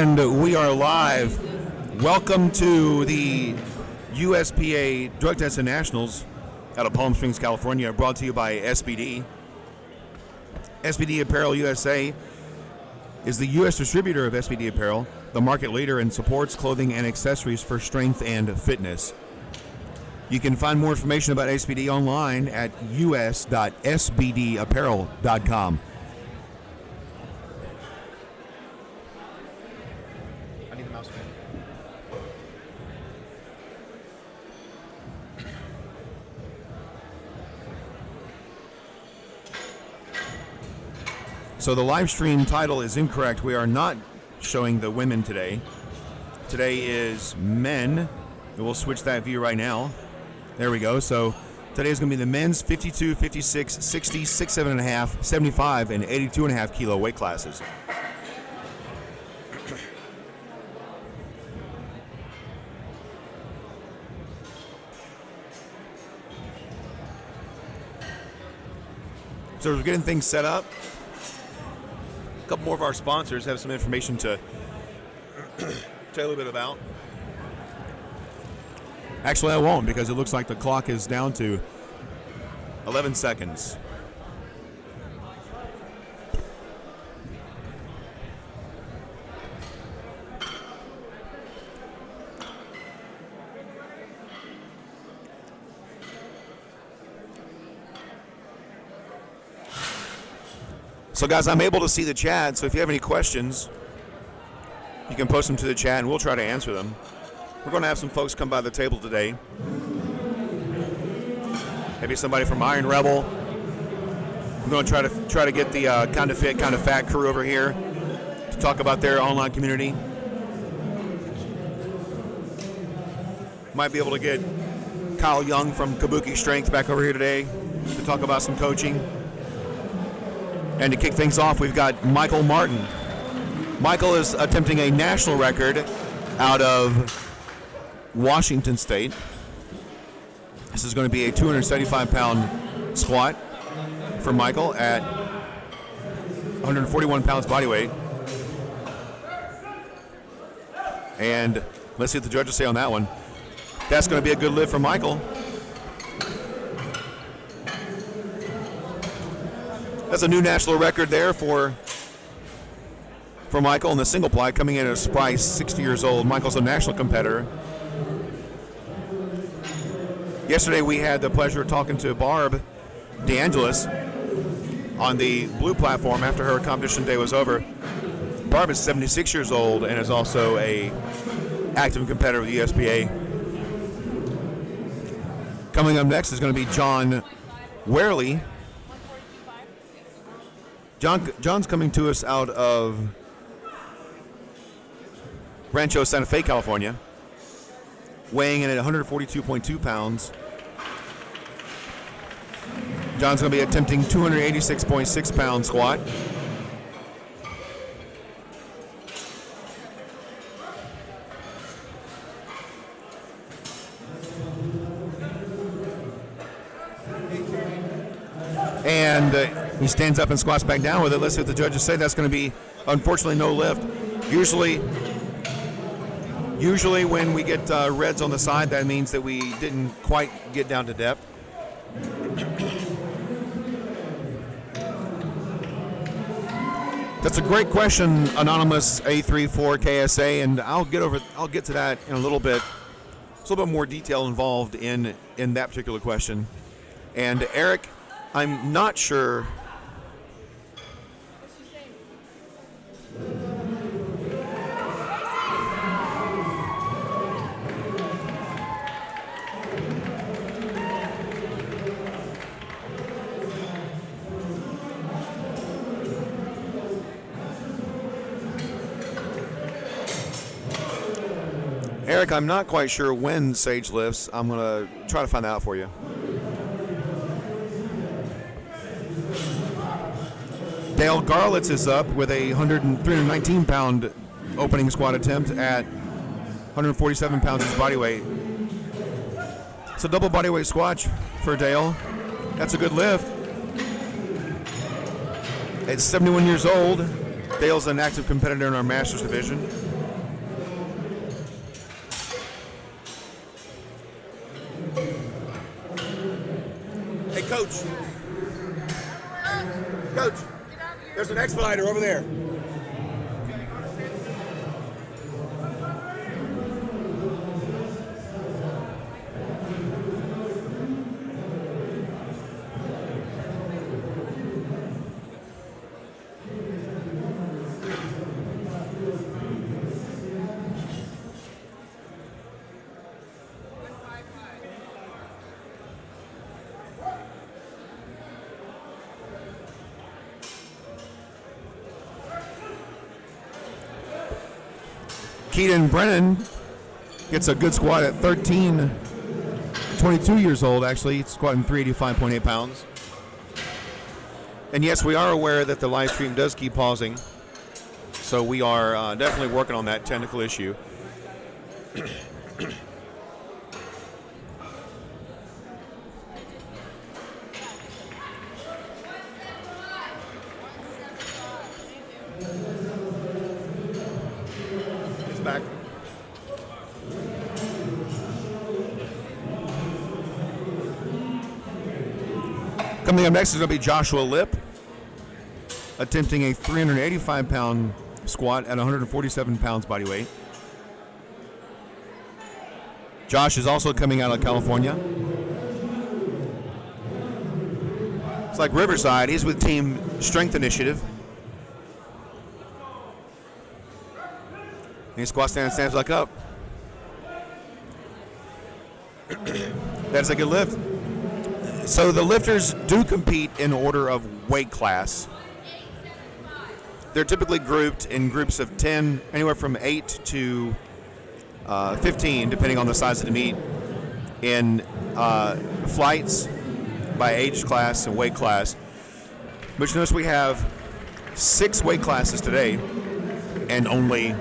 And we are live. Welcome to the USPA Drug Testing Nationals out of Palm Springs, California, brought to you by SBD. SBD Apparel USA is the U.S. distributor of SBD Apparel, the market leader in supports, clothing, and accessories for strength and fitness. You can find more information about SBD online at us.sbdapparel.com. I need the mouse pad. So the live stream title is incorrect. We are not showing the women today. Today is men. We'll switch that view right now. There we go. So today is going to be the men's 52, 56, 60, 67.5, 75, and 82.5 kilo weight classes. So we're getting things set up. A couple more of our sponsors have some information to tell you a little bit about. Actually, I won't, because it looks like the clock is down to 11 seconds. So guys, I'm able to see the chat, so if you have any questions, you can post them to the chat and we'll try to answer them. We're going to have some folks come by the table today. Maybe somebody from Iron Rebel. We're going to try to get the Kind of Fit, Kind of Fat crew over here to talk about their online community. Might be able to get Kyle Young from Kabuki Strength back over here today to talk about some coaching. And to kick things off, we've got Michael Martin. Michael is attempting a national record out of Washington State. This is going to be a 275-pound squat for Michael at 141 pounds body weight. And let's see what the judges say on that one. That's going to be a good lift for Michael. That's a new national record there for Michael in the single ply, coming in at a surprise 60 years old. Michael's a national competitor. Yesterday we had the pleasure of talking to Barb DeAngelis on the blue platform after her competition day was over. Barb is 76 years old and is also a active competitor with the USPA. Coming up next is going to be John Werley. John's coming to us out of Rancho Santa Fe, California, weighing in at 142.2 pounds. John's going to be attempting 286.6 pound squat. And he stands up and squats back down with it. Let's see what the judges say. That's going to be, unfortunately, no lift. Usually when we get reds on the side, that means that we didn't quite get down to depth. That's a great question, Anonymous A34KSA, and I'll get to that in a little bit. There's a little bit more detail involved in that particular question. And Eric, I'm not sure. Eric, I'm not quite sure when Sage lifts. I'm going to try to find that out for you. Dale Garlitz is up with a 319-pound opening squat attempt at 147 pounds his body weight. It's a double body weight squat for Dale. That's a good lift. At 71 years old, Dale's an active competitor in our Masters division. Coach. Coach, there's an expediter over there. Keaton Brennan gets a good squat at 22 years old, actually, squatting 385.8 pounds. And yes, we are aware that the live stream does keep pausing, so we are definitely working on that technical issue. Back. Coming up next is going to be Joshua Lipp, attempting a 385-pound squat at 147 pounds body weight. Josh is also coming out of California. It's like Riverside. He's with Team Strength Initiative. He squats down and stands back up. That's a good lift. So the lifters do compete in order of weight class. They're typically grouped in groups of 10, anywhere from 8 to 15, depending on the size of the meet, in flights by age class and weight class. But you notice we have 6 weight classes today and only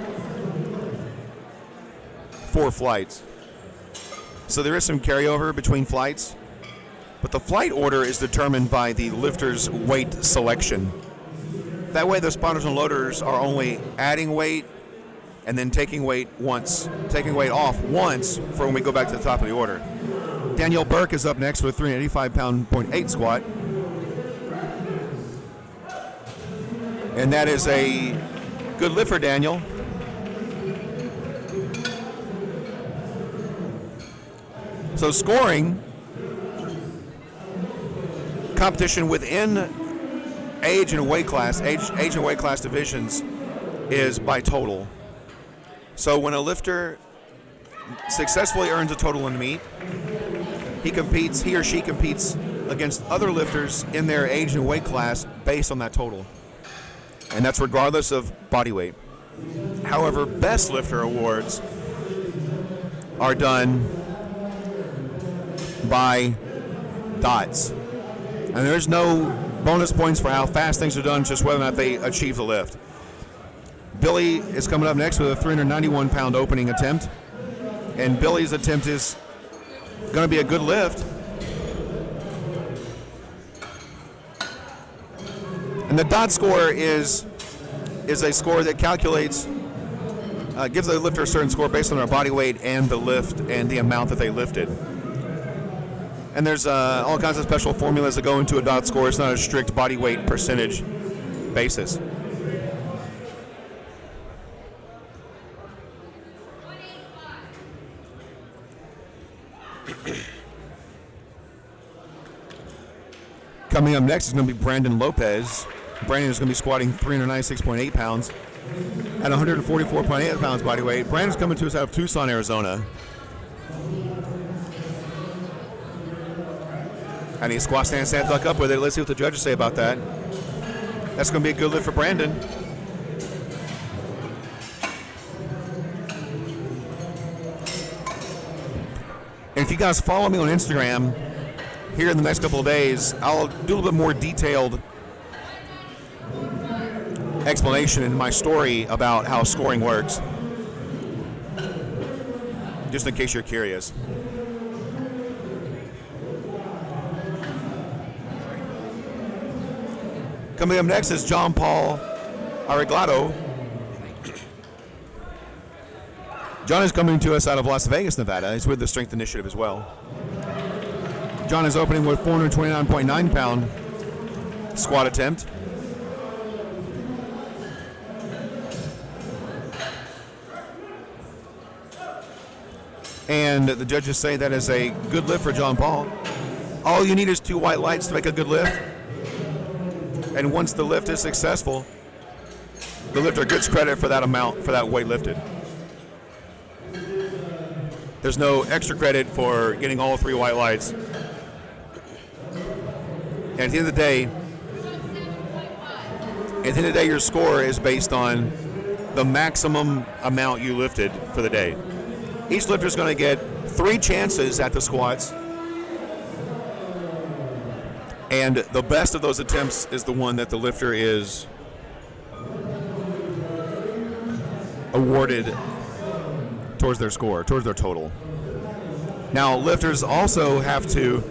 4 flights. So there is some carryover between flights, but the flight order is determined by the lifter's weight selection. That way the spotters and loaders are only adding weight and then taking weight off once for when we go back to the top of the order. Daniel Burke is up next with a 385.8 squat. And that is a good lift for Daniel. So scoring, competition within age and weight class divisions is by total. So when a lifter successfully earns a total in the meet, he or she competes against other lifters in their age and weight class based on that total. And that's regardless of body weight. However, best lifter awards are done by dots. And there's no bonus points for how fast things are done, just whether or not they achieve the lift. Billy is coming up next with a 391-pound opening attempt. And Billy's attempt is going to be a good lift. And the dot score is a score that calculates, gives the lifter a certain score based on their body weight and the lift and the amount that they lifted. And there's all kinds of special formulas that go into a dot score. It's not a strict body weight percentage basis. Coming up next is going to be Brandon Lopez. Brandon is going to be squatting 396.8 pounds at 144.8 pounds body weight. Brandon's coming to us out of Tucson, Arizona. And he squats down and stands back up with it. Let's see what the judges say about that. That's going to be a good lift for Brandon. And if you guys follow me on Instagram, here in the next couple of days, I'll do a little bit more detailed explanation in my story about how scoring works, just in case you're curious. Coming up next is John Paul Arreglado. John is coming to us out of Las Vegas, Nevada. He's with the Strength Initiative as well. John is opening with 429.9 pound squat attempt. And the judges say that is a good lift for John Paul. All you need is 2 white lights to make a good lift. And once the lift is successful, the lifter gets credit for that amount, for that weight lifted. There's no extra credit for getting all 3 white lights. And at the end of the day, your score is based on the maximum amount you lifted for the day. Each lifter is going to get 3 chances at the squats. And the best of those attempts is the one that the lifter is awarded towards their score, towards their total. Now, lifters also have to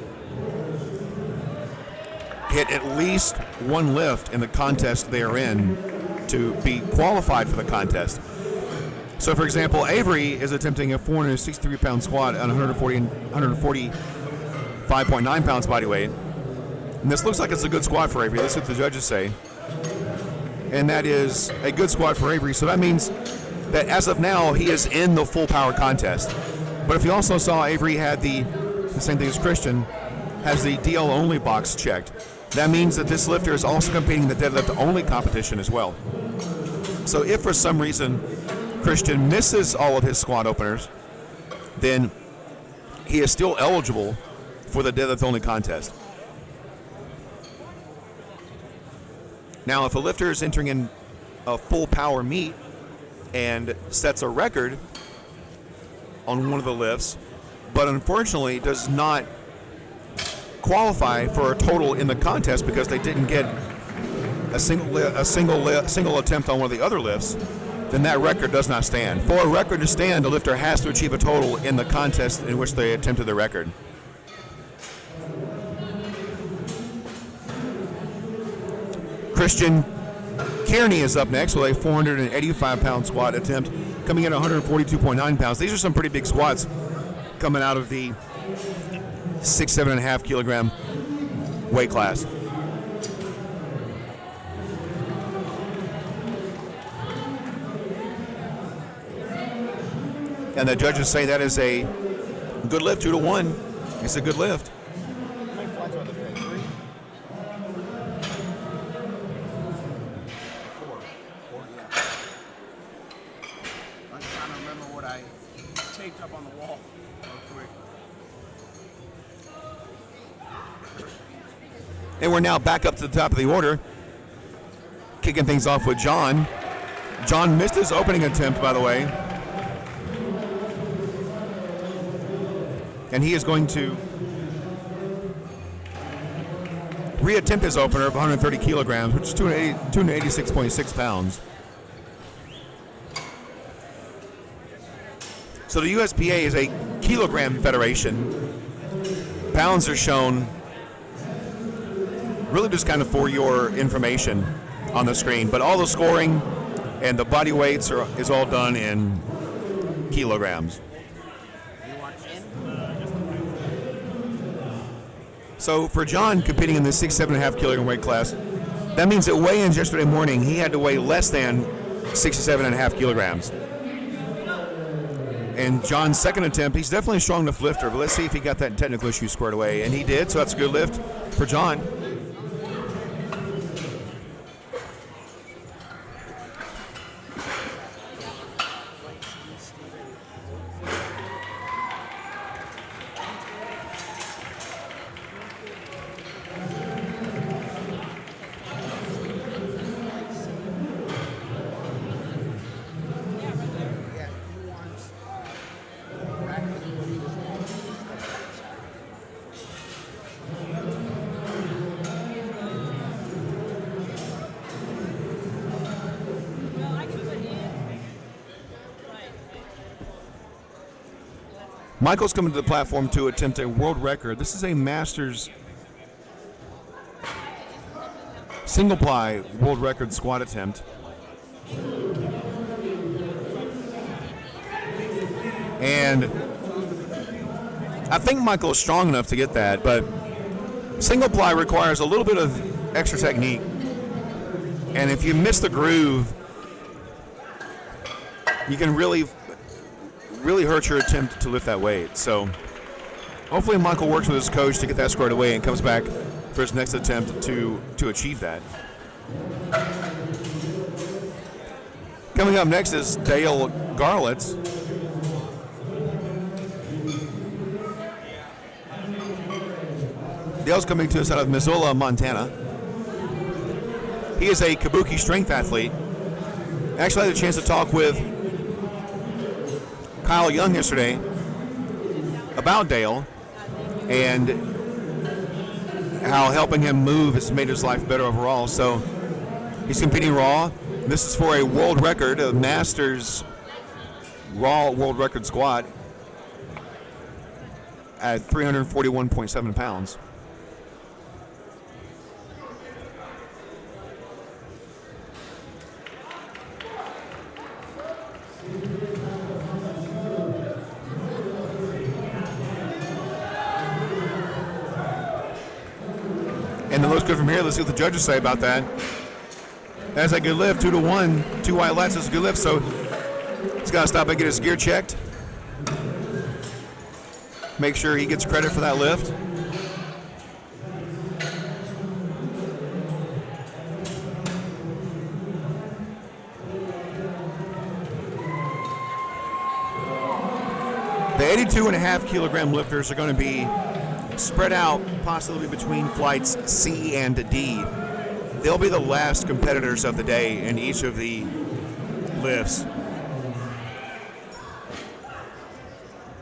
hit at least 1 lift in the contest they are in to be qualified for the contest. So, for example, Avery is attempting a 463-pound squat on 145.9 pounds body weight. And this looks like it's a good squat for Avery. That's what the judges say. And that is a good squat for Avery. So that means that as of now, he is in the full power contest. But if you also saw Avery had the same thing as Christian, has the DL only box checked, that means that this lifter is also competing in the deadlift only competition as well. So if for some reason Christian misses all of his squat openers, then he is still eligible for the deadlift only contest. Now, if a lifter is entering in a full power meet and sets a record on one of the lifts, but unfortunately does not qualify for a total in the contest because they didn't get a single attempt on one of the other lifts, then that record does not stand. For a record to stand, the lifter has to achieve a total in the contest in which they attempted the record. Christian Kearney is up next with a 485-pound squat attempt, coming in at 142.9 pounds. These are some pretty big squats coming out of the 7.5 kilogram weight class. And the judges say that is a good lift, 2-1. It's a good lift. Up on the wall real quick. And we're now back up to the top of the order, kicking things off with John. John missed his opening attempt, by the way, and he is going to reattempt his opener of 130 kilograms, which is 286.6 pounds. So the USPA is a kilogram federation. Pounds are shown really just kind of for your information on the screen, but all the scoring and the body weights is all done in kilograms. So for John competing in the 7.5 kilogram weight class, that means that weigh-ins yesterday morning, he had to weigh less than 67.5 kilograms. And John's second attempt, he's definitely a strong enough lifter, but let's see if he got that technical issue squared away. And he did, so that's a good lift for John. Michael's coming to the platform to attempt a world record. This is a Masters single ply world record squat attempt. And I think Michael is strong enough to get that, but single ply requires a little bit of extra technique. And if you miss the groove, you can really hurt your attempt to lift that weight. So hopefully Michael works with his coach to get that squared away and comes back for his next attempt to achieve that. Coming up next is Dale Garlitz. Dale's coming to us out of Missoula, Montana. He is a Kabuki Strength athlete. Actually, I had a chance to talk with Kyle Young yesterday about Dale and how helping him move has made his life better overall. So he's competing raw. This is for a world record, a Masters raw world record squat at 341.7 pounds. And it looks good from here. Let's see what the judges say about that. That's a good lift, 2-1, 2 wide lats is a good lift, so he's got to stop and get his gear checked. Make sure he gets credit for that lift. The 82.5 kilogram lifters are going to be spread out possibly between flights C and D. They'll be the last competitors of the day in each of the lifts.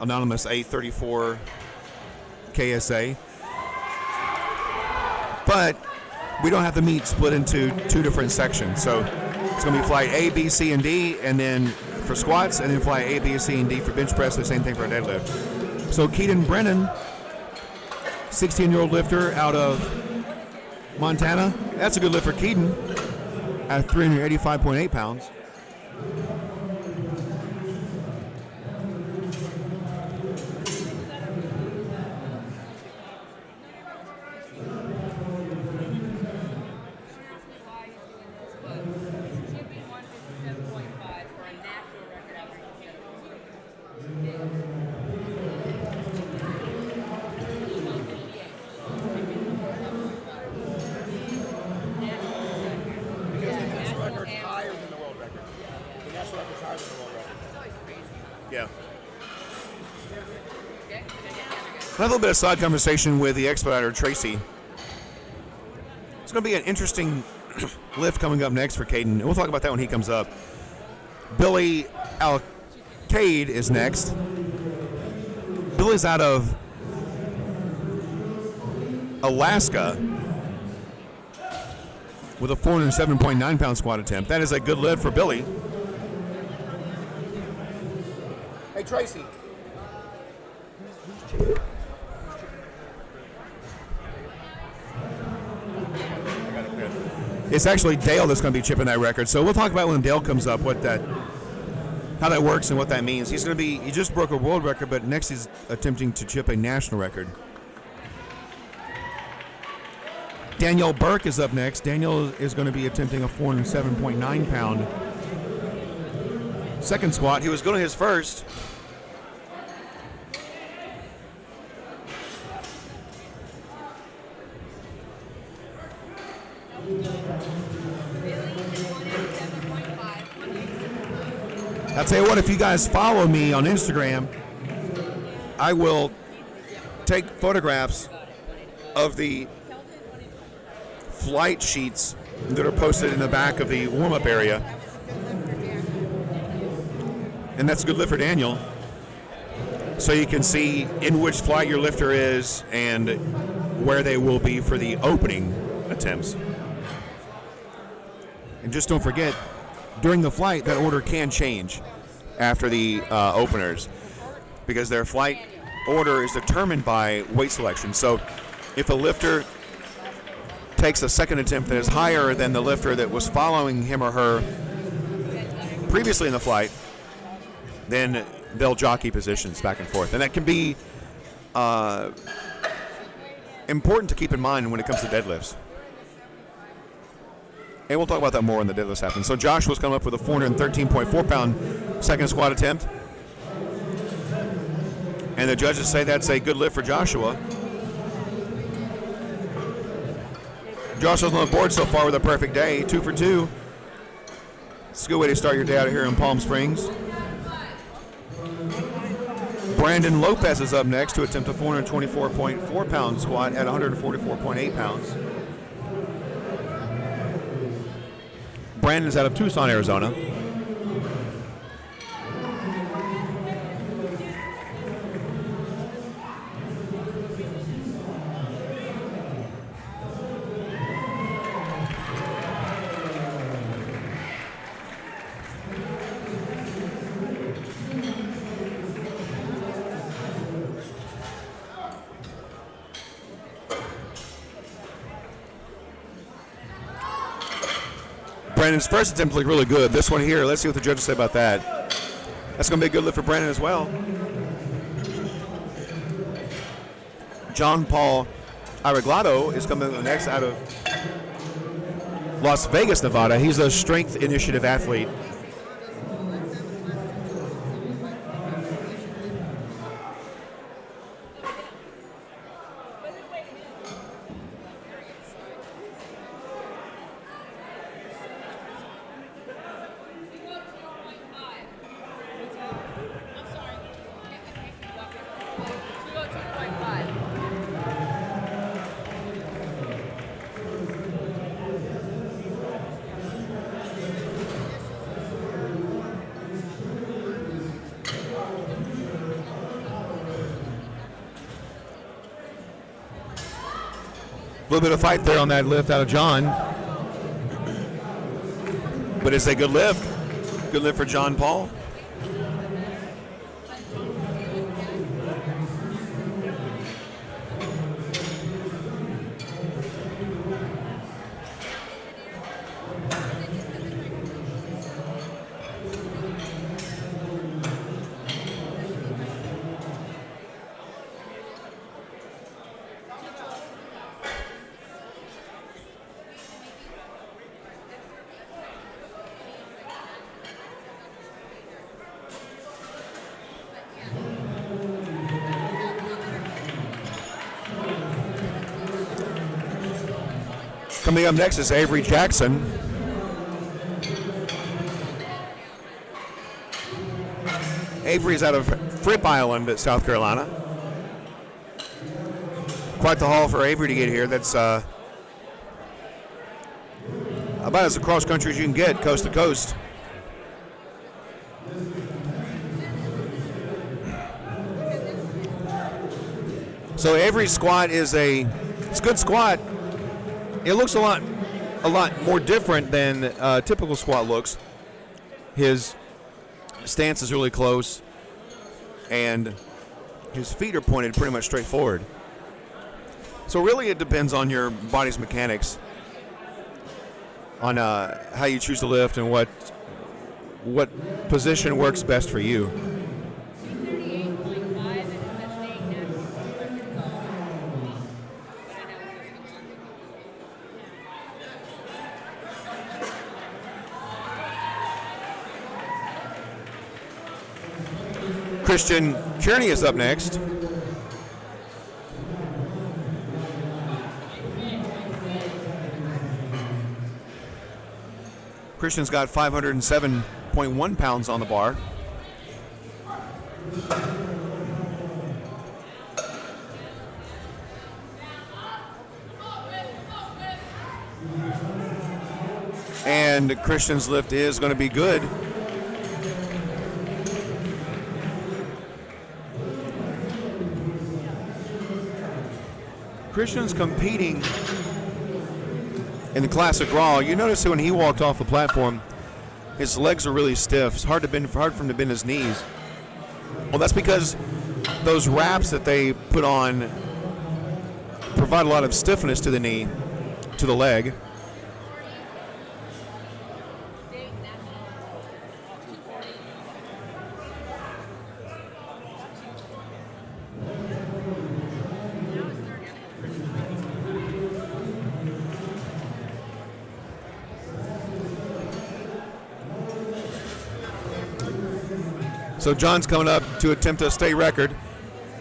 Anonymous A34 KSA. But we don't have the meet split into 2 different sections. So it's going to be flight A, B, C, and D, and then for squats, and then flight A, B, C, and D for bench press, the same thing for a deadlift. So Keaton Brennan, 16-year-old lifter out of Montana. That's a good lift for Keaton at 385.8 pounds. Yeah. A little bit of side conversation with the expediter, Tracy. It's going to be an interesting lift coming up next for Caden. We'll talk about that when he comes up. Billy Alcade is next. Billy's out of Alaska with a 407.9 pound squat attempt. That is a good lift for Billy. Hey, Tracy. It's actually Dale that's going to be chipping that record. So we'll talk about when Dale comes up, how that works and what that means. He just broke a world record, but next he's attempting to chip a national record. Daniel Burke is up next. Daniel is going to be attempting a 407.9 pound second squat. He was going to his first. I'll tell you what, if you guys follow me on Instagram, I will take photographs of the flight sheets that are posted in the back of the warm-up area. And that's a good lift for Daniel. So you can see in which flight your lifter is and where they will be for the opening attempts. And just don't forget, during the flight, that order can change after the openers because their flight order is determined by weight selection. So if a lifter takes a second attempt that is higher than the lifter that was following him or her previously in the flight, then they'll jockey positions back and forth. And that can be important to keep in mind when it comes to deadlifts. And we'll talk about that more when the deadlifts happen. So Joshua's come up with a 413.4-pound second squat attempt. And the judges say that's a good lift for Joshua. Joshua's on the board so far with a perfect day, 2 for 2. It's a good way to start your day out here in Palm Springs. Brandon Lopez is up next to attempt a 424.4-pound squat at 144.8 pounds. Brandon's out of Tucson, Arizona. Brandon's first attempt looked really good. This one here, let's see what the judges say about that. That's going to be a good lift for Brandon as well. John Paul Arreglado is coming next out of Las Vegas, Nevada. He's a strength initiative athlete. A little bit of fight there on that lift out of John. But it's a good lift. Good lift for John Paul. Coming up next is Avery Jackson. Avery's out of Fripp Island, South Carolina. Quite the haul for Avery to get here. That's about as across country as you can get, coast to coast. So Avery's squat is it's a good squat. It looks a lot more different than typical squat looks. His stance is really close, and his feet are pointed pretty much straight forward. So really it depends on your body's mechanics, on how you choose to lift and what position works best for you. Christian Kearney is up next. Christian's got 507.1 pounds on the bar. And Christian's lift is going to be good. Christian's competing in the classic raw. You notice that when he walked off the platform, his legs are really stiff. It's hard for him to bend his knees. Well, that's because those wraps that they put on provide a lot of stiffness to the knee, to the leg. So John's coming up to attempt a state record.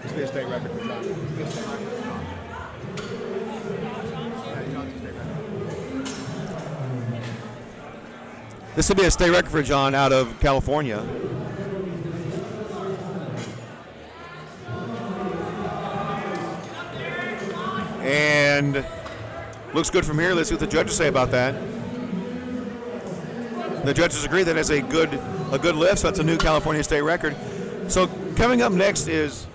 This will be a state record for John. This will be a state record for John out of California. And looks good from here. Let's see what the judges say about that. The judges agree that it's a good lift, so that's a new California state record. So coming up next is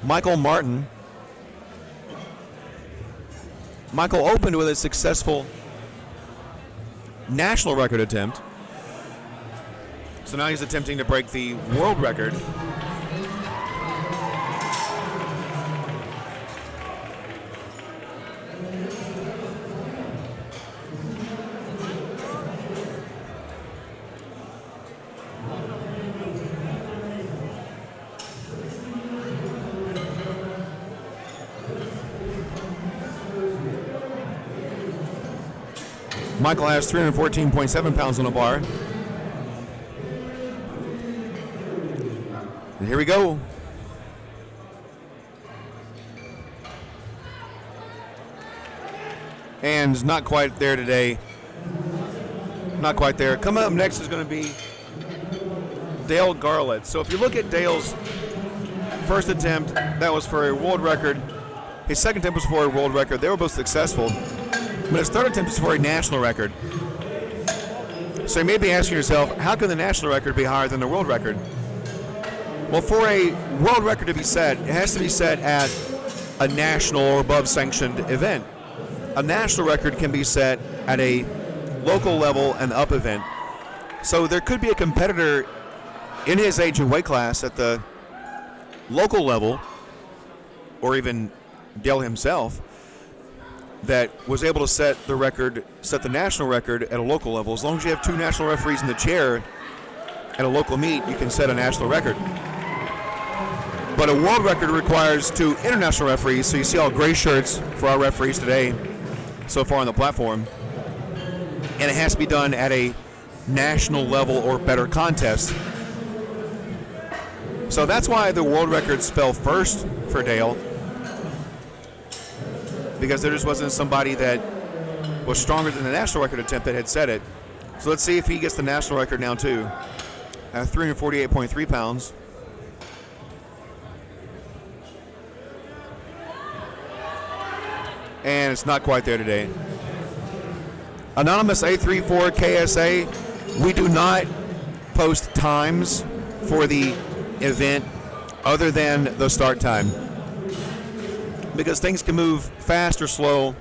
Michael Martin. Michael opened with a successful national record attempt. So now he's attempting to break the world record. Michael has 314.7 pounds on the bar. And here we go. And not quite there today. Not quite there. Coming up next is going to be Dale Garlett. So if you look at Dale's first attempt, that was for a world record. His second attempt was for a world record. They were both successful. But his third attempt is for a national record. So you may be asking yourself, how can the national record be higher than the world record? Well, for a world record to be set, it has to be set at a national or above sanctioned event. A national record can be set at a local level and up event. So there could be a competitor in his age and weight class at the local level, or even Dale himself, that was able to set the national record at a local level. As long as you have two national referees in the chair at a local meet, you can set a national record. But a world record requires two international referees, so you see all gray shirts for our referees today so far on the platform. And it has to be done at a national level or better contest. So that's why the world records fell first for Dale, because there just wasn't somebody that was stronger than the national record attempt that had set it. So let's see if he gets the national record now too, at 348.3 pounds. And it's not quite there today. Anonymous A34 KSA, we do not post times for the event other than the start time, because things can move fast or slow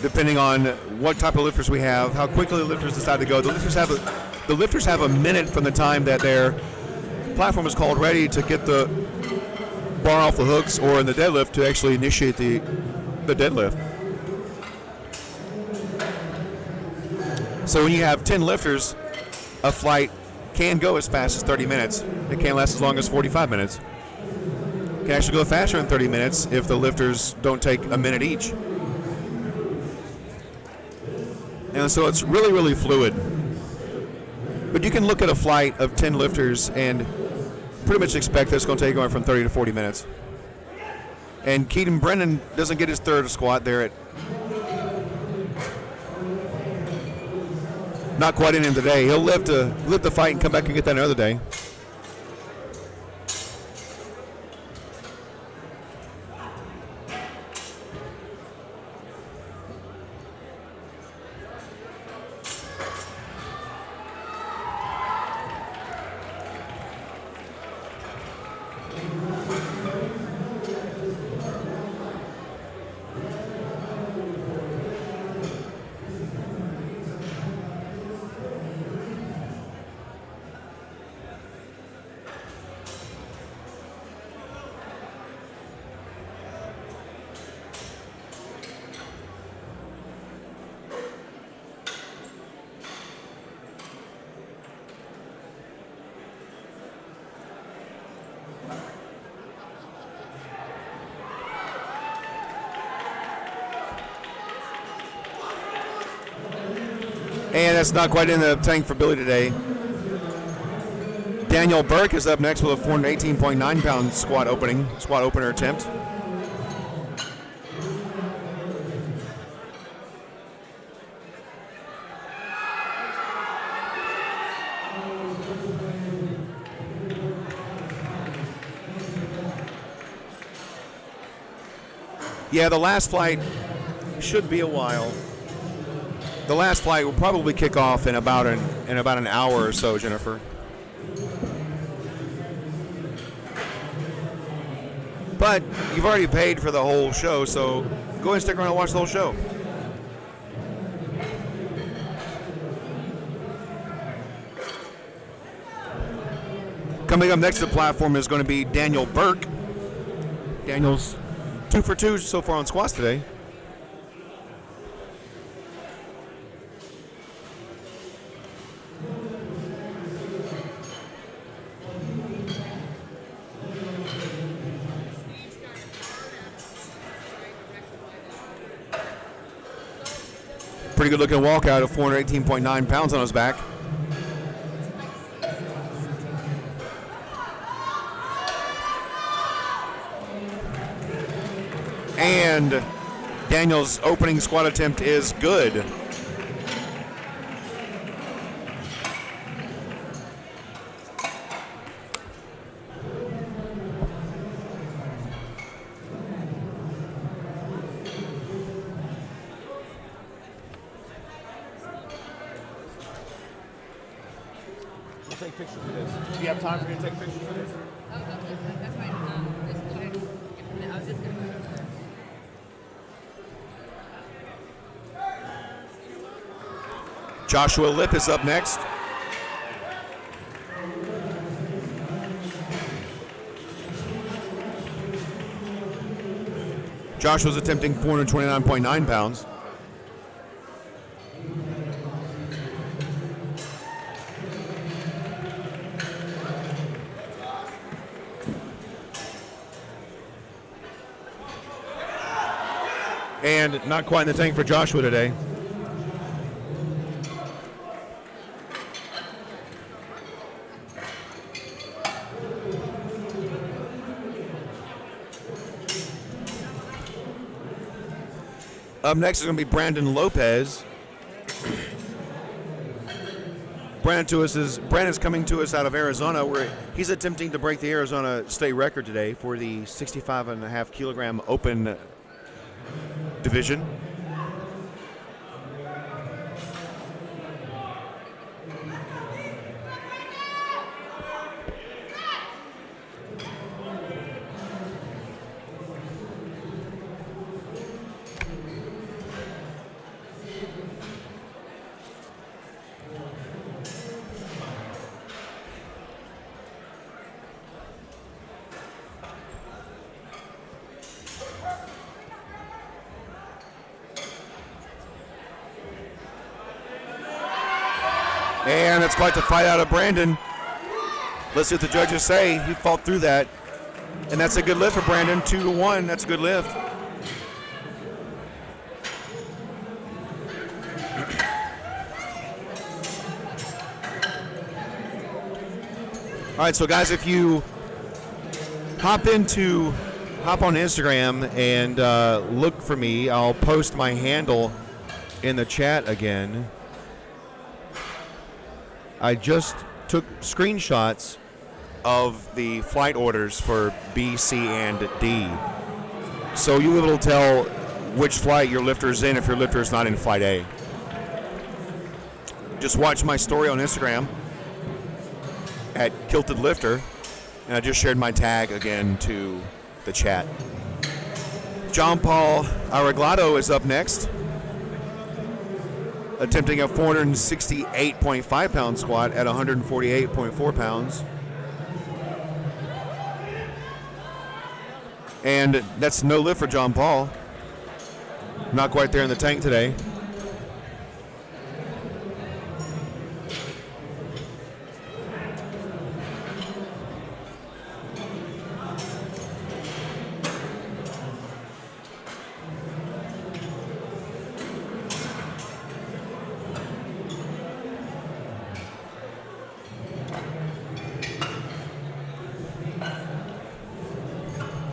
depending on what type of lifters we have, how quickly the lifters decide to go. The lifters have a minute from the time that their platform is called ready to get the bar off the hooks, or in the deadlift to actually initiate the deadlift. So when you have 10 lifters, a flight can go as fast as 30 minutes. It can't last as long as 45 minutes. It can actually go faster than 30 minutes if the lifters don't take a minute each. And so it's really, really fluid. But you can look at a flight of 10 lifters and pretty much expect that it's going to take anywhere from 30 to 40 minutes. And Keaton Brennan doesn't get his third squat there at not quite in him today. He'll lift the fight and come back and get that another day. And that's not quite in the tank for Billy today. Daniel Burke is up next with a 418.9 pound squat opener attempt. Yeah, the last flight should be a while. The last flight will probably kick off in about an hour or so, Jennifer. But you've already paid for the whole show, so go ahead and stick around and watch the whole show. Coming up next to the platform is going to be Daniel Burke. Daniel's 2 for 2 so far on squats today. Pretty good looking walkout of 418.9 pounds on his back. And Daniel's opening squat attempt is good. We'll take pictures for this. Do you have time for me to take pictures for this? Oh, that's fine. Just go ahead. I was just going to move over. Joshua Lipp is up next. Joshua's attempting 429.9 pounds. And not quite in the tank for Joshua today. Up next is going to be Brandon Lopez. Brandon's coming to us out of Arizona, where he's attempting to break the Arizona state record today for the 65.5 kilogram open division. And it's quite the fight out of Brandon. Let's see what the judges say. He fought through that. And that's a good lift for Brandon. 2-1. That's a good lift. All right, so guys, if you hop on Instagram and look for me, I'll post my handle in the chat again. I just took screenshots of the flight orders for B, C, and D. So you will be able to tell which flight your lifter is in if your lifter is not in flight A. Just watch my story on Instagram at Kilted Lifter, and I just shared my tag again to the chat. John Paul Arreglado is up next, attempting a 468.5 pound squat at 148.4 pounds. And that's no lift for John Paul. Not quite there in the tank today.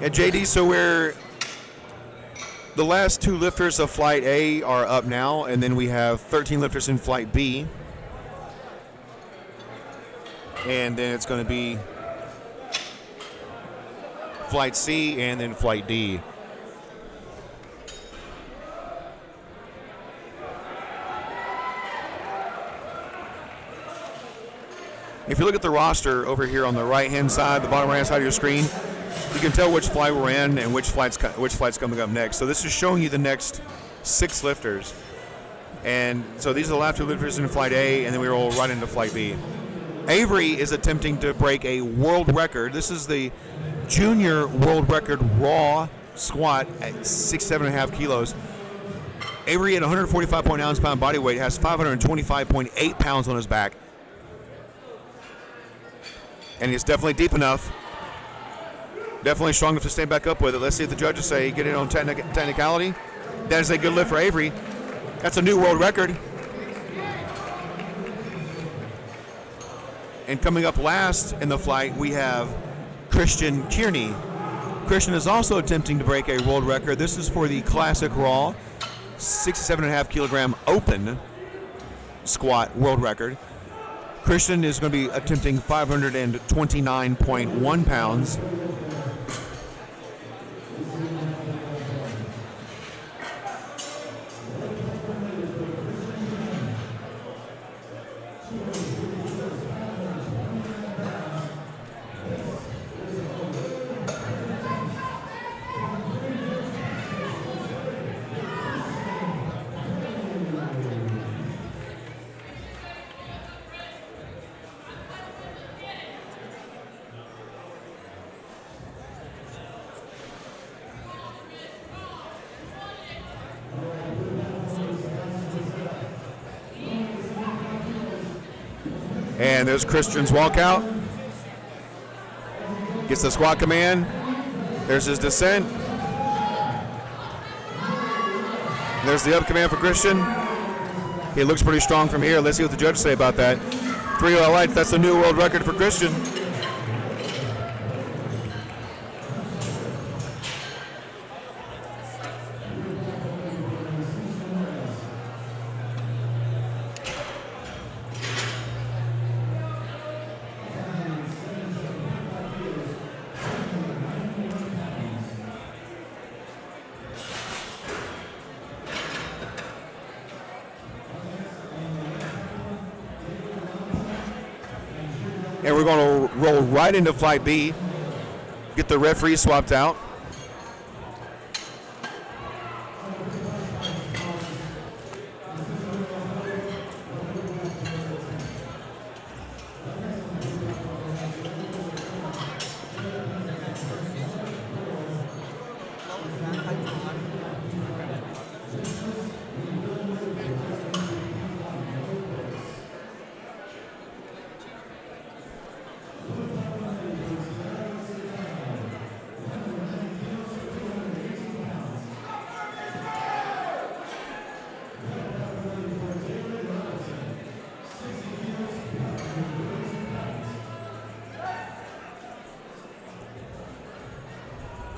Yeah, JD, so the last 2 lifters of Flight A are up now, and then we have 13 lifters in Flight B. And then it's going to be Flight C and then Flight D. If you look at the roster over here on the right-hand side, the bottom right-hand side of your screen, you can tell which flight we're in and which flight's coming up next. So this is showing you the next 6 lifters. And so these are the last 2 lifters in Flight A, and then we roll right into Flight B. Avery is attempting to break a world record. This is the junior world record raw squat at 67.5 kilos. Avery at 145.9 ounce-pound body weight has 525.8 pounds on his back. And it's definitely deep enough. Definitely strong enough to stand back up with it. Let's see if the judges say get in on technicality. That is a good lift for Avery. That's a new world record. And coming up last in the flight, we have Christian Kearney. Christian is also attempting to break a world record. This is for the classic raw 67.5 kilogram open squat world record. Christian is going to be attempting 529.1 pounds. And there's Christian's walkout. Gets the squat command. There's his descent. There's the up command for Christian. He looks pretty strong from here. Let's see what the judges say about that. 3-0 light, that's a new world record for Christian. And we're going to roll right into Flight B, get the referee swapped out.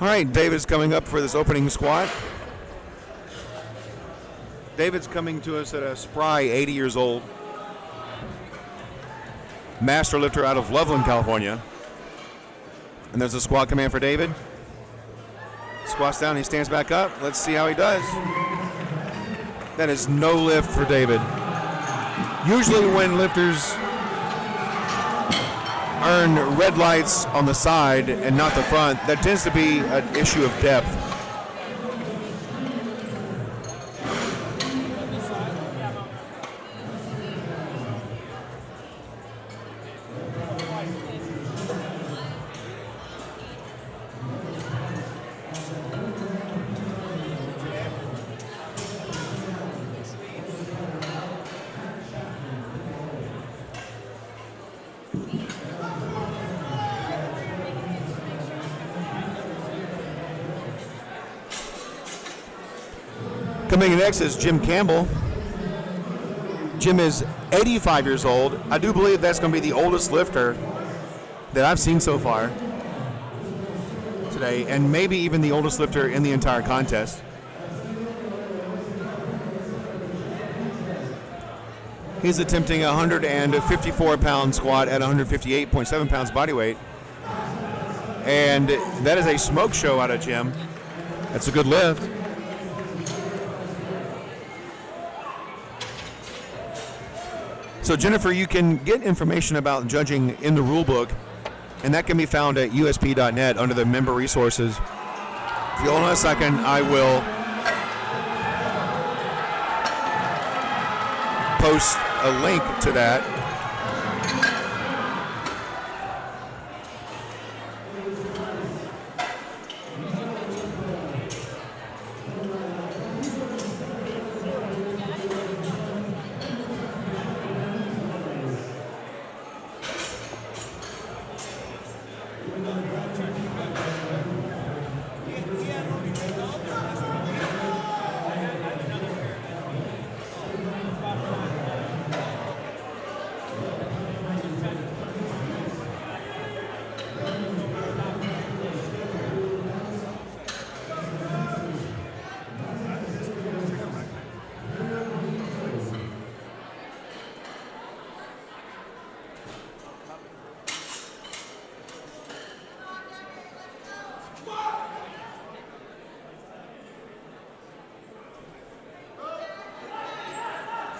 All right, David's coming up for this opening squat. David's coming to us at a spry 80 years old. Master lifter out of Loveland, California. And there's a squat command for David. Squats down, he stands back up. Let's see how he does. That is no lift for David. Usually when lifters earn red lights on the side and not the front, that tends to be an issue of depth. Coming in next is Jim Campbell. Jim is 85 years old. I do believe that's going to be the oldest lifter that I've seen so far. today, and maybe even the oldest lifter in the entire contest. He's attempting a 154-pound squat at 158.7 pounds body weight. And that is a smoke show out of gym. That's a good lift. So, Jennifer, you can get information about judging in the rule book, and that can be found at USP.net under the member resources. If you hold on a second, I will post a link to that.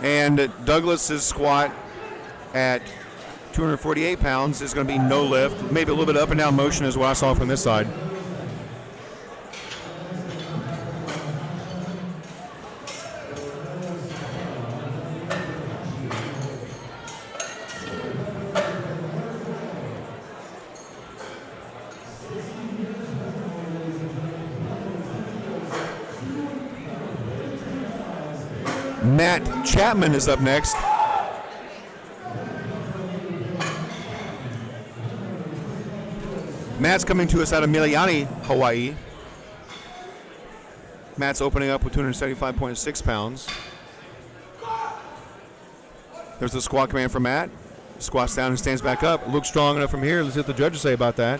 And Douglas's squat at 248 pounds is going to be no lift, maybe a little bit of up and down motion is what I saw from this side. Matt Chapman is up next. Matt's coming to us out of Miliani, Hawaii. Matt's opening up with 275.6 pounds. There's the squat command from Matt. Squats down and stands back up. Looks strong enough from here. Let's see what the judges say about that.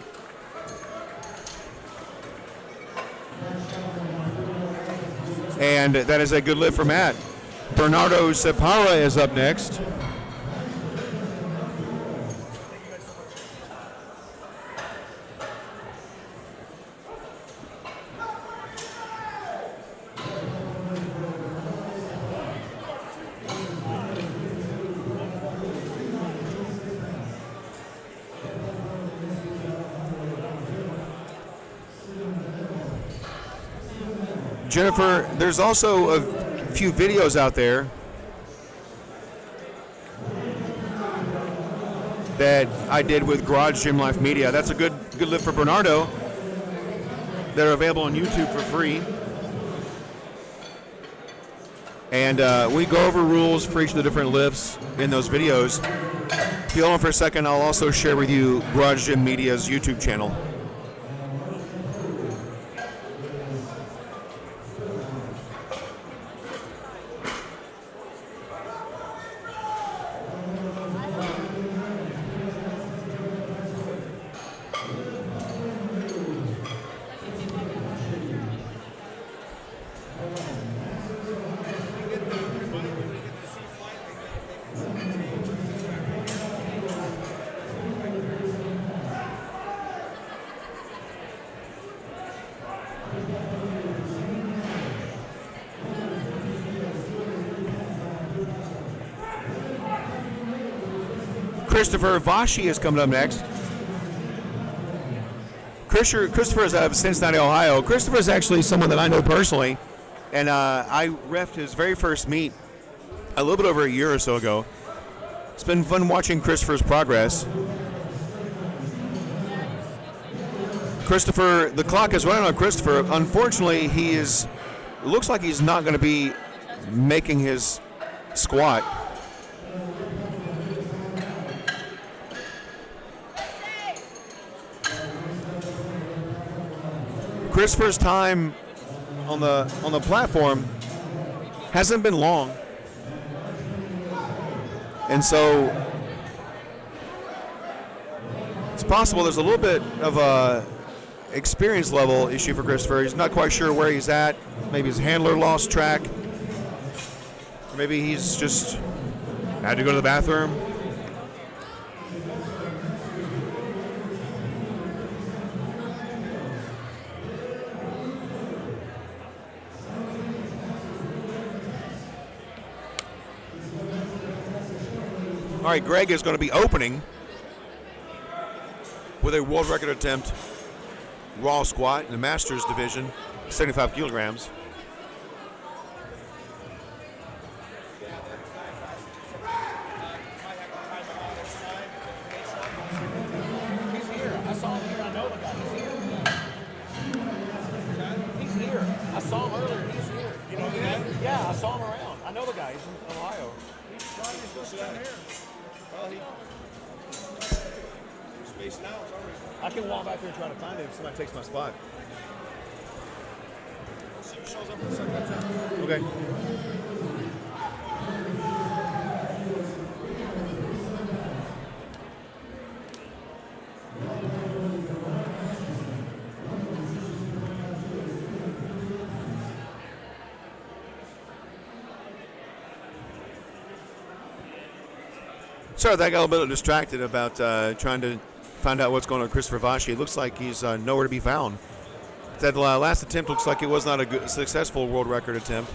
And that is a good lift for Matt. Bernardo Separa is up next. Jennifer, there's also a few videos out there that I did with Garage Gym Life Media. That's a good lift for Bernardo. They're available on YouTube for free. And we go over rules for each of the different lifts in those videos. If you hold on for a second, I'll also share with you Garage Gym Media's YouTube channel. Christopher Vashi is coming up next. Christopher is out of Cincinnati, Ohio. Christopher is actually someone that I know personally, and I reffed his very first meet a little bit over a year or so ago. It's been fun watching Christopher's progress. Christopher, the clock is running on Christopher. Unfortunately, it looks like he's not going to be making his squat. Christopher's time on the platform hasn't been long, and so it's possible there's a little bit of experience level issue for Christopher. He's not quite sure where he's at. Maybe his handler lost track. Or maybe he's just had to go to the bathroom. All right, Greg is going to be opening with a world record attempt raw squat in the Masters division, 75 kilograms. He's here. I saw him here. I know the guy. He's here. He's here. I saw him earlier. He's here. You know that? Yeah, I saw him around. I know the guy. He's in Ohio. He's trying to go down here. Well, he's spacing out. I can walk back there and try to find him if somebody takes my spot. Let's see who shows up in the second attempt. Okay. Sorry, I got a little bit distracted about trying to find out what's going on with Christopher Vashi. It looks like he's nowhere to be found. That last attempt looks like it was not a good, successful world record attempt.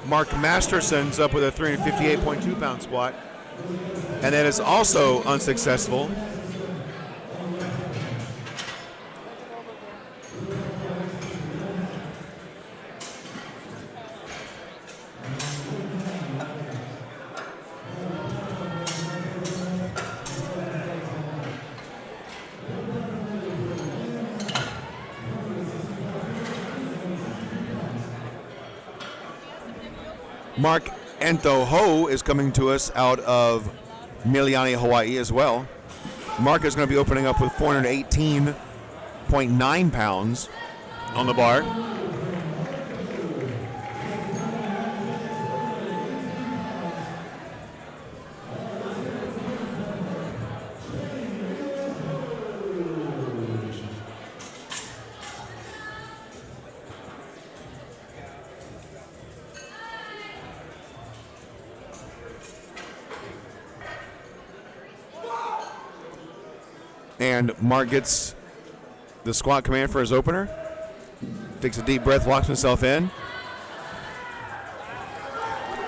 Mark Masterson's up with a 358.2-pound squat, and that is also unsuccessful. Mark Ento Ho is coming to us out of Miliani, Hawaii as well. Mark is going to be opening up with 418.9 pounds on the bar. And Mark gets the squat command for his opener. Takes a deep breath, locks himself in.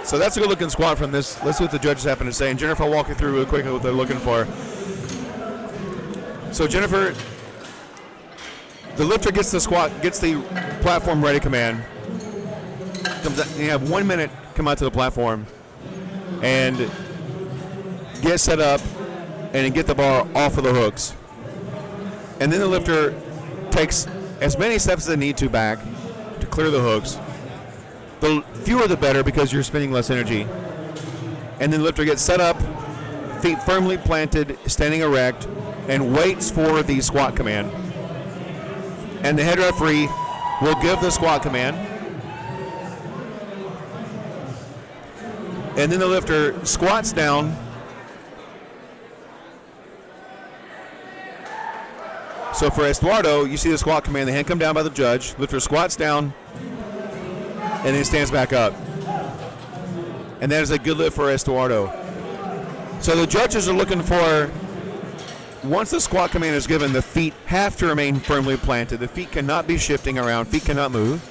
So that's a good looking squat from this. Let's see what the judges happen to say. And Jennifer, I'll walk you through real quick what they're looking for. So Jennifer, the lifter gets the squat, gets the platform ready command. You have 1 minute, come out to the platform and get set up and get the bar off of the hooks. And then the lifter takes as many steps as they need to back to clear the hooks. The fewer the better because you're spending less energy. And then the lifter gets set up, feet firmly planted, standing erect, and waits for the squat command. And the head referee will give the squat command. And then the lifter squats down. So for Estuardo, you see the squat command, the hand come down by the judge, lifter squats down, and then stands back up. And that is a good lift for Estuardo. So the judges are looking for, once the squat command is given, the feet have to remain firmly planted. The feet cannot be shifting around, feet cannot move.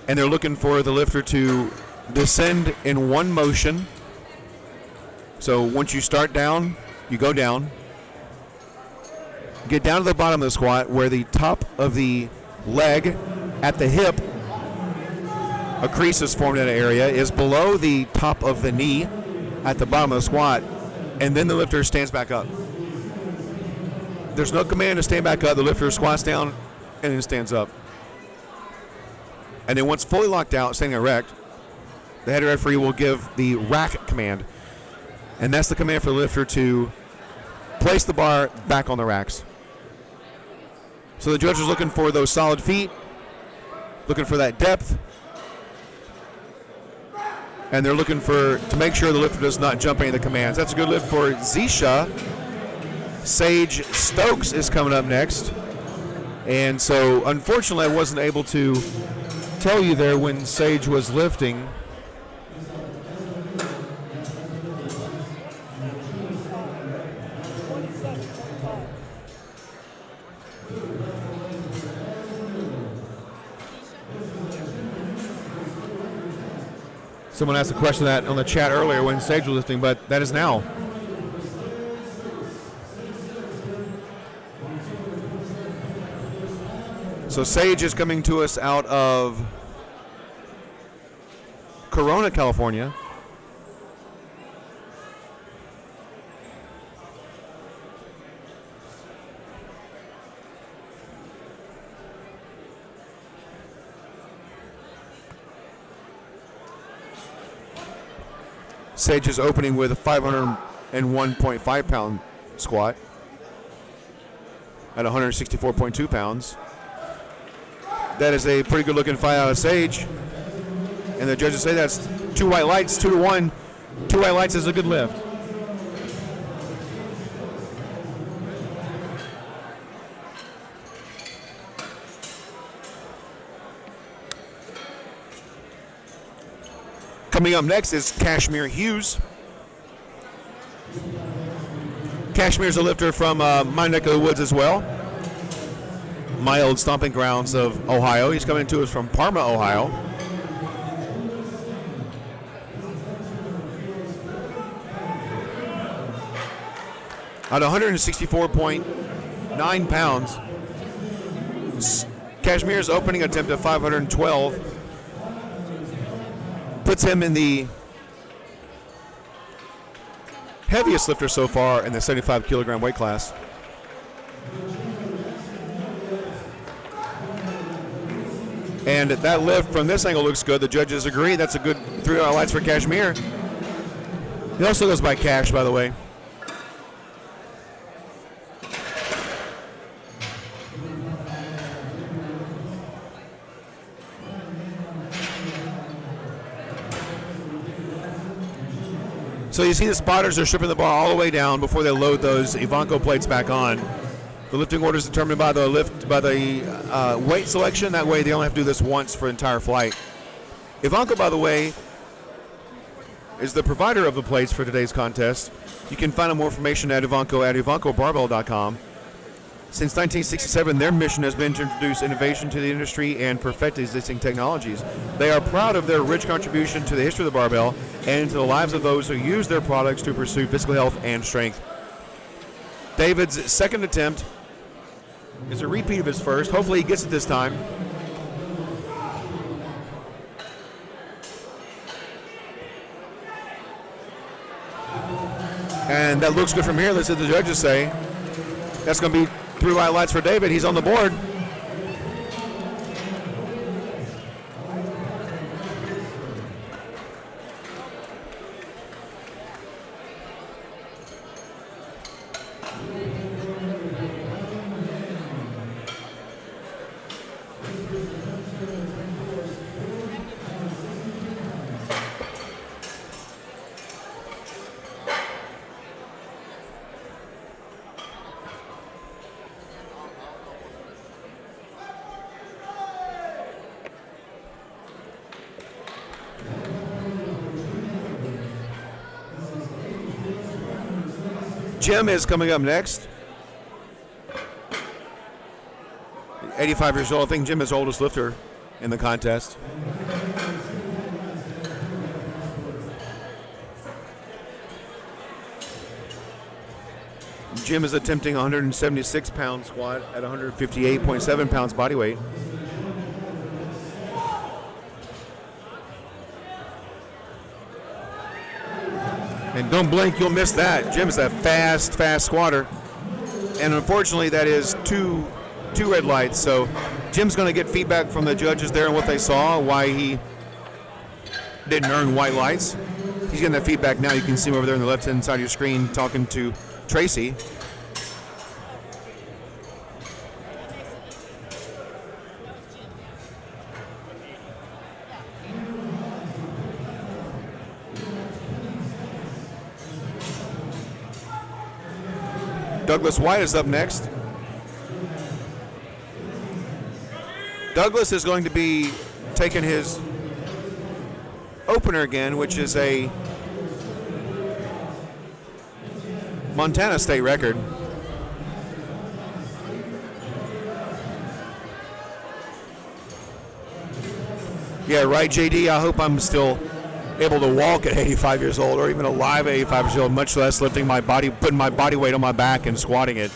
And they're looking for the lifter to descend in one motion. So once you start down, you go down. Get down to the bottom of the squat where the top of the leg at the hip, a crease is formed in an area, is below the top of the knee at the bottom of the squat, and then the lifter stands back up. There's no command to stand back up. The lifter squats down and then stands up. And then once fully locked out, standing erect, the head referee will give the rack command. And that's the command for the lifter to place the bar back on the racks. So the judge is looking for those solid feet, looking for that depth, and they're looking to make sure the lifter does not jump any of the commands. That's a good lift for Zisha. Sage Stokes is coming up next. And so, unfortunately, I wasn't able to tell you there when Sage was lifting. Someone asked a question that on the chat earlier when Sage was lifting, but that is now. So Sage is coming to us out of Corona, California. Sage is opening with a 501.5 pound squat at 164.2 pounds. That is a pretty good looking fight out of Sage. And the judges say that's 2 white lights, 2-1. 2 white lights is a good lift. Coming up next is Kashmir Hughes. Kashmir's a lifter from my neck of the woods as well. My old stomping grounds of Ohio. He's coming to us from Parma, Ohio. At 164.9 pounds, Kashmir's opening attempt at 512 puts him in the heaviest lifter so far in the 75 kilogram weight class. And that lift from this angle looks good. The judges agree. That's a good 3 lights for Kashmir. He also goes by Cash, by the way. So you see the spotters are stripping the bar all the way down before they load those Ivanko plates back on. The lifting order is determined by the weight selection. That way they only have to do this once for the entire flight. Ivanko, by the way, is the provider of the plates for today's contest. You can find out more information at ivankobarbell.com. Since 1967, their mission has been to introduce innovation to the industry and perfect existing technologies. They are proud of their rich contribution to the history of the barbell and to the lives of those who use their products to pursue physical health and strength. David's second attempt is a repeat of his first. Hopefully he gets it this time. And that looks good from here. Let's see what the judges say. That's going to be 3 white lights for David. He's on the board. Jim is coming up next. 85 years old. I think Jim is the oldest lifter in the contest. Jim is attempting 176 pound squat at 158.7 pounds body weight. And don't blink, you'll miss that. Jim's a fast squatter. And unfortunately, that is two red lights. So Jim's going to get feedback from the judges there on what they saw, why he didn't earn white lights. He's getting that feedback now. You can see him over there on the left-hand side of your screen talking to Tracy. Douglas White is up next. Douglas is going to be taking his opener again, which is a Montana state record. Yeah, right, JD. I hope I'm still able to walk at 85 years old, or even alive at 85 years old, much less lifting my body, putting my body weight on my back and squatting it.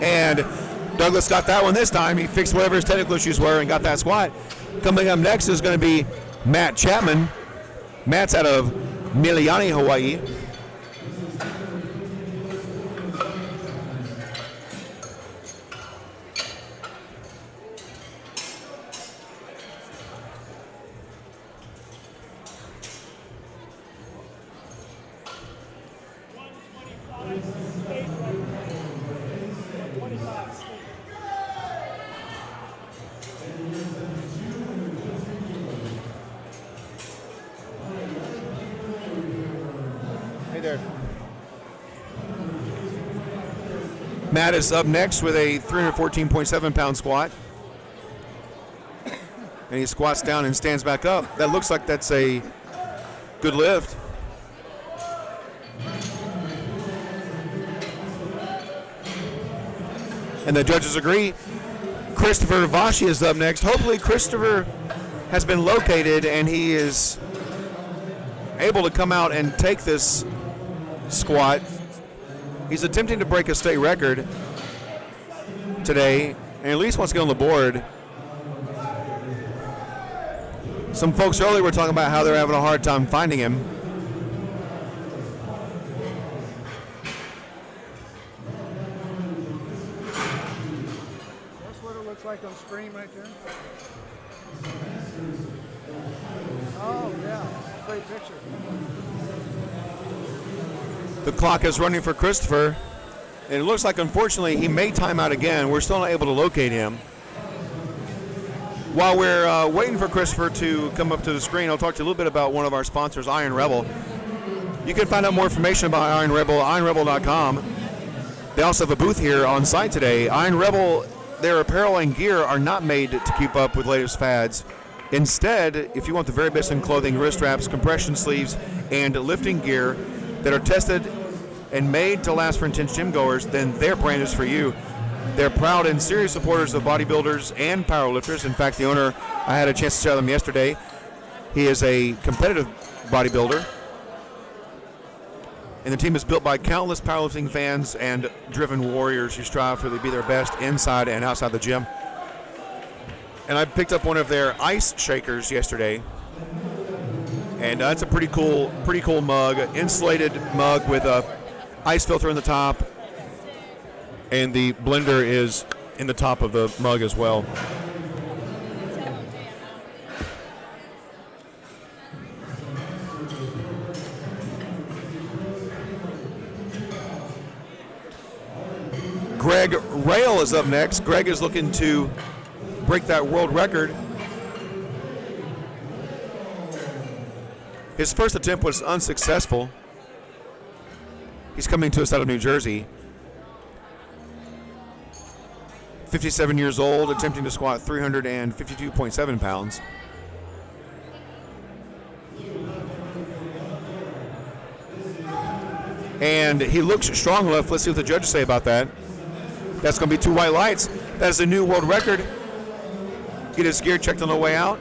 And Douglas got that one this time. He fixed whatever his technical issues were and got that squat. Coming up next is going to be Matt Chapman. Matt's out of Miliani, Hawaii. Matt is up next with a 314.7 pound squat. And he squats down and stands back up. That looks like that's a good lift. And the judges agree. Christopher Vashi is up next. Hopefully Christopher has been located and he is able to come out and take this squat. He's attempting to break a state record today, and at least wants to get on the board. Some folks earlier were talking about how they're having a hard time finding him. That's what it looks like on screen right there. Oh, yeah. Great picture. The clock is running for Christopher, and it looks like, unfortunately, he may time out again. We're still not able to locate him. While we're waiting for Christopher to come up to the screen, I'll talk to you a little bit about one of our sponsors, Iron Rebel. You can find out more information about Iron Rebel at ironrebel.com. They also have a booth here on site today. Iron Rebel, their apparel and gear are not made to keep up with latest fads. Instead, if you want the very best in clothing, wrist wraps, compression sleeves, and lifting gear that are tested and made to last for intense gym goers, then their brand is for you. They're proud and serious supporters of bodybuilders and powerlifters. In fact, the owner, I had a chance to chat with him yesterday. He is a competitive bodybuilder. And the team is built by countless powerlifting fans and driven warriors who strive to be their best inside and outside the gym. And I picked up one of their ice shakers yesterday. And it's a pretty cool mug, insulated mug with a ice filter in the top, and the blender is in the top of the mug as well. Greg Rail is up next. Greg is looking to break that world record. His first attempt was unsuccessful. He's coming to us out of New Jersey. 57 years old, attempting to squat 352.7 pounds. And he looks strong enough. Let's see what the judges say about that. That's going to be 2 white lights. That is a new world record. Get his gear checked on the way out.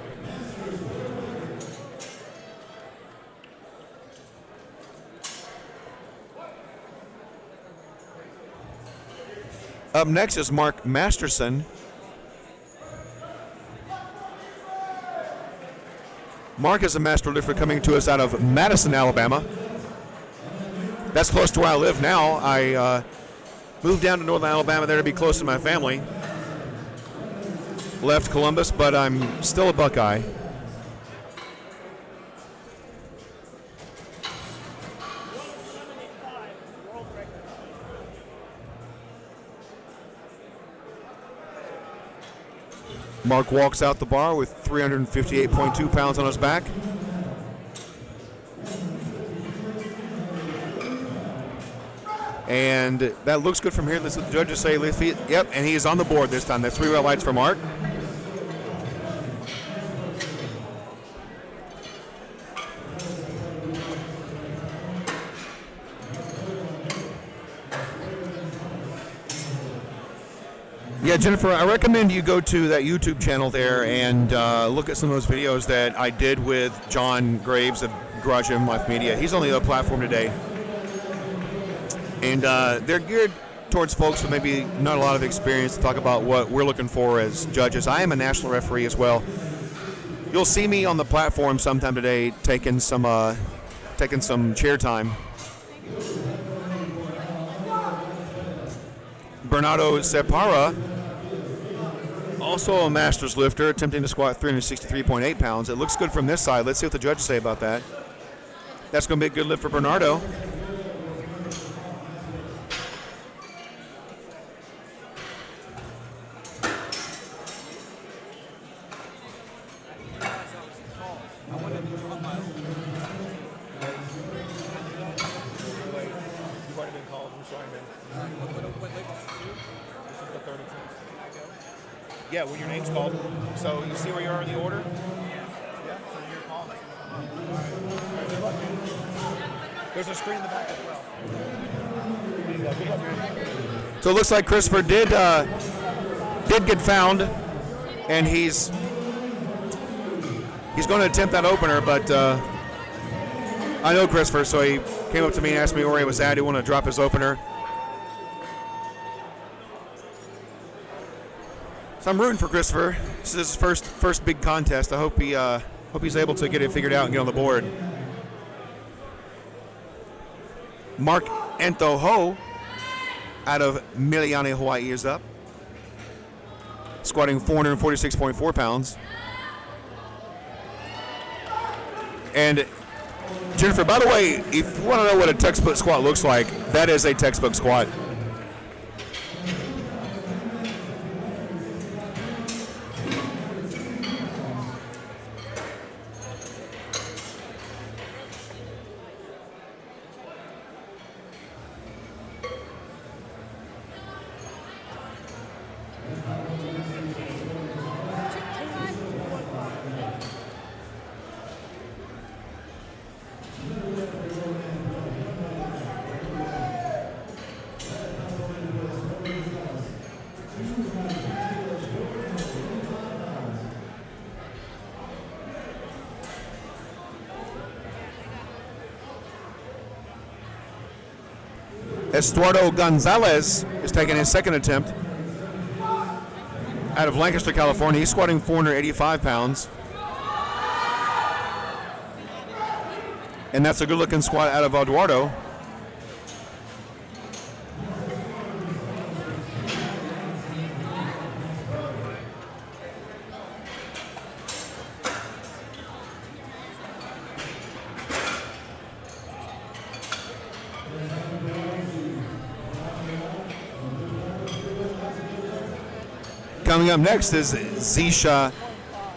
Up next is Mark Masterson. Mark is a master lifter coming to us out of Madison, Alabama. That's close to where I live now. I moved down to northern Alabama there to be close to my family. Left Columbus, but I'm still a Buckeye. Mark walks out the bar with 358.2 pounds on his back. And that looks good from here. Let's let the judges say, yep, and he is on the board this time. That's 3 red lights for Mark. Yeah, Jennifer, I recommend you go to that YouTube channel there and look at some of those videos that I did with John Greaves of Garage Gym Life Media. He's on the other platform today. And they're geared towards folks with maybe not a lot of experience to talk about what we're looking for as judges. I am a national referee as well. You'll see me on the platform sometime today taking some chair time. Bernardo Separa, also a master's lifter, attempting to squat 363.8 pounds. It looks good from this side. Let's see what the judges say about that. That's going to be a good lift for Bernardo. Yeah, when your name's called. So you see where you are in the order? Yeah, so you're called. Good luck, man. There's a screen in the back as well. Good luck, man. So it looks like Christopher did get found, and he's going to attempt that opener, but I know Christopher, so he came up to me and asked me where he was at. He wanted to drop his opener. So I'm rooting for Christopher. This is his first big contest. I hope he's able to get it figured out and get on the board. Mark Antoho out of Miliane, Hawaii is up, squatting 446.4 pounds. And Jennifer, by the way, if you want to know what a textbook squat looks like, that is a textbook squat. Estuardo Gonzalez is taking his second attempt out of Lancaster, California. He's squatting 485 pounds. And that's a good-looking squat out of Eduardo. Coming up next is Zisha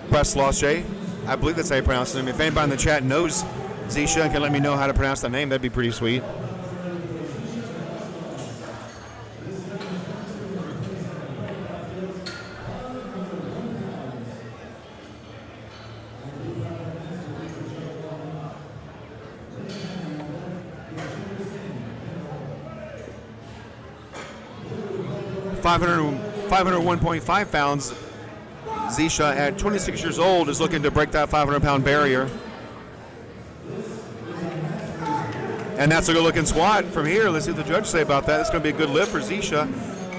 Preslosche. I believe that's how you pronounce his name. If anybody in the chat knows Zisha and can let me know how to pronounce that name, that'd be pretty sweet. $501.5 pounds. Zisha, at 26 years old, is looking to break that 500-pound barrier. And that's a good-looking squat from here. Let's see what the judges say about that. It's going to be a good lift for Zisha.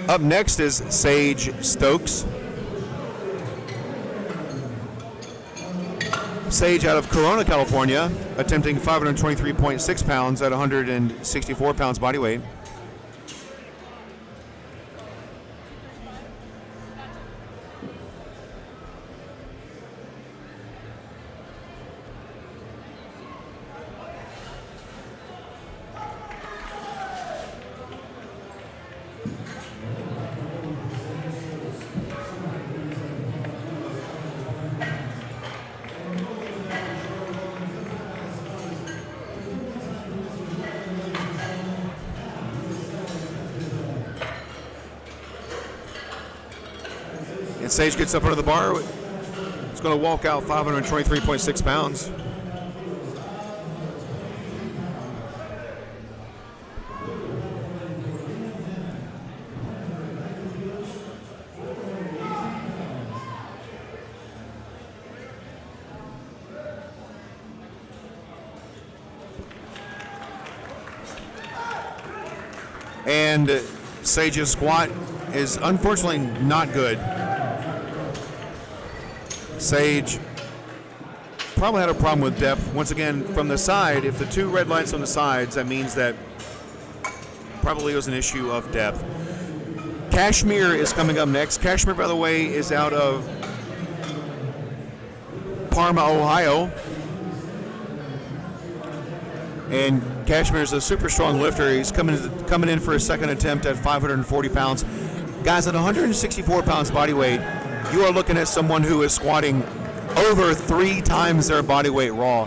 Up next is Sage Stokes. Sage out of Corona, California, attempting 523.6 pounds at 164 pounds body weight. And Sage gets up under the bar. He's going to walk out 523.6 pounds. And Sage's squat is unfortunately not good. Sage probably had a problem with depth. Once again, from the side, if the two red lights on the sides, that means that probably was an issue of depth. Kashmir is coming up next. Kashmir, by the way, is out of Parma, Ohio. And Kashmir is a super strong lifter. He's coming in for his second attempt at 540 pounds. Guys, at 164 pounds body weight, you are looking at someone who is squatting over 3 times their body weight raw.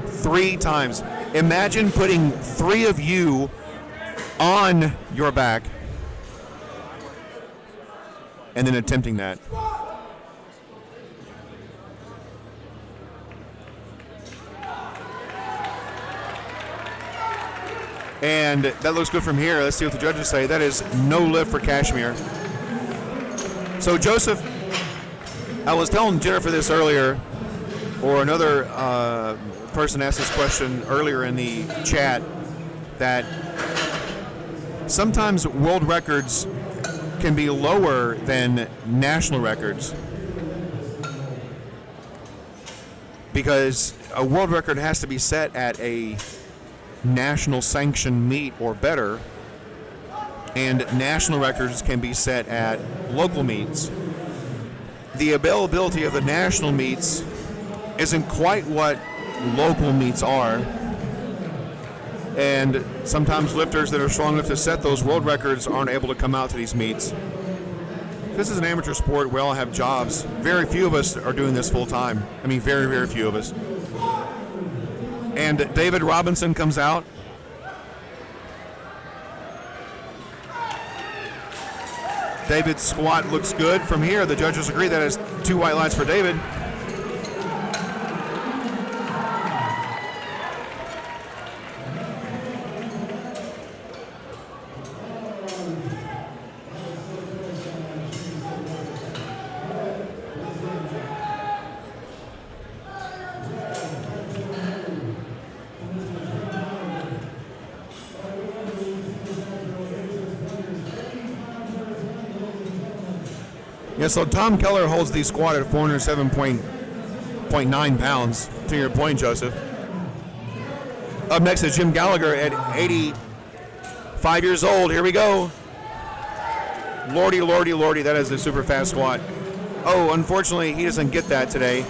3 times. Imagine putting 3 of you on your back and then attempting that. And that looks good from here. Let's see what the judges say. That is no lift for Kashmir. So Joseph, I was telling Jennifer this earlier, or another person asked this question earlier in the chat, that sometimes world records can be lower than national records because a world record has to be set at a national sanctioned meet or better, and national records can be set at local meets. The availability of the national meets isn't quite what local meets are, and sometimes lifters that are strong enough to set those world records aren't able to come out to these meets. This is an amateur sport. We all have jobs. Very few of us are doing this full time. I mean, very, very few of us. And David Robinson comes out. David's squat looks good. From here, the judges agree that is 2 white lights for David. Yeah, so Tom Keller holds the squat at 407.9 pounds, to your point, Joseph. Up next is Jim Gallagher at 85 years old. Here we go. Lordy, lordy, lordy, that is the super fast squat. Oh, unfortunately, he doesn't get that today. A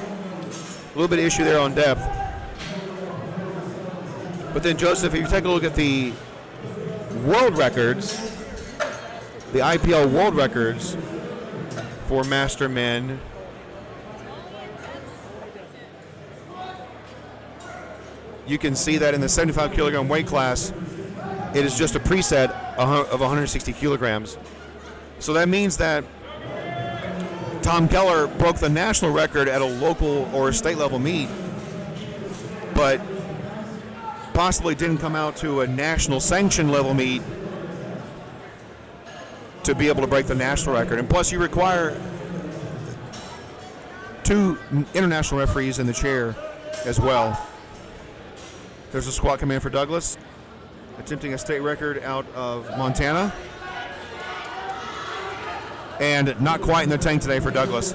little bit of issue there on depth. But then, Joseph, if you take a look at the world records, the IPL world records, for master men, you can see that in the 75 kilogram weight class, it is just a preset of 160 kilograms. So that means that Tom Keller broke the national record at a local or a state level meet, but possibly didn't come out to a national sanction level meet to be able to break the national record. And plus you require 2 international referees in the chair as well. There's a squat coming in for Douglas, attempting a state record out of Montana. And not quite in the tank today for Douglas.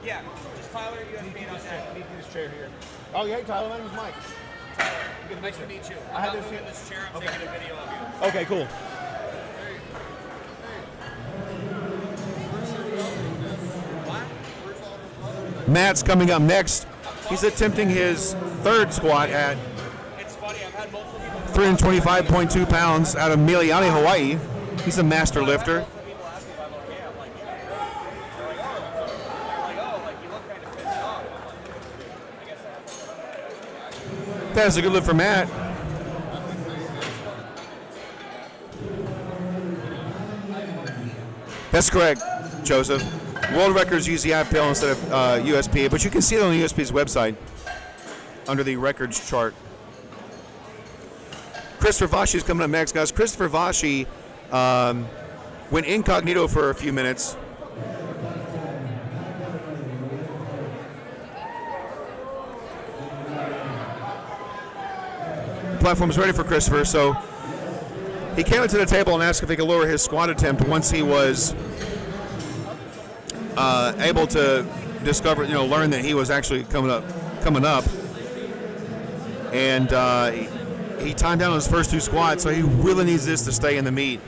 Yeah, just Tyler, USB on that. Need this chair here. Oh, yeah, Tyler, my name is Mike. Nice to meet you. I had I'm this in this chair. I'm taking a video of you. Okay, cool. Matt's coming up next. He's attempting his 3rd squat at It's funny. I've had multiple people 325.2 pounds out of Miliani, Hawaii. He's a master lifter. People ask me if I'm okay. I'm like, yeah. They're like, oh, like you look kind of pissed off. I guess that's. That's a good lift for Matt. That's correct, Joseph. World records use the IPL instead of USPA, but you can see it on the USPA's website under the records chart. Christopher Vashi is coming up next, guys. Christopher Vashi went incognito for a few minutes. The platform is ready for Christopher, so he came up to the table and asked if he could lower his squat attempt once he was able to discover, learn that he was actually coming up. And he timed down his first 2 squats, so he really needs this to stay in the meet.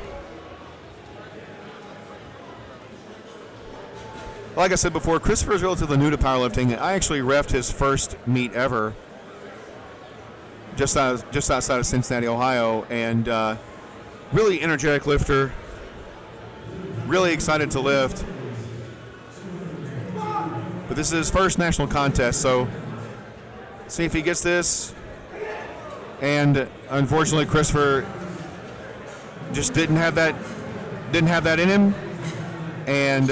Like I said before, Christopher is relatively new to powerlifting. I actually reffed his first meet ever, just outside of Cincinnati, Ohio, and really energetic lifter, really excited to lift. But this is his first national contest, so see if he gets this. And unfortunately, Christopher just didn't have that in him, and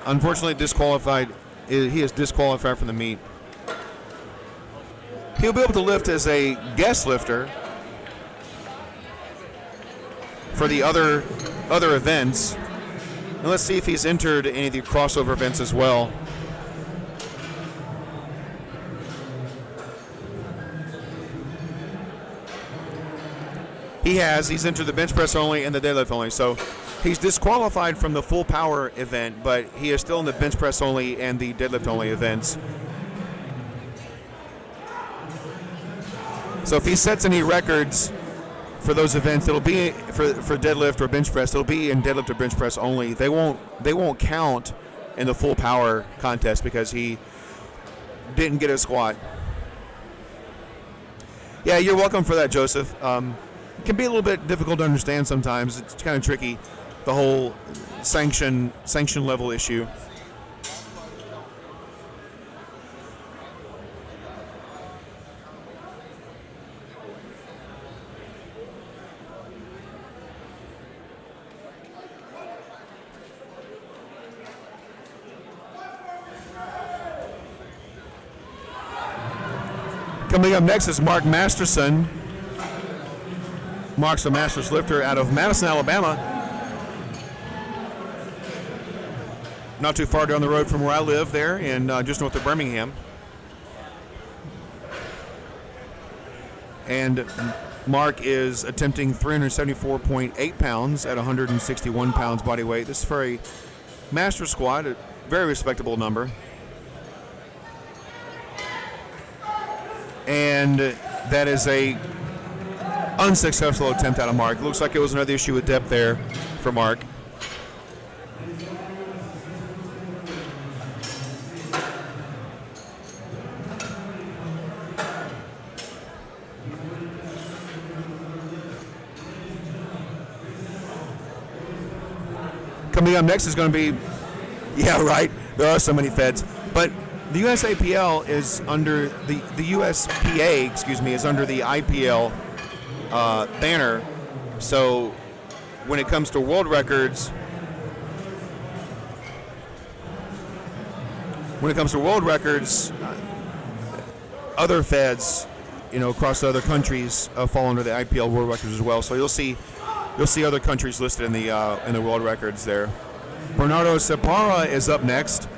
unfortunately disqualified. He is disqualified from the meet. He'll be able to lift as a guest lifter for the other events. And let's see if he's entered any of the crossover events as well. He has. He's entered the bench press only and the deadlift only. So he's disqualified from the full power event, but he is still in the bench press only and the deadlift only events. So if he sets any records for those events, it'll be for deadlift or bench press. It'll be in deadlift or bench press only. They won't count in the full power contest because he didn't get a squat. Yeah, you're welcome for that, Joseph. It can be a little bit difficult to understand sometimes. It's kind of tricky, the whole sanction level issue. Coming up next is Mark Masterson. Mark's a Masters lifter out of Madison, Alabama. Not too far down the road from where I live there, and just north of Birmingham. And Mark is attempting 374.8 pounds at 161 pounds body weight. This is for a master squat, a very respectable number. And that is a unsuccessful attempt out of Mark. Looks like it was another issue with depth there for Mark. Coming up next is going to be, yeah, right, there are so many feds, but the USAPL is under the USPA, is under the IPL banner. So when it comes to world records, other feds, across other countries fall under the IPL world records as well. So you'll see other countries listed in the world records there. Bernardo Separa is up next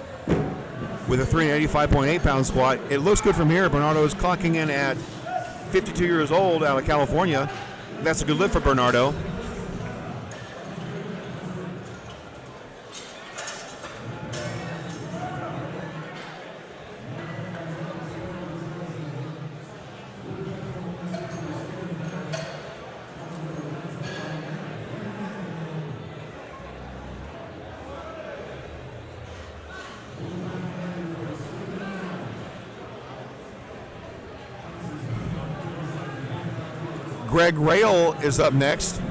with a 385.8 pound squat. It looks good from here. Bernardo is clocking in at 52 years old out of California. That's a good lift for Bernardo. Greg Rail is up next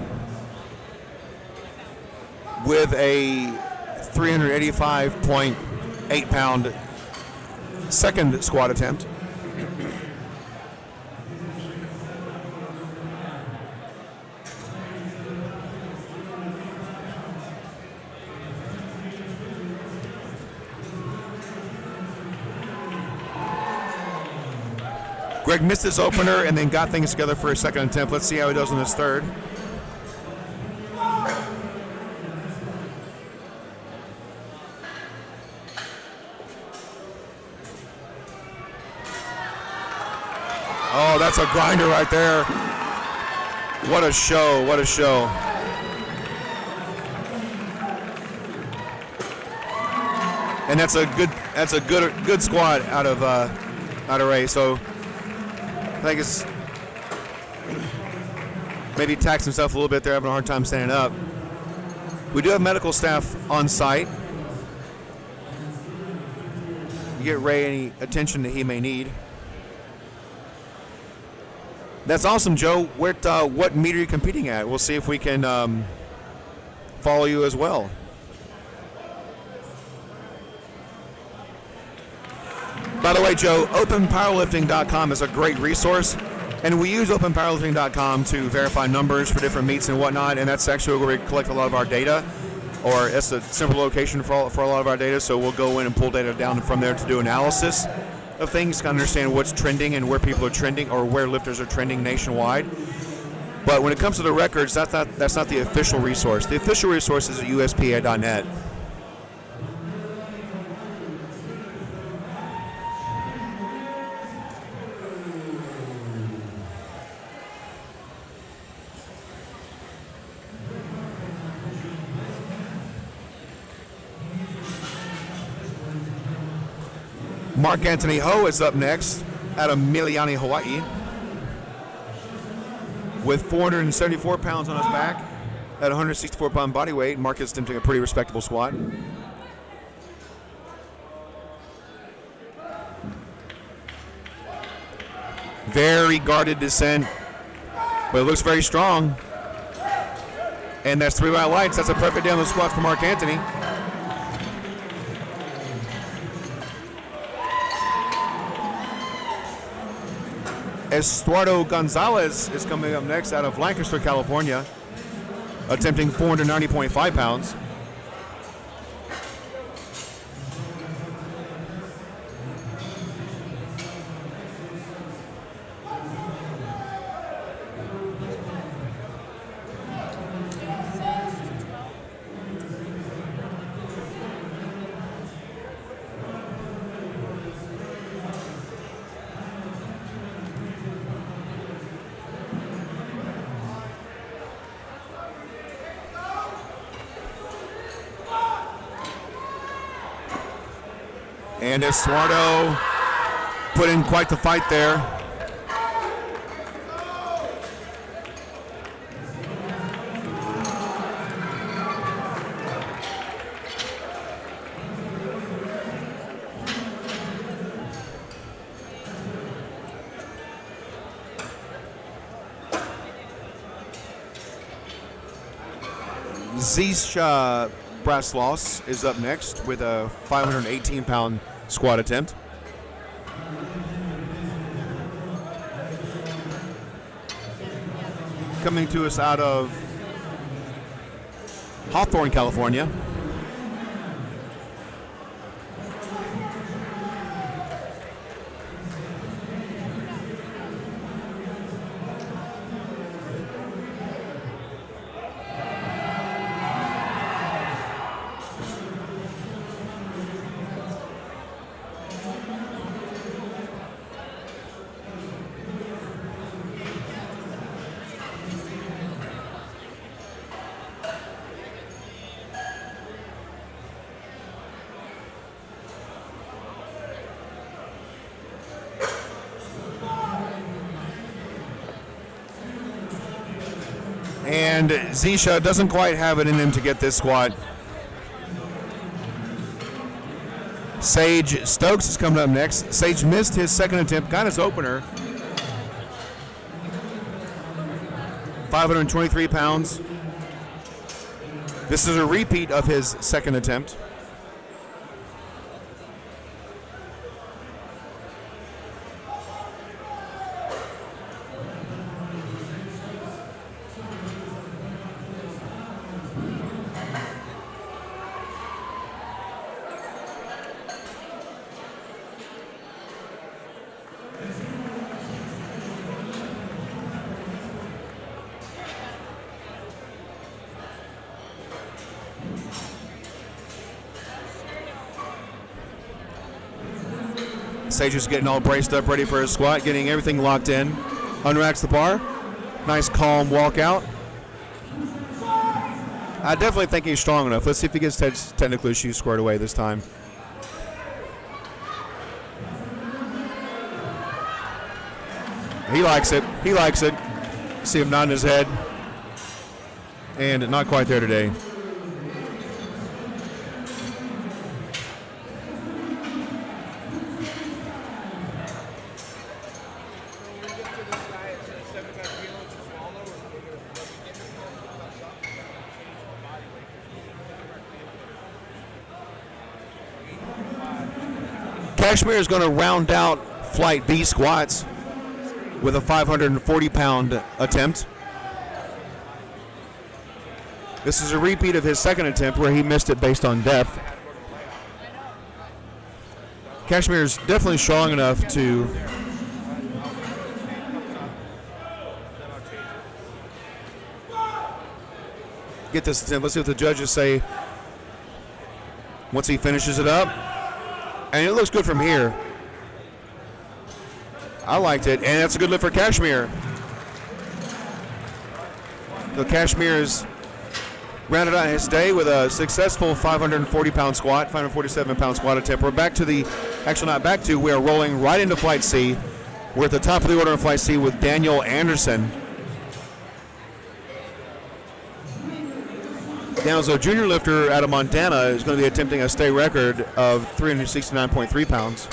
with a 385.8 pound second squat attempt. Greg missed his opener and then got things together for his second attempt. Let's see how he does on his third. Oh, that's a grinder right there. What a show, what a show. And that's a good squat out of Ray. So I think it's maybe taxed himself a little bit there, having a hard time standing up. We do have medical staff on site. Get Ray any attention that he may need. That's awesome, Joe. What meet are you competing at? We'll see if we can follow you as well. By the way, Joe, openpowerlifting.com is a great resource, and we use openpowerlifting.com to verify numbers for different meets and whatnot, and that's actually where we collect a lot of our data, or it's a simple location for a lot of our data, so we'll go in and pull data down from there to do analysis of things to understand what's trending and where people are trending or where lifters are trending nationwide. But when it comes to the records, that's not the official resource. The official resource is at USPA.net. Mark Anthony Ho is up next out of Miliani, Hawaii, with 474 pounds on his back at 164 pound body weight. Mark is attempting a pretty respectable squat. Very guarded descent, but it looks very strong. And that's 3 right lights. That's a perfect downward squat for Mark Anthony. Estuardo Gonzalez is coming up next out of Lancaster, California, attempting 490.5 pounds. And Estuardo put in quite the fight there. Zisha Braslos is up next with a 518-pound squat attempt. Coming to us out of Hawthorne, California. And Zisha doesn't quite have it in him to get this squat. Sage Stokes is coming up next. Sage missed his second attempt, got his opener. 523 pounds. This is a repeat of his second attempt. Sage is getting all braced up, ready for his squat, getting everything locked in. Unracks the bar. Nice, calm walkout. I definitely think he's strong enough. Let's see if he gets his technical issues squared away this time. He likes it. He likes it. See him nodding his head. And not quite there today. Kashmir is going to round out Flight B squats with a 540-pound attempt. This is a repeat of his second attempt where he missed it based on depth. Kashmir is definitely strong enough to get this attempt. Let's see what the judges say once he finishes it up. And it looks good from here. I liked it, and that's a good lift for Kashmir. So Kashmir is rounded out his day with a successful 540-pound squat, 547-pound squat attempt. We're back to the, actually not back to, we are rolling right into Flight C. We're at the top of the order in Flight C with Daniel Anderson. Daniel's a junior lifter out of Montana, is going to be attempting a state record of 369.3 pounds.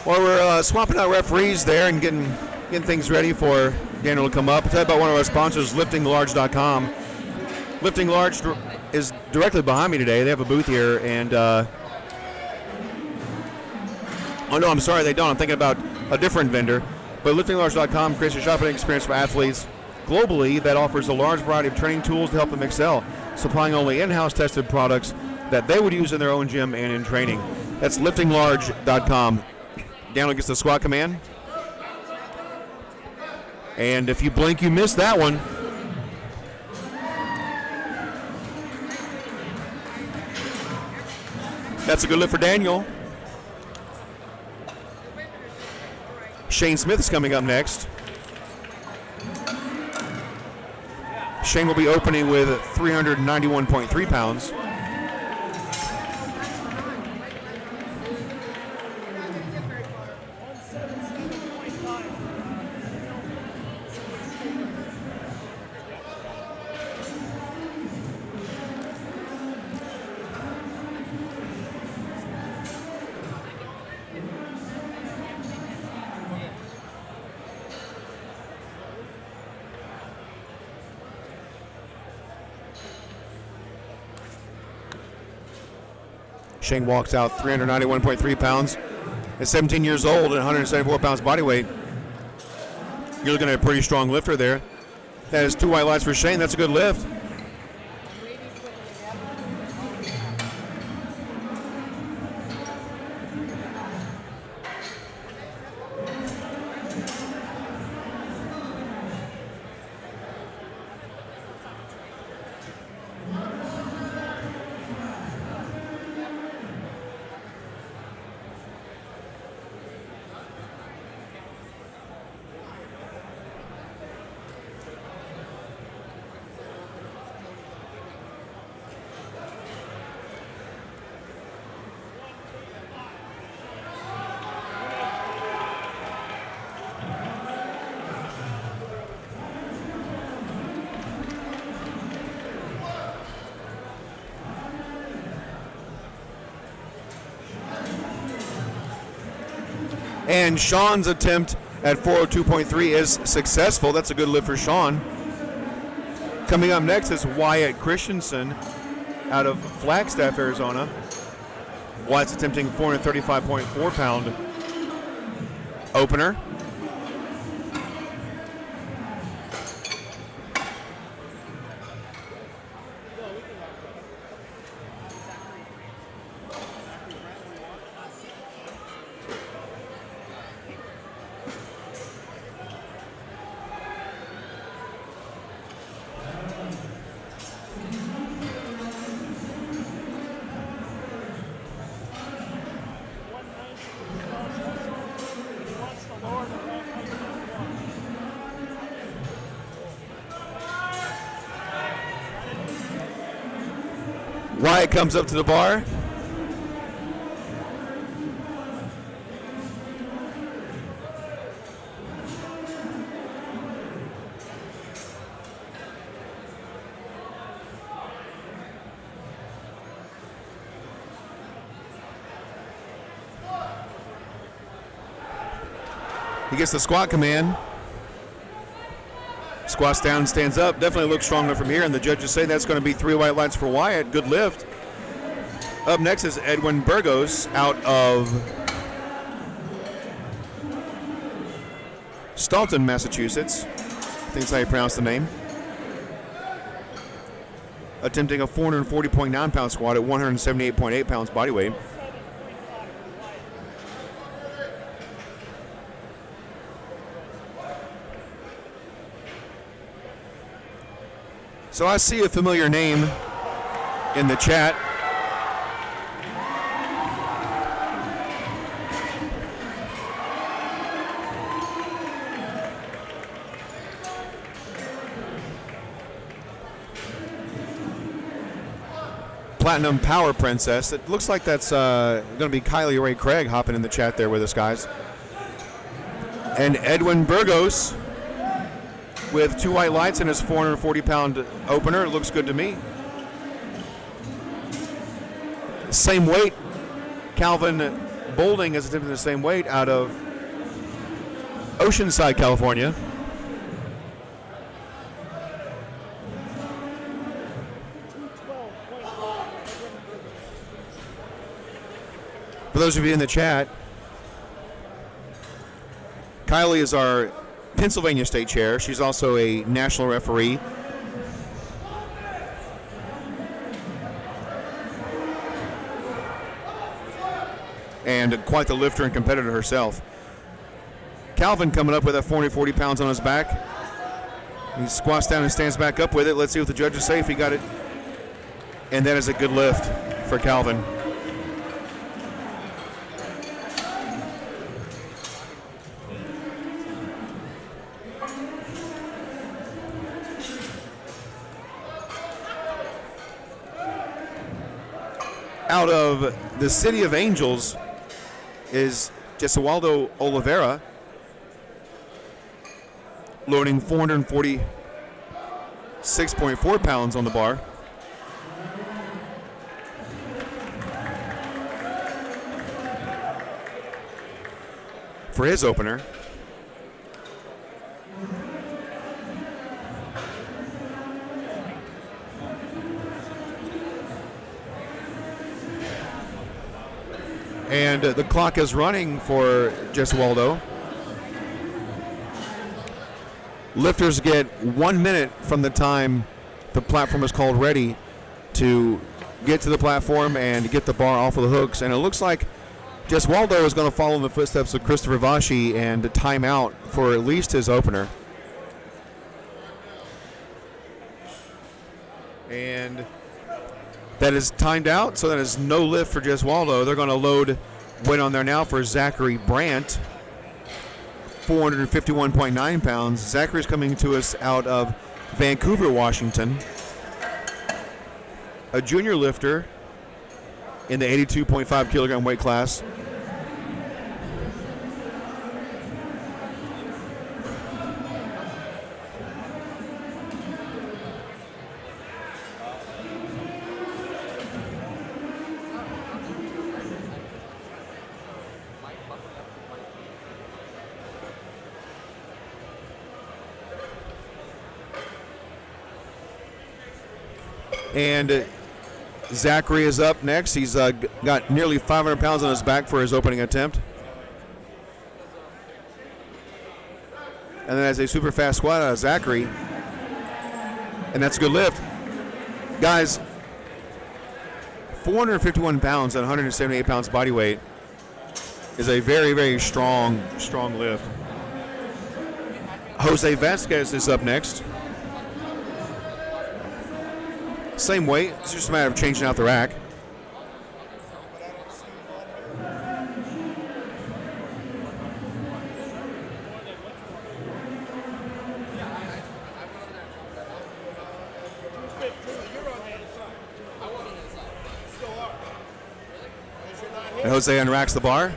Well, we're swapping out referees there and getting things ready for Daniel to come up. I'll tell you about one of our sponsors, liftinglarge.com. Lifting Large is directly behind me today. They have a booth here, and oh no, I'm sorry, they don't. I'm thinking about a different vendor. But liftinglarge.com creates a shopping experience for athletes globally that offers a large variety of training tools to help them excel, supplying only in-house tested products that they would use in their own gym and in training. That's liftinglarge.com. Daniel gets the squat command. And if you blink, you miss that one. That's a good lift for Daniel. Shane Smith is coming up next. Shane will be opening with 391.3 pounds. Shane walks out 391.3 pounds. At 17 years old and 174 pounds body weight. You're looking at a pretty strong lifter there. That is 2 white lights for Shane. That's a good lift. And Sean's attempt at 402.3 is successful. That's a good lift for Sean. Coming up next is Wyatt Christensen out of Flagstaff, Arizona. Wyatt's attempting 435.4 pound opener. Wyatt comes up to the bar. He gets the squat command. Squats down, stands up. Definitely looks stronger from here, and the judges say that's going to be 3 white lights for Wyatt. Good lift. Up next is Edwin Burgos out of Staunton, Massachusetts. I think that's how you pronounce the name. Attempting a 440.9 pound squat at 178.8 pounds body weight. So I see a familiar name in the chat. Platinum Power Princess. It looks like that's going to be Kylie Ray Craig hopping in the chat there with us, guys. And Edwin Burgos with 2 white lights in his 440-pound opener. It looks good to me. Same weight. Calvin Bolding is attempting the same weight out of Oceanside, California. For those of you in the chat, Kylie is our Pennsylvania State Chair. She's also a national referee. And quite the lifter and competitor herself. Calvin coming up with that 40 pounds on his back. He squats down and stands back up with it. Let's see what the judges say if he got it. And that is a good lift for Calvin. Out of the City of Angels is Jesualdo Oliveira, loading 446.4 pounds on the bar. For his opener. And the clock is running for Jesualdo. Lifters get 1 minute from the time the platform is called ready to get to the platform and get the bar off of the hooks. And it looks like Jesualdo is going to follow in the footsteps of Christopher Vashi and time out for at least his opener. And that is timed out, so that is no lift for Jesualdo. They're going to load weight on there now for Zachary Brandt, 451.9 pounds. Zachary's coming to us out of Vancouver, Washington. A junior lifter in the 82.5 kilogram weight class. And Zachary is up next. He's got nearly 500 pounds on his back for his opening attempt. And then has a super fast squat out of Zachary. And that's a good lift. Guys, 451 pounds at 178 pounds body weight is a very, very strong lift. Jose Vasquez is up next. Same weight, it's just a matter of changing out the rack. And Jose unracks the bar,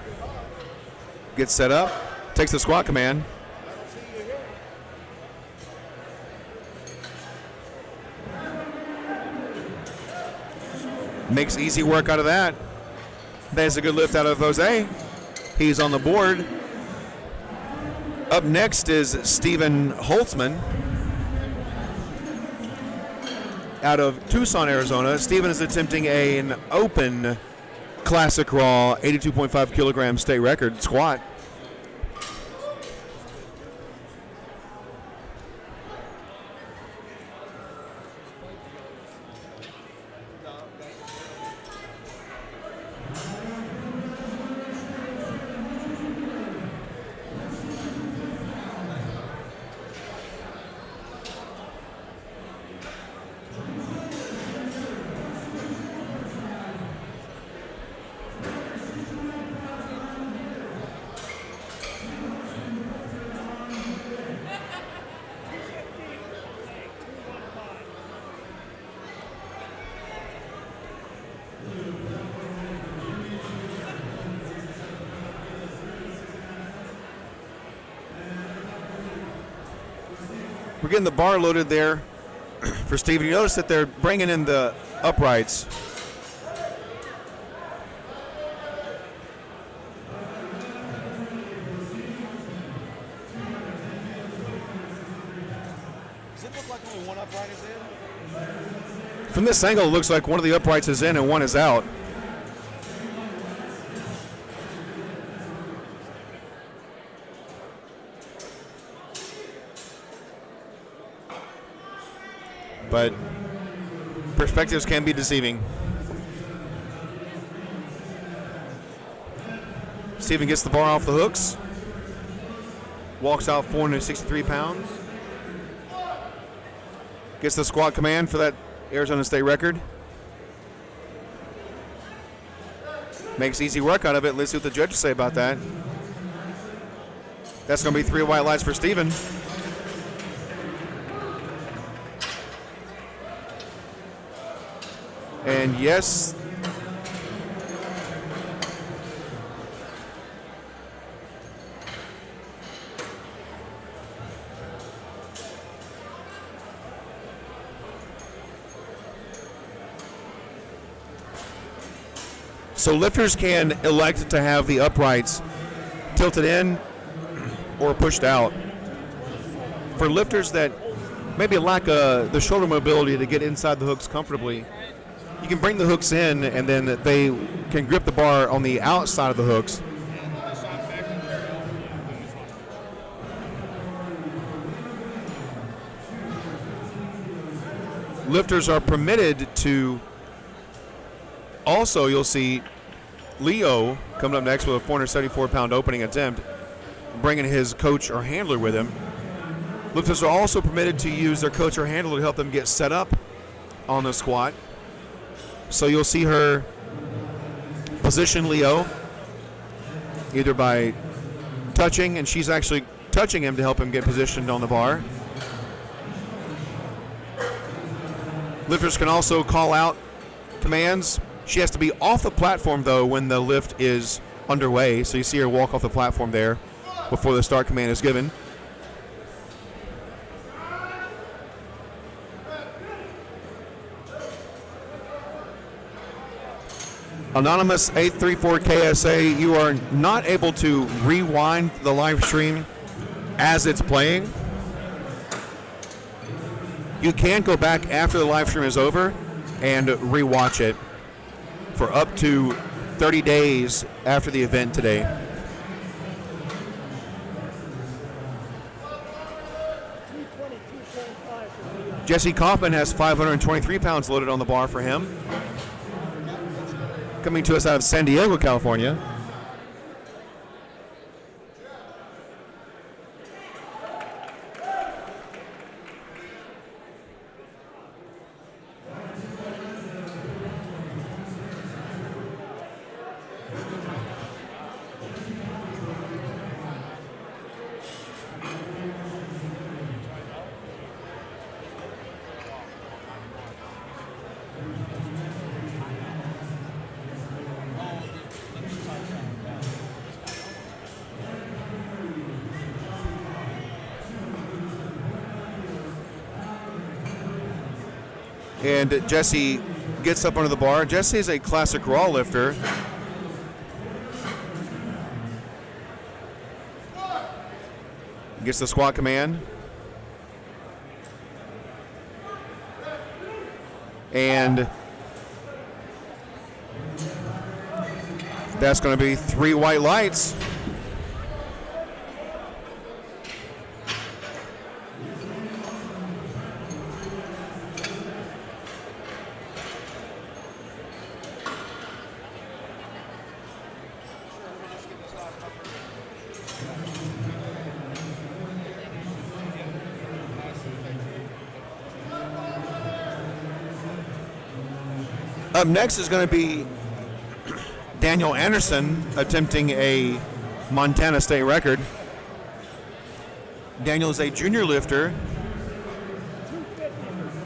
gets set up, takes the squat command. Makes easy work out of that. That's a good lift out of Jose. He's on the board. Up next is Steven Holtzman out of Tucson, Arizona. Steven is attempting an open classic raw 82.5 kilogram state record squat. We're getting the bar loaded there for Steven. You notice that they're bringing in the uprights. Does it look like only one upright is in? From this angle, it looks like one of the uprights is in and one is out. But perspectives can be deceiving. Steven gets the bar off the hooks. Walks out 463 pounds. Gets the squat command for that Arizona State record. Makes easy work out of it. Let's see what the judges say about that. That's going to be 3 white lights for Steven. And yes, so lifters can elect to have the uprights tilted in or pushed out. For lifters that maybe lack the shoulder mobility to get inside the hooks comfortably, you can bring the hooks in and then they can grip the bar on the outside of the hooks. Lifters are permitted to also, you'll see Leo coming up next with a 474-pound opening attempt, bringing his coach or handler with him. Lifters are also permitted to use their coach or handler to help them get set up on the squat. So you'll see her position Leo either by touching, and she's actually touching him to help him get positioned on the bar. Lifters can also call out commands. She has to be off the platform, though, when the lift is underway. So you see her walk off the platform there before the start command is given. Anonymous 834 KSA, you are not able to rewind the live stream as it's playing. You can go back after the live stream is over and rewatch it for up to 30 days after the event today. Jesse Kaufman has 523 pounds loaded on the bar for him. Coming to us out of San Diego, California. And Jesse gets up under the bar. Jesse is a classic raw lifter. Gets the squat command. And that's going to be 3 white lights. Up next is going to be Daniel Anderson attempting a Montana state record. Daniel is a junior lifter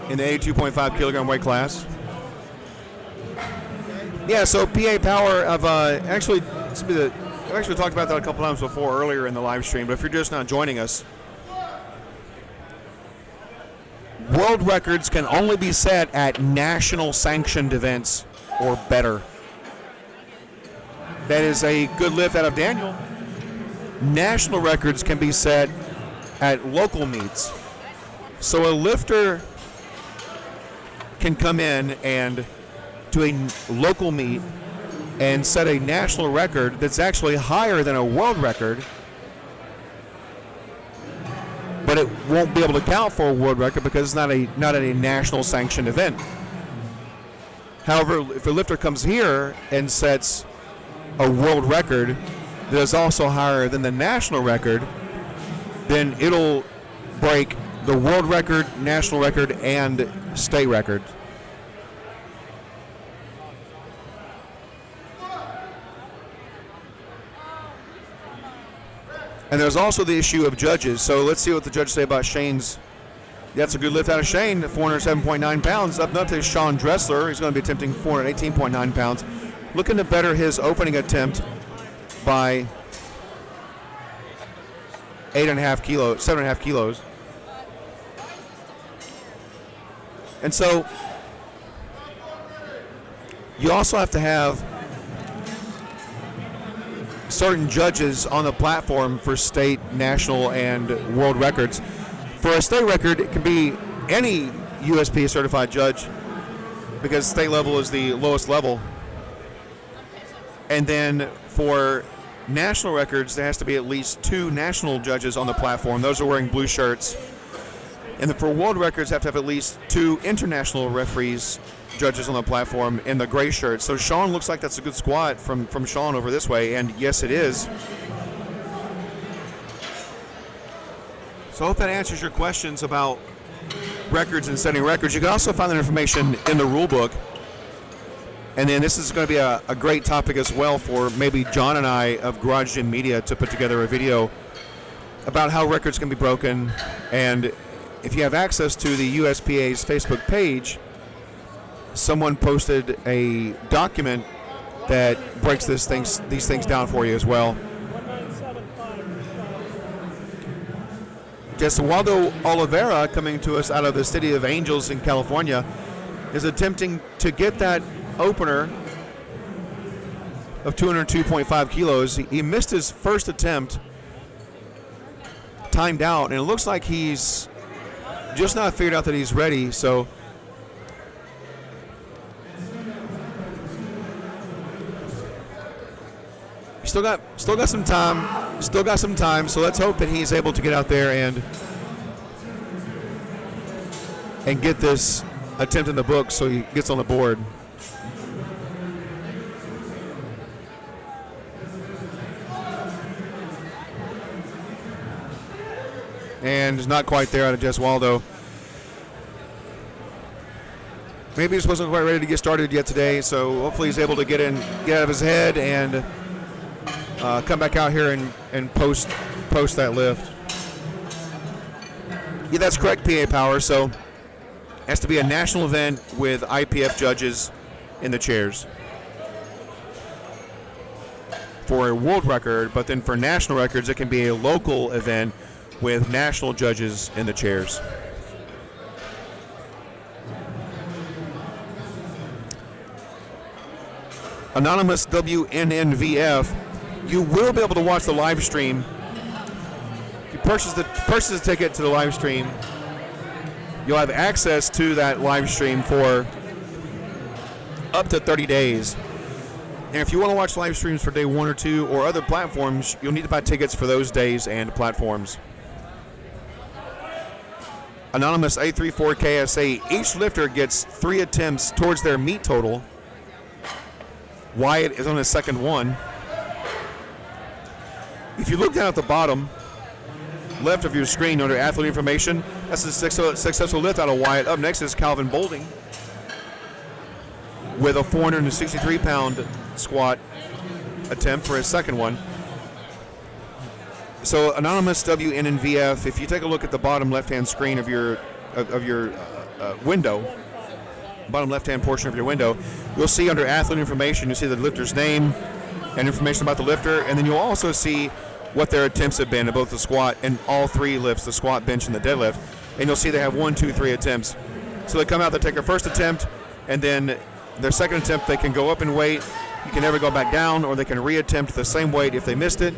in the 82.5 kilogram weight class. Yeah, so PA Power, I've actually talked about that a couple times before earlier in the live stream, but if you're just not joining us, world records can only be set at national sanctioned events or better. That is a good lift out of Daniel. National records can be set at local meets. So a lifter can come in and to a local meet and set a national record that's actually higher than a world record, but it won't be able to count for a world record because it's not at a national sanctioned event. However, if a lifter comes here and sets a world record that is also higher than the national record, then it'll break the world record, national record, and state record. And there's also the issue of judges. So let's see what the judges say about Shane's. That's a good lift out of Shane, 407.9 pounds. Up to Sean Dressler. He's going to be attempting 418.9 pounds. Looking to better his opening attempt by 7.5 kilos. And so you also have to have certain judges on the platform for state, national, and world records. For a state record, it can be any USPA certified judge because state level is the lowest level. And then for national records, there has to be at least 2 national judges on the platform. Those are wearing blue shirts. And then for world records, have to have at least 2 international referees, judges on the platform in the gray shirts. So Sean looks like that's a good squat from Sean over this way, and yes, it is. So I hope that answers your questions about records and setting records. You can also find that information in the rule book. And then this is going to be a great topic as well for maybe John and I of Garage Gym Media to put together a video about how records can be broken. And if you have access to the USPA's Facebook page, someone posted a document that breaks these things down for you as well. Waldo Oliveira, coming to us out of the City of Angels in California, is attempting to get that opener of 202.5 kilos. He missed his first attempt, timed out, and it looks like he's just not figured out that he's ready. So Still got some time. Still got some time. So let's hope that he's able to get out there and get this attempt in the book so he gets on the board. And not quite there out of Jess Waldo. Maybe he just wasn't quite ready to get started yet today, so hopefully he's able to get out of his head and come back out here and post that lift. Yeah, that's correct, PA Power. So it has to be a national event with IPF judges in the chairs for a world record, but then for national records, it can be a local event with national judges in the chairs. Anonymous WNNVF, you will be able to watch the live stream. If you purchase a ticket to the live stream, you'll have access to that live stream for up to 30 days. And if you want to watch live streams for day 1 or 2 or other platforms, you'll need to buy tickets for those days and platforms. Anonymous A34KSA, each lifter gets 3 attempts towards their meet total. Wyatt is on his second one. If you look down at the bottom left of your screen under athlete information, that's a successful lift out of Wyatt. Up next is Calvin Bolding with a 463-pound squat attempt for his second one. So Anonymous WNNVF, if you take a look at the bottom left-hand screen of your window, bottom left-hand portion of your window, you'll see under athlete information, you'll see the lifter's name and information about the lifter, and then you'll also see what their attempts have been in both the squat and all 3 lifts, the squat, bench, and the deadlift. And you'll see they have 1, 2, 3 attempts. So they come out, they take their first attempt, and then their second attempt, they can go up in weight. You can never go back down, or they can reattempt the same weight if they missed it.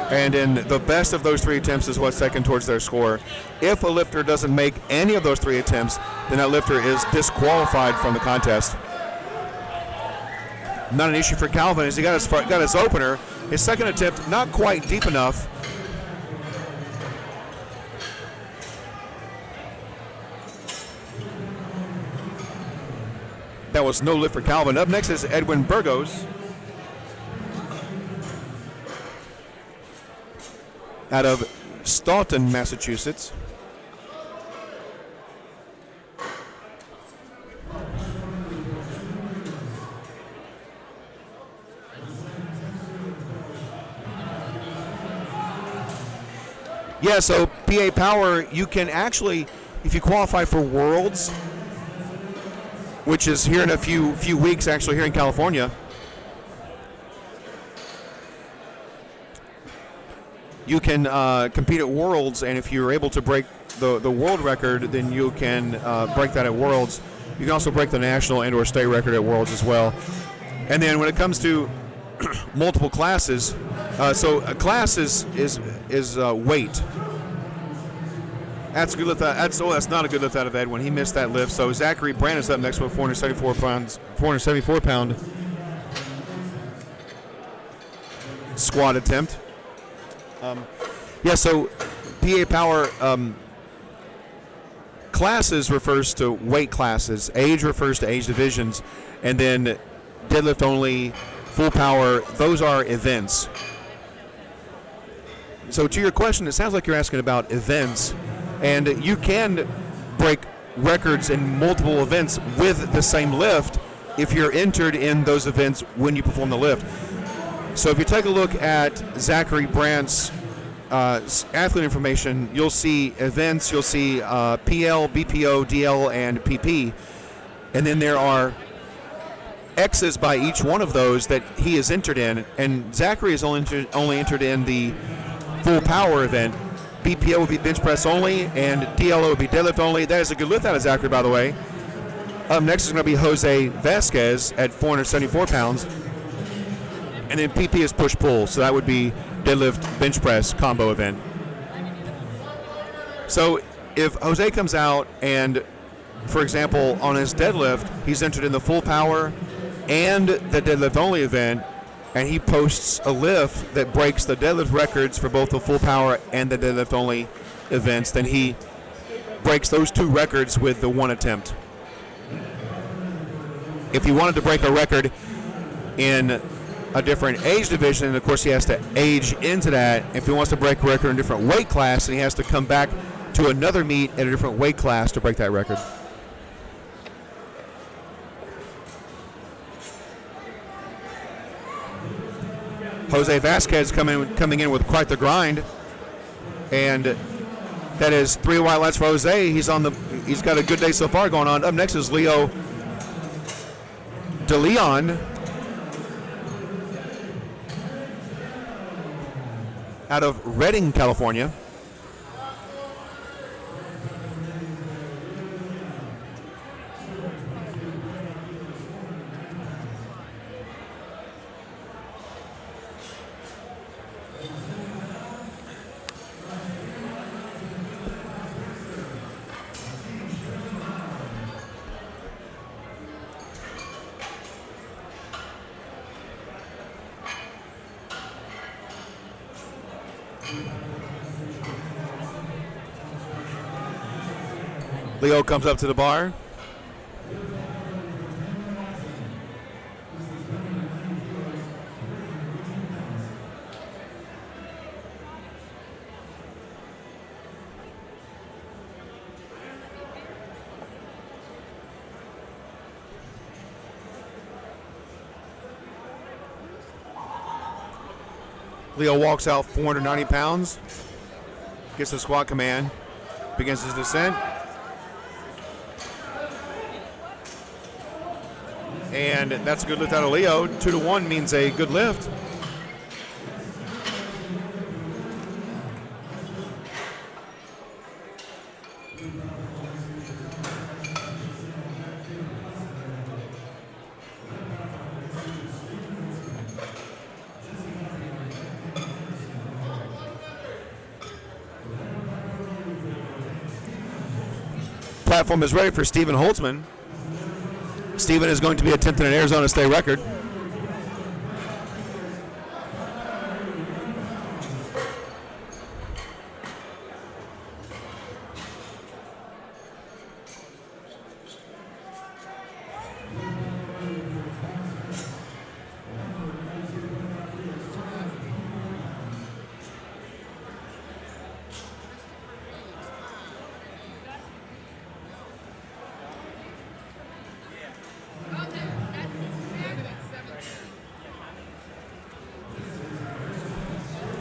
And then the best of those 3 attempts is what's taken towards their score. If a lifter doesn't make any of those 3 attempts, then that lifter is disqualified from the contest. Not an issue for Calvin as he got his opener. His second attempt, not quite deep enough. That was no lift for Calvin. Up next is Edwin Burgos out of Stoughton, Massachusetts. Yeah, so PA Power, you can actually, if you qualify for Worlds, which is here in a few weeks, actually here in California, you can compete at Worlds, and if you're able to break the world record, then you can break that at Worlds. You can also break the national and/or state record at Worlds as well. And then when it comes to multiple classes, so a class is weight. That's a good lift. That's not a good lift out of Edwin. He missed that lift. So Zachary Brand is up next with 474 pound squat attempt. So PA Power classes refers to weight classes. Age refers to age divisions, and then deadlift only, full power. Those are events. So to your question, it sounds like you're asking about events. And you can break records in multiple events with the same lift if you're entered in those events when you perform the lift. So if you take a look at Zachary Brandt's athlete information, you'll see events, you'll see PL, BPO, DL, and PP. And then there are X's by each one of those that he is entered in. And Zachary is only entered in the full power event. BPO would be bench press only, and DLO would be deadlift only. That is a good lift out of Zachary, by the way. Up next is going to be Jose Vasquez at 474 pounds. And then PP is push-pull, so that would be deadlift, bench press combo event. So if Jose comes out and, for example, on his deadlift, he's entered in the full power and the deadlift only event, and he posts a lift that breaks the deadlift records for both the full power and the deadlift only events, then he breaks those 2 records with the 1 attempt. If he wanted to break a record in a different age division, of course he has to age into that. If he wants to break a record in a different weight class, then he has to come back to another meet at a different weight class to break that record. Jose Vasquez coming in with quite the grind, and that is 3 white lights for Jose. He's got a good day so far going on. Up next is Leo De Leon out of Redding, California. Leo comes up to the bar. Leo walks out 490 pounds, gets the squat command, begins his descent. And that's a good lift out of Leo. 2 to 1 means a good lift. Platform is ready for Stephen Holtzman. Stephen is going to be attempting an Arizona State record.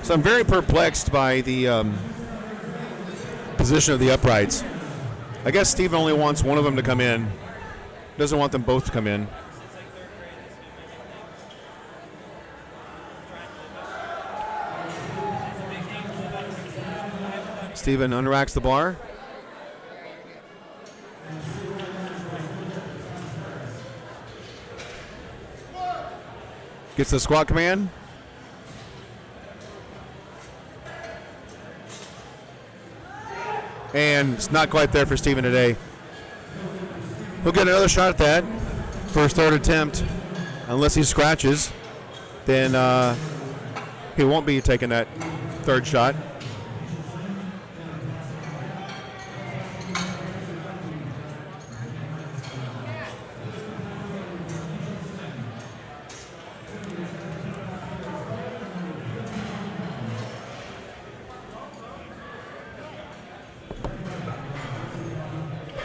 So I'm very perplexed by the position of the uprights. I guess Stephen only wants one of them to come in. Doesn't want them both to come in. Stephen unracks the bar. Gets the squat command. And it's not quite there for Stephen today. He'll get another shot at that for his 3rd attempt. Unless he scratches, then he won't be taking that 3rd shot.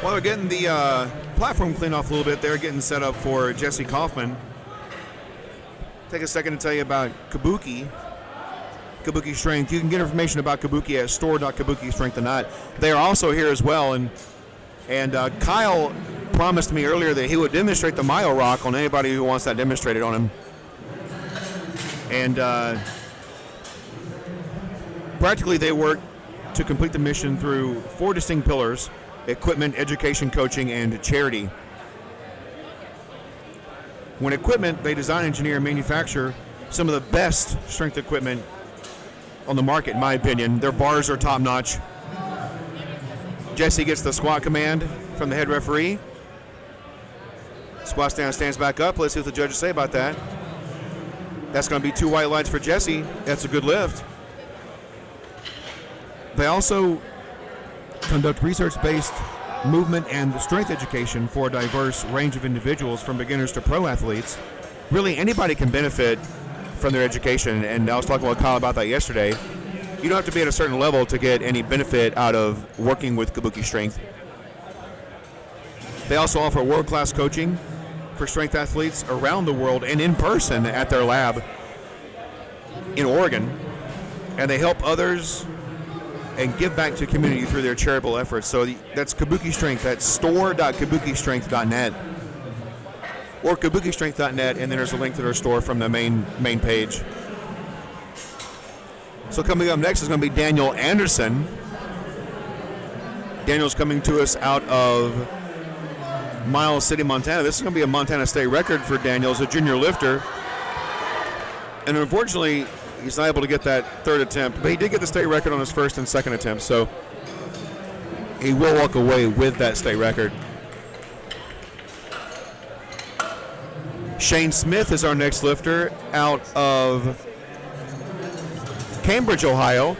While they're getting the platform cleaned off a little bit, they're getting set up for Jesse Kaufman. Take a second to tell you about Kabuki Strength. You can get information about Kabuki at store.kabukistrength.net. They are also here as well, and Kyle promised me earlier that he would demonstrate the Myo Rock on anybody who wants that demonstrated on him. And practically they work to complete the mission through 4 distinct pillars: equipment, education, coaching, and charity. When equipment, they design, engineer, and manufacture some of the best strength equipment on the market, in my opinion. Their bars are top-notch. Jesse gets the squat command from the head referee. Squats down, stands back up. Let's see what the judges say about that. That's going to be 2 white lights for Jesse. That's a good lift. They also conduct research-based movement and strength education for a diverse range of individuals, from beginners to pro athletes. Really, anybody can benefit from their education, and I was talking with Kyle about that yesterday. You don't have to be at a certain level to get any benefit out of working with Kabuki Strength. They also offer world-class coaching for strength athletes around the world and in person at their lab in Oregon, and they help others and give back to the community through their charitable efforts. So that's Kabuki Strength. That's store.kabukistrength.net or kabukistrength.net, and then there's a link to their store from the main page. So coming up next is going to be Daniel Anderson. Daniel's coming to us out of Miles City, Montana. This is going to be a Montana state record for Daniel as a junior lifter. And unfortunately, he's not able to get that third attempt, but he did get the state record on his first and second attempt, so he will walk away with that state record. Shane Smith is our next lifter out of Cambridge, Ohio.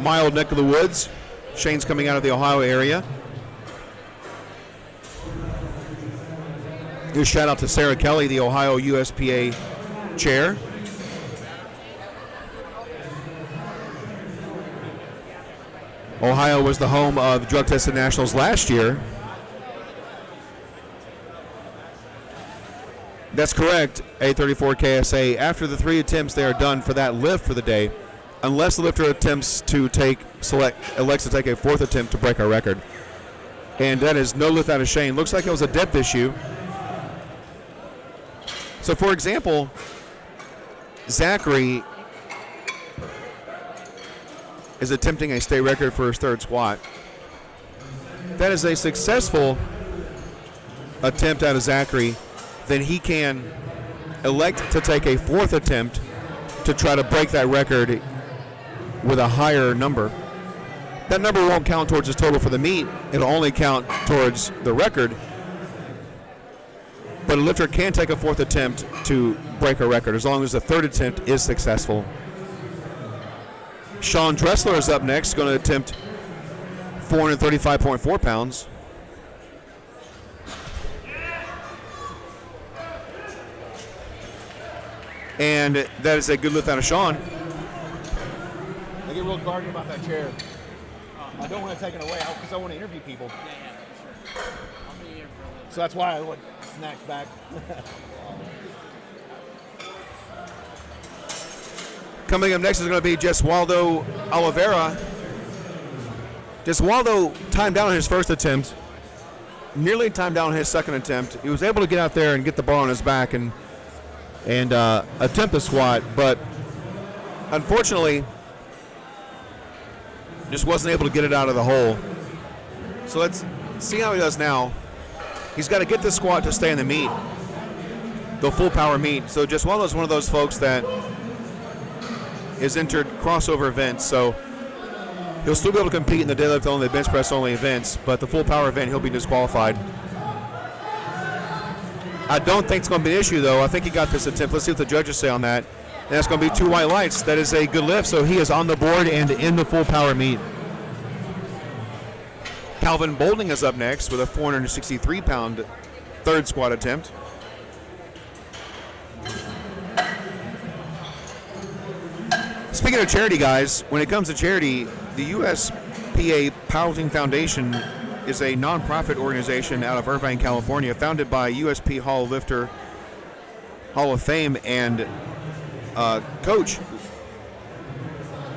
Mild neck of the woods. Shane's coming out of the Ohio area. Here's shout out to Sarah Kelly, the Ohio USPA chair. Ohio was the home of drug tested nationals last year. That's correct, A34 KSA. After the 3 attempts, they are done for that lift for the day, unless the lifter elects to take a 4th attempt to break our record. And that is no lift out of Shane. Looks like it was a depth issue. So, for example, Zachary is attempting a state record for his third squat. That is a successful attempt out of Zachary. Then he can elect to take a 4th attempt to try to break that record with a higher number. That number won't count towards his total for the meet. It'll only count towards the record. But a lifter can take a 4th attempt to break a record as long as the 3rd attempt is successful. Sean Dressler is up next, going to attempt 435.4 pounds. And that is a good lift out of Sean. I get real guarded about that chair. I don't want to take it away because I want to interview people. Yeah, for sure. I'll be here for a little. So that's why I want snacks back. Coming up next is going to be Jesualdo Oliveira. Jesualdo timed down on his first attempt, nearly timed down on his second attempt. He was able to get out there and get the bar on his back and attempt the squat, but unfortunately just wasn't able to get it out of the hole. So let's see how he does now. He's got to get the squat to stay in the meet, the full power meet. So Jesualdo is one of those folks that is entered crossover events, so he'll still be able to compete in the deadlift only, bench press only events, but the full power event he'll be disqualified. I don't think it's going to be an issue, though. I think he got this attempt. Let's see what the judges say on that. And that's going to be 2 white lights. That is a good lift, so he is on the board and in the full power meet. Calvin Boulding is up next with a 463-pound third squat attempt. Speaking of charity, guys, when it comes to charity, the USPA Powerlifting Foundation is a nonprofit organization out of Irvine, California, founded by USP Hall of Fame and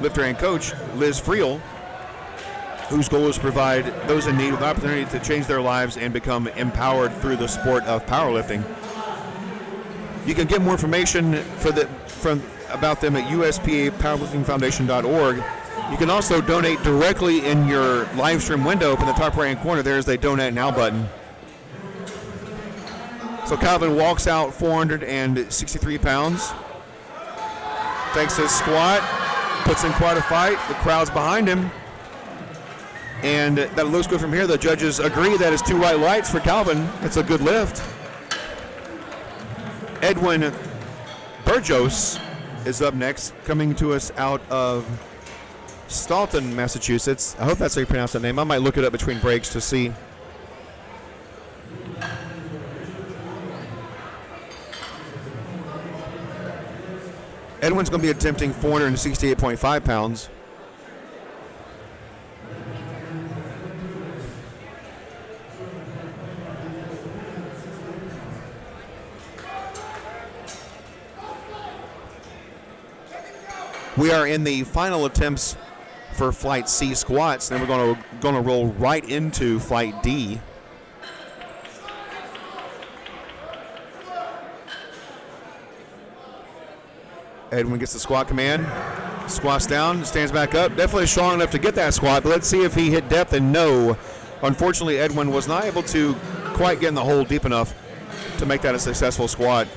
lifter and coach Liz Friel, whose goal is to provide those in need with the opportunity to change their lives and become empowered through the sport of powerlifting. You can get more information about them at USPAPowerliftingFoundation.org. You can also donate directly in your live stream window up in the top right-hand corner. There's the Donate Now button. So Calvin walks out 463 pounds. Takes his squat, puts in quite a fight. The crowd's behind him. And that looks good from here. The judges agree that is 2 white lights for Calvin. It's a good lift. Edwin Burgos is up next, coming to us out of Stoughton, Massachusetts. I hope that's how you pronounce that name. I might look it up between breaks to see. Edwin's going to be attempting 468.5 pounds. We are in the final attempts for Flight C squats, and then we're going to roll right into Flight D. Edwin gets the squat command, squats down, stands back up. Definitely strong enough to get that squat, but let's see if he hit depth, and no. Unfortunately, Edwin was not able to quite get in the hole deep enough to make that a successful squat.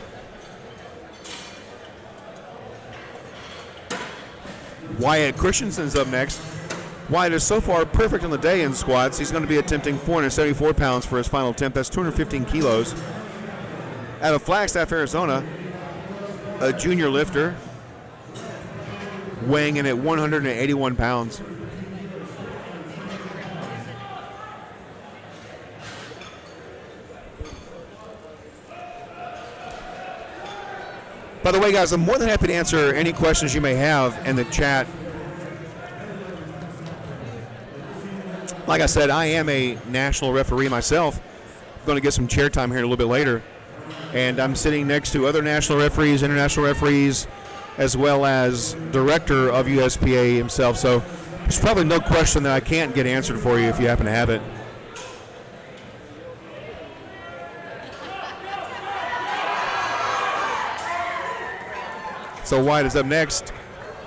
Wyatt Christensen's up next. Wyatt is so far perfect on the day in squats. He's going to be attempting 474 pounds for his final attempt. That's 215 kilos. Out of Flagstaff, Arizona, a junior lifter, weighing in at 181 pounds. By the way, guys, I'm more than happy to answer any questions you may have in the chat. Like I said, I am a national referee myself. I'm going to get some chair time here a little bit later. And I'm sitting next to other national referees, international referees, as well as director of USPA himself. So there's probably no question that I can't get answered for you if you happen to have it. So Wyatt is up next,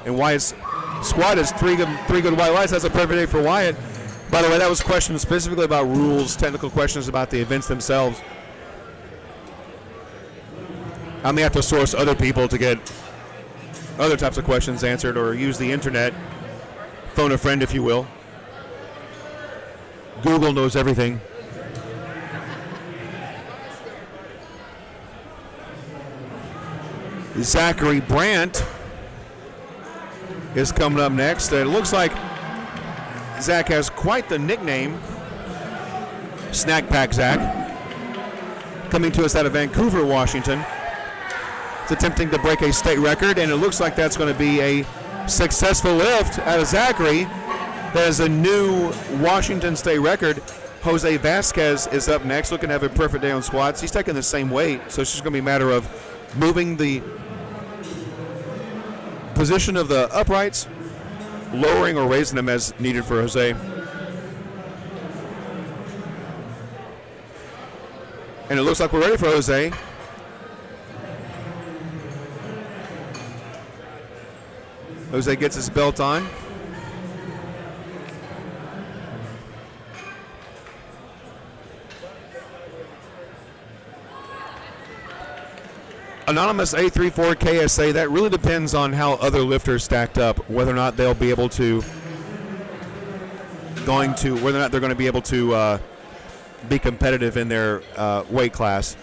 and Wyatt's squat is three good white lights. That's a perfect day for Wyatt. By the way, that was questions specifically about rules, technical questions about the events themselves. I may have to source other people to get other types of questions answered, or use the internet, phone a friend if you will. Google knows everything. Zachary Brandt is coming up next. It looks like Zach has quite the nickname, Snack Pack Zach, coming to us out of Vancouver, Washington. He's attempting to break a state record, and it looks like that's going to be a successful lift out of Zachary. That is a new Washington state record. Jose Vasquez is up next, looking to have a perfect day on squats. He's taking the same weight, so it's just going to be a matter of moving the position of the uprights, lowering or raising them as needed for Jose. And it looks like we're ready for Jose. Jose gets his belt on. Anonymous A34 KSA, that really depends on how other lifters stacked up, whether or not they'll be able to, whether or not they're going to be able to be competitive in their weight class.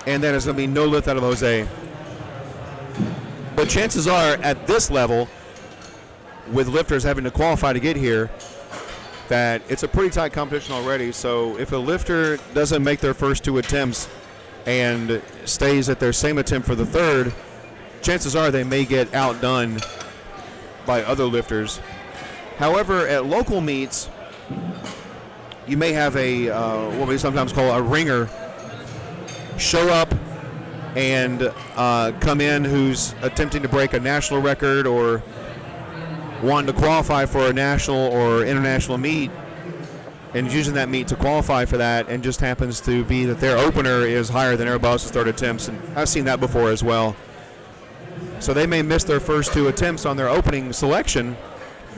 And then there's going to be no lift out of Jose. But chances are, at this level, with lifters having to qualify to get here, that it's a pretty tight competition already. So if a lifter doesn't make their first two attempts and stays at their same attempt for the third, chances are they may get outdone by other lifters. However, at local meets, you may have a what we sometimes call a ringer show up and come in who's attempting to break a national record or wanting to qualify for a national or international meet, and using that meet to qualify for that, and just happens to be that their opener is higher than everybody else's third attempts. And I've seen that before as well. So they may miss their first two attempts on their opening selection,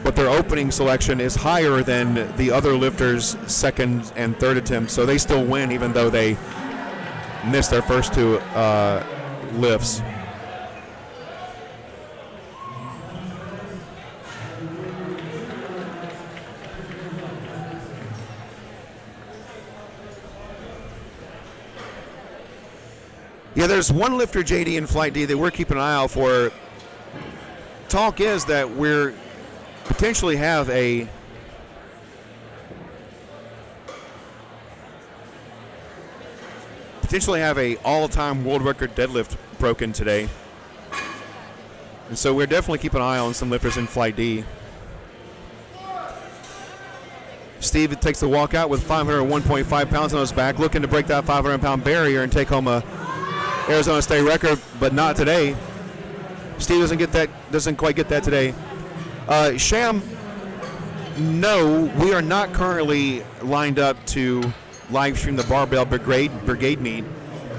but their opening selection is higher than the other lifters' second and third attempts. So they still win even though they missed their first two lifts. Yeah, there's one lifter, JD, in Flight D that we're keeping an eye out for. Talk is that we're potentially have a all-time world record deadlift broken today. And so we're definitely keeping an eye on some lifters in Flight D. Steve takes the walk out with 501.5 pounds on his back, looking to break that 500-pound barrier and take home a Arizona State record, but not today. Steve doesn't quite get that today. Sham, no, we are not currently lined up to live stream the Barbell Brigade meet.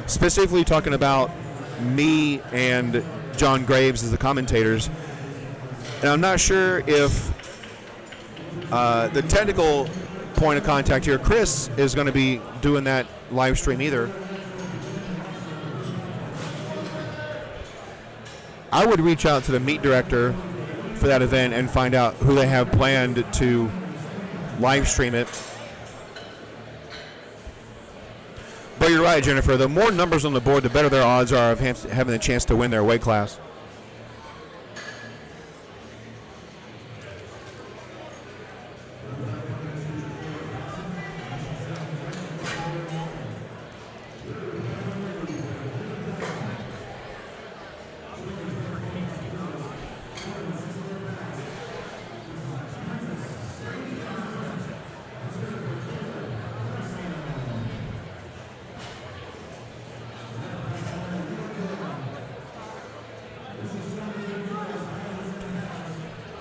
Specifically talking about me and John Greaves as the commentators. And I'm not sure if the technical point of contact here, Chris, is going to be doing that live stream either. I would reach out to the meet director for that event and find out who they have planned to live stream it. But you're right, Jennifer. The more numbers on the board, the better their odds are of having the chance to win their weight class.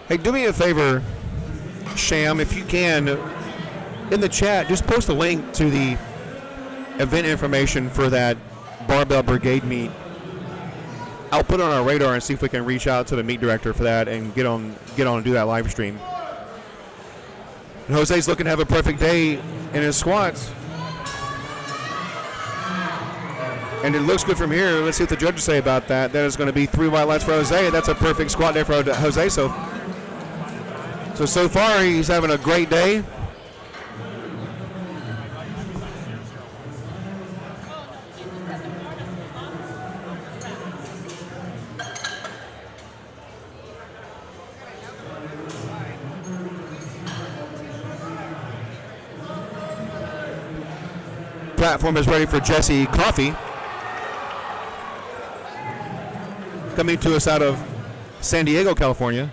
Hey, do me a favor, Sham, if you can, in the chat, just post a link to the event information for that Barbell Brigade meet. I'll put it on our radar and see if we can reach out to the meet director for that and get on and do that live stream. And Jose's looking to have a perfect day in his squats. And it looks good from here. Let's see what the judges say about that. That is going to be 3 white lights for Jose. That's a perfect squat day for Jose. So far, he's having a great day. Platform is ready for Jesse Coffey. Coming to us out of San Diego, California.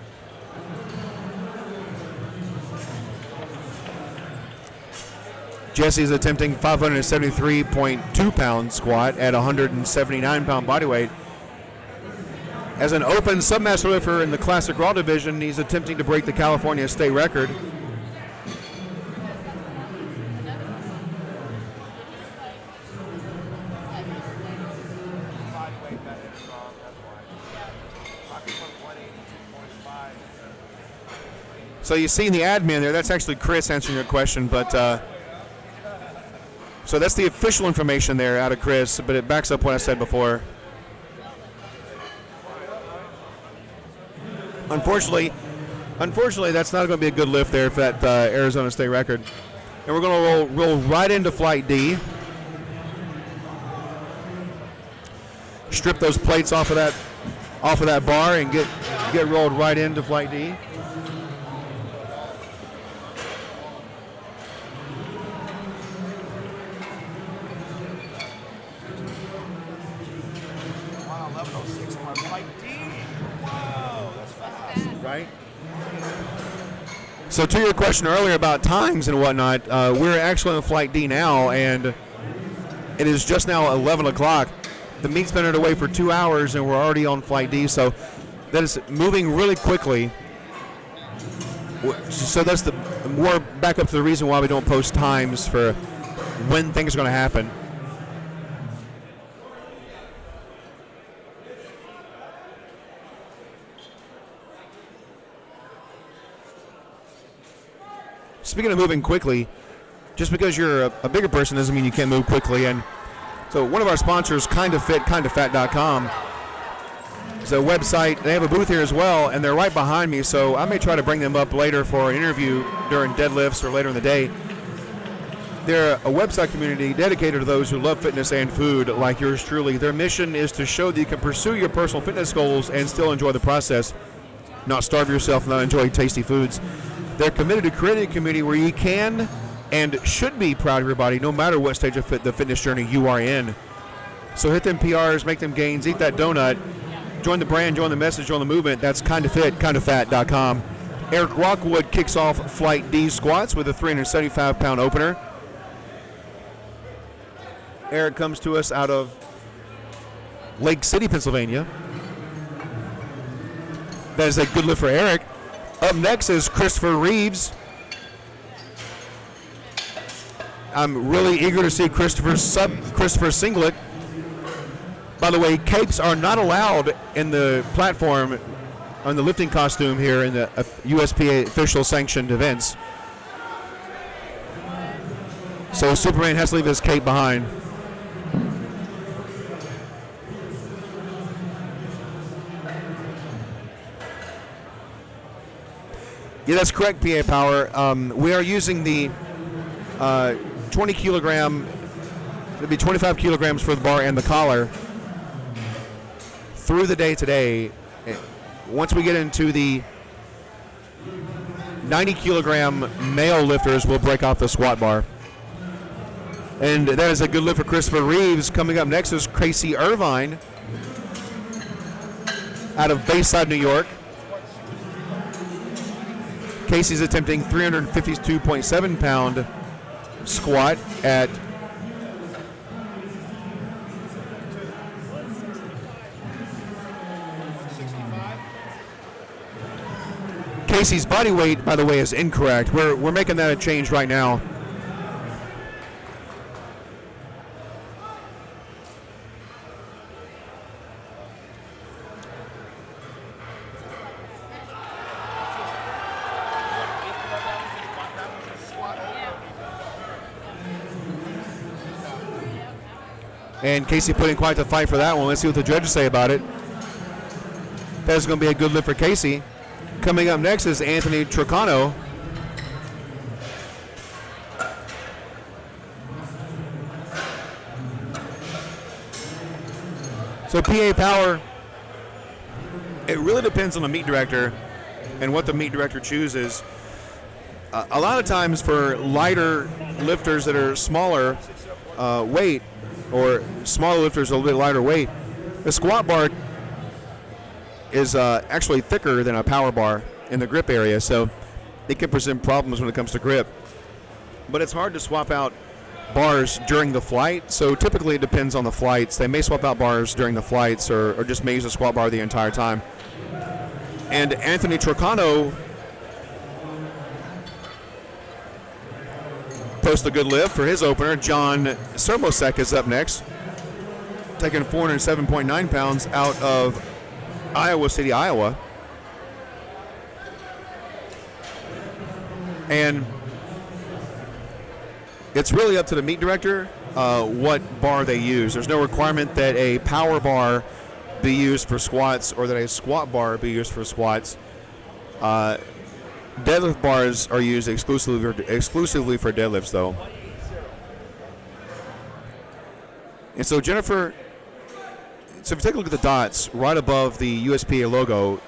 Jesse is attempting 573.2 pound squat at 179 pound body weight. As an open submaster lifter in the classic raw division, he's attempting to break the California state record. So you see in the admin there, that's actually Chris answering your question, but so that's the official information there out of Chris, but it backs up what I said before. Unfortunately, that's not going to be a good lift there for that Arizona State record. And we're going to roll right into Flight D. Strip those plates off of that bar and get rolled right into Flight D. Right. So to your question earlier about times and whatnot, we're actually in Flight D now, and it is just now 11 o'clock. The meet's been underway for 2 hours, and we're already on Flight D, so that is moving really quickly. So that's the more back up to the reason why we don't post times for when things are going to happen. Speaking of moving quickly, just because you're a bigger person doesn't mean you can't move quickly. And so one of our sponsors, kindofit.com, is a website. They have a booth here as well, and they're right behind me. So I may try to bring them up later for an interview during deadlifts or later in the day. They're a website community dedicated to those who love fitness and food, like yours truly. Their mission is to show that you can pursue your personal fitness goals and still enjoy the process, not starve yourself and not enjoy tasty foods. They're committed to creating a community where you can and should be proud of your body, no matter what stage of the fitness journey you are in. So hit them PRs, make them gains, eat that donut, join the brand, join the message, join the movement. That's kindofit.com. Eric Rockwood kicks off Flight D squats with a 375-pound opener. Eric comes to us out of Lake City, Pennsylvania. That is a good lift for Eric. Up next is Christopher Reeves. I'm really eager to see Christopher singlet. By the way, capes are not allowed in the platform on the lifting costume here in the USPA official sanctioned events. So Superman has to leave his cape behind. Yeah, that's correct, PA Power. We are using the 20 kilogram, it'll be 25 kilograms for the bar and the collar through the day today. Once we get into the 90 kilogram male lifters, we'll break off the squat bar. And that is a good lift for Christopher Reeves. Coming up next is Casey Irvine out of Bayside, New York. Casey's attempting 352.7 pound squat at Casey's body weight, by the way, is incorrect. We're making that a change right now. And Casey put in quite the fight for that one. Let's see what the judges say about it. That's going to be a good lift for Casey. Coming up next is Anthony Trocano. So PA Power, it really depends on the meet director and what the meet director chooses. A lot of times for lighter lifters that are smaller weight, or smaller lifters a little bit lighter weight, the squat bar is actually thicker than a power bar in the grip area, so it can present problems when it comes to grip. But it's hard to swap out bars during the flight, so typically it depends on the flights. They may swap out bars during the flights or just may use a squat bar the entire time. And Anthony Trocano posts a good lift for his opener. John Serbosek is up next, taking 407.9 pounds out of Iowa City, Iowa. And it's really up to the meet director what bar they use. There's no requirement that a power bar be used for squats or that a squat bar be used for squats. Deadlift bars are used exclusively for deadlifts, though. And so Jennifer, so if you take a look at the dots right above the USPA logo,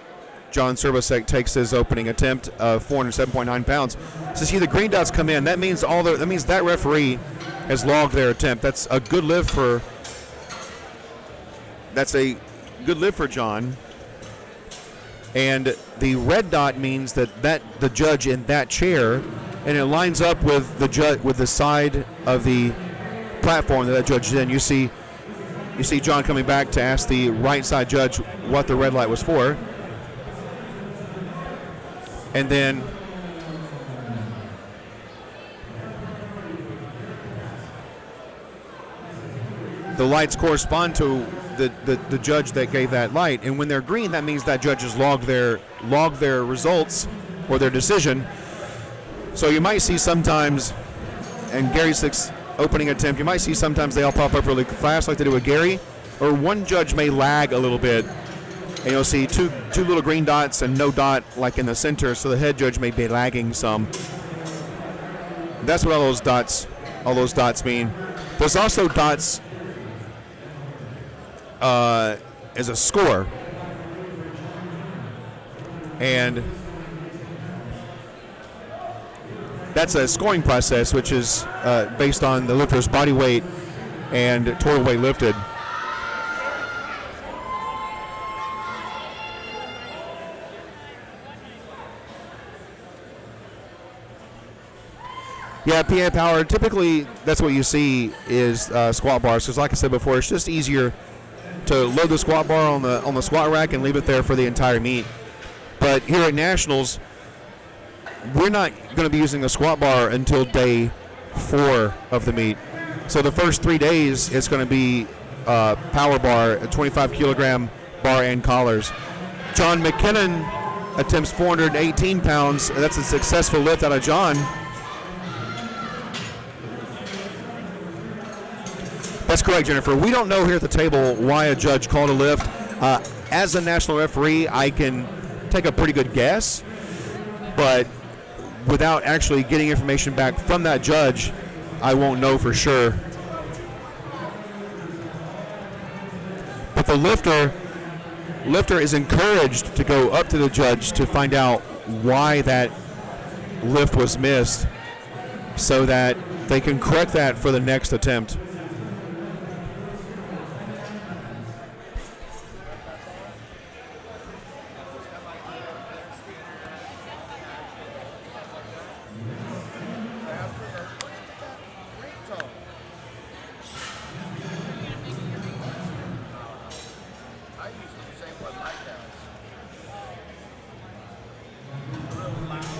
John Serbosek takes his opening attempt of 407.9 pounds. So see the green dots come in. That means that referee has logged their attempt. That's a good lift for John. And the red dot means that the judge in that chair, and it lines up with the judge with the side of the platform that judge is in. You see John coming back to ask the right side judge what the red light was for. And then the lights correspond to the judge that gave that light, and when they're green, that means that judge has logged their results or their decision. So you might see sometimes, and Gary Slick's opening attempt, you might see sometimes they all pop up really fast like they do with Gary, or one judge may lag a little bit, and you'll see two little green dots and no dot like in the center, so the head judge may be lagging some. That's what all those dots all those dots mean. There's also dots as a score. And that's a scoring process, which is based on the lifter's body weight and total weight lifted. Yeah, PA power, typically that's what you see is squat bars. Because like I said before, it's just easier to load the squat bar on the squat rack and leave it there for the entire meet. But here at Nationals, we're not going to be using a squat bar until day 4 of the meet. So the first 3 days, it's going to be power bar, a 25 kilogram bar and collars. John McKinnon attempts 418 pounds. That's a successful lift out of John. That's correct, Jennifer. We don't know here at the table why a judge called a lift. As a national referee, I can take a pretty good guess, but without actually getting information back from that judge, I won't know for sure. But the lifter is encouraged to go up to the judge to find out why that lift was missed so that they can correct that for the next attempt.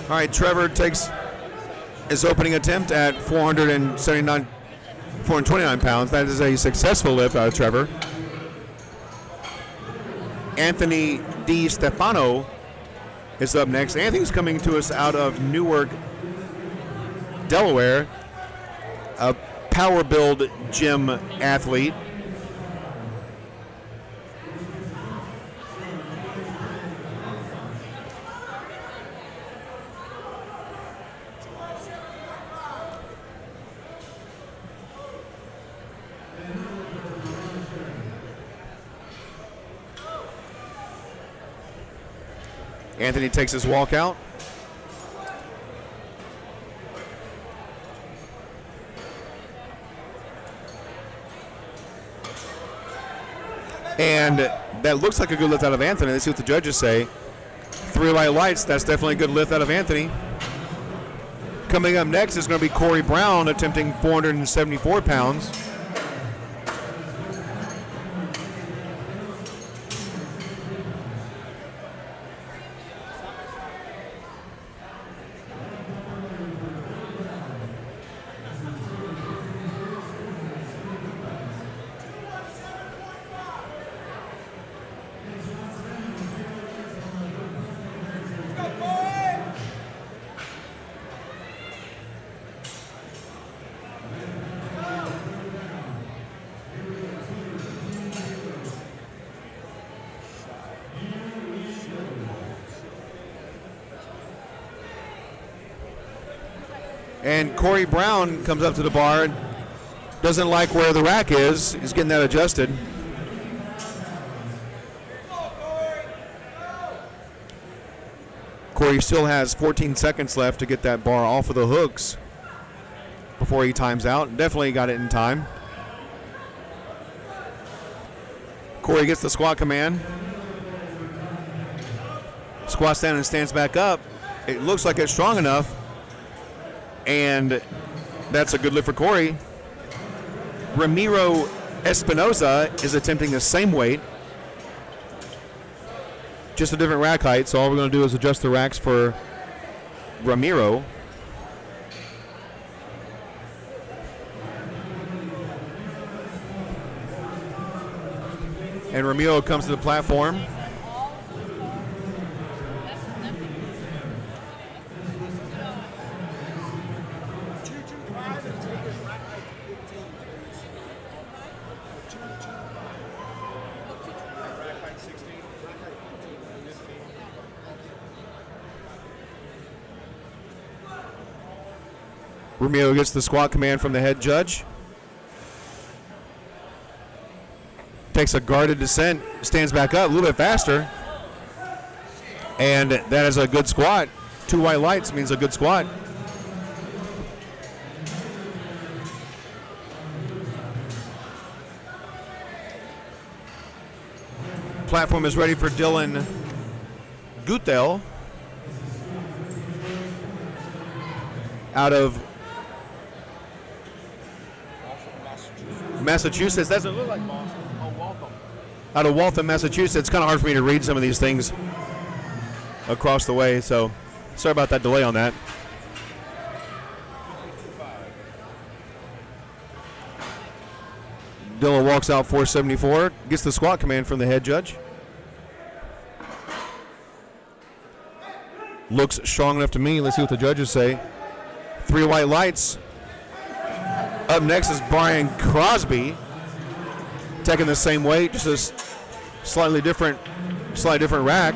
All right, Trevor takes his opening attempt at 429 pounds. That is a successful lift out of Trevor. Anthony Di Stefano is up next. Anthony's coming to us out of Newark, Delaware, a power build gym athlete. Anthony takes his walkout. And that looks like a good lift out of Anthony. Let's see what the judges say. 3 white lights, that's definitely a good lift out of Anthony. Coming up next is going to be Corey Brown attempting 474 pounds. And Corey Brown comes up to the bar, doesn't like where the rack is. He's getting that adjusted. Corey still has 14 seconds left to get that bar off of the hooks before he times out. Definitely got it in time. Corey gets the squat command. Squats down and stands back up. It looks like it's strong enough. And that's a good lift for Corey. Ramiro Espinoza is attempting the same weight, just a different rack height. So all we're going to do is adjust the racks for Ramiro. And Ramiro comes to the platform. Romeo gets the squat command from the head judge. Takes a guarded descent, stands back up a little bit faster. And that is a good squat. 2 white lights means a good squat. Platform is ready for Dylan Gutel out of Massachusetts. Doesn't look like Boston. Oh, Waltham. Out of Waltham, Massachusetts. It's kind of hard for me to read some of these things across the way, so sorry about that delay on that. Dylan walks out 474, gets the squat command from the head judge. Looks strong enough to me. Let's see what the judges say. 3 white lights. Up next is Brian Crosby, taking the same weight, just a slightly different rack.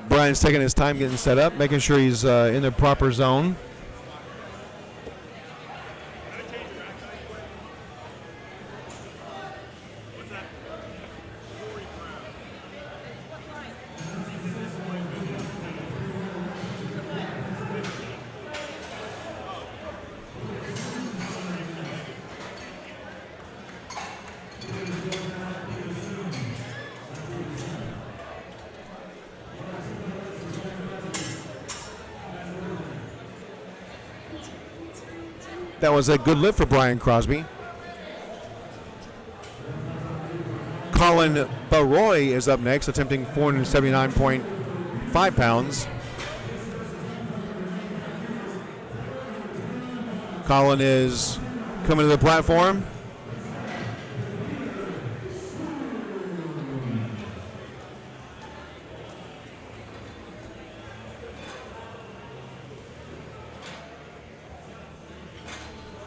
Brian's taking his time getting set up, making sure he's in the proper zone. That was a good lift for Brian Crosby. Colin Baroy is up next, attempting 479.5 pounds. Colin is coming to the platform.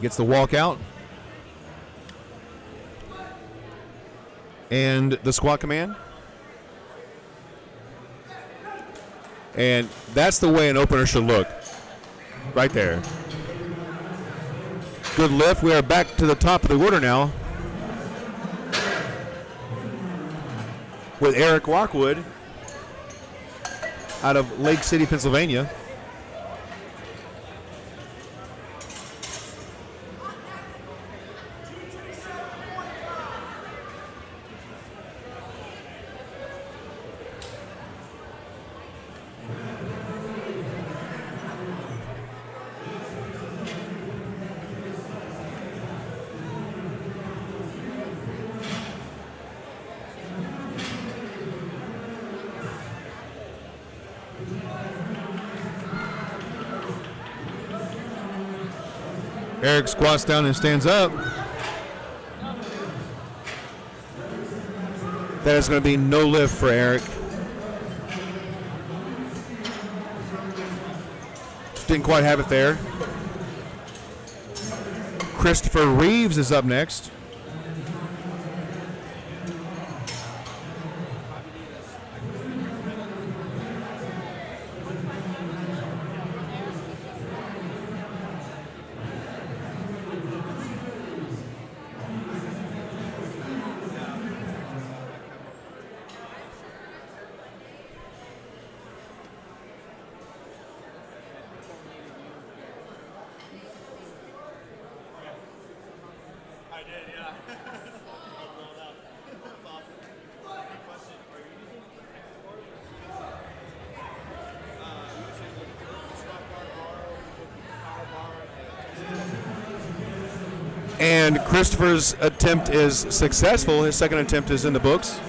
Gets the walkout. And the squat command. And that's the way an opener should look. Right there. Good lift. We are back to the top of the order now. With Eric Rockwood out of Lake City, Pennsylvania. Eric squats down and stands up. That is going to be no lift for Eric. Didn't quite have it there. Christopher Reeves is up next. And Christopher's attempt is successful. His second attempt is in the books.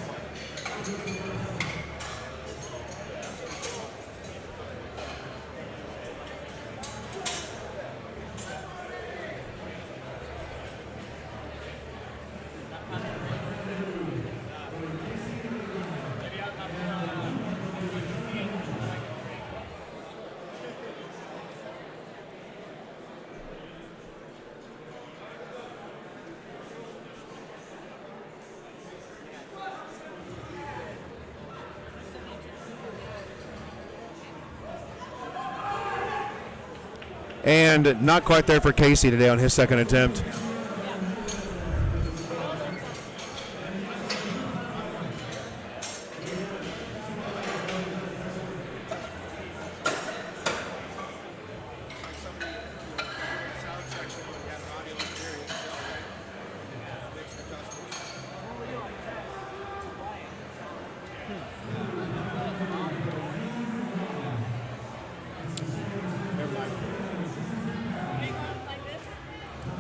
And not quite there for Casey today on his second attempt.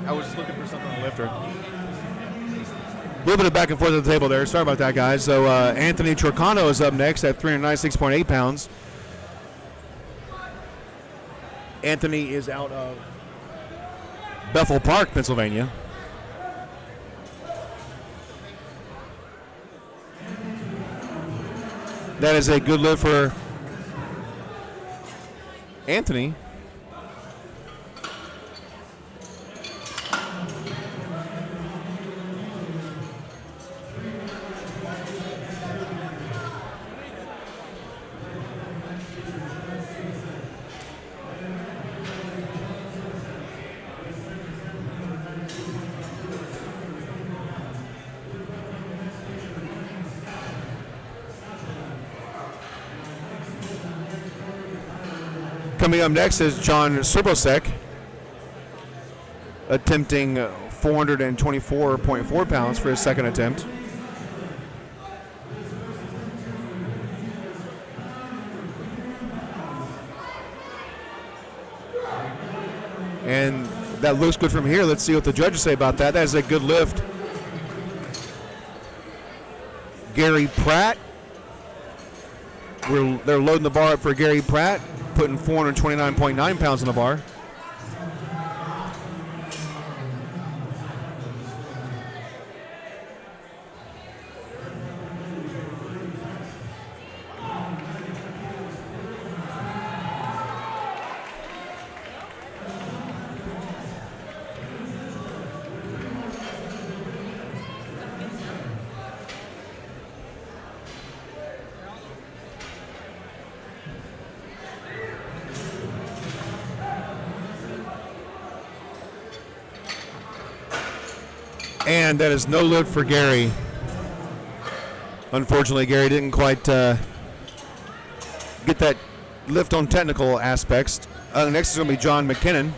I was just looking for something on the lifter. A little bit of back and forth at the table there. Sorry about that, guys. So Anthony Trocano is up next at 396.8 pounds. Anthony is out of Bethel Park, Pennsylvania. That is a good lift for Anthony. Coming up next is John Serbosek, attempting 424.4 pounds for his second attempt. And that looks good from here. Let's see what the judges say about that. That is a good lift. Gary Pratt. They're loading the bar up for Gary Pratt, putting 429.9 pounds on the bar. And that is no lift for Gary. Unfortunately, Gary didn't quite get that lift on technical aspects. Next is going to be John McKinnon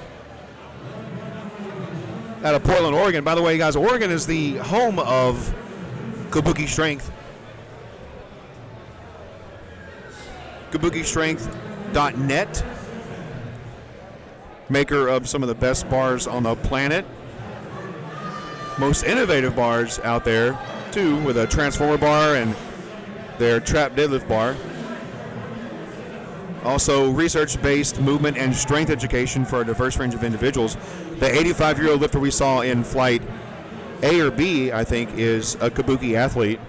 out of Portland, Oregon. By the way, guys, Oregon is the home of Kabuki Strength. KabukiStrength.net, maker of some of the best bars on the planet. Most innovative bars out there, too, with a transformer bar and their trap deadlift bar. Also, research-based movement and strength education for a diverse range of individuals. The 85-year-old lifter we saw in flight A or B, I think, is a Kabuki athlete.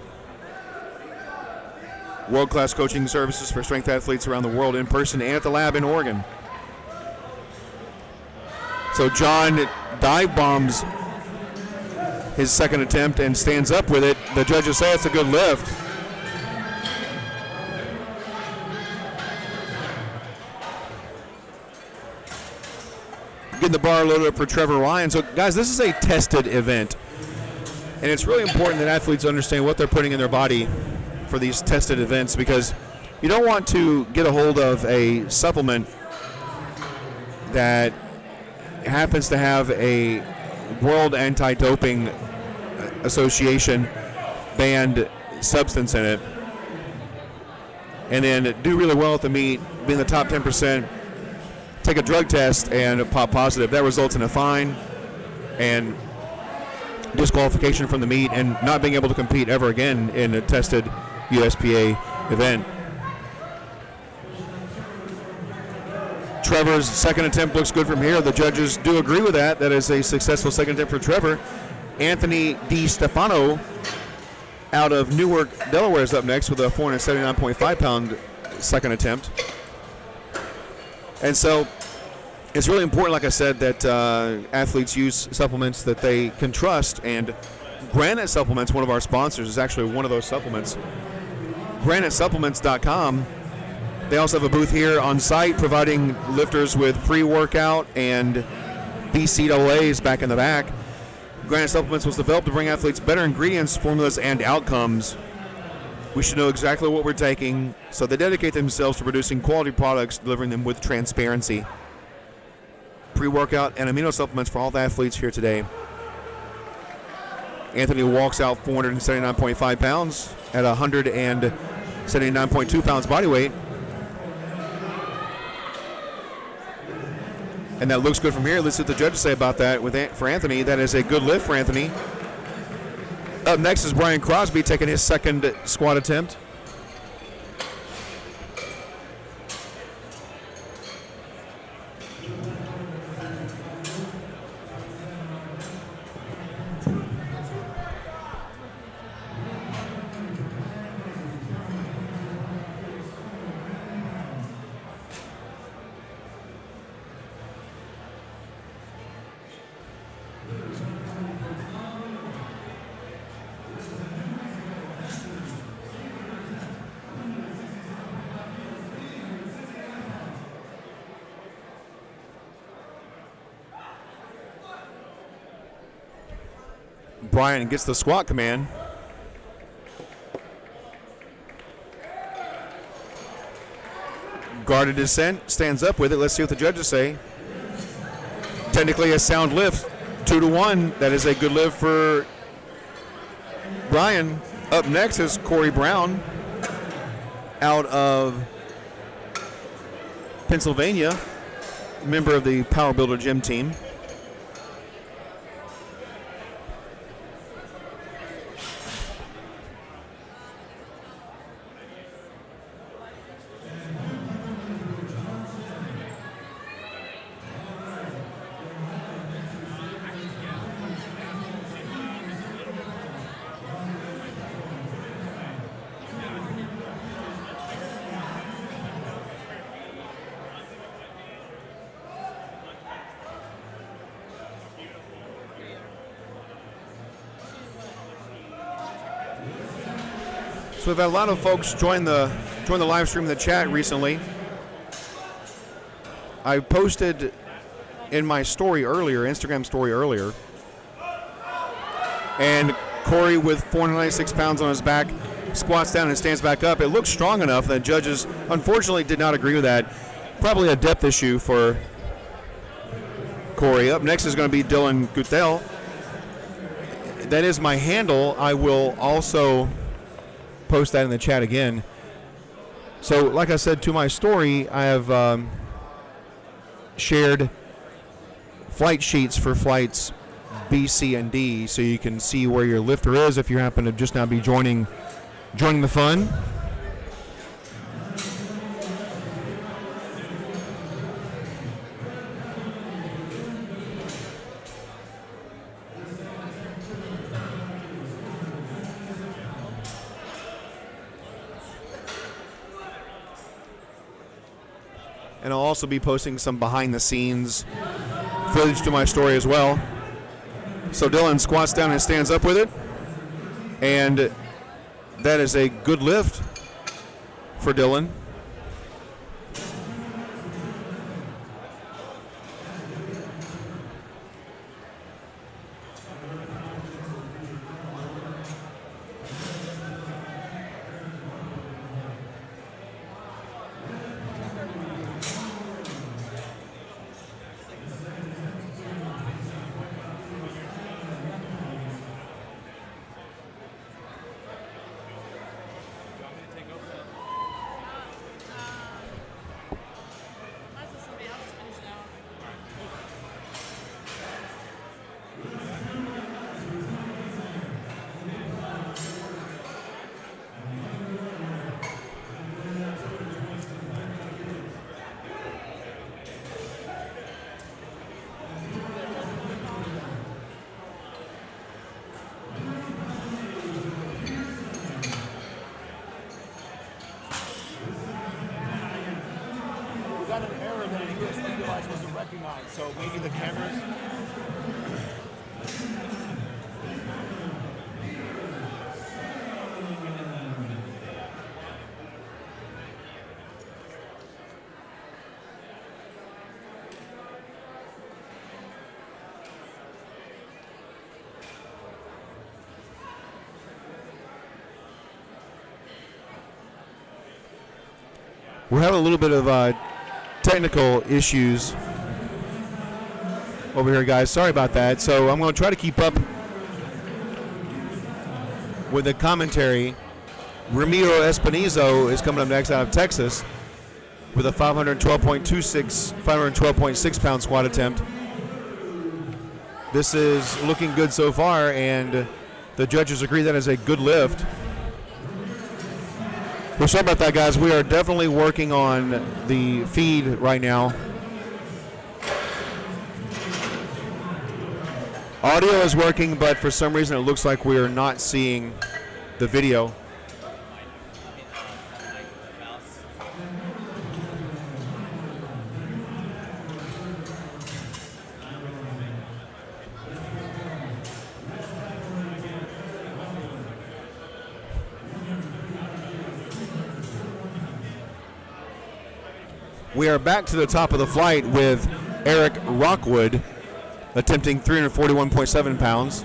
World-class coaching services for strength athletes around the world in person and at the lab in Oregon. So John dive bombs his second attempt and stands up with it. The judges say it's a good lift. Getting the bar loaded up for Trevor Ryan. So, guys, this is a tested event. And it's really important that athletes understand what they're putting in their body for these tested events, because you don't want to get a hold of a supplement that happens to have a World Anti-Doping Association banned substance in it, and then do really well at the meet, be in the top 10%, take a drug test and pop positive. That results in a fine and disqualification from the meet and not being able to compete ever again in a tested USPA event. Trevor's second attempt looks good from here. The judges do agree with that. That is a successful second attempt for Trevor. Anthony DiStefano out of Newark, Delaware is up next with a 479.5 pound second attempt. And so it's really important, like I said, that athletes use supplements that they can trust. And Granite Supplements, one of our sponsors, is actually one of those supplements. GraniteSupplements.com They also have a booth here on site providing lifters with pre-workout and BCAAs back in the back. Granite Supplements was developed to bring athletes better ingredients, formulas, and outcomes. We should know exactly what we're taking, so they dedicate themselves to producing quality products, delivering them with transparency. Pre-workout and amino supplements for all the athletes here today. Anthony walks out 479.5 pounds at 179.2 pounds body weight. And that looks good from here. Let's see what the judges say about that for Anthony. That is a good lift for Anthony. Up next is Brian Crosby taking his second squat attempt. Brian gets the squat command. Guarded descent, stands up with it. Let's see what the judges say. Technically a sound lift, 2-1. That is a good lift for Brian. Up next is Corey Brown out of Pennsylvania, member of the Power Builder Gym team. So we've had a lot of folks join the live stream in the chat recently. I posted in my story earlier, Instagram story earlier, and Corey with 496 pounds on his back squats down and stands back up. It looks strong enough that judges unfortunately did not agree with that. Probably a depth issue for Corey. Up next is going to be Dylan Guthel. That is my handle. I will also post that in the chat again. So like I said to my story, I have shared flight sheets for flights B, C, and D, so you can see where your lifter is if you happen to just now be joining the fun. And I'll also be posting some behind-the-scenes footage to my story as well. So Dylan squats down and stands up with it. And that is a good lift for Dylan. So maybe the cameras. We're having a little bit of technical issues over here, guys. Sorry about that. So I'm going to try to keep up with the commentary. Ramiro Espinizo is coming up next out of Texas with a 512.6 pound squat attempt. This is looking good so far, and the judges agree that is a good lift. We're sorry about that, guys. We are definitely working on the feed right now. Audio is working, but for some reason it looks like we are not seeing the video. We are back to the top of the flight with Eric Rockwood attempting 341.7 pounds.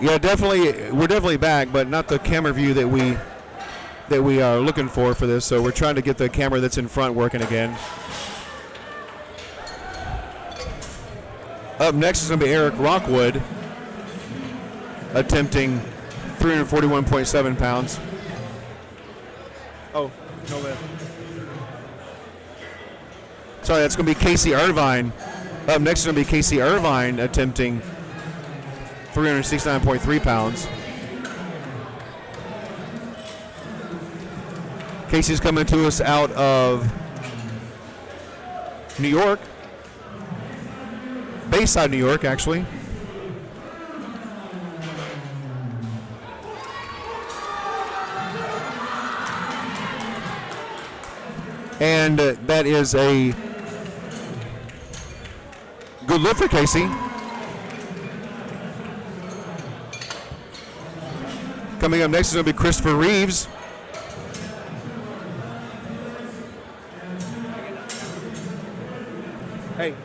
Yeah, definitely. We're definitely back, but not the camera view that we are looking for this. So we're trying to get the camera that's in front working again. Up next is going to be Eric Rockwood attempting 341.7 pounds. Oh, no lift. Sorry, that's going to be Casey Irvine. Up next is going to be Casey Irvine attempting 369.3 pounds. Casey's coming to us out of New York. Bayside, New York, actually. And that is a good lift for Casey. Coming up next is going to be Christopher Reeves. Hey.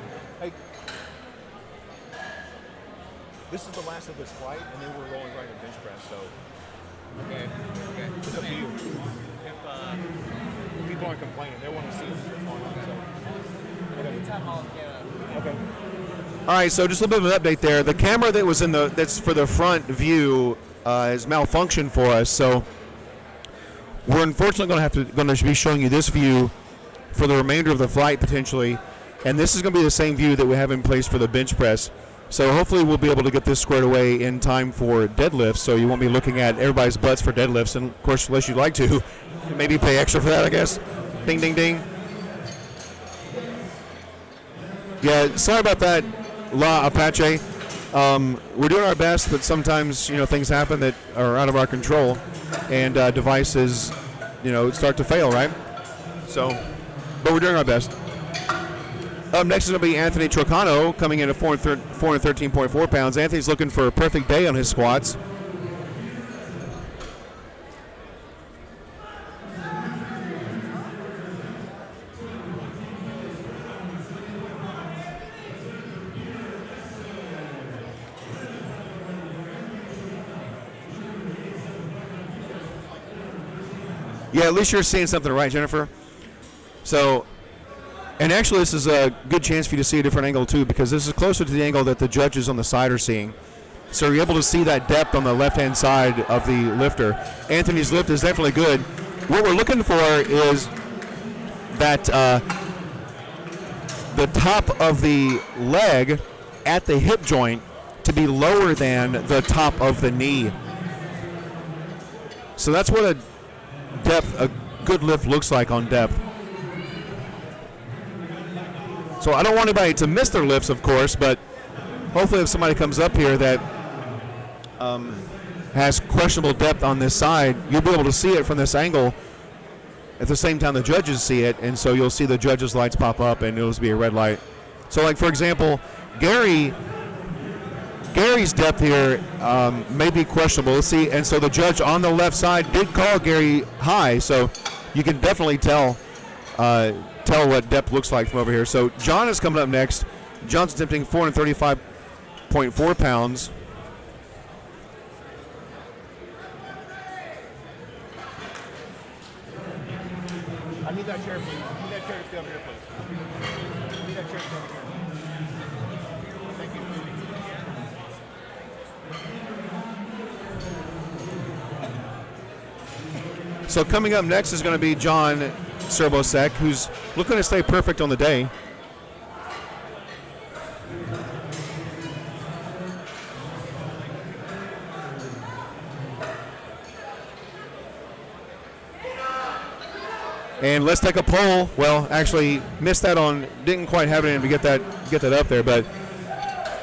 This is the last of this flight, and then we're rolling right in bench press. So, Okay. it's up to you. If People aren't complaining; they want to see us perform. anytime I'll get a Okay. All right, so just a little bit of an update there. The camera that was that's for the front view has malfunctioned for us, so we're unfortunately going to be showing you this view for the remainder of the flight potentially, and this is going to be the same view that we have in place for the bench press. So hopefully we'll be able to get this squared away in time for deadlifts, so you won't be looking at everybody's butts for deadlifts, and of course, unless you'd like to, maybe pay extra for that, I guess. Ding, ding, ding. Yeah, sorry about that, La Apache. We're doing our best, but sometimes, things happen that are out of our control, and devices, start to fail, right? So, but we're doing our best. Up next is going to be Anthony Trocano coming in at 413.4 pounds. Anthony's looking for a perfect day on his squats. Yeah, at least you're seeing something right, Jennifer. So, and actually this is a good chance for you to see a different angle too, because this is closer to the angle that the judges on the side are seeing. So you're able to see that depth on the left-hand side of the lifter. Anthony's lift is definitely good. What we're looking for is that the top of the leg at the hip joint to be lower than the top of the knee. So that's what a good lift looks like on depth. So I don't want anybody to miss their lifts, of course, but hopefully if somebody comes up here that has questionable depth on this side, you'll be able to see it from this angle at the same time the judges see it, and so you'll see the judges' lights pop up and it'll be a red light. So like, for example, Gary Gary's depth here may be questionable. Let's see. And so the judge on the left side did call Gary high, so you can definitely tell what depth looks like from over here. So John is coming up next. John's attempting 435.4 pounds. I need that chair, please. I need that chair to stay over here, please. I need that chair to stay over here. Thank you. So coming up next is going to be John Serbosek, who's looking to stay perfect on the day. And let's take a poll. Well, actually missed that on, didn't quite have it in to get that up there, but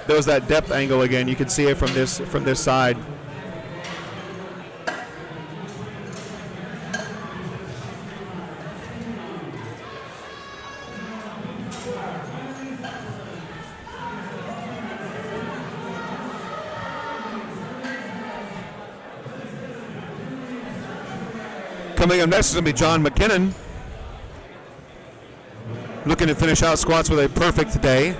there was that depth angle again. You can see it from this side. Coming up next is going to be John McKinnon, looking to finish out squats with a perfect day.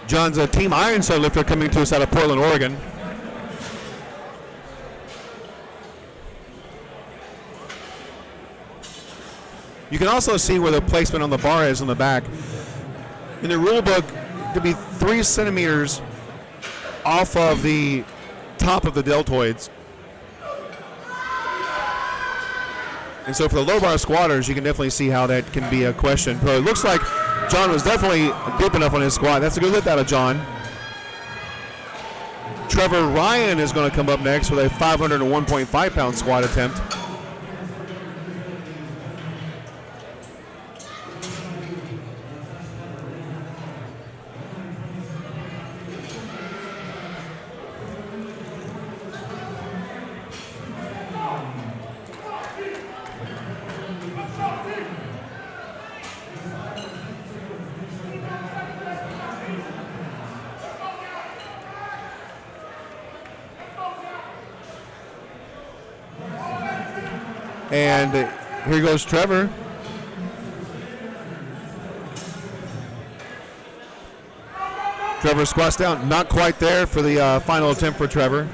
John's a Team Ironside lifter coming to us out of Portland, Oregon. You can also see where the placement on the bar is on the back. In the rule book, to be 3 centimeters off of the top of the deltoids. And so for the low bar squatters, you can definitely see how that can be a question. But it looks like John was definitely deep enough on his squat. That's a good lift out of John. Trevor Ryan is going to come up next with a 501.5 pound squat attempt. And here goes Trevor. Trevor squats down, not quite there for the final attempt for Trevor.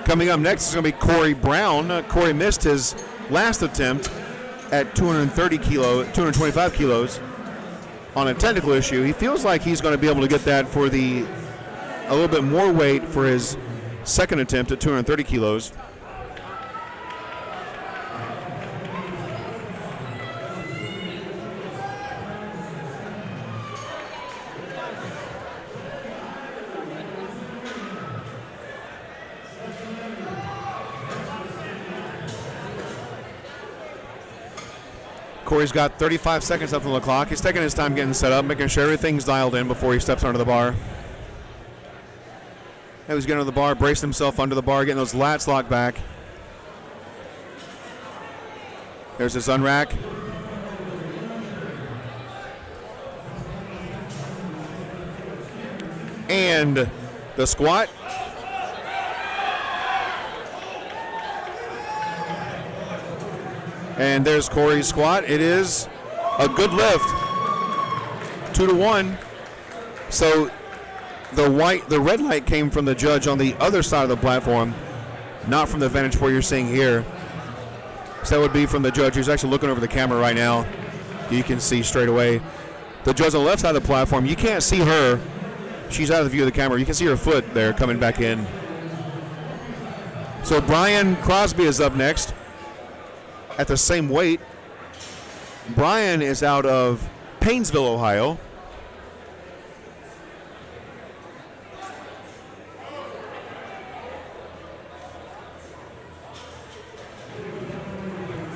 Coming up next is going to be Corey Brown. Corey missed his last attempt at 225 kilos. On a technical issue. He feels like he's going to be able to get that for a little bit more weight for his second attempt at 230 kilos. Corey's got 35 seconds left on the clock. He's taking his time getting set up, making sure everything's dialed in before he steps onto the bar. He was getting on the bar, braced himself under the bar, getting those lats locked back. There's his unrack. And the squat. And there's Corey's squat. It is a good lift. 2-1. So the red light came from the judge on the other side of the platform, not from the vantage point you're seeing here. So that would be from the judge who's actually looking over the camera right now. You can see straight away. The judge on the left side of the platform, you can't see her. She's out of the view of the camera. You can see her foot there coming back in. So Brian Crosby is up next. At the same weight. Brian is out of Painesville, Ohio.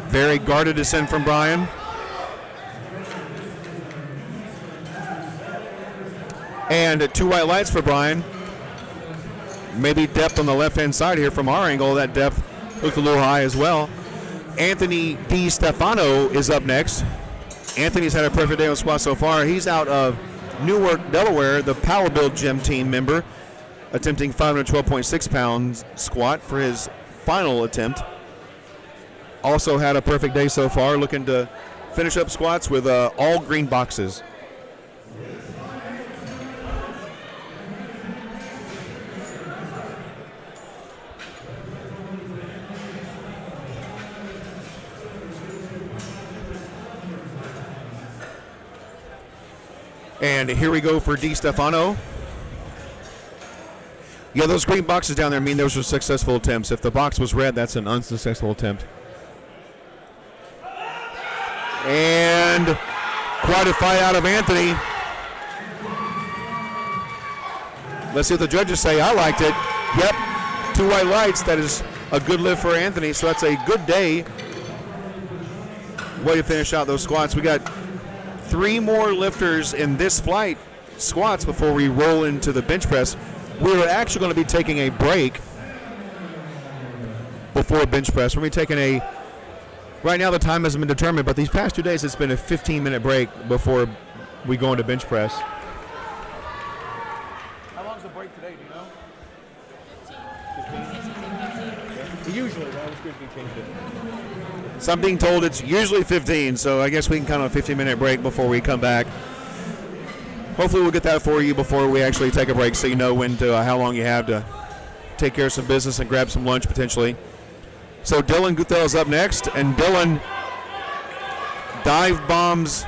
Very guarded descent from Brian. And 2 white lights for Brian. Maybe depth on the left-hand side here from our angle. That depth looked a little high as well. Anthony Di Stefano is up next. Anthony's had a perfect day on squat so far. He's out of Newark, Delaware, the Power Build Gym team member, attempting 512.6 pounds squat for his final attempt. Also had a perfect day so far, looking to finish up squats with all green boxes. And here we go for Di Stefano. Yeah, those green boxes down there mean those were successful attempts. If the box was red, that's an unsuccessful attempt. And quite a fight out of Anthony. Let's see what the judges say. I liked it. Yep, 2 white lights. That is a good lift for Anthony, so that's a good day. Way to finish out those squats. We got 3 more lifters in this flight squats before we roll into the bench press. We're actually going to be taking a break before bench press. We're going to be taking a, right now the time hasn't been determined, but these past 2 days it's been a 15-minute break before we go into bench press. How long's the break today? Do you know? 15. Usually, that was good if you changed it. So I'm being told it's usually 15, so I guess we can count on a 15-minute break before we come back. Hopefully we'll get that for you before we actually take a break, so you know when to how long you have to take care of some business and grab some lunch potentially. So Dylan Guthel is up next, and Dylan dive bombs.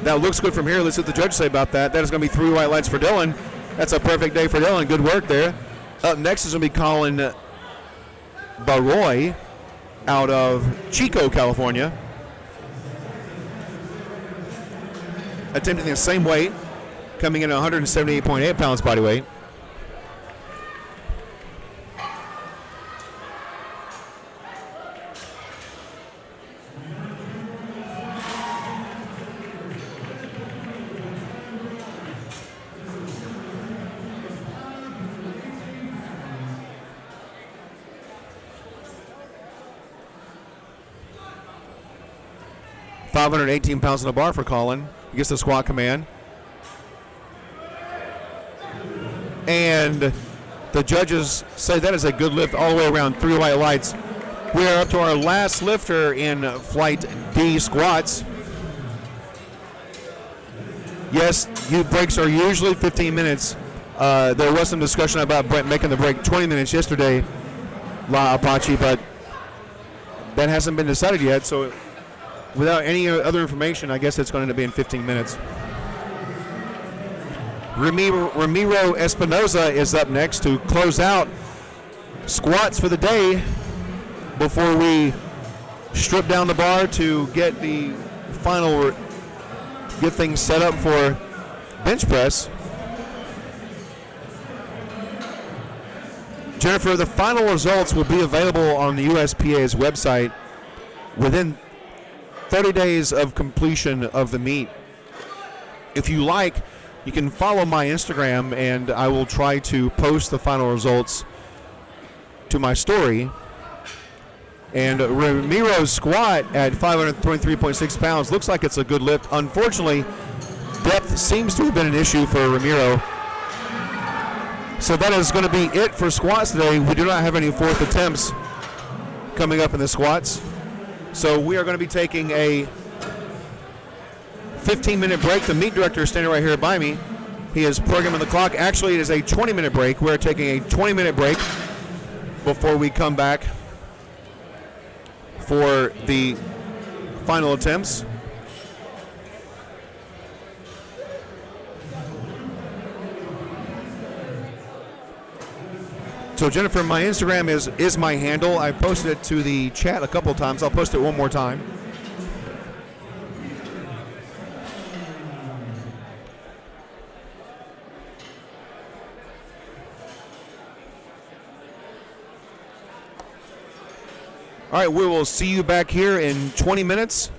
That looks good from here. Let's see what the judges say about that. That is going to be 3 white lights for Dylan. That's a perfect day for Dylan. Good work there. Up next is going to be Colin Baroy out of Chico, California. Attempting the same weight, coming in at 178.8 pounds body weight. $518 on the bar for Colin. He gets the squat command. And the judges say that is a good lift all the way around, 3 white lights. We are up to our last lifter in flight D squats. Yes, breaks are usually 15 minutes. There was some discussion about making the break 20 minutes yesterday, La Apache, but that hasn't been decided yet. So without any other information, I guess it's going to be in 15 minutes. Ramiro Espinoza is up next to close out squats for the day before we strip down the bar to get the final, get things set up for bench press. Jennifer, the final results will be available on the USPA's website within 30 days of completion of the meet. If you like, you can follow my Instagram, and I will try to post the final results to my story. And Ramiro's squat at 523.6 pounds looks like it's a good lift. Unfortunately, depth seems to have been an issue for Ramiro. So that is going to be it for squats today. We do not have any 4th attempts coming up in the squats. So we are going to be taking a 15-minute break. The meet director is standing right here by me. He is programming the clock. Actually, it is a 20-minute break. We're taking a 20-minute break before we come back for the final attempts. So Jennifer, my Instagram is my handle. I posted it to the chat a couple of times. I'll post it one more time. All right, we will see you back here in 20 minutes.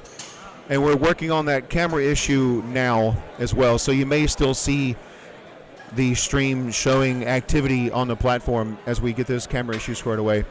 And we're working on that camera issue now as well. So you may still see the stream showing activity on the platform as we get this camera issue squared away.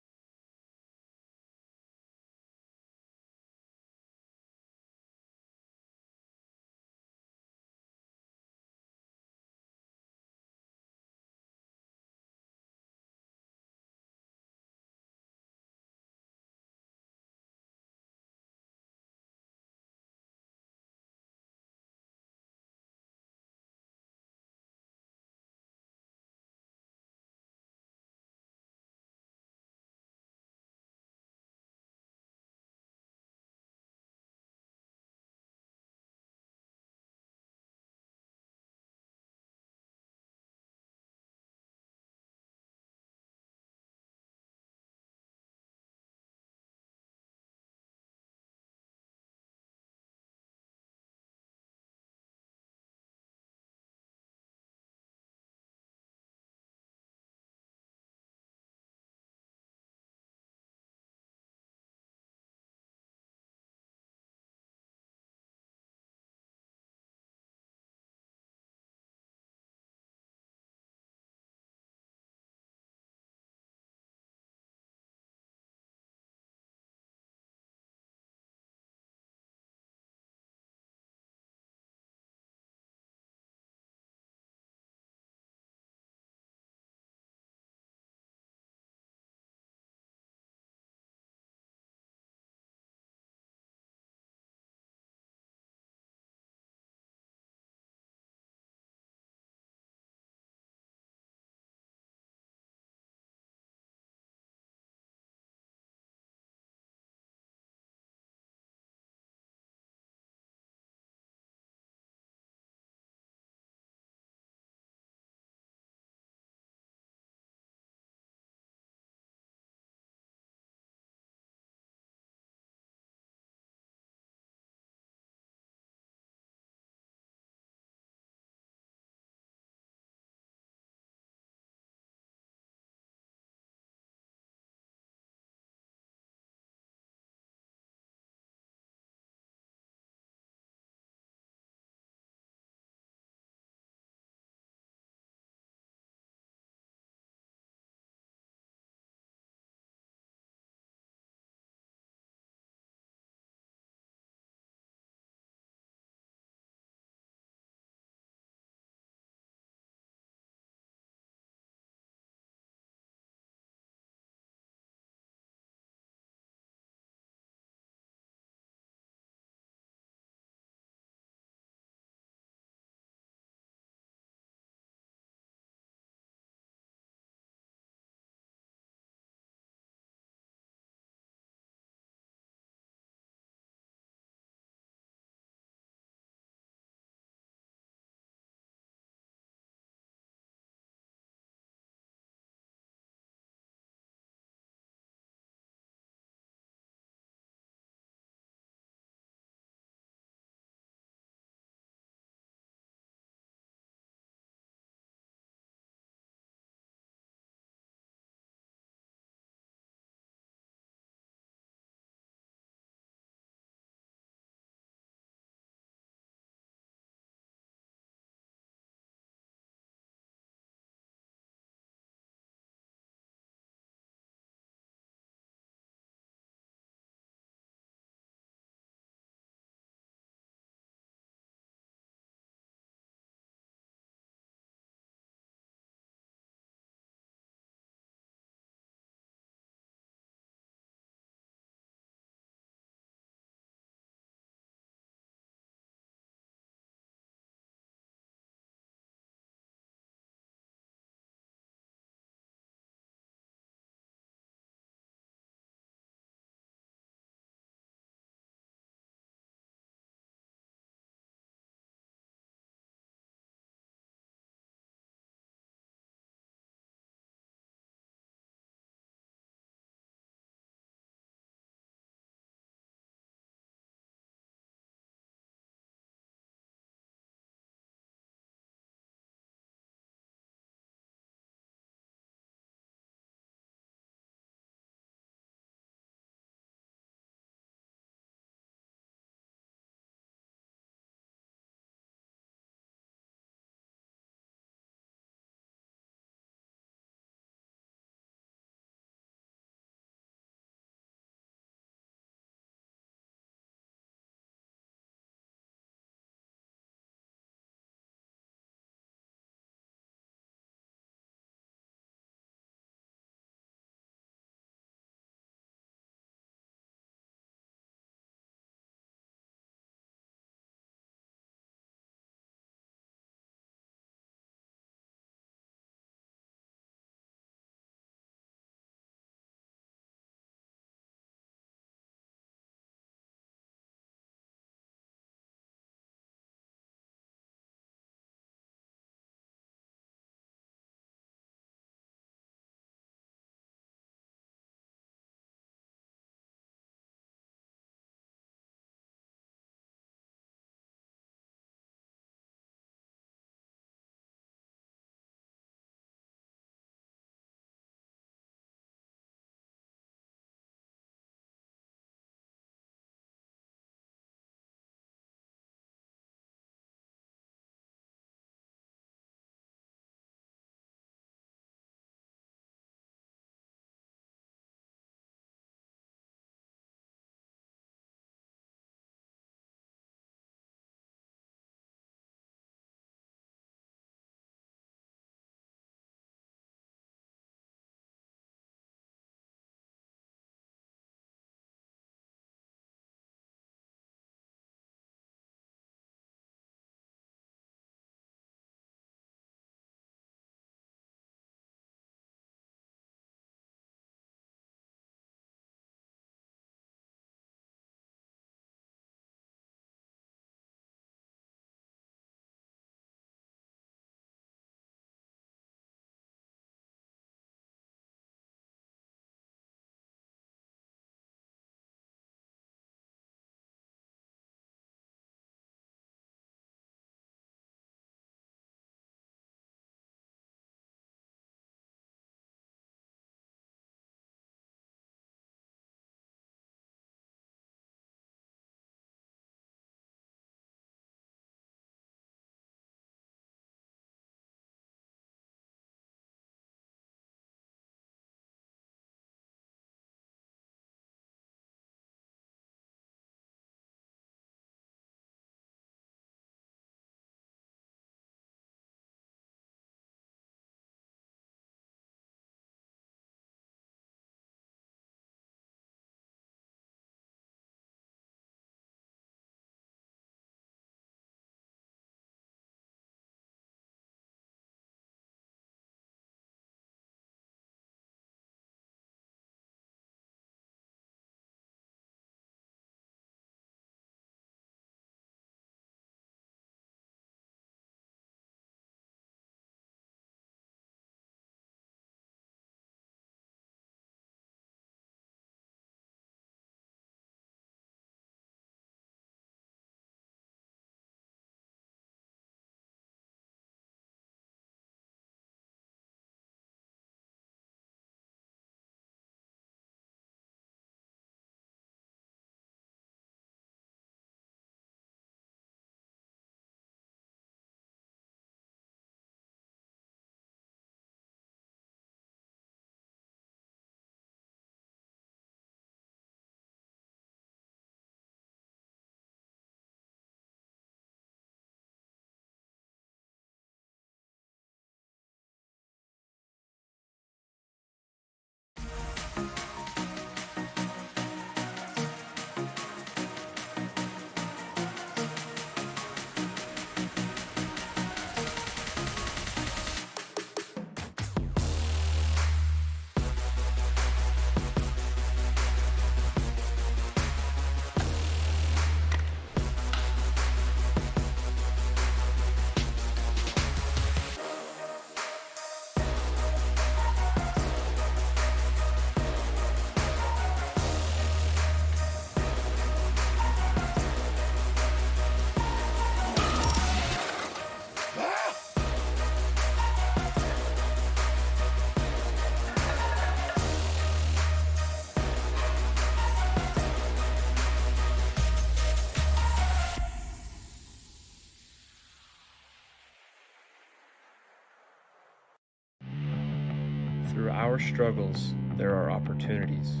Through our struggles, there are opportunities.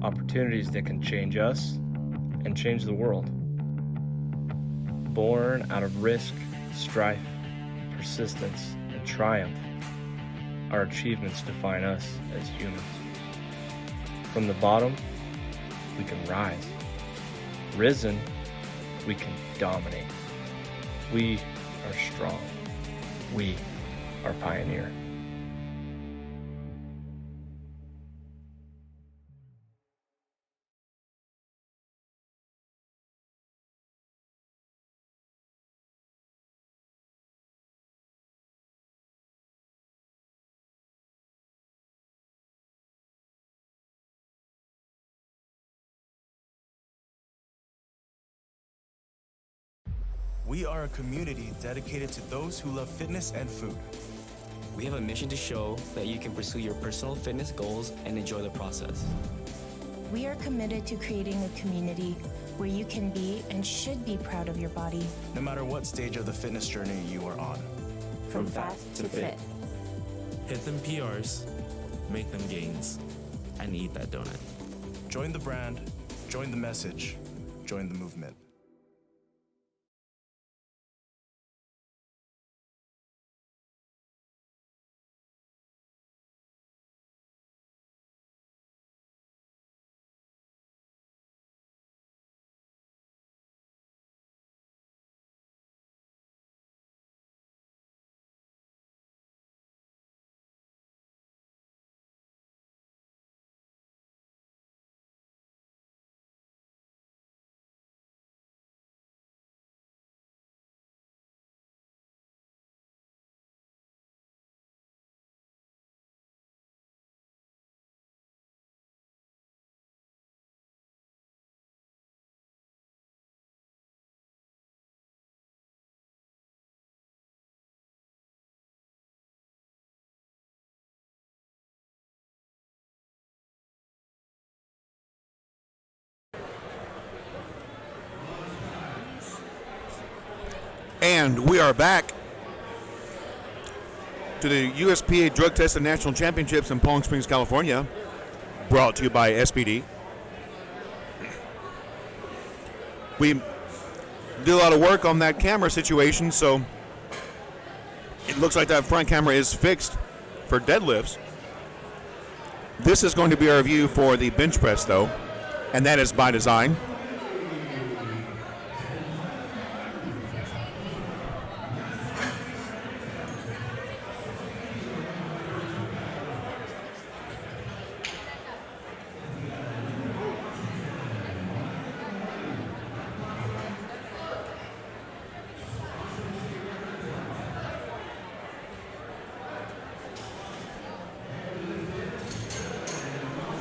Opportunities that can change us and change the world. Born out of risk, strife, persistence, and triumph, our achievements define us as humans. From the bottom, we can rise. Risen, we can dominate. We are strong. We are pioneer. We are a community dedicated to those who love fitness and food. We have a mission to show that you can pursue your personal fitness goals and enjoy the process. We are committed to creating a community where you can be and should be proud of your body. No matter what stage of the fitness journey you are on. From fat to fit. Hit them PRs, make them gains, and eat that donut. Join the brand, join the message, join the movement. And we are back to the USPA Drug Testing National Championships in Palm Springs, California, brought to you by SPD. We did a lot of work on that camera situation, so it looks like that front camera is fixed for deadlifts. This is going to be our view for the bench press, though, and that is by design.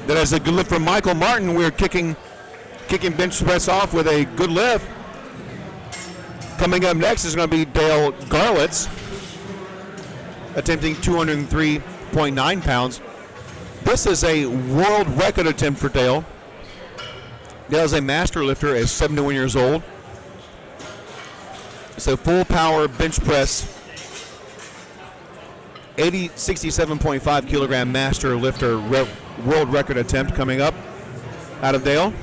That is a good lift from Michael Martin. We're kicking bench press off with a good lift. Coming up next is going to be Dale Garlitz, attempting 203.9 pounds. This is a world record attempt for Dale. Dale is a master lifter at 71 years old. It's a full power bench press, 67.5 kilogram master lifter world record attempt coming up out of Dale.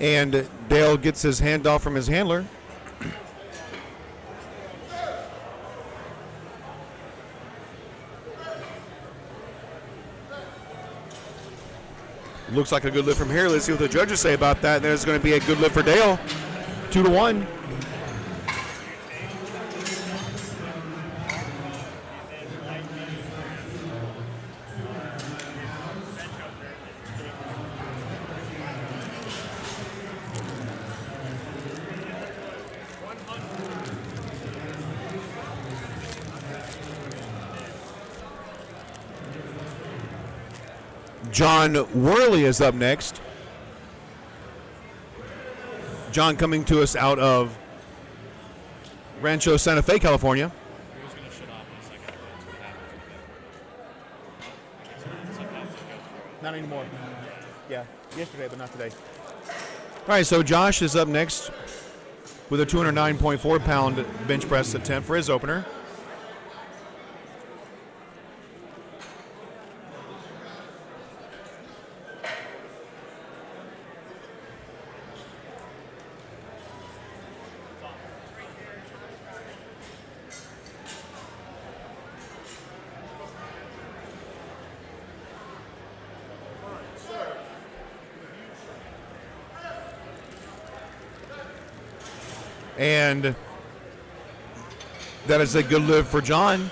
And Dale gets his handoff from his handler. Looks like a good lift from here. Let's see what the judges say about that. Then it's going to be a good lift for Dale. 2-1. John Worley is up next. John coming to us out of Rancho Santa Fe, California. Not anymore. Yeah, yesterday, but not today. All right, so Josh is up next with a 209.4 pound bench press attempt for his opener. And that is a good lift for John.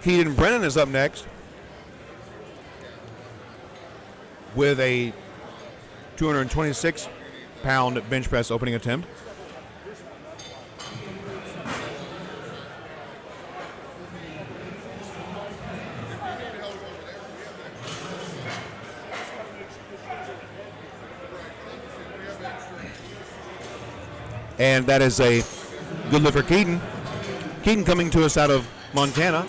Keaton Brennan is up next with a 226 pound bench press opening attempt. And that is a good lift for Keaton. Keaton coming to us out of Montana.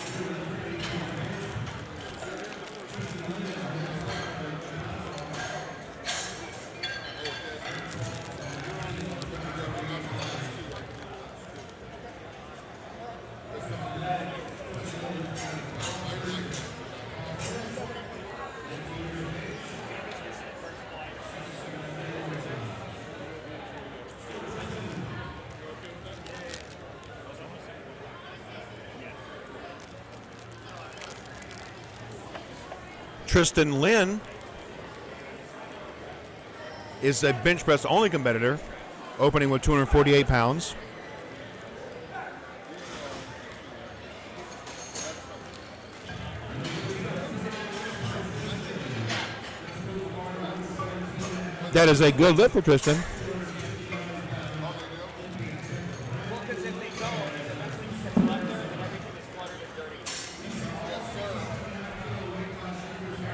Tristan Lynn is a bench press only competitor, opening with 248 pounds. That is a good lift for Tristan.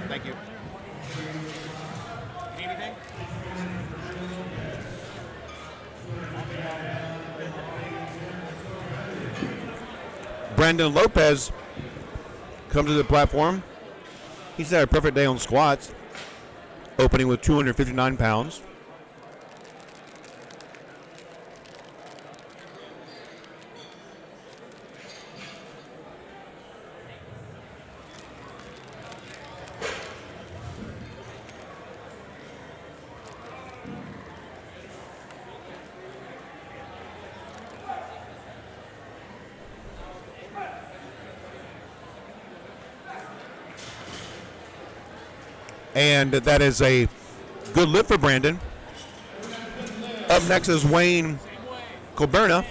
Thank you. Anything? Brandon Lopez comes to the platform. He's had a perfect day on squats, opening with 259 pounds. And that is a good lift for Brandon. Up next is Wayne Colberna.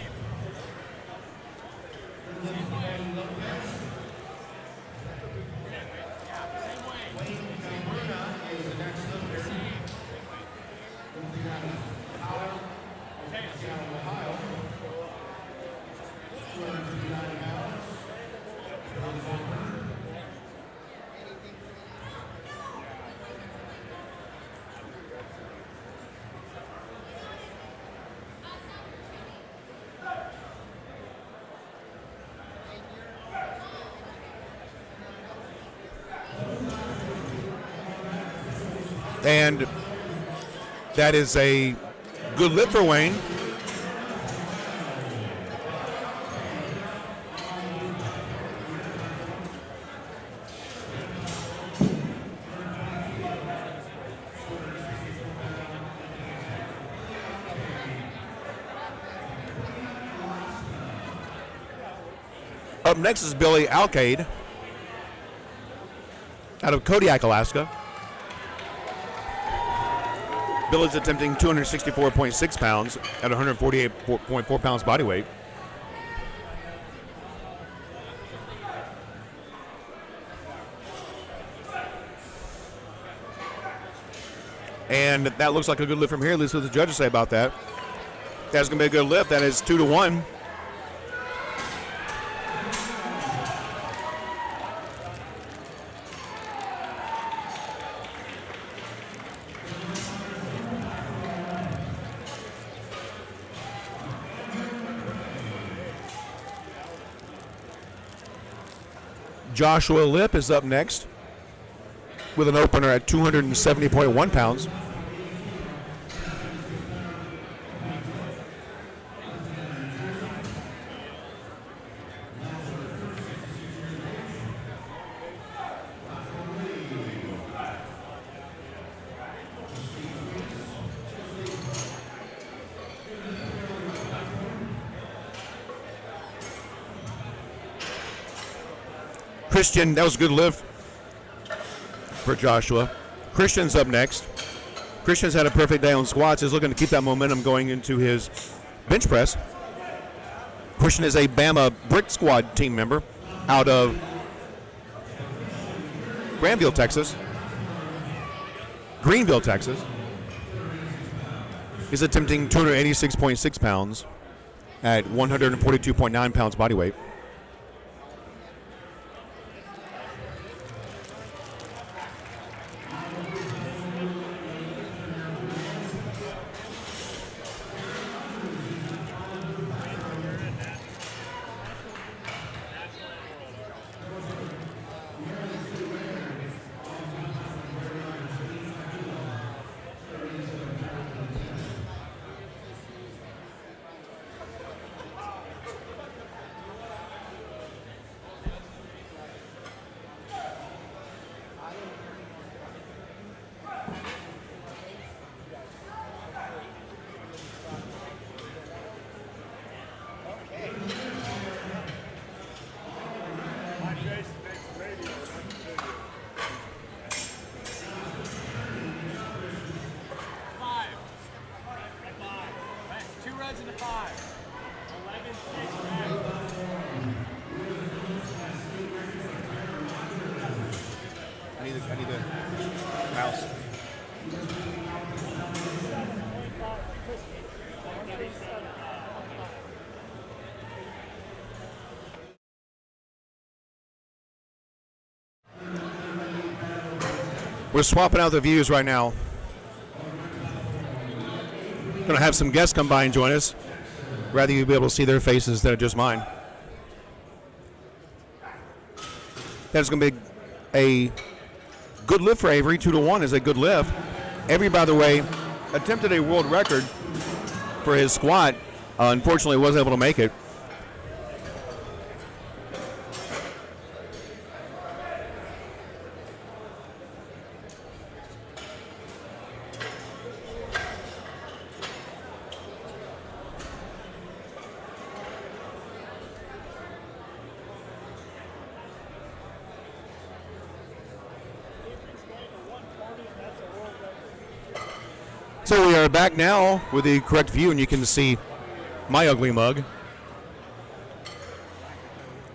And that is a good lift for Wayne. Up next is Billy Alcade out of Kodiak, Alaska. Billy's attempting 264.6 pounds at 148.4 pounds body weight. And that looks like a good lift from here. At least what the judges say about that. That's going to be a good lift. That is 2-1. Joshua Lip is up next with an opener at 270.1 pounds. Christian, that was a good lift for Joshua. Christian's up next. Christian's had a perfect day on squats. He's looking to keep that momentum going into his bench press. Christian is a Bama Brick Squad team member out of Greenville, Texas. He's attempting 286.6 pounds at 142.9 pounds body weight. I need the mouse. We're swapping out the views right now. Going to have some guests come by and join us. Rather you be able to see their faces than just mine. That's going to be a good lift for Avery. 2-1 is a good lift. Avery, by the way, attempted a world record for his squat. Unfortunately, wasn't able to make it. So we are back now with the correct view, and you can see my ugly mug.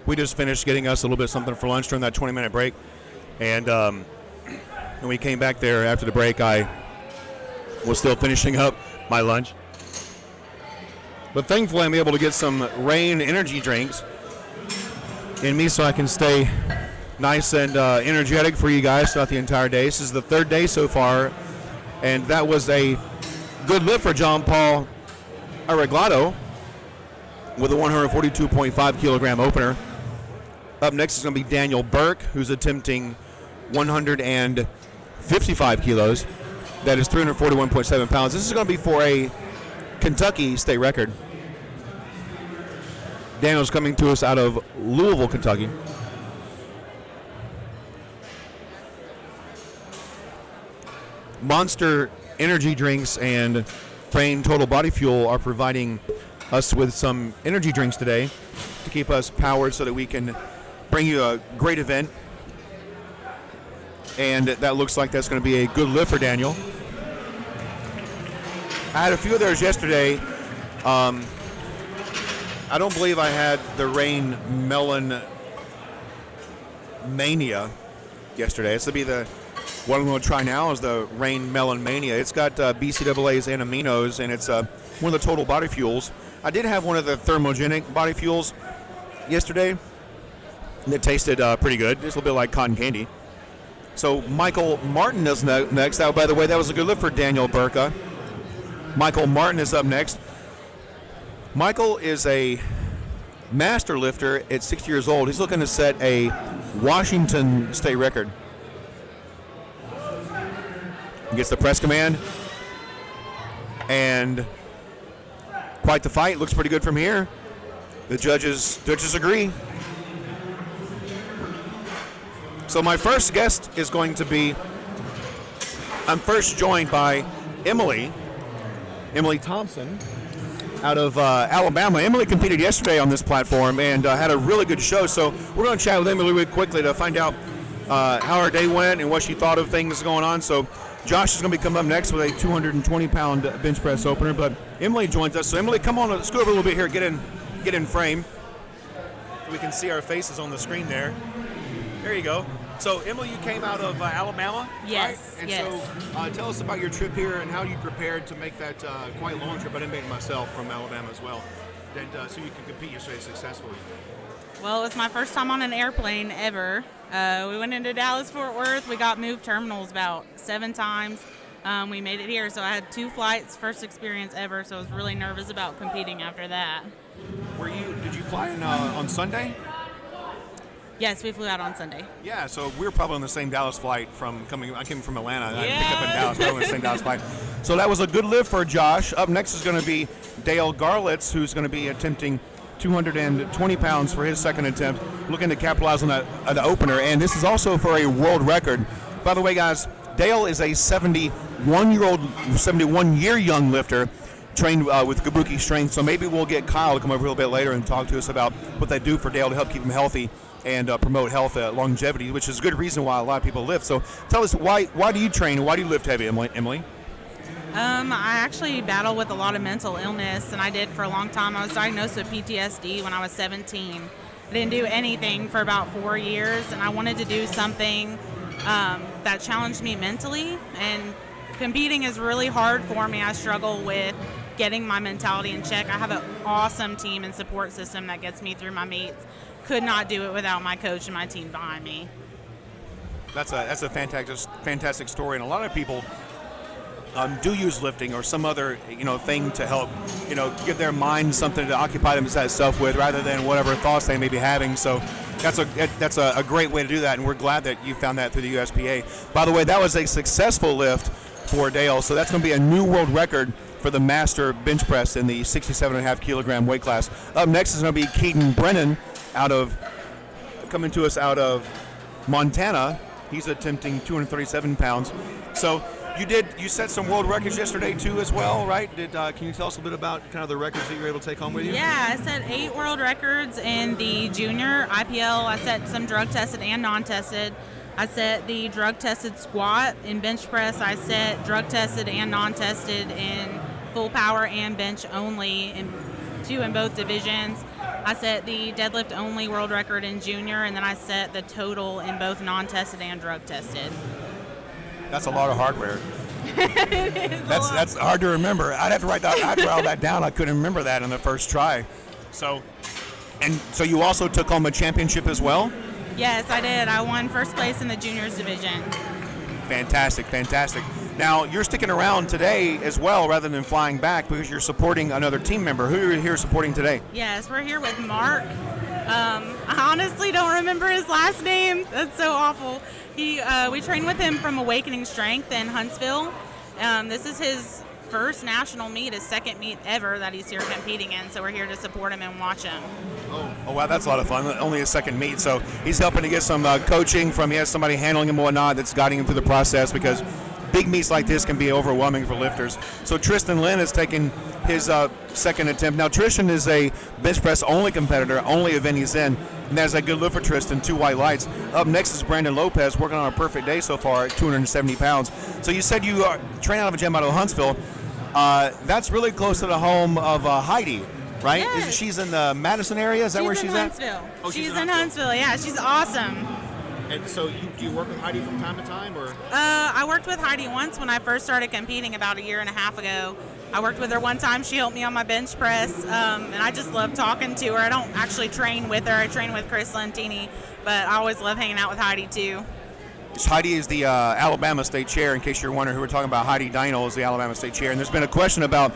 We just finished getting us a little bit of something for lunch during that 20-minute break, and when we came back there after the break, I was still finishing up my lunch. But thankfully, I'm able to get some Rain energy drinks in me so I can stay nice and energetic for you guys throughout the entire day. This is the third day so far. And that was a good lift for John Paul Arreglado with a 142.5 kilogram opener. Up next is going to be Daniel Burke, who's attempting 155 kilos. That is 341.7 pounds. This is going to be for a Kentucky state record. Daniel's coming to us out of Louisville, Kentucky. Monster energy drinks and Train Total Body Fuel are providing us with some energy drinks today to keep us powered so that we can bring you a great event. And that looks like that's going to be a good lift for Daniel. I had a few of those yesterday. I don't believe I had the Rain Melon Mania yesterday. This will be the What I'm going to try now is the Rain Melon Mania. It's got BCAAs and aminos, and it's one of the total body fuels. I did have one of the thermogenic body fuels yesterday. It tasted pretty good. Just a little bit like cotton candy. So Michael Martin is next. That, by the way, that was a good lift for Daniel Burka. Michael Martin is up next. Michael is a master lifter at 60 years old. He's looking to set a Washington state record. He gets the press command. And quite the fight. Looks pretty good from here. The judges agree. So my first guest is going to be, I'm first joined by Emily Thompson out of Alabama. Emily competed yesterday on this platform and had a really good show. So we're going to chat with Emily really quickly to find out how her day went and what she thought of things going on. So Josh is going to be coming up next with a 220-pound bench press opener. But Emily joins us. So Emily, come on, let's go over a little bit here. Get in frame. We can see our faces on the screen there. There you go. So, Emily, you came out of Alabama? Yes, right? And yes. so, tell us about your trip here and how you prepared to make that quite long trip. I didn't make it myself from Alabama as well. And so you can compete yesterday successfully. Well, it was my first time on an airplane ever. We went into Dallas-Fort Worth. We got moved terminals about 7 times. We made it here, so I had 2 flights, first experience ever, so I was really nervous about competing after that. Did you fly in on Sunday? Yes, we flew out on Sunday. Yeah, so we were probably on the same Dallas flight I came from Atlanta. I picked up in Dallas, but on the same Dallas flight. So that was a good lift for Josh. Up next is going to be Dale Garlitz, who's going to be attempting 220 pounds for his second attempt, looking to capitalize on the opener. And this is also for a world record. By the way, guys, Dale is a 71-year young lifter, trained with Kabuki Strength. So maybe we'll get Kyle to come over a little bit later and talk to us about what they do for Dale to help keep him healthy and promote health, longevity, which is a good reason why a lot of people lift. So tell us, why do you train? Why do you lift heavy, Emily? I actually battle with a lot of mental illness, and I did for a long time. I was diagnosed with PTSD when I was 17. I didn't do anything for about 4 years, and I wanted to do something that challenged me mentally, and competing is really hard for me. I struggle with getting my mentality in check. I have an awesome team and support system that gets me through my meets. Could not do it without my coach and my team behind me. That's a fantastic story, and a lot of people do use lifting or some other thing to help give their mind something to occupy themselves with, rather than whatever thoughts they may be having. So that's a great way to do that, and we're glad that you found that through the USPA. By the way, that was a successful lift for Dale, so that's going to be a new world record for the master bench press in the 67.5 kilogram weight class. Up next is going to be Keaton Brennan, coming to us out of Montana. He's attempting 237 pounds. So you set some world records yesterday too as well, right? Can you tell us a bit about kind of the records that you were able to take home with you? Yeah, I set 8 world records in the junior IPL. I set some drug tested and non-tested. I set the drug tested squat in bench press. I set drug tested and non-tested in full power and bench only, in 2 in both divisions. I set the deadlift only world record in junior, and then I set the total in both non-tested and drug tested. That's a lot of hardware. It is That's hard to remember. I'd have to write all that down. I couldn't remember that in the first try. So you also took home a championship as well? Yes, I did. I won first place in the juniors division. Fantastic. Now, you're sticking around today as well rather than flying back because you're supporting another team member. Who are you here supporting today? Yes, we're here with Mark. I honestly don't remember his last name. That's so awful. We train with him from Awakening Strength in Huntsville. This is his first national meet, his second meet ever that he's here competing in, so we're here to support him and watch him. Oh wow, that's a lot of fun. Only his second meet, so he's helping to get some coaching from, he has somebody handling him and whatnot that's guiding him through the process, because big meets like this can be overwhelming for lifters. So Tristan Lynn has taken his second attempt. Now Tristan is a bench press only competitor, only event he's in, and that's a good lift for Tristan, 2 white lights. Up next is Brandon Lopez, working on a perfect day so far at 270 pounds. So you said you train out of a gym out of Huntsville. That's really close to the home of Heidi, right? Yes. She's in the Madison area? Is that where she's at? Huntsville. Oh, she's in Huntsville. Yeah, she's awesome. And so do you work with Heidi from time to time, or? I worked with Heidi once when I first started competing about a year and a half ago. I worked with her one time. She helped me on my bench press, and I just love talking to her. I don't actually train with her. I train with Chris Lentini, but I always love hanging out with Heidi too. Heidi is the Alabama State Chair, in case you're wondering who we're talking about. Heidi Deinel is the Alabama State Chair. And there's been a question about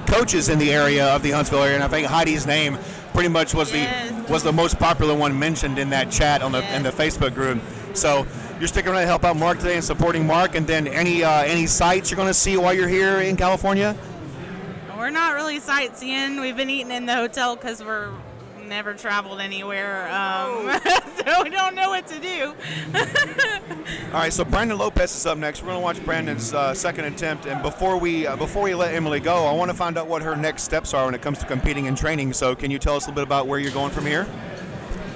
coaches in the area of the Huntsville area, and I think Heidi's name pretty much was the most popular one mentioned in that chat on in the Facebook group. So you're sticking around to help out Mark today and supporting Mark. And then any sights you're going to see while you're here in California? We're not really sightseeing. We've been eating in the hotel because we're never traveled anywhere, so we don't know what to do. All right, so Brandon Lopez is up next. We're going to watch Brandon's second attempt, and before we let Emily go, I want to find out what her next steps are when it comes to competing and training. So can you tell us a little bit about where you're going from here?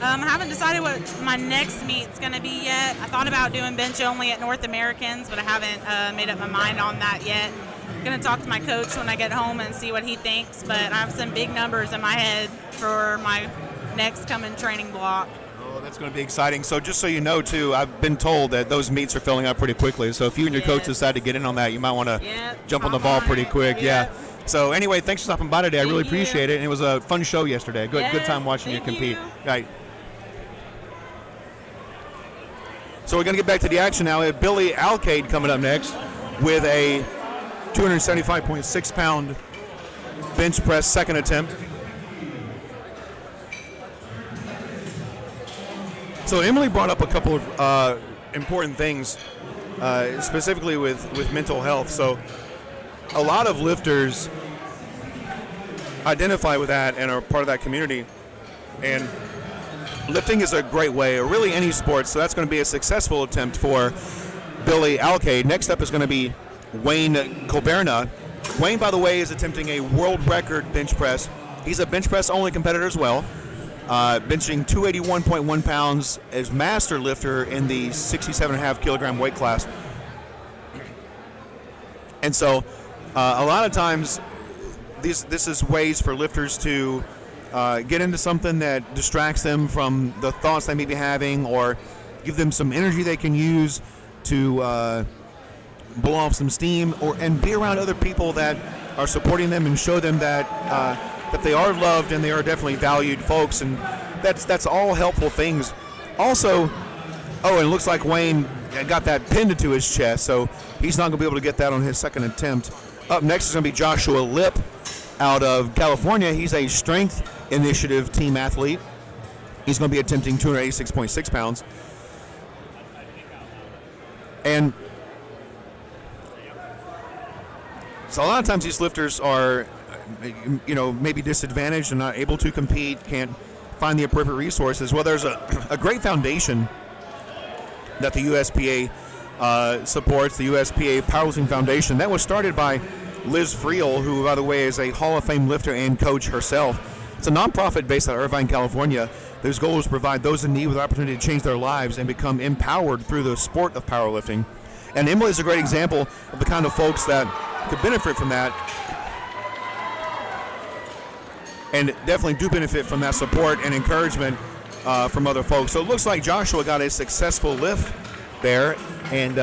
I haven't decided what my next meet's going to be yet. I thought about doing bench only at North Americans, but I haven't made up my mind on that yet. I'm going to talk to my coach when I get home and see what he thinks, but I have some big numbers in my head for my next coming training block. Oh, that's going to be exciting. So just so you know, too, I've been told that those meets are filling up pretty quickly. So if you and your coach decide to get in on that, you might want to jump on the ball pretty quick. Yeah. So anyway, thanks for stopping by today. I really appreciate it. And it was a fun show yesterday. Good time watching you compete. Right. So we're going to get back to the action now. We have Billy Alcade coming up next with a 275.6 pound bench press second attempt. So Emily brought up a couple of important things, specifically with mental health. So a lot of lifters identify with that and are part of that community. And lifting is a great way, or really any sport, so that's going to be a successful attempt for Billy Alcade. Next up is going to be Wayne Colberna. Wayne, by the way, is attempting a world record bench press. He's a bench press only competitor as well, benching 281.1 pounds as master lifter in the 67.5 kilogram weight class. And so a lot of times this is ways for lifters to get into something that distracts them from the thoughts they may be having, or give them some energy they can use to blow off some steam, and be around other people that are supporting them and show them that that they are loved and they are definitely valued folks, and that's all helpful things. Also, and it looks like Wayne got that pinned to his chest, so he's not going to be able to get that on his second attempt. Up next is going to be Joshua Lipp out of California. He's a strength initiative team athlete. He's going to be attempting 286.6 pounds. And so a lot of times these lifters are, maybe disadvantaged and not able to compete, can't find the appropriate resources. Well, there's a great foundation that the USPA supports, the USPA Powerlifting Foundation. That was started by Liz Friel, who, by the way, is a Hall of Fame lifter and coach herself. It's a nonprofit based out of Irvine, California, whose goal is to provide those in need with the opportunity to change their lives and become empowered through the sport of powerlifting. And Emily is a great example of the kind of folks that could benefit from that, and definitely do benefit from that support and encouragement from other folks. So it looks like Joshua got a successful lift there, and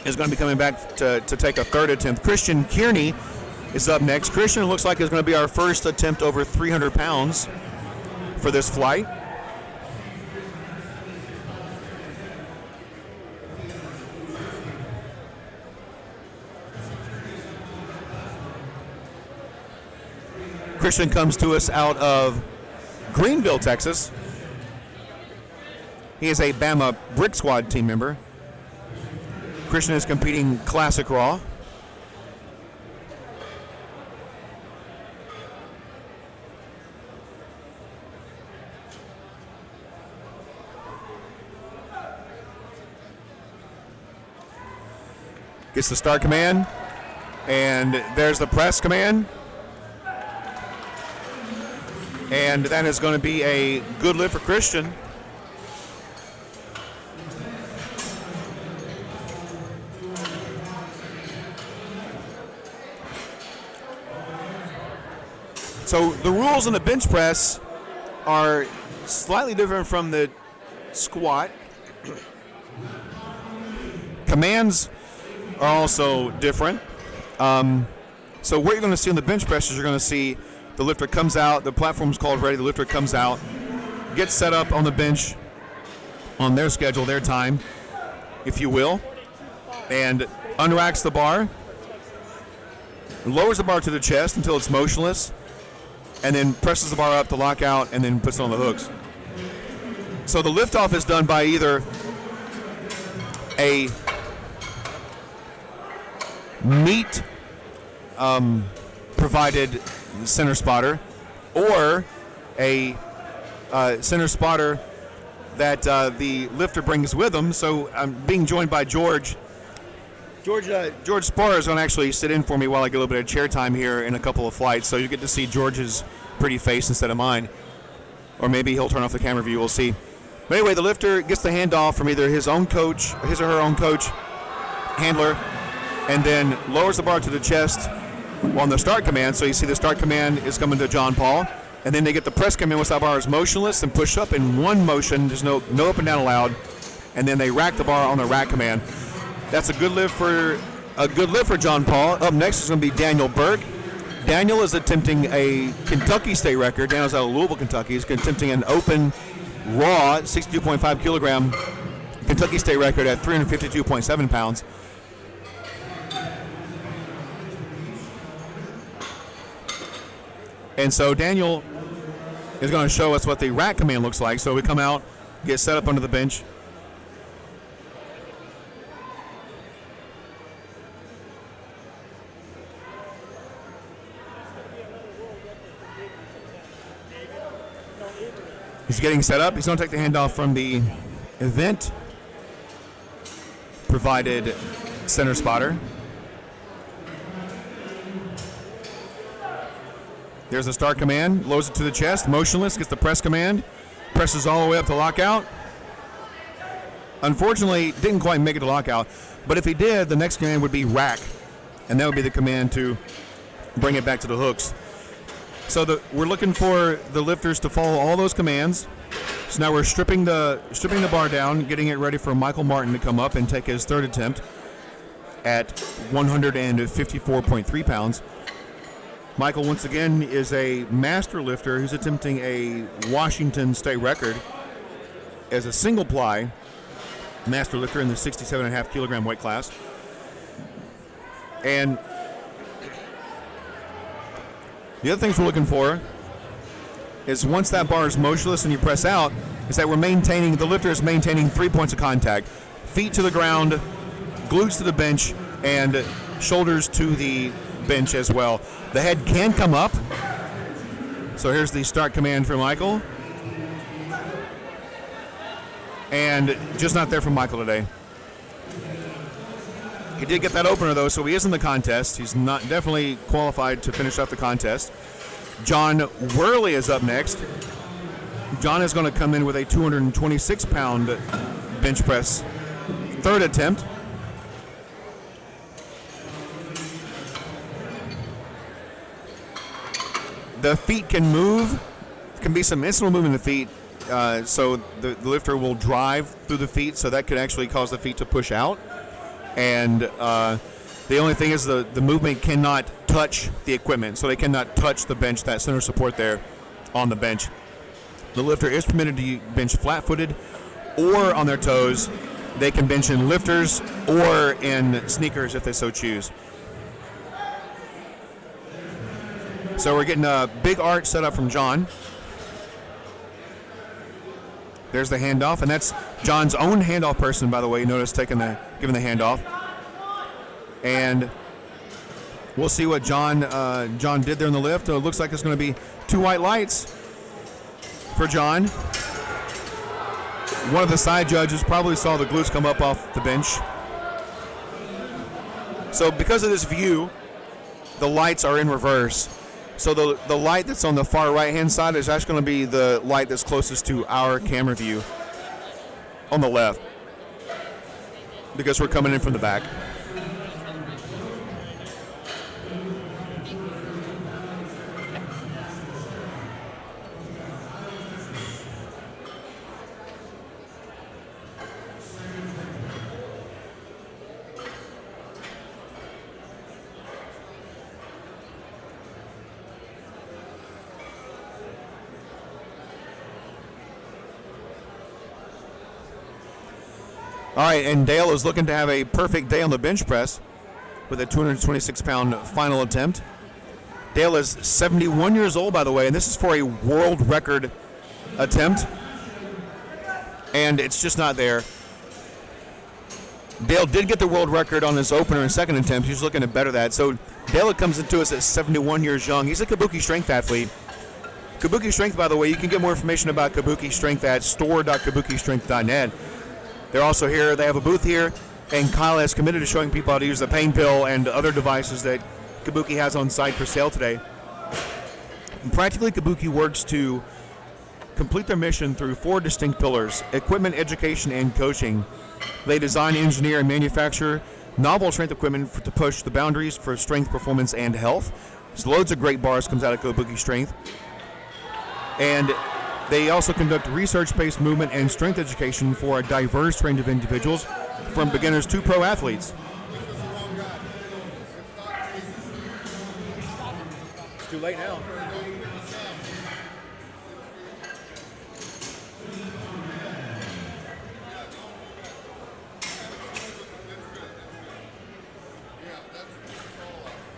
is going to be coming back to take a third attempt. Christian Kearney is up next. Christian looks like is going to be our first attempt over 300 pounds for this flight. Christian comes to us out of Greenville, Texas. He is a Bama Brick Squad team member. Christian is competing Classic Raw. Gets the start command, and there's the press command. And that is going to be a good lift for Christian. So the rules in the bench press are slightly different from the squat. Commands are also different. So what you're going to see on the bench press is you're going to see the lifter comes out, the platform's called ready, the lifter comes out, gets set up on the bench on their schedule, their time, if you will, and unracks the bar, lowers the bar to the chest until it's motionless, and then presses the bar up to lock out and then puts it on the hooks. So the liftoff is done by either a meat provided center spotter or a center spotter that the lifter brings with them. So I'm being joined by George. George Sporer is going to actually sit in for me while I get a little bit of chair time here in a couple of flights. So you get to see George's pretty face instead of mine. Or maybe he'll turn off the camera view. We'll see. But anyway, the lifter gets the handoff from either his own coach, his or her own coach, handler, and then lowers the bar to the chest on the start command. So you see the start command is coming to John Paul. And then they get the press command once that bar is motionless and push up in one motion. There's no up and down allowed. And then they rack the bar on the rack command. That's a good lift for John Paul. Up next is going to be Daniel Berg. Daniel is attempting a Kentucky state record. Daniel's out of Louisville, Kentucky. He's attempting an open, raw, 62.5 kilogram Kentucky state record at 352.7 pounds. And so Daniel is going to show us what the rack command looks like. So we come out, get set up under the bench. He's getting set up. He's going to take the handoff from the event provided center spotter. There's the start command, loads it to the chest, motionless, gets the press command, presses all the way up to lockout. Unfortunately, didn't quite make it to lockout, but if he did, the next command would be rack, and that would be the command to bring it back to the hooks. So we're looking for the lifters to follow all those commands. So now we're stripping the bar down, getting it ready for Michael Martin to come up and take his third attempt at 154.3 pounds. Michael, once again, is a master lifter who's attempting a Washington state record as a single ply master lifter in the 67.5 kilogram weight class. And the other things we're looking for is once that bar is motionless and you press out, is that the lifter is maintaining 3 points of contact. Feet to the ground, glutes to the bench, and shoulders to the bench as well. The head can come up. So here's the start command for Michael. And just not there for Michael today. He did get that opener though, so he is in the contest. He's not definitely qualified to finish up the contest. John Worley is up next. John is going to come in with a 226-pound bench press third attempt. The feet can move. There can be some instant movement in the feet, so the lifter will drive through the feet, so that could actually cause the feet to push out. And the only thing is the movement cannot touch the equipment, so they cannot touch the bench, that center support there on the bench. The lifter is permitted to bench flat-footed or on their toes. They can bench in lifters or in sneakers if they so choose. So we're getting a big arch set up from John. There's the handoff, and that's John's own handoff person, by the way. You notice giving the handoff. And we'll see what John did there in the lift. It looks like it's going to be 2 white lights for John. One of the side judges probably saw the glutes come up off the bench. So because of this view, the lights are in reverse. So the light that's on the far right-hand side is actually going to be the light that's closest to our camera view on the left, because we're coming in from the back. All right, and Dale is looking to have a perfect day on the bench press with a 226-pound final attempt. Dale is 71 years old, by the way, and this is for a world record attempt. And it's just not there. Dale did get the world record on his opener and second attempt. He's looking to better that. So Dale comes into us at 71 years young. He's a Kabuki Strength athlete. Kabuki Strength, by the way, you can get more information about Kabuki Strength at store.kabukistrength.net. They're also here. They have a booth here, and Kyle has committed to showing people how to use the pain pill and other devices that Kabuki has on site for sale today. And practically, Kabuki works to complete their mission through 4 distinct pillars: equipment, education, and coaching. They design, engineer, and manufacture novel strength equipment to push the boundaries for strength, performance, and health. So loads of great bars comes out of Kabuki Strength. And they also conduct research-based movement and strength education for a diverse range of individuals, from beginners to pro athletes. It's too late now.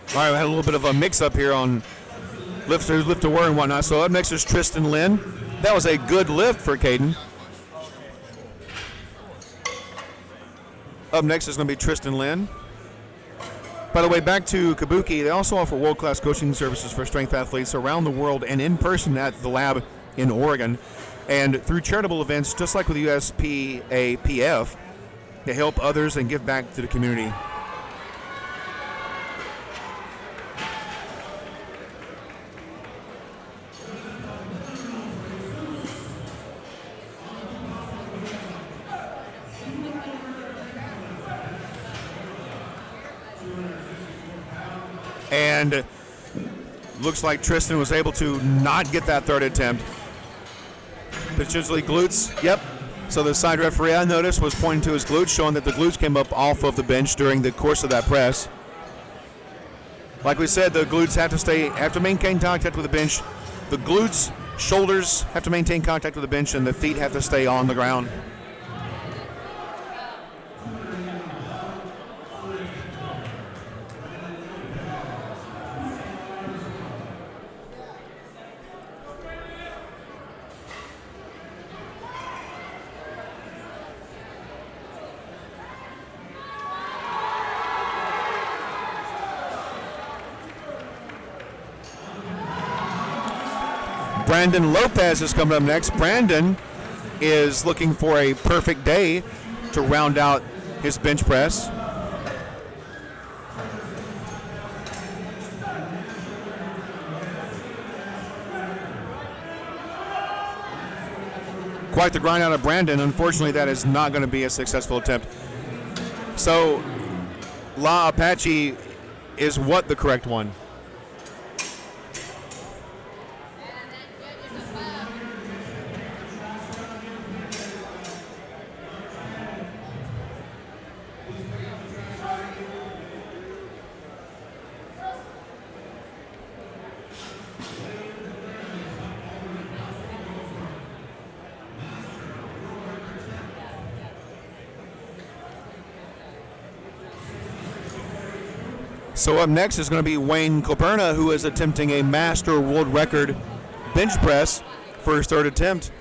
All right, we had a little bit of a mix-up here on lifts who's lift to where and whatnot. So up next is Tristan Lynn. That was a good lift for Caden. Up next is going to be Tristan Lynn. By the way, back to Kabuki, they also offer world-class coaching services for strength athletes around the world and in person at the lab in Oregon. And through charitable events, just like with the USPA PF, they help others and give back to the community. And looks like Tristan was able to not get that third attempt. Potentially glutes. Yep. So the side referee, I noticed, was pointing to his glutes, showing that the glutes came up off of the bench during the course of that press. Like we said, the glutes have to maintain contact with the bench. The glutes, shoulders have to maintain contact with the bench, and the feet have to stay on the ground. Brandon Lopez is coming up next. Brandon is looking for a perfect day to round out his bench press. Quite the grind out of Brandon. Unfortunately, that is not going to be a successful attempt. So, La Apache is what the correct one? So up next is going to be Wayne Coperna, who is attempting a master world record bench press for his third attempt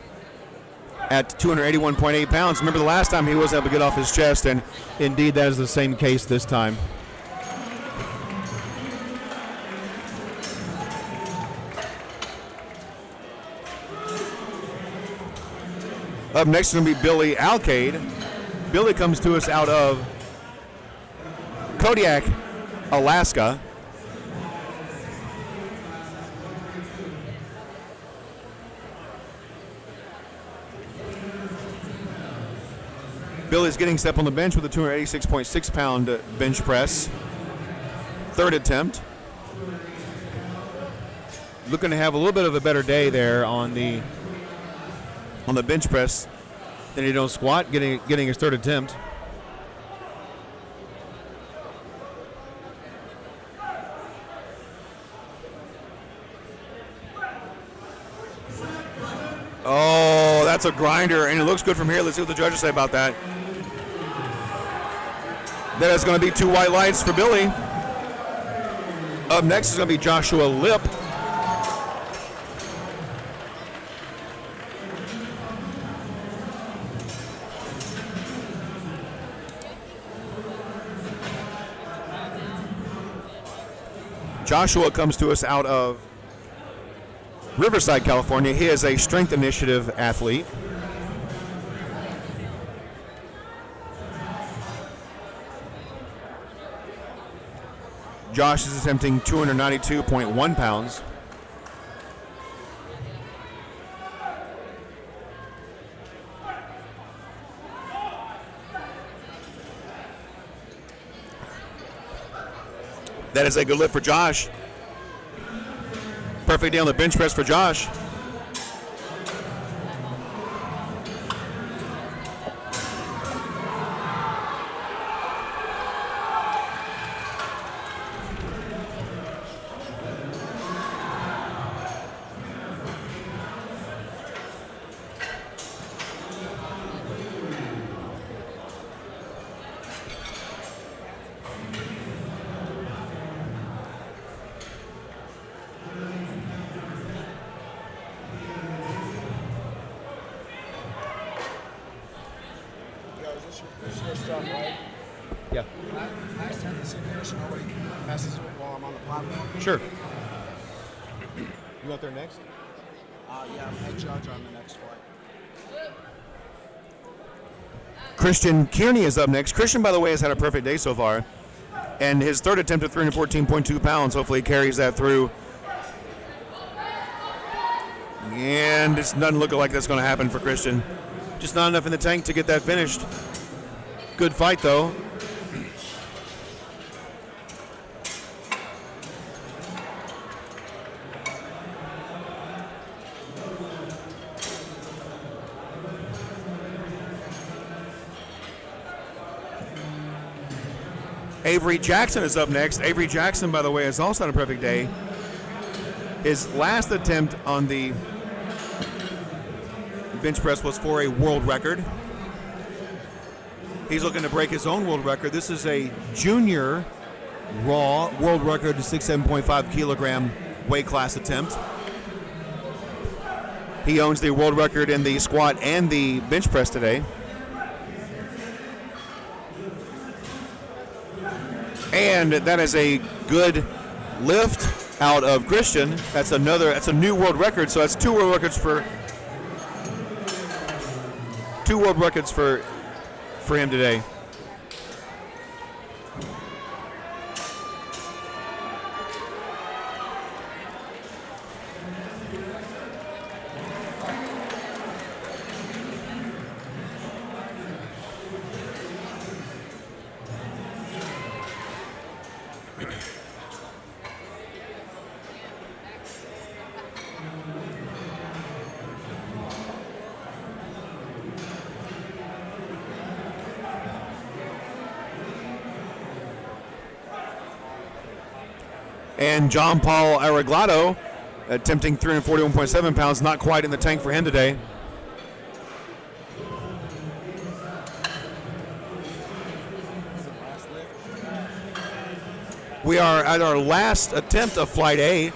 at 281.8 pounds. Remember the last time he was able to get off his chest, and indeed that is the same case this time. Up next is going to be Billy Alcade. Billy comes to us out of Kodiak, Alaska. Billy's getting step on the bench with a 286.6 pound bench press. Third attempt. Looking to have a little bit of a better day there on the bench press than he did on squat, getting his third attempt. Oh, that's a grinder, and it looks good from here. Let's see what the judges say about that. That is going to be 2 white lights for Billy. Up next is going to be Joshua Lip. Joshua comes to us out of Riverside, California. He is a Strength Initiative athlete. Josh is attempting 292.1 pounds. That is a good lift for Josh. Perfect day on the bench press for Josh. This is your stuff, right? Yeah. Can I send this in here so nobody messes with it while I'm on the platform? Sure. You out there next? Yeah, I'm head judge on the next flight. Christian Kearney is up next. Christian, by the way, has had a perfect day so far. And his third attempt at 314.2 pounds. Hopefully he carries that through. And it doesn't look like that's going to happen for Christian. Just not enough in the tank to get that finished. Good fight, though. Avery Jackson is up next. Avery Jackson, by the way, has also had a perfect day. His last attempt on the bench press was for a world record. He's looking to break his own world record. This is a junior raw world record, 67.5 kilogram weight class attempt. He owns the world record in the squat and the bench press today. And that is a good lift out of Christian. That's a new world record. So that's two world records for him today. And John Paul Arreglado attempting 341.7 pounds, not quite in the tank for him today. We are at our last attempt of Flight A.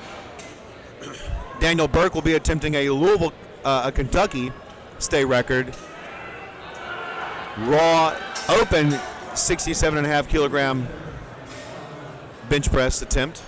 Daniel Burke will be attempting a Louisville, Kentucky state record. Raw open 67.5 kilogram bench press attempt.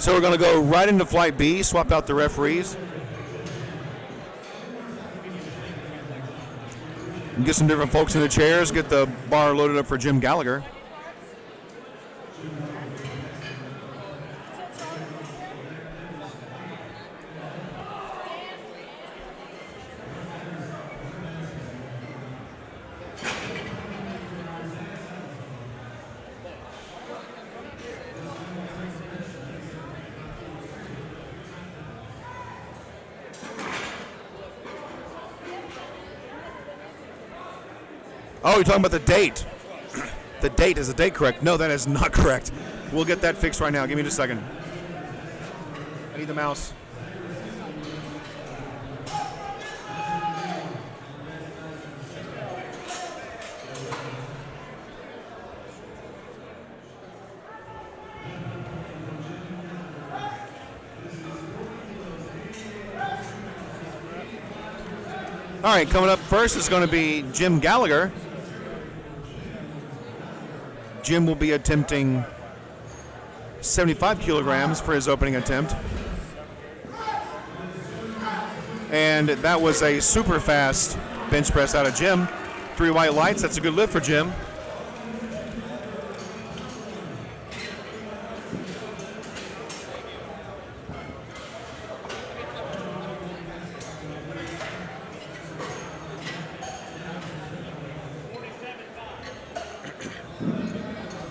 So we're going to go right into Flight B, swap out the referees. And get some different folks in the chairs, get the bar loaded up for Jim Gallagher. Oh, you're talking about the date. The date. Is the date correct? No, that is not correct. We'll get that fixed right now. Give me just a second. I need the mouse. All right, coming up first is going to be Jim Gallagher. Jim will be attempting 75 kilograms for his opening attempt. And that was a super fast bench press out of Jim. 3 white lights, that's a good lift for Jim.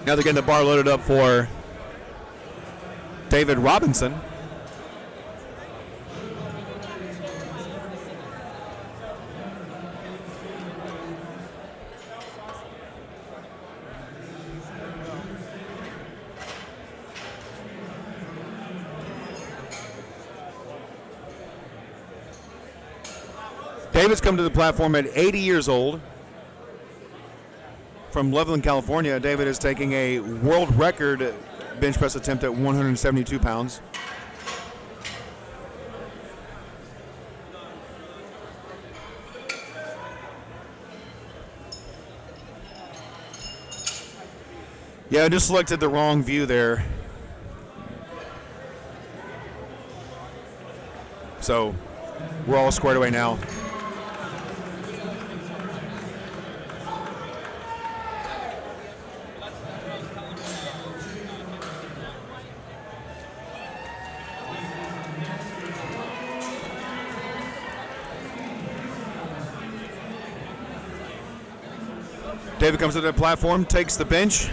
Now they're getting the bar loaded up for David Robinson. David's come to the platform at 80 years old. From Loveland, California, David is taking a world record bench press attempt at 172 pounds. Yeah, I just selected the wrong view there. So we're all squared away now. David comes to the platform, takes the bench.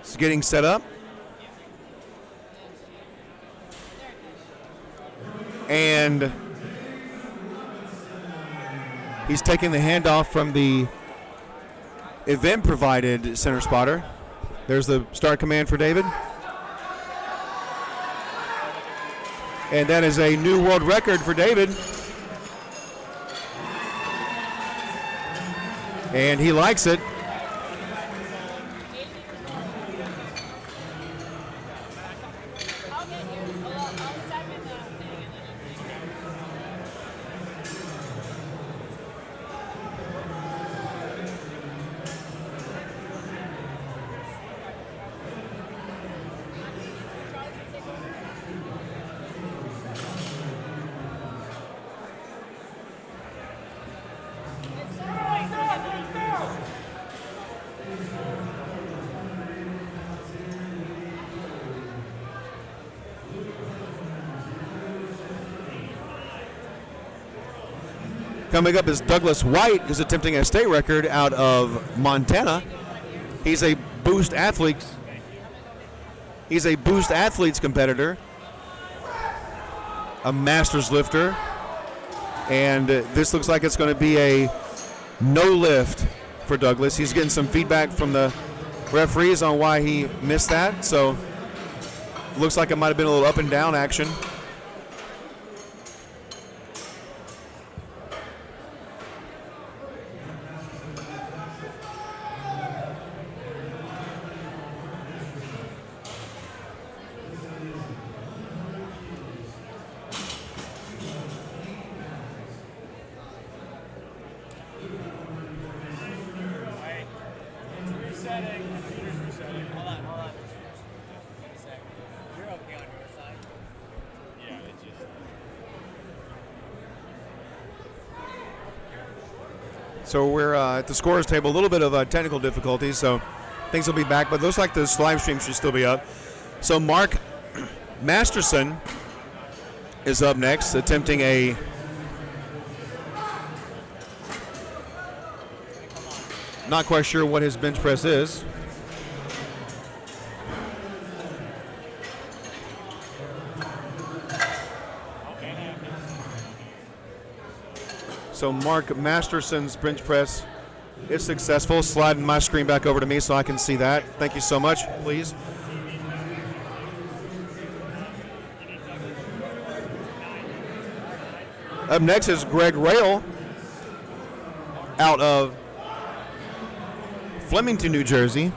He's getting set up. And he's taking the handoff from the event-provided center spotter. There's the start command for David. And that is a new world record for David. And he likes it. Coming up is Douglas White, who's attempting a state record out of Montana. He's a Boost Athletes. He's a Boost Athletes competitor, a Masters lifter, and this looks like it's going to be a no lift for Douglas. He's getting some feedback from the referees on why he missed that, so looks like it might have been a little up and down action. Computer's resetting. Hold on. Give me a sec. You're So we're at the scorers table, a little bit of technical difficulties, so things will be back, but it looks like this live stream should still be up. So Mark Masterson is up next, attempting a not quite sure what his bench press is. So Mark Masterson's bench press is successful. Sliding my screen back over to me so I can see that. Thank you so much, please. Up next is Greg Rail out of Flemington, New Jersey.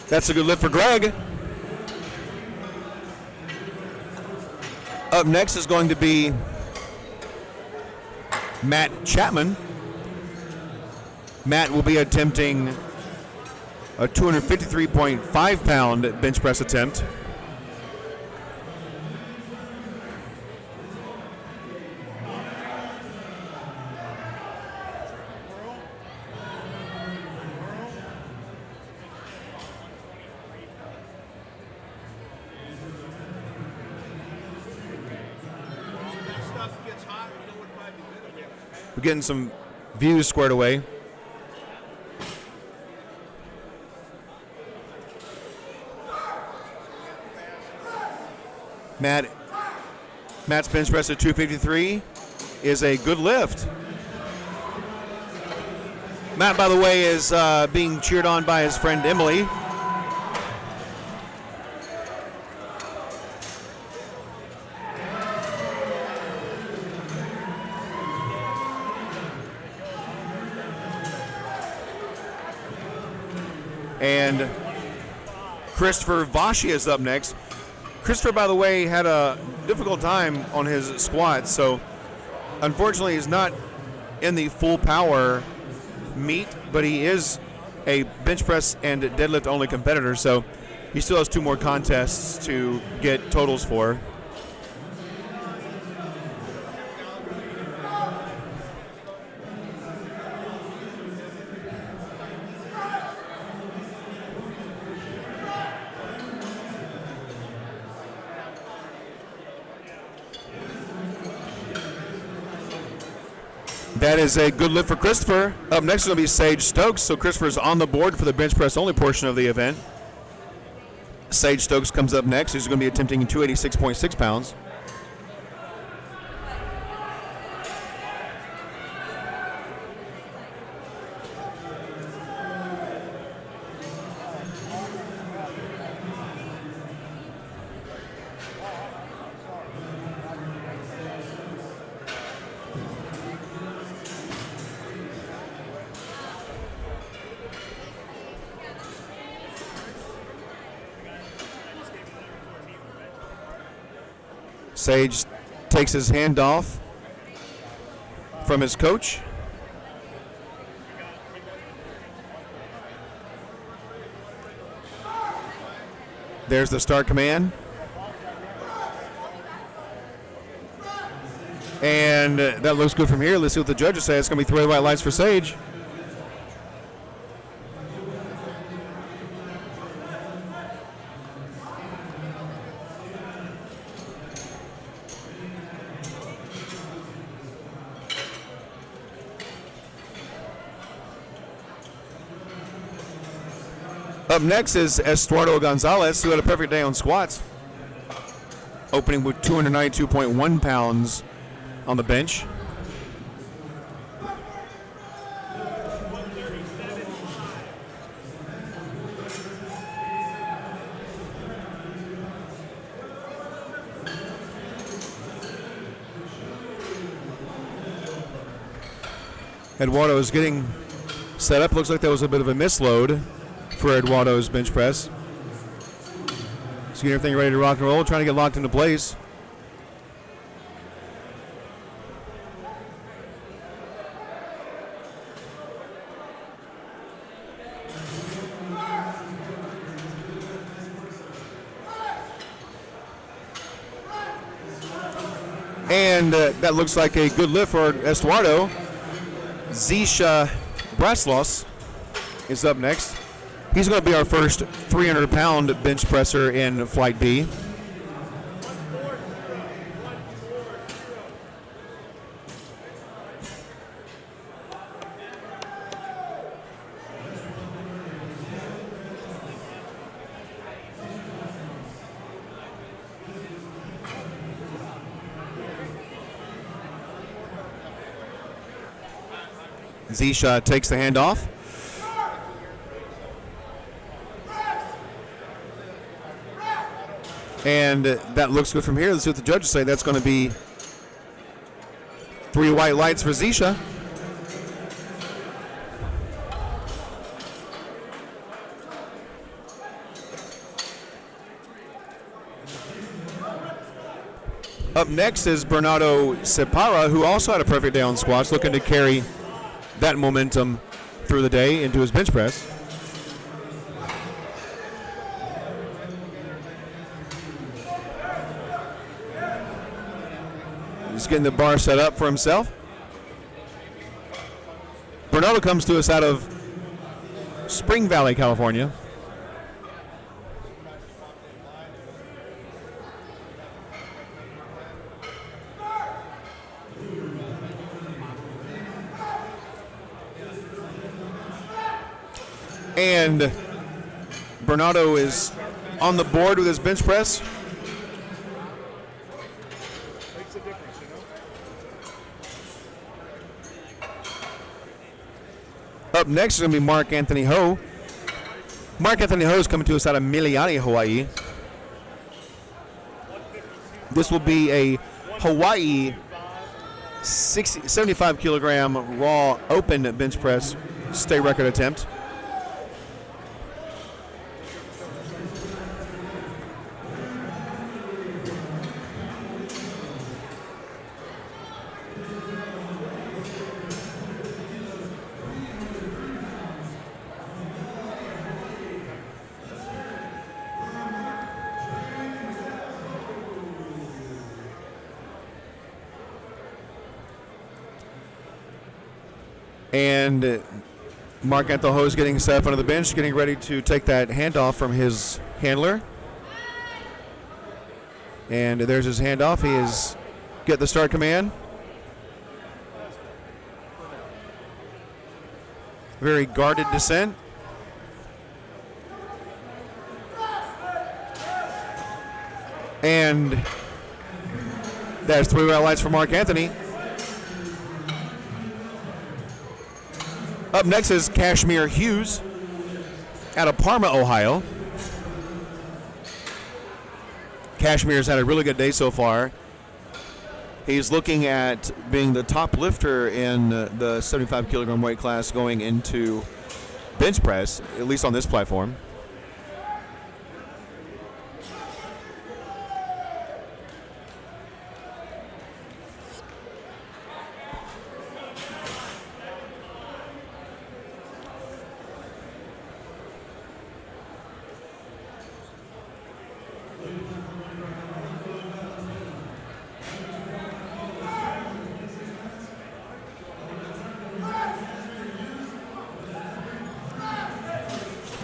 That's a good lift for Greg. Up next is going to be Matt Chapman. Matt will be attempting a 253.5 pound bench press attempt. We're getting some views squared away. Matt's bench press at 253 is a good lift. Matt, by the way, is being cheered on by his friend Emily. And Christopher Vashi is up next. Christopher, by the way, had a difficult time on his squats, so unfortunately he's not in the full power meet, but he is a bench press and deadlift only competitor, so he still has 2 more contests to get totals for. That is a good lift for Christopher. Up next is going to be Sage Stokes. So Christopher's on the board for the bench press only portion of the event. Sage Stokes comes up next. He's going to be attempting 286.6 pounds. Sage takes his hand off from his coach. There's the start command. And that looks good from here. Let's see what the judges say. It's going to be 3 white lights for Sage. Up next is Estuardo Gonzalez, who had a perfect day on squats, opening with 292.1 pounds on the bench. Eduardo is getting set up. Looks like that was a bit of a misload for Eduardo's bench press. He's getting everything ready to rock and roll, trying to get locked into place. And that looks like a good lift for Eduardo. Zisha Braslos is up next. He's going to be our first 300-pound bench presser in Flight B. Zisha takes the handoff. And that looks good from here. Let's see what the judges say. That's going to be 3 white lights for Zisha. Up next is Bernardo Separa, who also had a perfect day on squats, looking to carry that momentum through the day into his bench press. He's getting the bar set up for himself. Bernardo comes to us out of Spring Valley, California. And Bernardo is on the board with his bench press. Makes a difference, Up next is going to be Mark Anthony Ho. Mark Anthony Ho is coming to us out of Miliani, Hawaii. This will be a Hawaii 75 kilogram raw open bench press state record attempt. And Mark Anthony Ho is getting set up under the bench, getting ready to take that handoff from his handler. And there's his handoff. He is get the start command. Very guarded descent. And that's 3 red lights for Mark Anthony. Up next is Kashmir Hughes out of Parma, Ohio. Kashmir's had a really good day so far. He's looking at being the top lifter in the 75 kilogram weight class going into bench press, at least on this platform.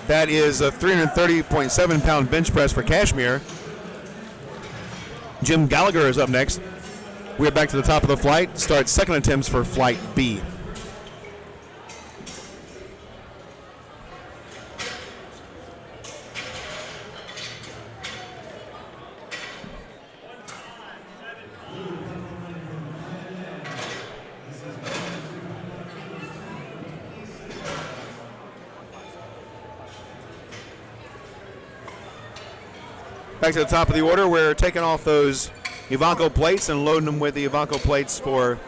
That is a 330.7 pound bench press for Kashmir. Jim Gallagher is up next. We're back to the top of the flight. Start second attempts for Flight B. Back to the top of the order, we're taking off those Ivanko plates and loading them with the Ivanko plates for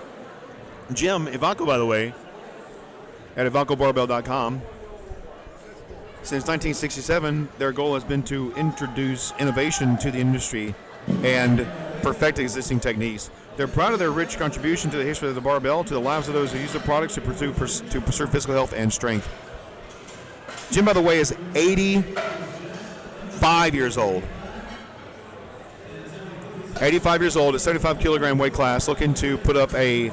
Jim. Ivanko, by the way, at avancobarbell.com. Since 1967, their goal has been to introduce innovation to the industry and perfect existing techniques. They're proud of their rich contribution to the history of the barbell, to the lives of those who use the products to pursue physical health and strength. Jim, by the way, is 85 years old. 85 years old at 75 kilogram weight class, looking to put up a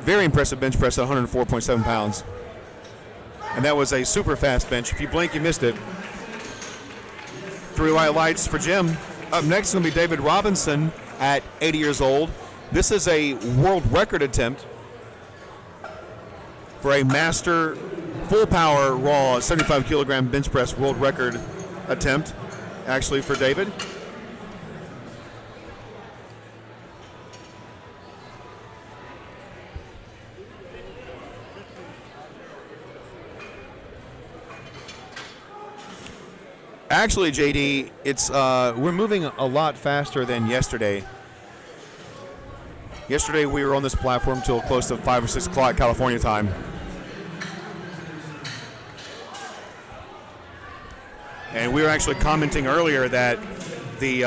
very impressive bench press at 104.7 pounds. And that was a super fast bench. If you blink, you missed it. 3 white lights for Jim. Up next is going to be David Robinson at 80 years old. This is a world record attempt for a master full power raw 75 kilogram bench press world record attempt, actually, for David. Actually, JD, it's we're moving a lot faster than yesterday. Yesterday we were on this platform till close to 5 or 6 o'clock California time. And we were actually commenting earlier that the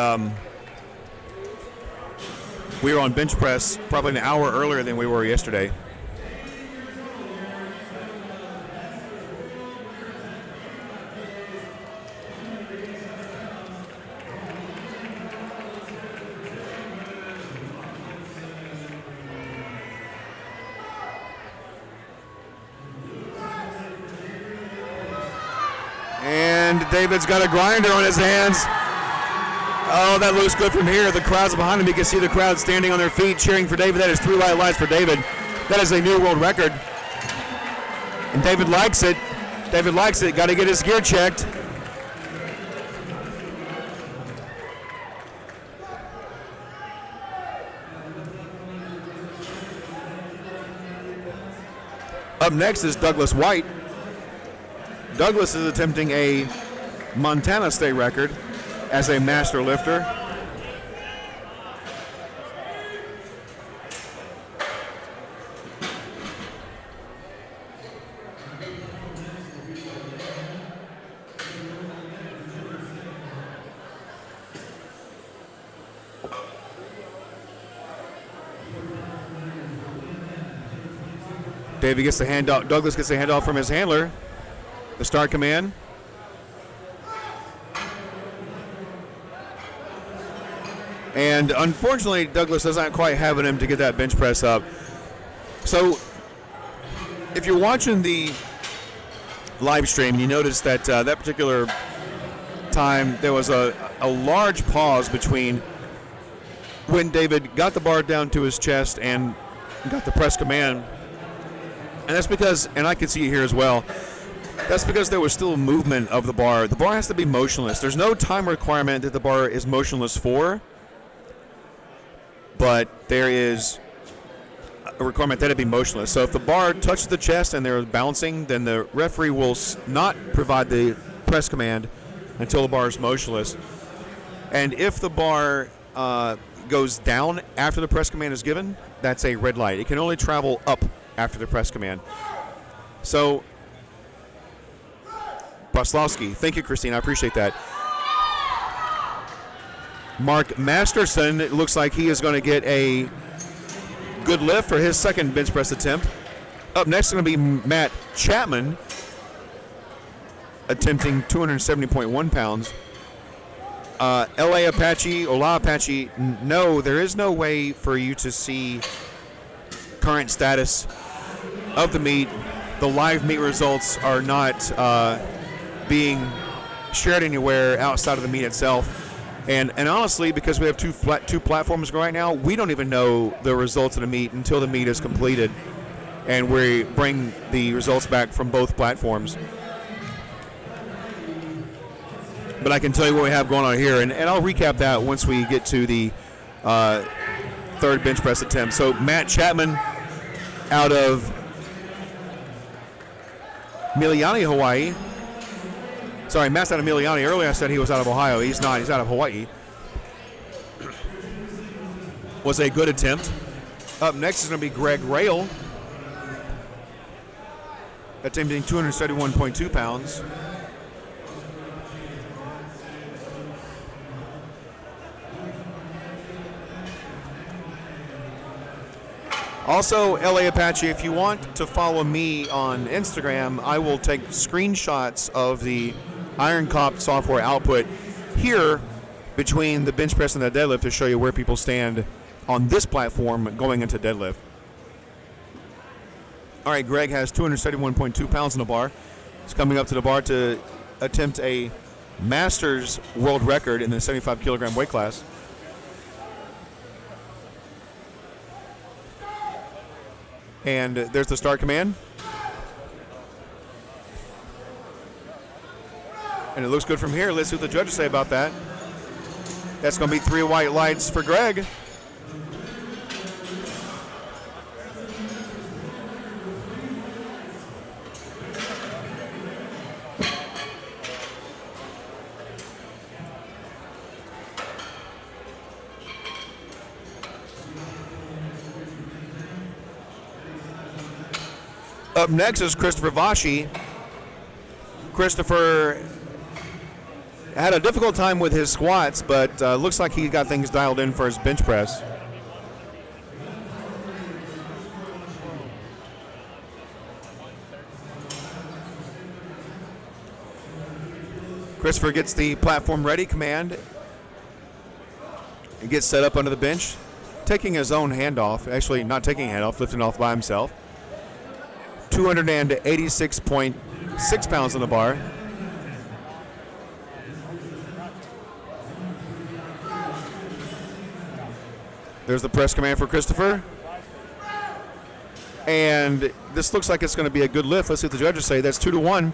we were on bench press probably an hour earlier than we were yesterday. And David's got a grinder on his hands. Oh, that looks good from here. The crowd's behind him. You can see the crowd standing on their feet cheering for David. That is 3 white lights for David. That is a new world record. And David likes it. David likes it. Got to get his gear checked. Up next is Douglas White. Douglas is attempting a Montana state record as a master lifter. David gets the handoff. Douglas gets the handoff from his handler. The start command. And unfortunately, Douglas doesn't quite have it in him to get that bench press up. So if you're watching the live stream, you notice that that particular time there was a large pause between when David got the bar down to his chest and got the press command. And that's because, and I can see it here as well, that's because there was still movement of the bar. The bar has to be motionless. There's no time requirement that the bar is motionless for, but there is a requirement that it be motionless. So if the bar touches the chest and they're bouncing, then the referee will not provide the press command until the bar is motionless. And if the bar goes down after the press command is given, that's a red light. It can only travel up after the press command. So Broslowski. Thank you, Christine. I appreciate that. Mark Masterson, it looks like he is going to get a good lift for his second bench press attempt. Up next is going to be Matt Chapman, attempting 270.1 pounds. LA Apache, Ola Apache, no, there is no way for you to see current status of the meet. The live meet results are not being shared anywhere outside of the meet itself. And honestly, because we have two platforms right now, we don't even know the results of the meet until the meet is completed, and we bring the results back from both platforms. But I can tell you what we have going on here, and I'll recap that once we get to the third bench press attempt. So Matt Chapman out of Miliani, Hawaii. Sorry, Matt's out of Miliani. Earlier I said he was out of Ohio. He's not. He's out of Hawaii. Was a good attempt. Up next is going to be Greg Rail, attempting 271.2 pounds. Also, LA Apache, if you want to follow me on Instagram, I will take screenshots of the Iron Cop software output here between the bench press and the deadlift to show you where people stand on this platform going into deadlift. All right, Greg has 271.2 pounds on the bar. He's coming up to the bar to attempt a Masters world record in the 75 kilogram weight class. And there's the start command. And it looks good from here. Let's see what the judges say about that. That's going to be 3 white lights for Greg. Up next is Christopher Vashi. Christopher had a difficult time with his squats, but looks like he got things dialed in for his bench press. Christopher gets the platform ready command and gets set up under the bench, taking his own handoff. Actually, not taking a handoff, lifting off by himself. 286.6 pounds on the bar. There's the press command for Christopher. And this looks like it's going to be a good lift. Let's see what the judges say. That's 2-1.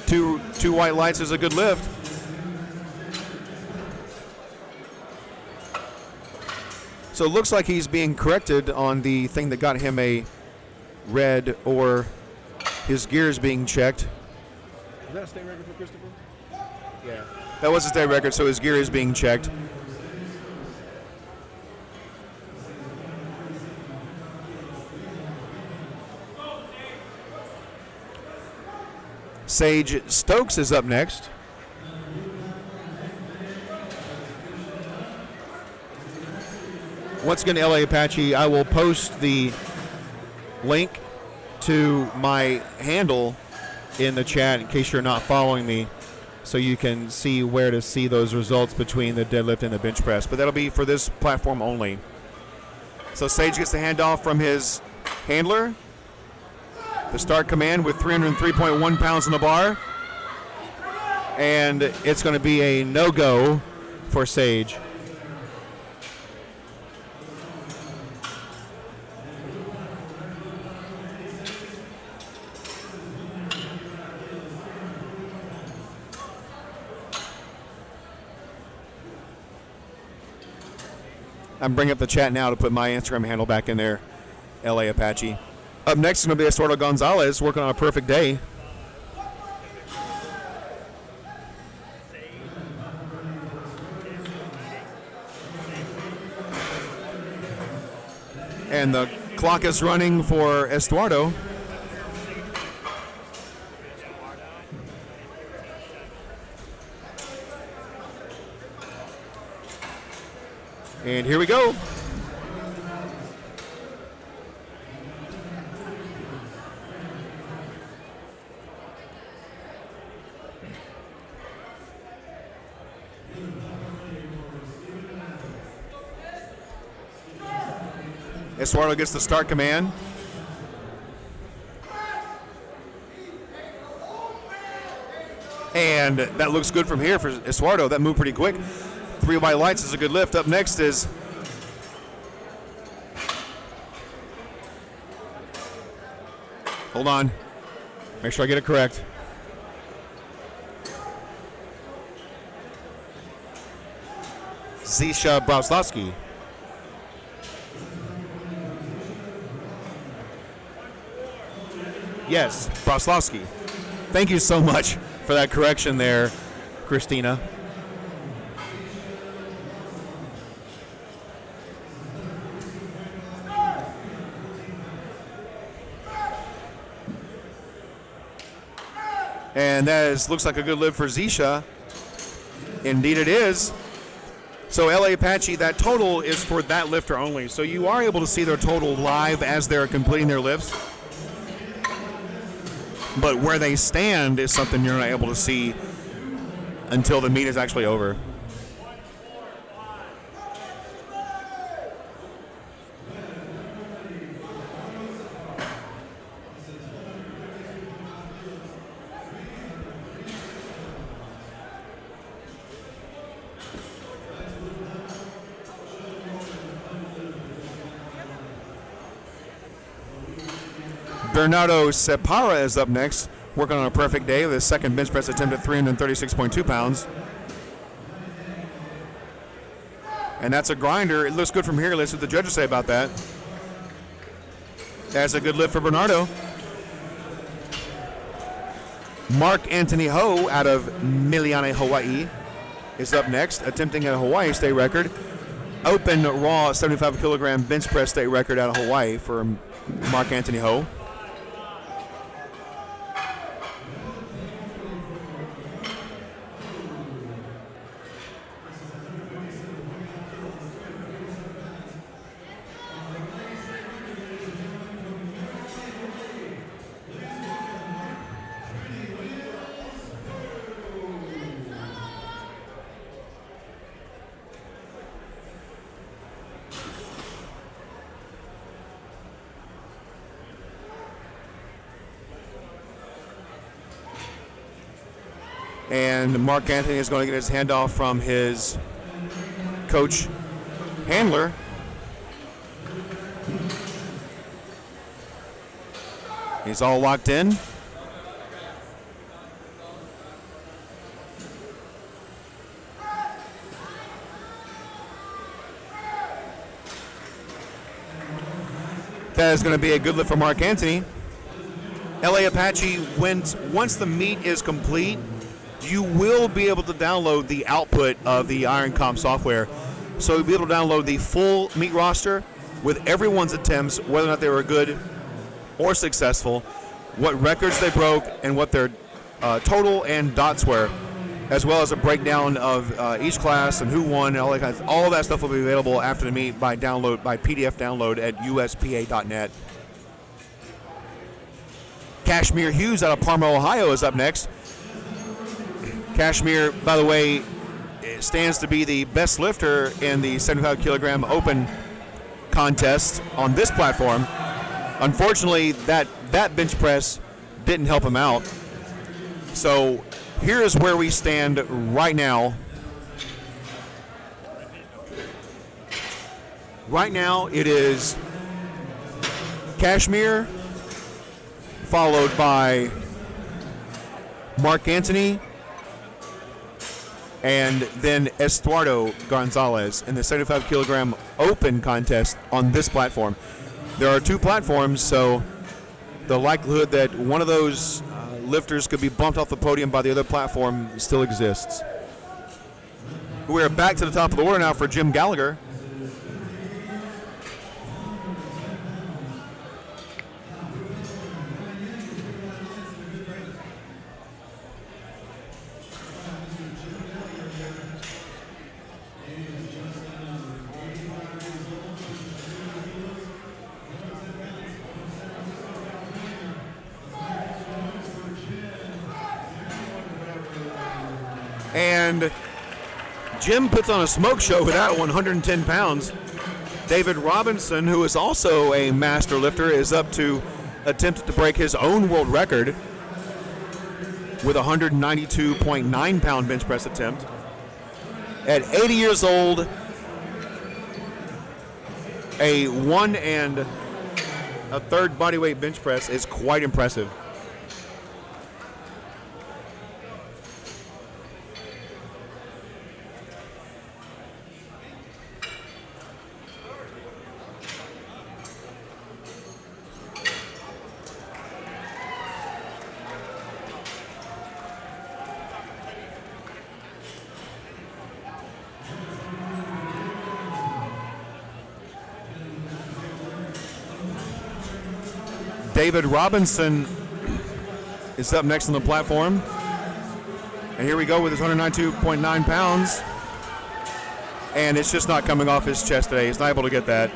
Two white lights is a good lift. So it looks like he's being corrected on the thing that got him a red, or his gears being checked. Is that a state record for Christopher? Yeah. That was a state record, so his gear is being checked. Sage Stokes is up next. Once again, LA Apache, I will post the link to my handle in the chat in case you're not following me, so you can see where to see those results between the deadlift and the bench press. But that'll be for this platform only. So Sage gets the handoff from his handler. The start command with 303.1 pounds on the bar. And it's going to be a no-go for Sage. I'm bringing up the chat now to put my Instagram handle back in there, LA Apache. Up next is going to be Estuardo Gonzalez working on a perfect day. And the clock is running for Estuardo. And here we go. Estuardo gets the start command. And that looks good from here for Estuardo. That moved pretty quick. 3 white lights is a good lift. Up next is hold on. Make sure I get it correct. Zisha Brauslowski. Yes, Brauslowski. Thank you so much for that correction there, Christina. And looks like a good lift for Zisha. Indeed it is. So LA Apache, that total is for that lifter only. So you are able to see their total live as they're completing their lifts. But where they stand is something you're not able to see until the meet is actually over. Bernardo Separa is up next, working on a perfect day with his second bench press attempt at 336.2 pounds. And that's a grinder. It looks good from here. Let's see what the judges say about that. That's a good lift for Bernardo. Mark Anthony Ho out of Miliane, Hawaii is up next, attempting a Hawaii state record. Open raw 75 kilogram bench press state record out of Hawaii for Mark Anthony Ho. And Mark Anthony is going to get his handoff from his coach handler. He's all locked in. That is going to be a good lift for Mark Anthony. LA Apache, once the meet is complete, you will be able to download the output of the IronComp software. So you'll be able to download the full meet roster with everyone's attempts, whether or not they were good or successful, what records they broke, and what their total and dots were, as well as a breakdown of each class and who won. All of that stuff will be available after the meet by PDF download at USPA.net. Kashmir Hughes out of Parma, Ohio is up next. Kashmir, by the way, stands to be the best lifter in the 75 kilogram open contest on this platform. Unfortunately, that bench press didn't help him out. So here is where we stand right now. Right now it is Kashmir, followed by Mark Anthony, and then Estuardo Gonzalez in the 75 kilogram open contest on this platform. There are two platforms, so the likelihood that one of those lifters could be bumped off the podium by the other platform still exists. We're back to the top of the order now for Jim Gallagher. And Jim puts on a smoke show with that 110 pounds. David Robinson, who is also a master lifter, is up to attempt to break his own world record with a 192.9 pound bench press attempt. At 80 years old, a 1 1/3 bodyweight bench press is quite impressive. David Robinson is up next on the platform. And here we go with his 192.9 pounds. And it's just not coming off his chest today. He's not able to get that.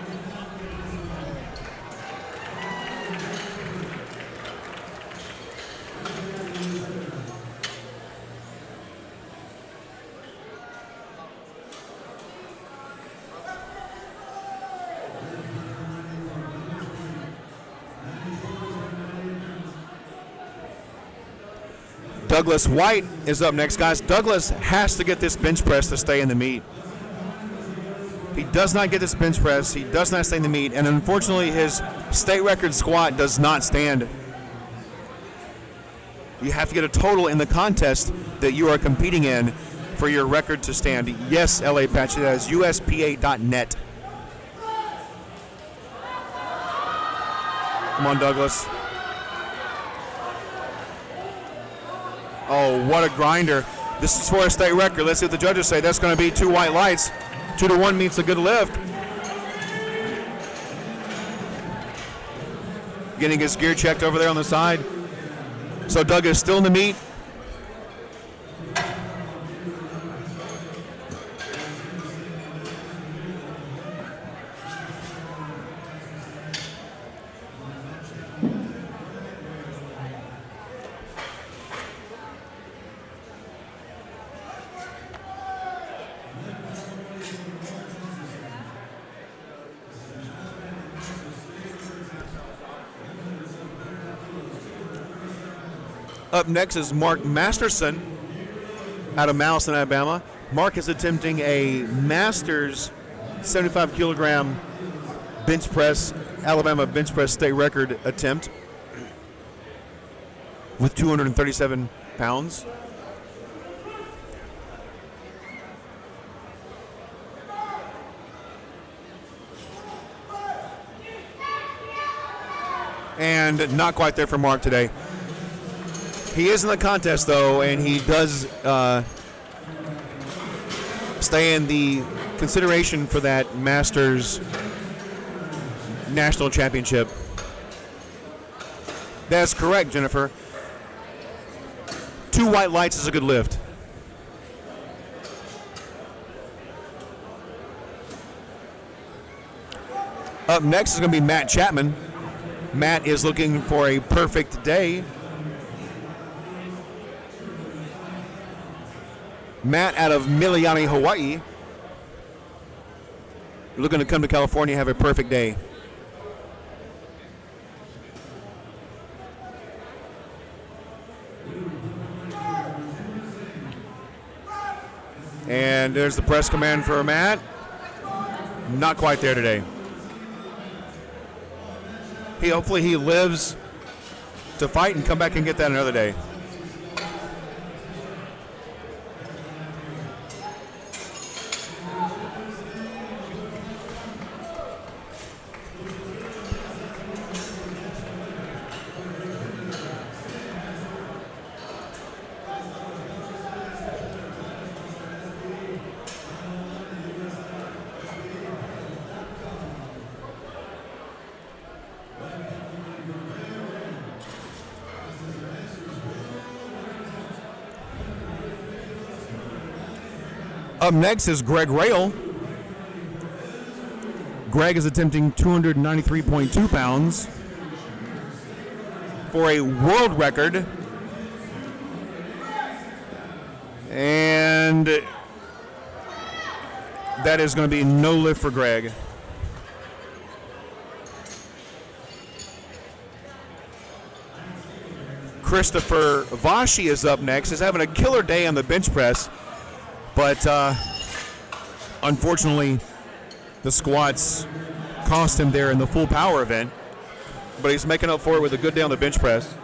Douglas White is up next, guys. Douglas has to get this bench press to stay in the meet. He does not get this bench press. He does not stay in the meet. And unfortunately, his state record squat does not stand. You have to get a total in the contest that you are competing in for your record to stand. Yes, LA Patch, that is USPA.net. Come on, Douglas. Oh, what a grinder. This is for a state record. Let's see what the judges say. That's going to be 2 white lights. 2-1 means a good lift. Getting his gear checked over there on the side. So Doug is still in the meet. Up next is Mark Masterson out of Mallison, Alabama. Mark is attempting a Masters 75 kilogram bench press, Alabama bench press state record attempt with 237 pounds. And not quite there for Mark today. He is in the contest, though, and he does stay in the consideration for that Masters National Championship. That's correct, Jennifer. 2 white lights is a good lift. Up next is going to be Matt Chapman. Matt is looking for a perfect day. Matt out of Miliani, Hawaii. Looking to come to California, have a perfect day. And there's the press command for Matt. Not quite there today. Hopefully he lives to fight and come back and get that another day. Up next is Greg Rail. Greg is attempting 293.2 pounds for a world record. And that is going to be no lift for Greg. Christopher Vashi is up next. He's having a killer day on the bench press. But unfortunately, the squats cost him there in the full power event. But he's making up for it with a good day on the bench press.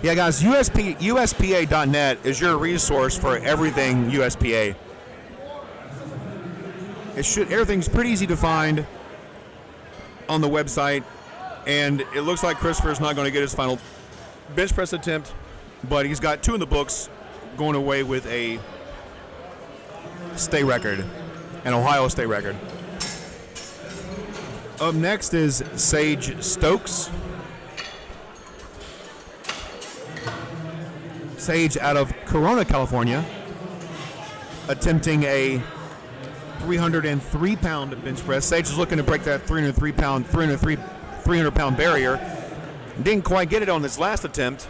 Yeah, guys, USPA.net is your resource for everything USPA. Everything's pretty easy to find. on the website, and it looks like Christopher's not going to get his final bench press attempt, but he's got 2 in the books, going away with a state record, an Ohio state record. Up next is Sage Stokes. Sage out of Corona, California, attempting a 303-pound bench press. Sage is looking to break that 300-pound barrier. Didn't quite get it on his last attempt.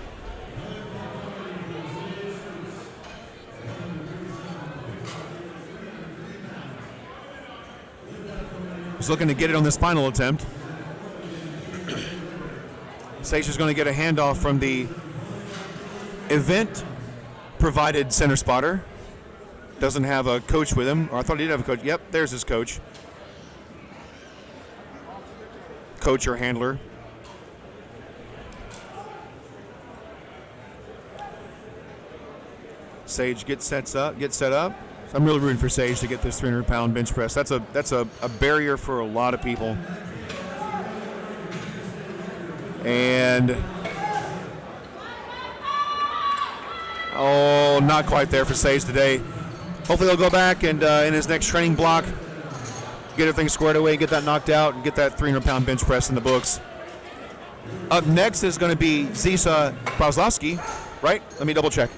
He's looking to get it on this final attempt. Sage is going to get a handoff from the event-provided center spotter. Doesn't have a coach with him, or I thought he did have a coach. Yep, there's his coach. Coach or handler. Sage gets set up. So I'm really rooting for Sage to get this 300-pound bench press. That's a barrier for a lot of people. And not quite there for Sage today. Hopefully he'll go back and in his next training block, get everything squared away, get that knocked out, and get that 300-pound bench press in the books. Up next is going to be Zisa Prozlowski, right? Let me double check.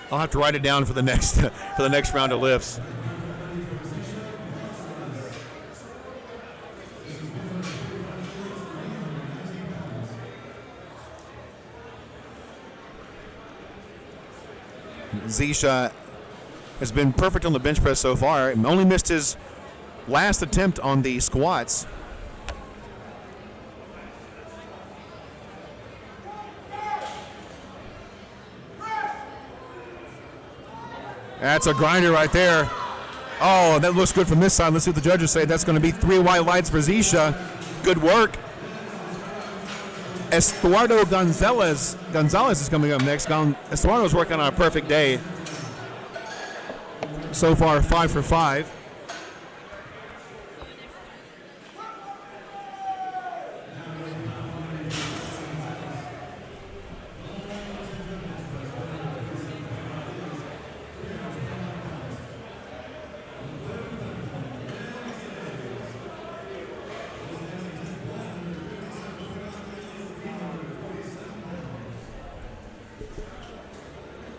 I'll have to write it down for the next round of lifts. Zisha has been perfect on the bench press so far. Only missed his last attempt on the squats. That's a grinder right there. Oh, that looks good from this side. Let's see what the judges say. That's going to be 3 white lights for Zisha. Good work. Estuardo Gonzalez is coming up next. Estuardo's working on a perfect day. So far, 5 for 5.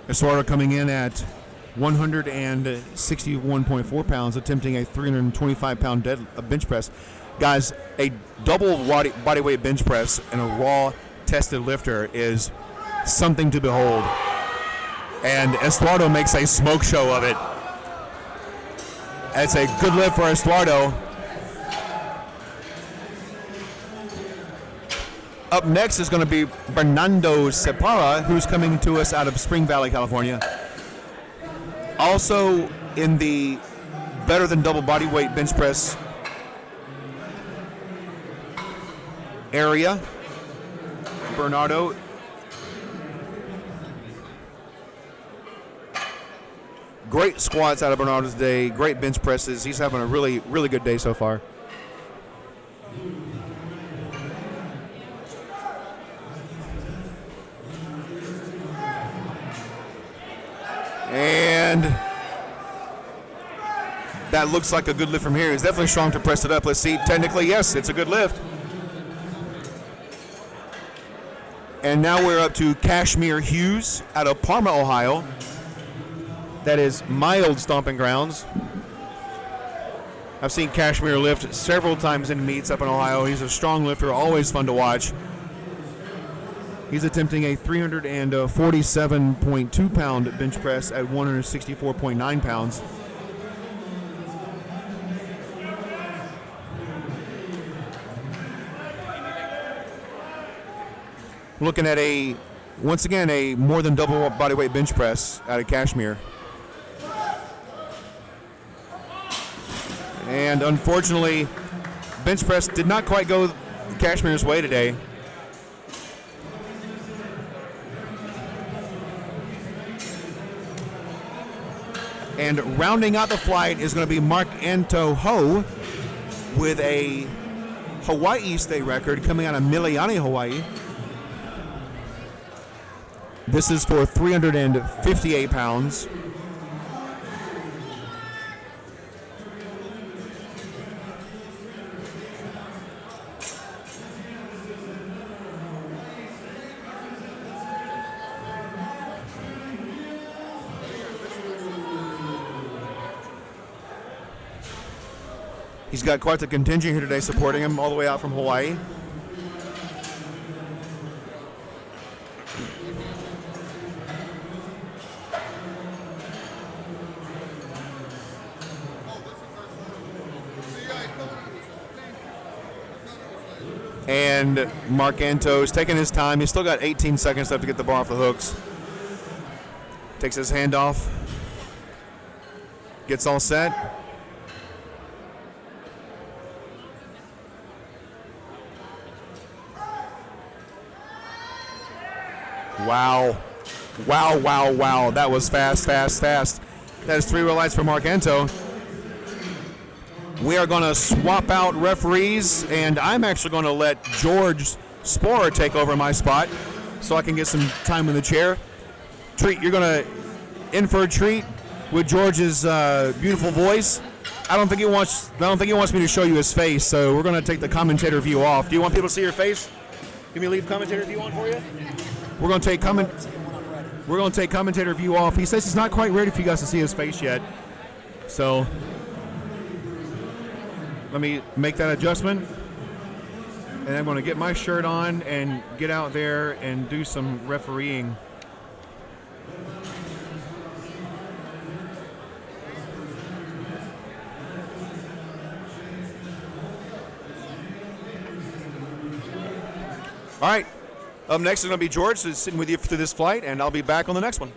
Estuardo coming in at 161.4 pounds, attempting a 325-pound bench press. Guys, a double body weight bench press and a raw tested lifter is something to behold. And Estuardo makes a smoke show of it. It's a good lift for Estuardo. Up next is going to be Bernardo Separa, who's coming to us out of Spring Valley, California. Also in the better than double body weight bench press area, Bernardo. Great squats out of Bernardo today, great bench presses. He's having a really, really good day so far. And that looks like a good lift from here. He's definitely strong to press it up. Let's see. Technically, yes, it's a good lift. And now we're up to Kashmir Hughes out of Parma, Ohio. That is my old stomping grounds. I've seen Kashmir lift several times in meets up in Ohio. He's a strong lifter, always fun to watch. He's attempting a 347.2 pound bench press at 164.9 pounds. Looking at once again, a more than double body weight bench press out of Kashmir. And unfortunately, bench press did not quite go Kashmir's way today. And rounding out the flight is going to be Mark-Anto Ho with a Hawaii state record coming out of Miliani, Hawaii. This is for 358 pounds. He's got quite the contingent here today supporting him all the way out from Hawaii. And Mark-Anto is taking his time. He's still got 18 seconds left to get the bar off the hooks. Takes his hand off. Gets all set. Wow. Wow, wow, wow. That was fast, fast, fast. That is 3 red lights for Mark-Anto. We are going to swap out referees, and I'm actually going to let George Sporer take over my spot so I can get some time in the chair. Treat, you're going to in for a treat with George's beautiful voice. I don't think he wants me to show you his face, so we're going to take the commentator view off. Do you want people to see your face? Can we leave commentator view on for you? We're going to take commentator view off. He says he's not quite ready for you guys to see his face yet. So let me make that adjustment. And I'm going to get my shirt on and get out there and do some refereeing. All right. Up next is going to be George, who's sitting with you through this flight, and I'll be back on the next one.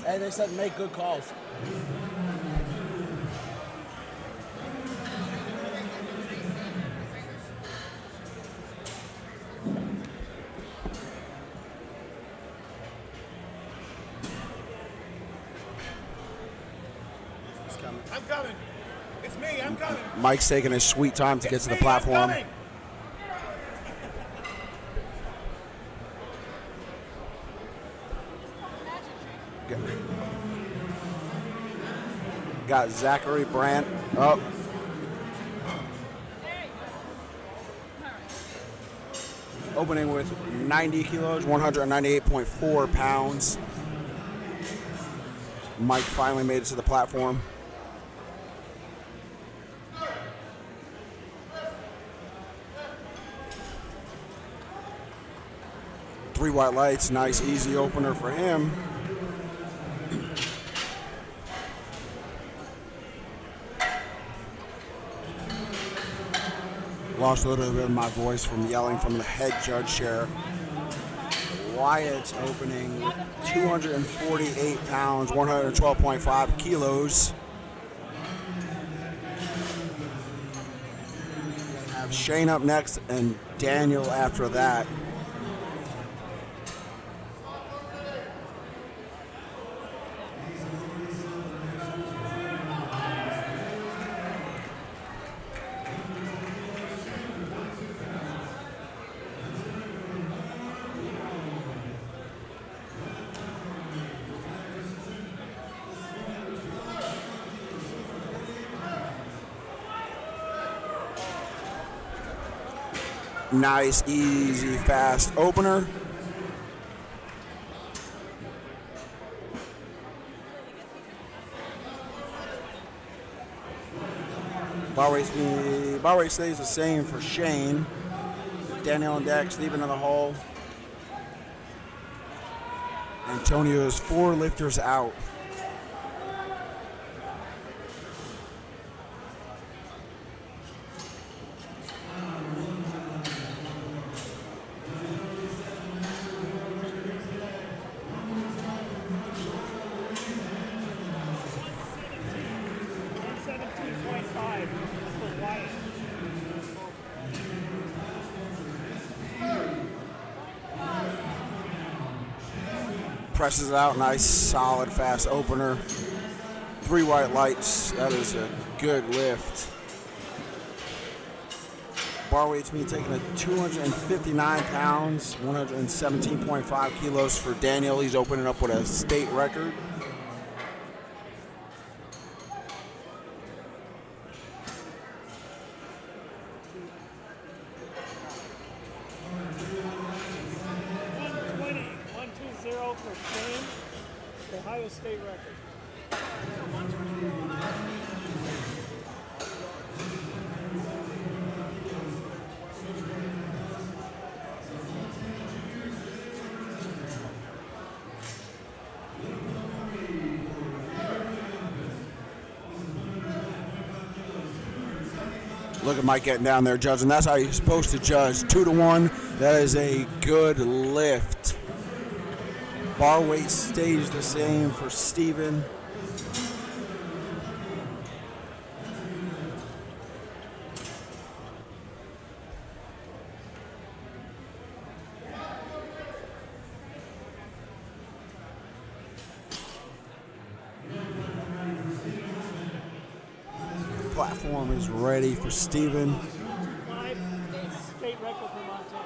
Hey, they said make good calls. I'm coming. It's me. I'm coming. Mike's taking his sweet time to get to the platform. Got Zachary Brandt up. Opening with 90 kilos, 198.4 pounds. Mike finally made it to the platform. Three white lights, nice easy opener for him. Lost a little bit of my voice from yelling from the head judge chair. Wyatt's opening with 248 pounds, 112.5 kilos. We have Shane up next and Daniel after that. Nice, easy, fast opener. Bar rate stays the same for Shane. Daniel and Dex leaving in the hole. Antonio's 4 lifters out. presses it out. Nice, solid, fast opener. 3 white lights. That is a good lift. Bar weight's being taken at 259 pounds, 117.5 kilos for Daniel. He's opening up with a state record. For James, Ohio State record. Look at Mike getting down there judging. That's how you're supposed to judge. 2-1. That is a good lift. Bar weight stays the same for Steven. Platform is ready for Steven. 5 state record for Montana.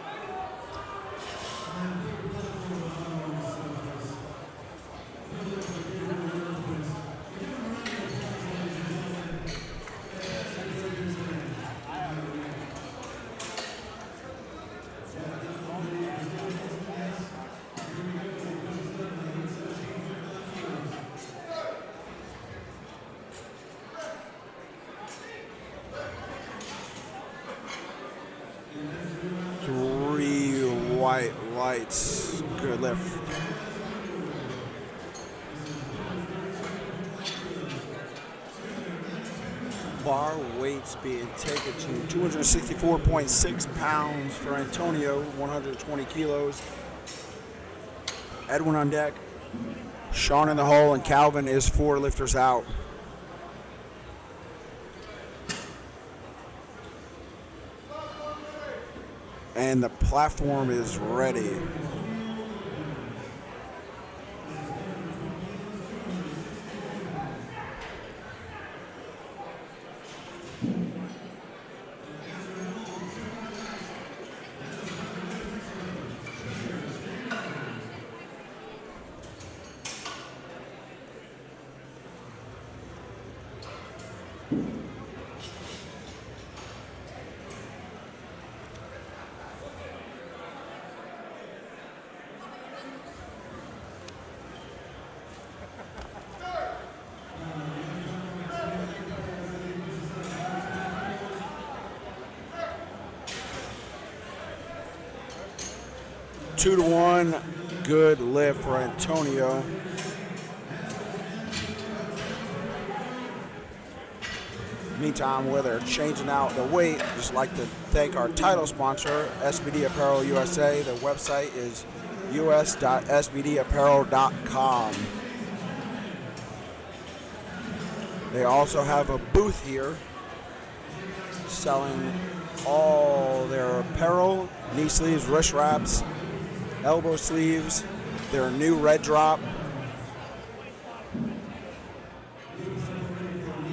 White lights, good lift. Bar weights being taken to 264.6 pounds for Antonio, 120 kilos. Edwin on deck, Sean in the hole, and Calvin is 4 lifters out. And the platform is ready. Two to one, good lift for Antonio. Meantime, while they're changing out the weight, I'd just like to thank our title sponsor, SBD Apparel USA. The website is us.sbdapparel.com. They also have a booth here selling all their apparel, knee sleeves, wrist wraps, elbow sleeves, their new red drop.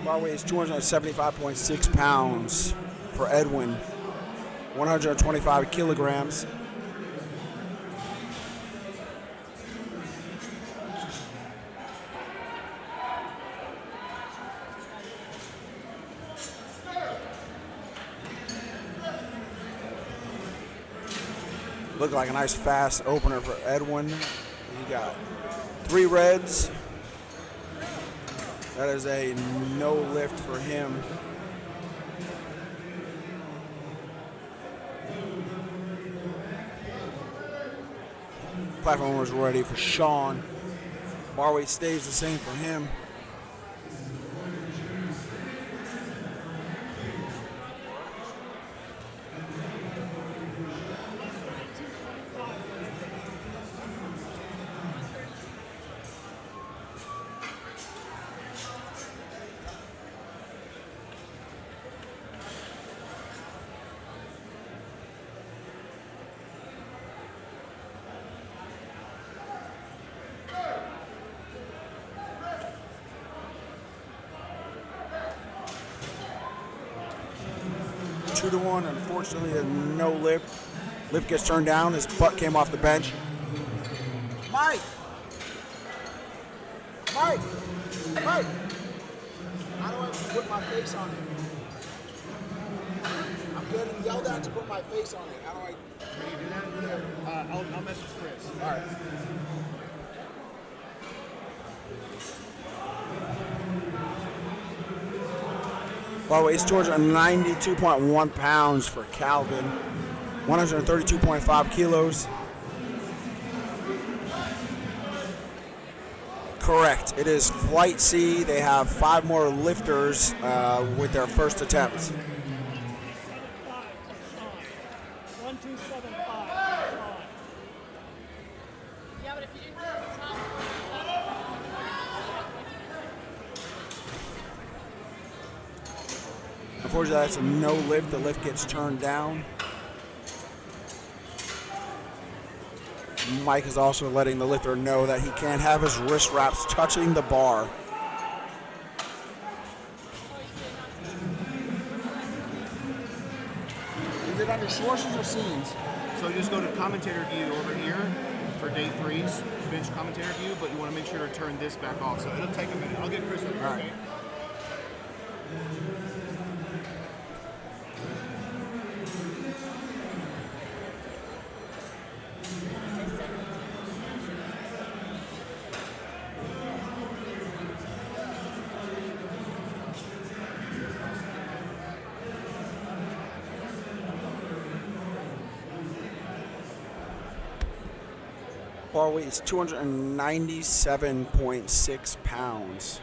Bar weight is 275.6 pounds for Edwin, 125 kilograms. Looked like a nice fast opener for Edwin. He got 3 reds. That is a no lift for him. Platform was ready for Sean. Bar weight stays the same for him. 2-1. Unfortunately, a no lift. Lift gets turned down. His butt came off the bench. Mike! Mike! Mike! How do I put my face on it? I'm getting yelled at to put my face on it. How do I? Can you do that? I'll message Chris. All right. By the way, it's 292.1 pounds for Calvin, 132.5 kilos. Correct. It is Flight C. They have 5 more lifters with their first attempt. 1275. Yeah, but if you didn't Unfortunately, that's a no lift. The lift gets turned down. Mike is also letting the lifter know that he can't have his wrist wraps touching the bar. Is it under sources or scenes? So just go to commentator view over here for day 3's bench commentator view, but you want to make sure to turn this back off. So it'll take a minute. I'll get Chris over here. All right. Okay? Bar weight is 297.6 pounds.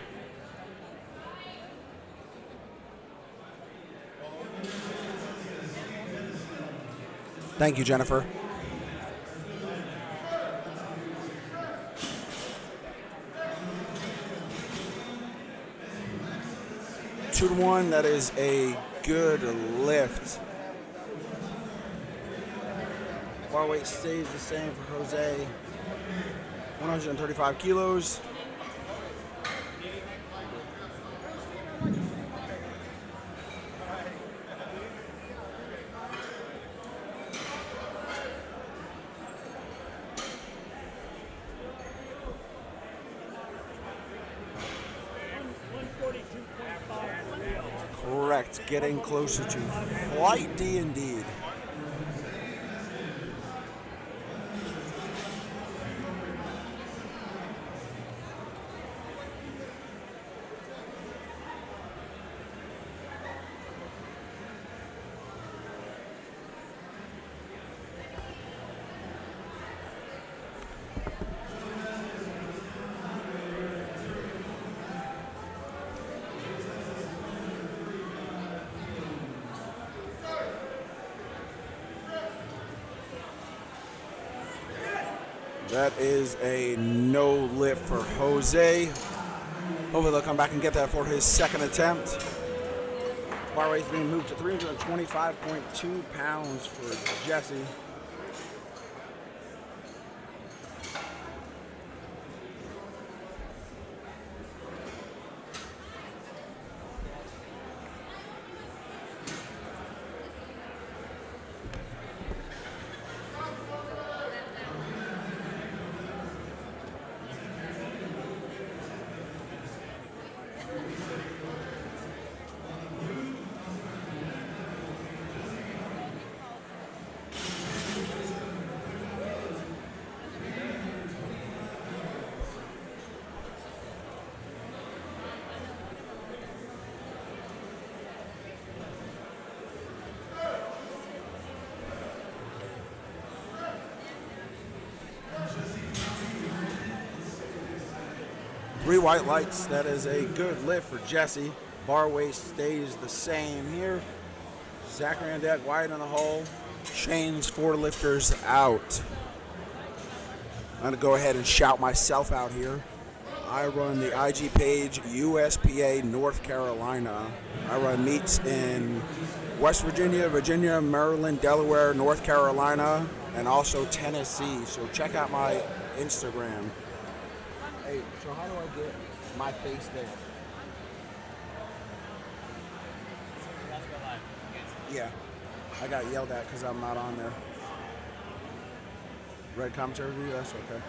Thank you, Jennifer. Two to one, that is a good lift. Bar weight stays the same for Jose. 135 kilos. Correct, getting closer to Flight D indeed. That is a no lift for Jose. Hopefully they'll come back and get that for his second attempt. Bar weight is being moved to 325.2 pounds for Jesse. Three white lights, that is a good lift for Jesse. Bar weight stays the same here. Zachary on deck, Wyatt in the hole. Shane's 4 lifters out. I'm gonna go ahead and shout myself out here. I run the IG page USPA North Carolina. I run meets in West Virginia, Virginia, Maryland, Delaware, North Carolina, and also Tennessee. So check out my Instagram. Hey, so how do I get my face there? Yeah, I got yelled at because I'm not on there. Red commentary review, that's okay.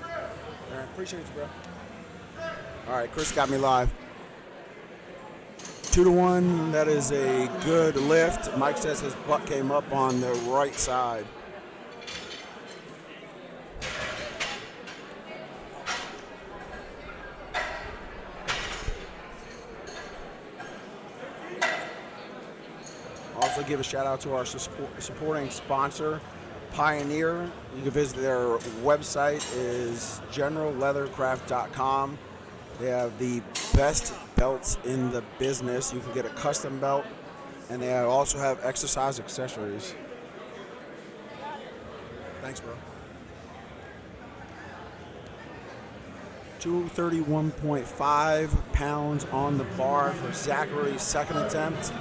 All right, appreciate you, bro. All right, Chris got me live. 2-1, that is a good lift. Mike says his butt came up on the right side. Also give a shout out to our supporting sponsor, Pioneer. You can visit their website is generalleathercraft.com. They have the best belts in the business. You can get a custom belt, and they also have exercise accessories. Thanks, bro. 231.5 pounds on the bar for Zachary's second attempt.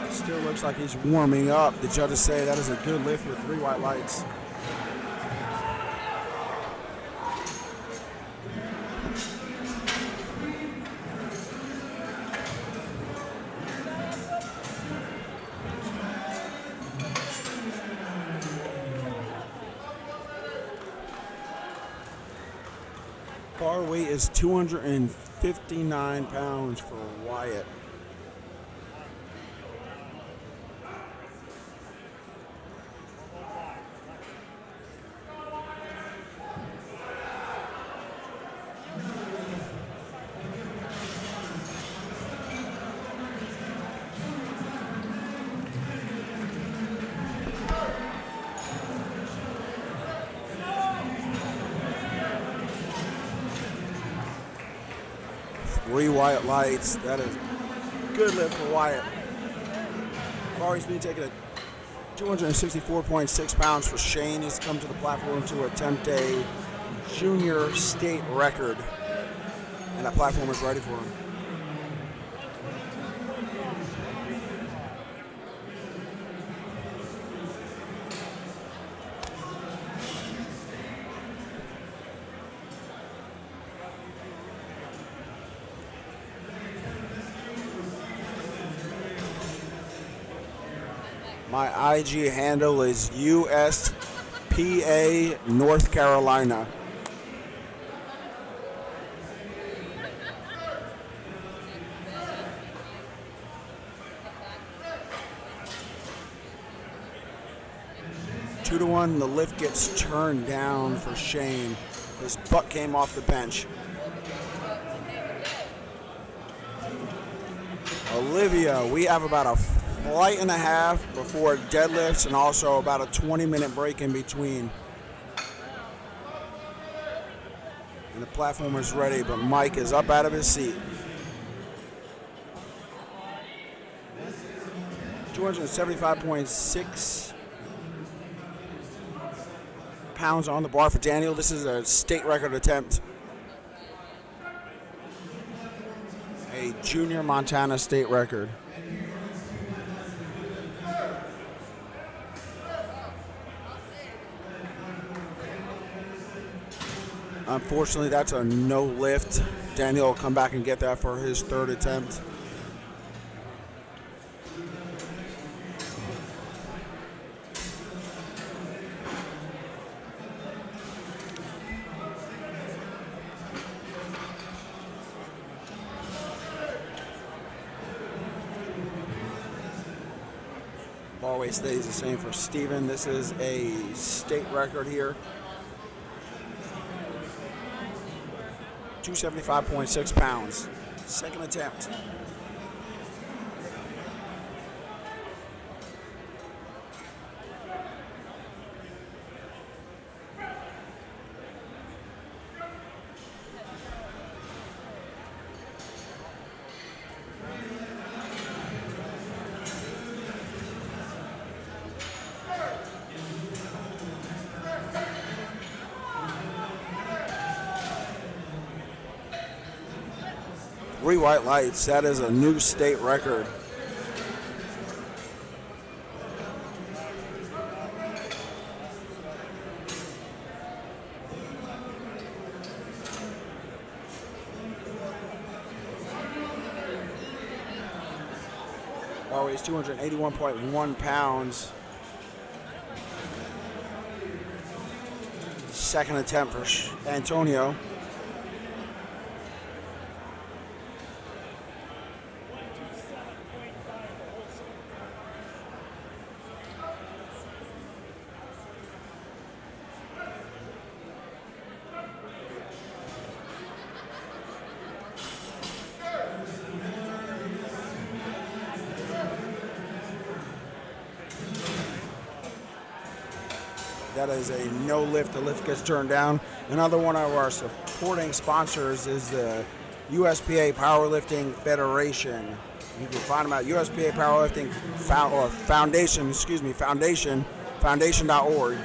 Still looks like he's warming up. The judges say that is a good lift with 3 white lights. Bar weight is 259 pounds for Wyatt. Three Wyatt lights. That is good lift for Wyatt. Barry's being taken at 264.6 pounds for Shane. He's come to the platform to attempt a junior state record. And that platform is ready for him. My IG handle is USPA North Carolina. Two to one, the lift gets turned down for Shane. His butt came off the bench. Olivia, we have about a flight and a half before deadlifts and also about a 20-minute break in between. And the platform is ready, but Mike is up out of his seat. 275.6 pounds on the bar for Daniel. This is a state record attempt. A junior Montana state record. Unfortunately, that's a no lift. Daniel will come back and get that for his third attempt. Bar weight stays the same for Steven. This is a state record here. 275.6 pounds. Second attempt. Three white lights. That is a new state record. Bar weighs 281.1 pounds. Second attempt for Antonio. That is a no lift. The lift gets turned down. Another one of our supporting sponsors is the USPA Powerlifting Federation. You can find them at USPA Powerlifting Foundation, foundation.org.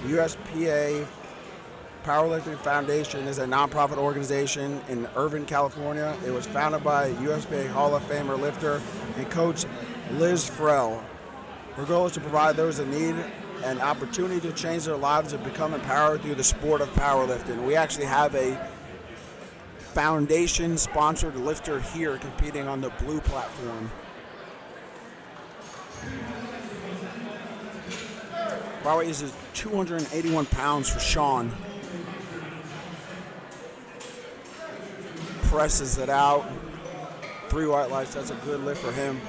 USPA Powerlifting Foundation is a nonprofit organization in Irvine, California. It was founded by USPA Hall of Famer lifter and coach Liz Frell. Her goal is to provide those in need an opportunity to change their lives and become empowered through the sport of powerlifting. We actually have a foundation-sponsored lifter here competing on the blue platform. Bar weight is 281 pounds for Sean. Presses it out. 3 white lights, that's a good lift for him.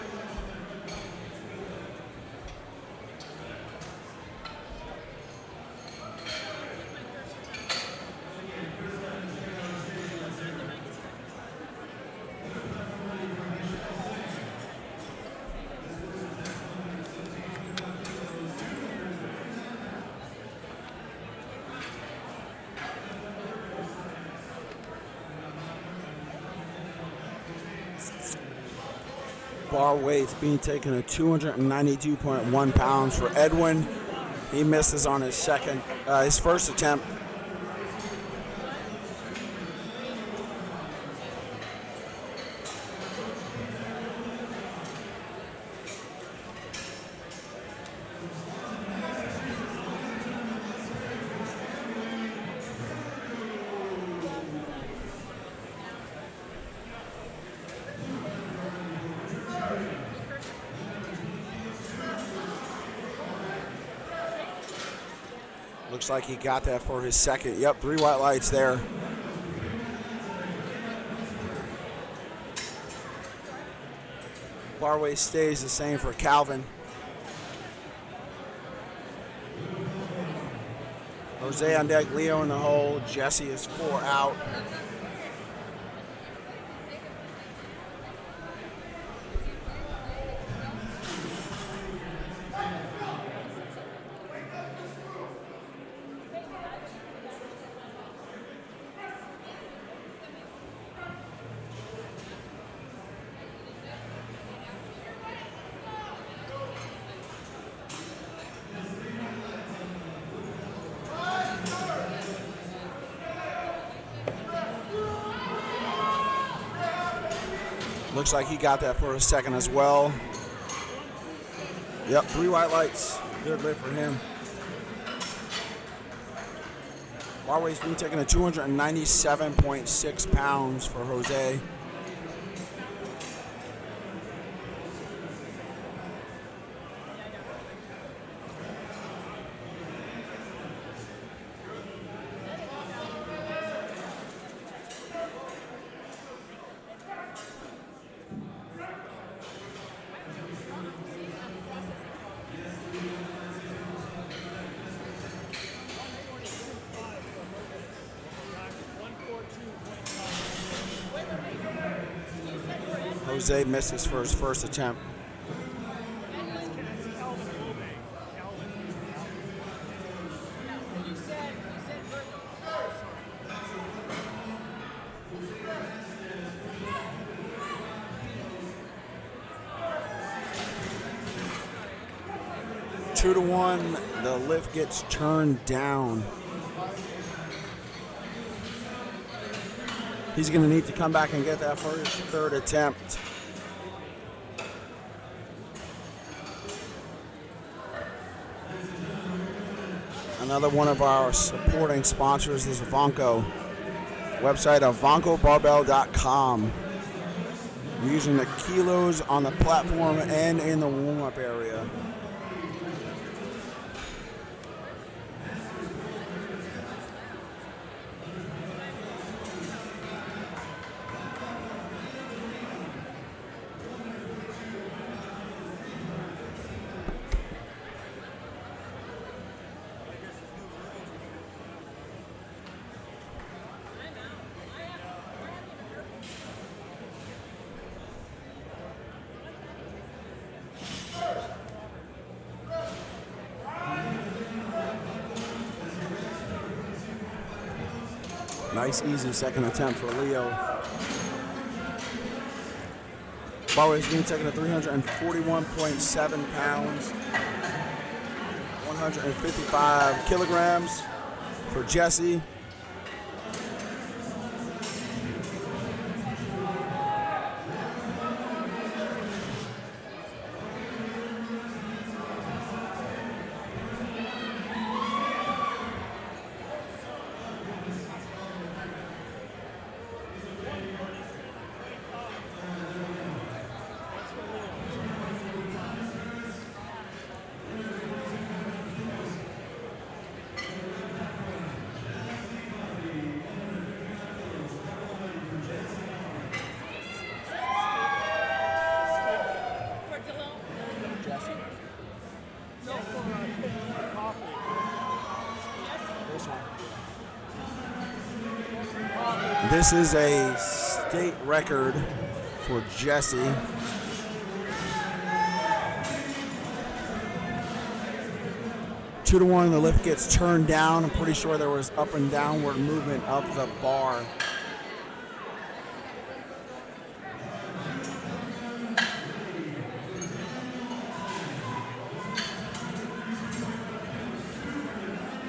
Bar weights being taken at 292.1 pounds for Edwin. He misses on his first attempt. Looks like he got that for his second. Yep, 3 white lights there. Bar weight stays the same for Calvin. Jose on deck, Leo in the hole. Jesse is 4 out. Looks like he got that for a second as well. Yep, 3 white lights. Good lift for him. Bar weight's being taken at 297.6 pounds for Jose. Jose misses for his first attempt. Two to one, the lift gets turned down. He's going to need to come back and get that for his third attempt. Another one of our supporting sponsors is Vonco. Website of VoncoBarbell.com. We're using the kilos on the platform and in the warm-up area. Nice, easy second attempt for Leo. Bar weight is being taken to 341.7 pounds, 155 kilograms for Jesse. This is a state record for Jesse. Two to one, the lift gets turned down. I'm pretty sure there was up and downward movement of the bar.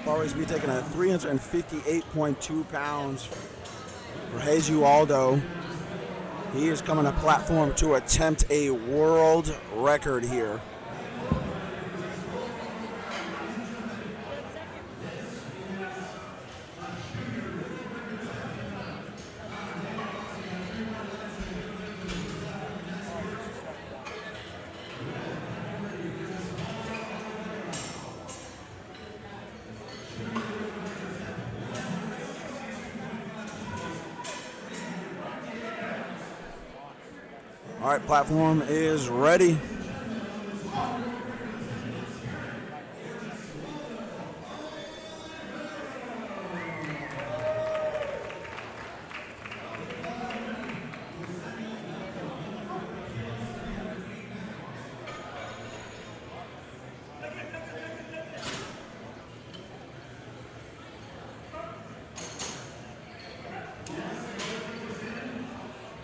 Bar weight to be taken at 358.2 pounds for Jesus Aldo. He is coming to platform to attempt a world record here. All right, platform is ready.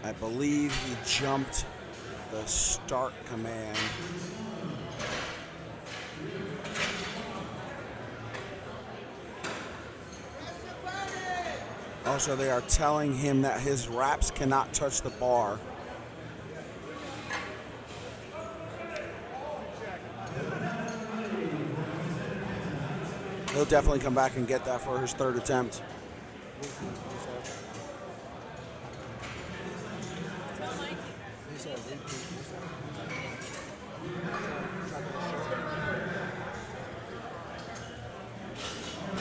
I believe he jumped the start command. Also, they are telling him that his wraps cannot touch the bar. He'll definitely come back and get that for his third attempt.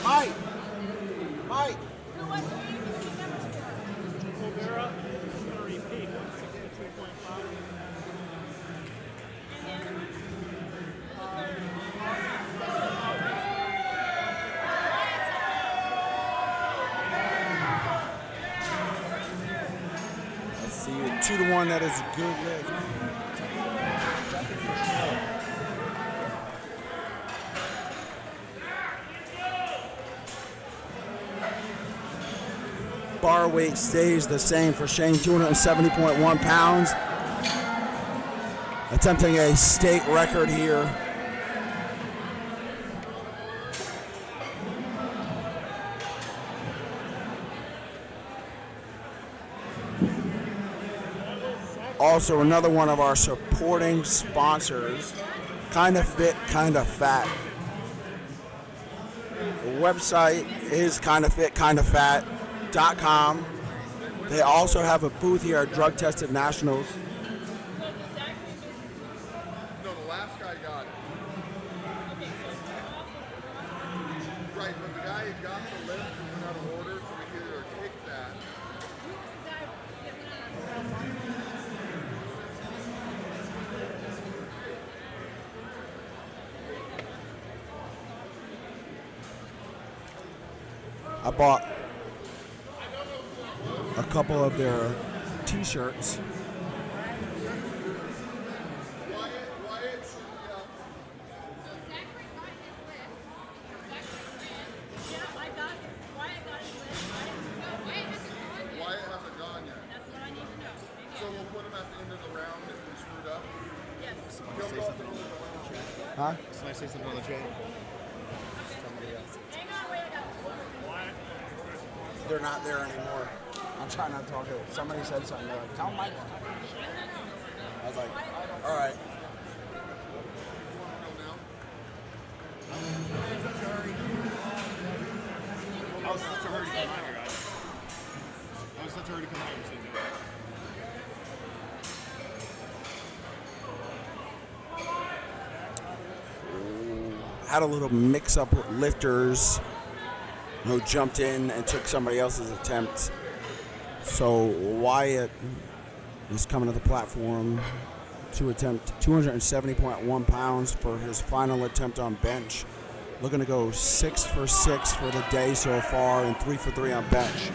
Mike! Mike! Olvera is going to repeat 162.5. Let's see, 2-1, that is a good lift. Bar weight stays the same for Shane, 270.1 pounds. Attempting a state record here. Also, another one of our supporting sponsors, Kinda Fit, Kinda Fat. The website is kindafit.com. They also have a booth here at Drug Tested Nationals. got the lift and went out of order, so we could either take that. I bought a couple of their t-shirts. Wyatt hasn't gone yet. That's what I need to know. So we'll put him at the end of the round if we screwed up. Yes. Somebody say something on the chat. Huh? Somebody say something on the chat. Somebody else. Hang on, wait, I got They're not there anymore. I'm trying not to talk to them. Somebody said something. They're like, tell Mike. I was like, all right. I was such a hurry to come out here, guys. I was such a hurry to come out here. Had a little mix-up with lifters who jumped in and took somebody else's attempt. So Wyatt is coming to the platform to attempt 270.1 pounds for his final attempt on bench. Looking to go 6 for 6 for the day so far and 3 for 3 on bench.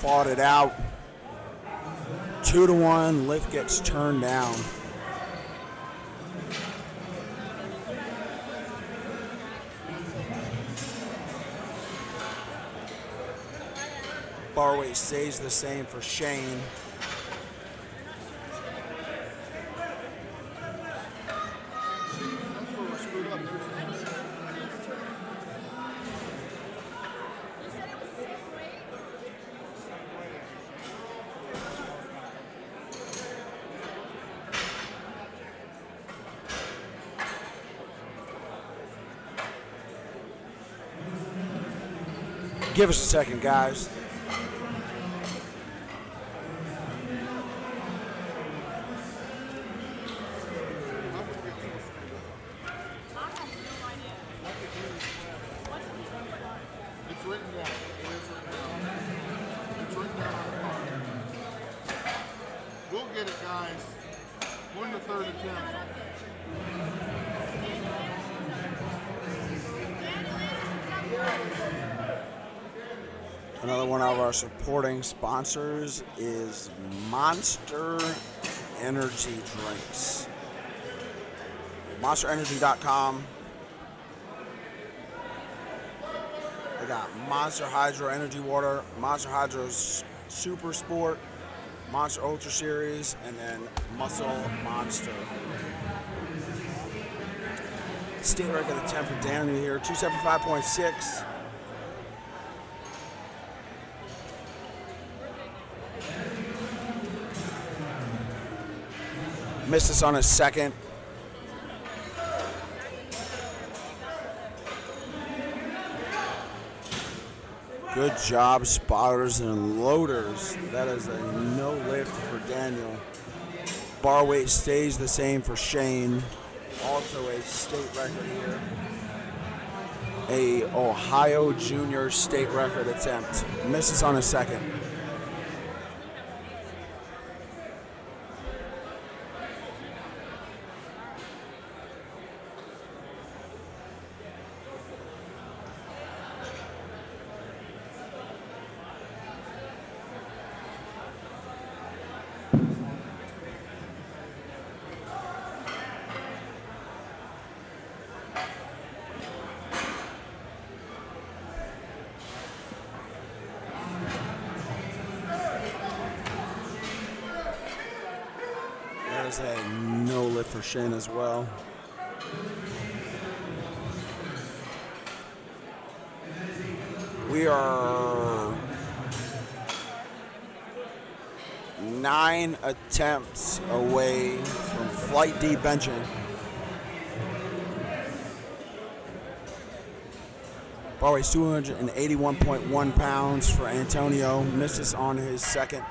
Fought it out. 2-1, lift gets turned down. Bar weight stays the same for Shane. Give us a second, guys. It's written down. It is written down. It's written down on the card. We'll get it, guys. We're in the third attempt. Another one of our supporting sponsors is Monster Energy Drinks. MonsterEnergy.com. They got Monster Hydro Energy Water, Monster Hydro Super Sport, Monster Ultra Series, and then Muscle Monster. State record attempt for Daniel here, 275.6. Missed us on his second. Good job, spotters and loaders. That is a no lift for Daniel. Bar weight stays the same for Shane. Also a state record here. A Ohio Junior state record attempt. Misses on his second. There's a no lift for Shane as well. We are 9 attempts away from Flight D benching. Bar weight's 281.1 pounds for Antonio. Misses on his second.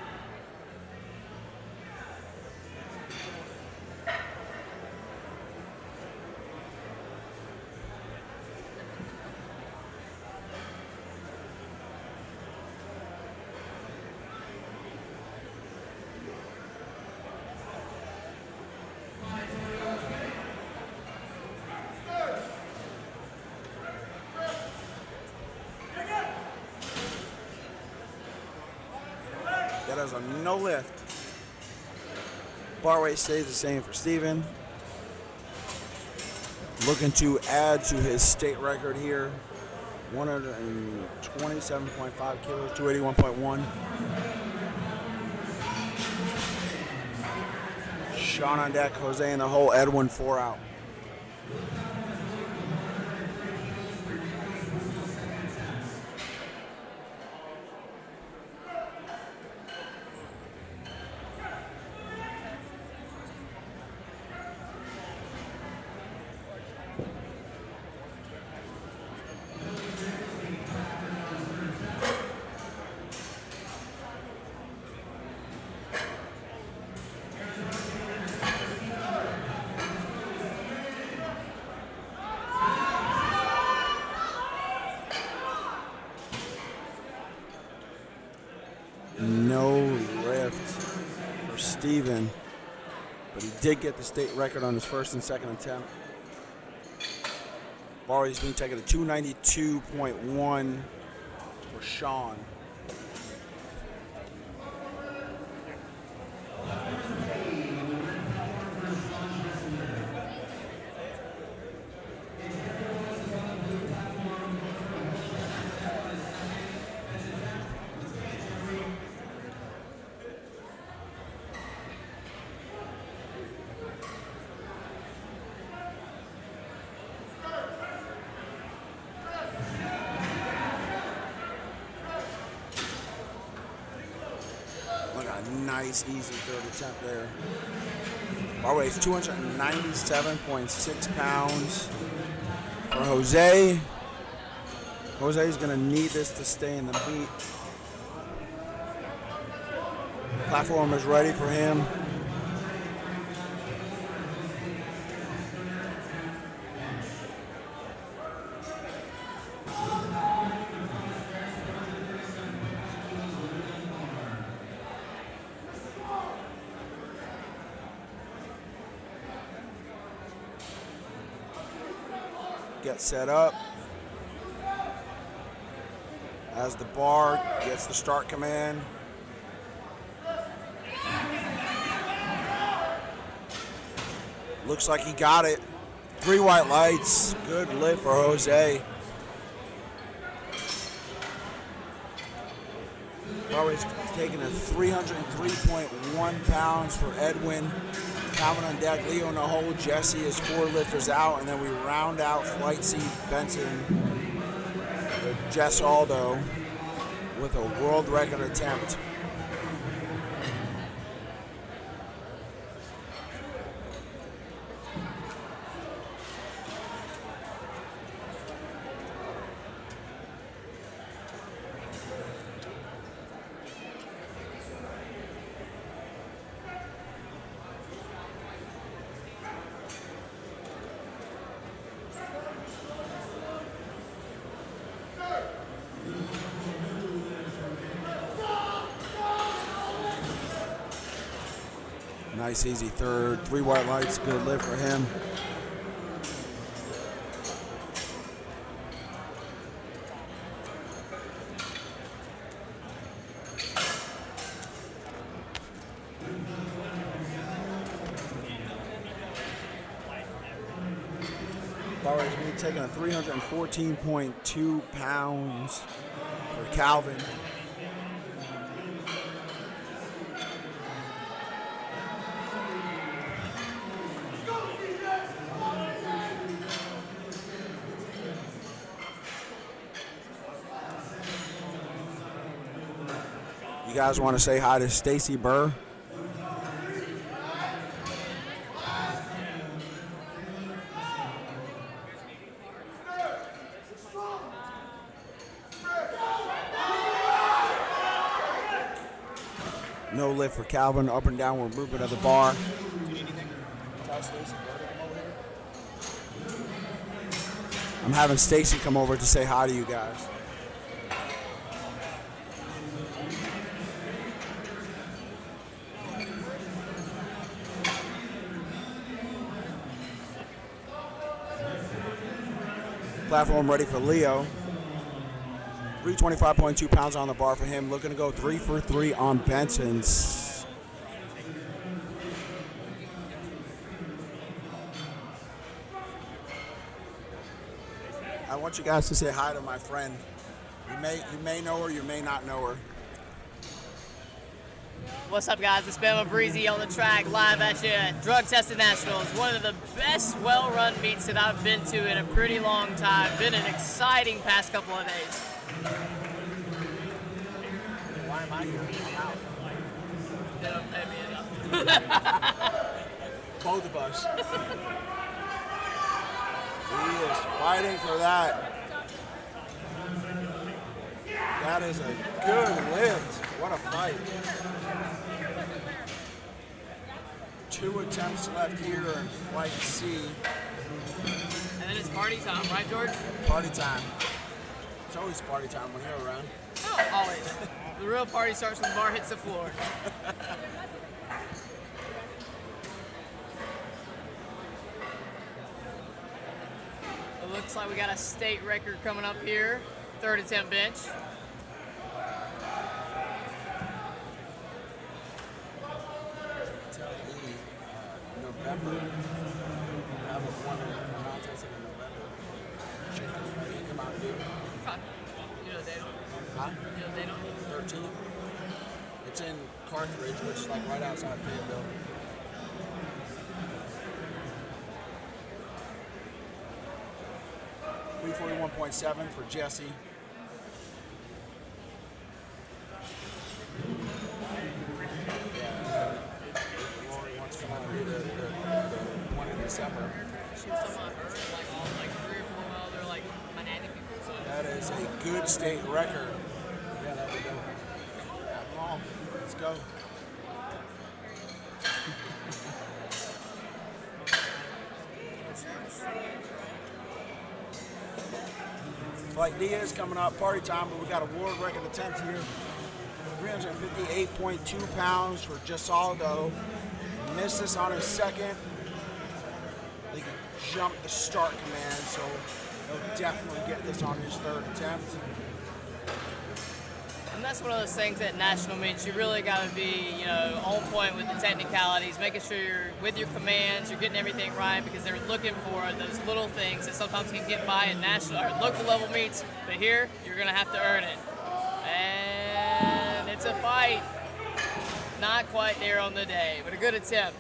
That is a no lift. Bar weight stays the same for Steven. Looking to add to his state record here. 127.5 kilos, 281.1. Sean on deck, Jose in the hole, Edwin 4 out. No lift for Steven, but he did get the state record on his first and second attempt. Bar weight's being taken to 292.1 for Sean. Nice, easy third attempt there. Bar weight's 297.6 pounds for Jose. Jose's going to need this to stay in the beat. Platform is ready for him. Get set up as the bar gets the start command. Looks like he got it. 3 white lights. Good lift for Jose. Bar weight's taking a 303.1 pounds for Edwin. Calvin on deck, Leo in the hole, Jesse is 4 lifters out, and then we round out Flight C Benson with Jess Aldo with a world record attempt. Nice, easy third. 3 white lights, good lift for him. Bar weight's being taken at 314.2 pounds for Calvin. You guys want to say hi to Stacy Burr? No lift for Calvin. Up and downward movement of the bar. I'm having Stacy come over to say hi to you guys. Platform ready for Leo. 325.2 pounds on the bar for him. Looking to go 3 for 3 on Benson's. I want you guys to say hi to my friend. You may know her, you may not know her. What's up, guys? It's Bama Breezy on the track, live at you at Drug Tested Nationals. One of the best well-run meets that I've been to in a pretty long time. Been an exciting past couple of days. Why am I here? They don't pay me enough. Both of us. He is fighting for that. That is a good lift. What a fight. 2 attempts left here in flight C. And then it's party time, right, George? Party time. It's always party time when you're around. Oh, always. The real party starts when the bar hits the floor. It looks like we got a state record coming up here. 3rd attempt bench. November. Have a one in contest in November. Shaking come out and do it. You know the date on it? Huh? You know the date on it? 13. It's in Carthage, which is like right outside Fayetteville. $341.7 for Jesse. Lori wants to come out and do the one in December. She was talking about her, like all like 3 or 4 miles, they're like Manhattan people. So That is a good state record. Yeah, that would go. Come on, let's go. Flight D is coming up, party time, but we got a world record attempt here. 358.2 pounds for Gisaldo. Missed this on his second. He can jump the start command, so he'll definitely get this on his 3rd attempt. And that's one of those things at national meets, you really got to be, on point with the technicalities, making sure you're with your commands, you're getting everything right, because they're looking for those little things that sometimes can get by at national or local level meets. But here, you're going to have to earn it. And it's a fight. Not quite there on the day, but a good attempt.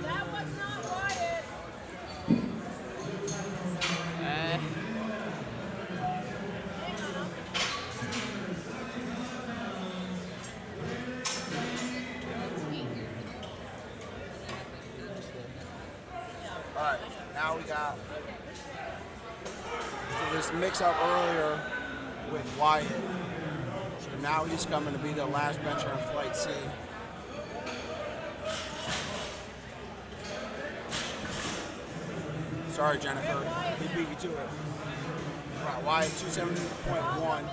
That was not Wyatt. All right, now we got this mix-up earlier with Wyatt. So now he's coming to be the last bencher in Flight C. Sorry, Jennifer. He beat you to it. All right, Wyatt, 270.1.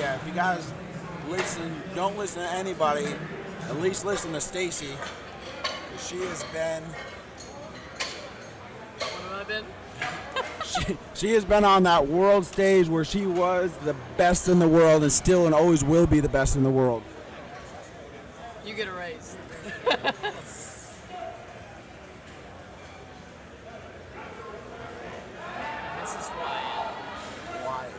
Yeah, if you guys don't listen to anybody, at least listen to Stacy. She has been. What have I been? She has been on that world stage where she was the best in the world and still and always will be the best in the world. You get a raise. This is Wyatt. Wyatt.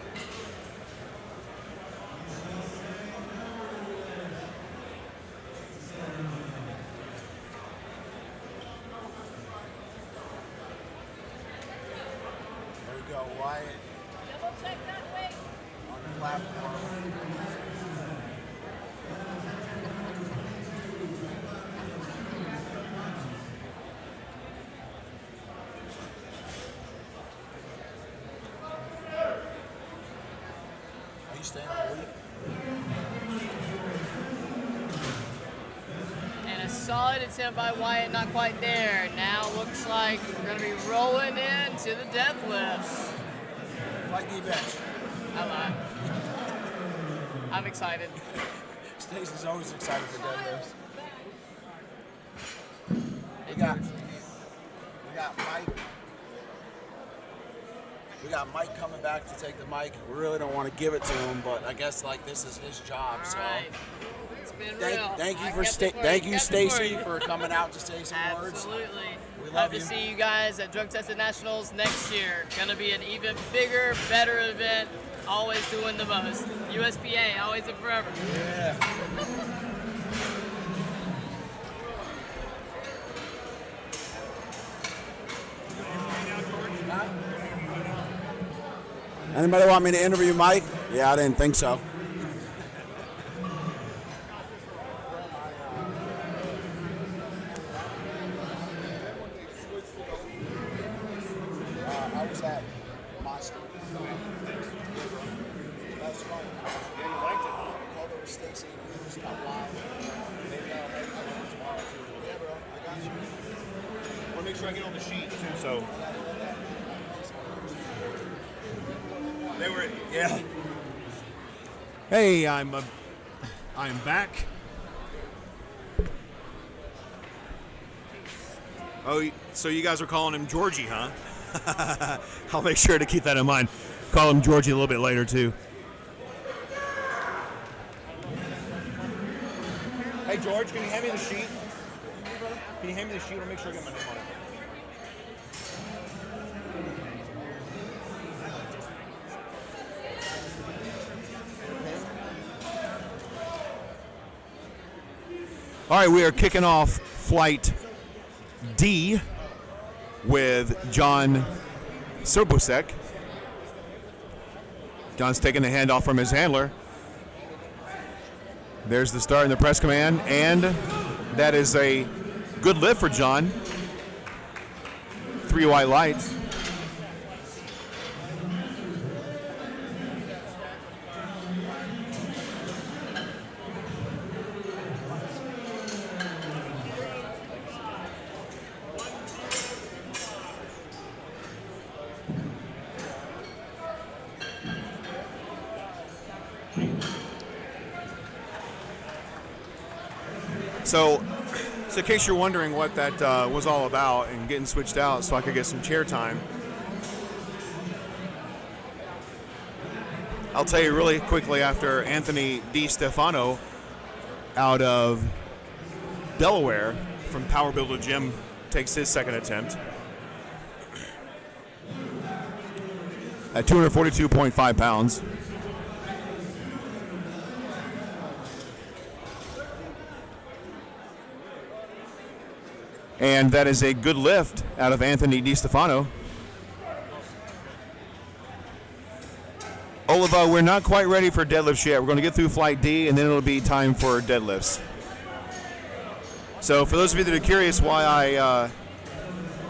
There we go, Wyatt. Double check that weight. On the platform. staying all week. And a solid attempt by Wyatt, not quite there. Now looks like we're going to be rolling into the deadlifts. Flight D bench. I lied. I'm excited. Stacey's always excited for deadlifts. We got Mike. We got Mike coming back to take the mic. We really don't want to give it to him, but I guess like this is his job. So It's been real. thank you I for kept it for thank you. you, Kept it for Stacy, you. for coming out to say some words. Absolutely. We Hope love to you. see you guys at Drug Tested Nationals next year. Gonna be an even bigger, better event. Always doing the most. USPA, always and forever. Yeah. Anybody want me to interview Mike? Yeah, I didn't think so. I was at Monster. That was fun. Yeah, you liked it, huh? I called over Stacy and he just got live. Maybe I'll have you tomorrow too. Yeah, bro, I got you. I want to make sure I get on the sheet too, so. They were, yeah. Hey, I'm back. Oh, so you guys are calling him Georgie, huh? I'll make sure to keep that in mind. Call him Georgie a little bit later too. Hey George, can you hand me the sheet? Can you hand me the sheet? I'll make sure I get my name on it. All right, we are kicking off Flight D with John Serbusek. John's taking the handoff from his handler. There's the start in the press command, and that is a good lift for John. 3 white lights. So in case you're wondering what that was all about and getting switched out so I could get some chair time, I'll tell you really quickly after Anthony DiStefano out of Delaware from Power Builder Gym takes his second attempt at 242.5 pounds. And that is a good lift out of Anthony DiStefano. Oliva, we're not quite ready for deadlifts yet. We're going to get through Flight D, and then it'll be time for deadlifts. So for those of you that are curious why I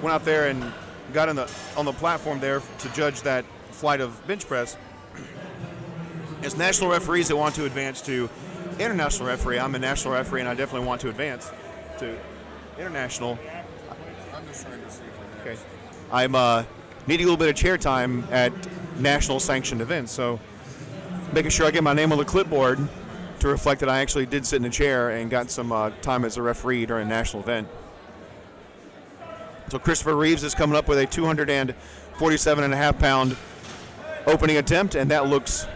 went out there and got on the platform there to judge that flight of bench press, as national referees that want to advance to international referee, I'm a national referee, and I definitely want to advance to international. I'm just trying to see if I Okay. I'm needing a little bit of chair time at national sanctioned events, so making sure I get my name on the clipboard to reflect that I actually did sit in a chair and got some time as a referee during a national event. So Christopher Reeves is coming up with a 247.5 pound opening attempt, and that looks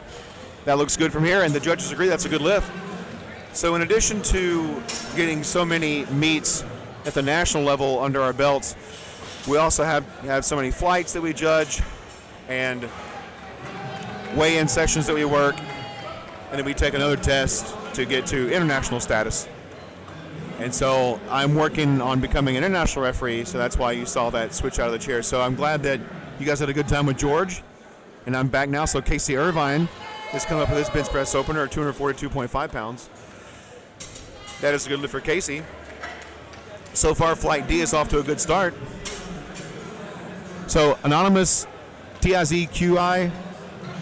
good from here, and the judges agree that's a good lift. So in addition to getting so many meets at the national level under our belts, we also have so many flights that we judge and weigh-in sessions that we work, and then we take another test to get to international status. And so I'm working on becoming an international referee, so that's why you saw that switch out of the chair. So I'm glad that you guys had a good time with George, and I'm back now. So Casey Irvine is coming up with his bench press opener at 242.5 pounds. That is a good lift for Casey. So far, Flight D is off to a good start. So Anonymous TIZQI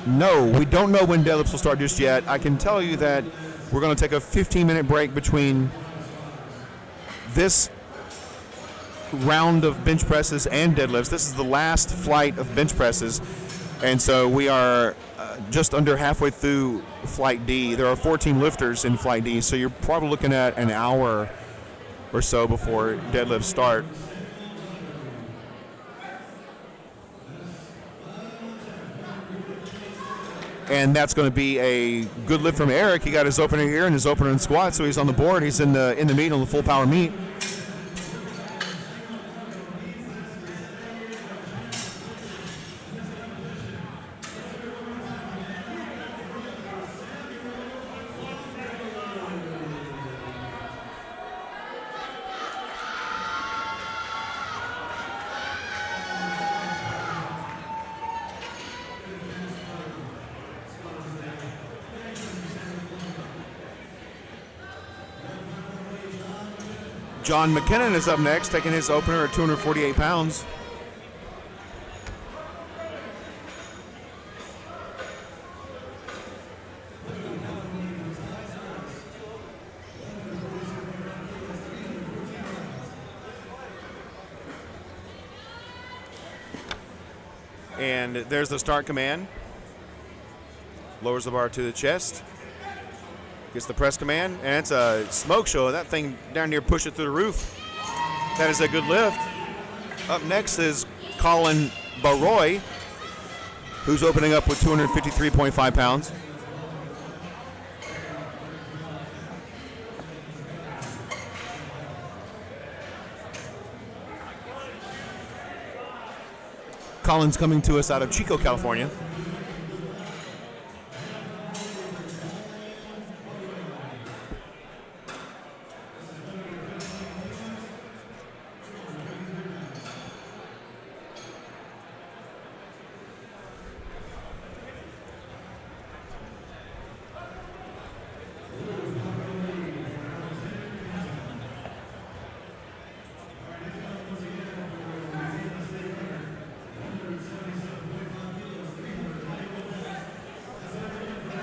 No, we don't know when deadlifts will start just yet. I can tell you that we're going to take a 15-minute break between this round of bench presses and deadlifts. This is the last flight of bench presses, and so we are just under halfway through Flight D. There are 14 lifters in Flight D, so you're probably looking at an hour or so before deadlifts start. And that's going to be a good lift from Eric. He got his opener here and his opener in squat, so he's on the board. He's in the meet on the full power meet. John McKinnon is up next, taking his opener at 248 pounds. And there's the start command. Lowers the bar to the chest. Gets the press command, and it's a smoke show. That thing down near push it through the roof. That is a good lift. Up next is Colin Baroy, who's opening up with 253.5 pounds. Colin's coming to us out of Chico, California.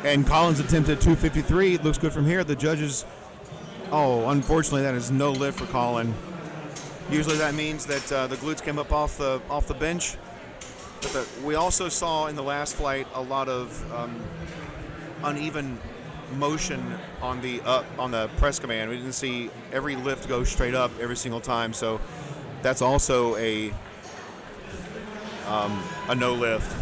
And Collins attempted 253. It looks good from here. The judges, unfortunately, that is no lift for Colin. Usually that means that the glutes came up off the bench. But we also saw in the last flight a lot of uneven motion on the press command. We didn't see every lift go straight up every single time. So that's also a no lift.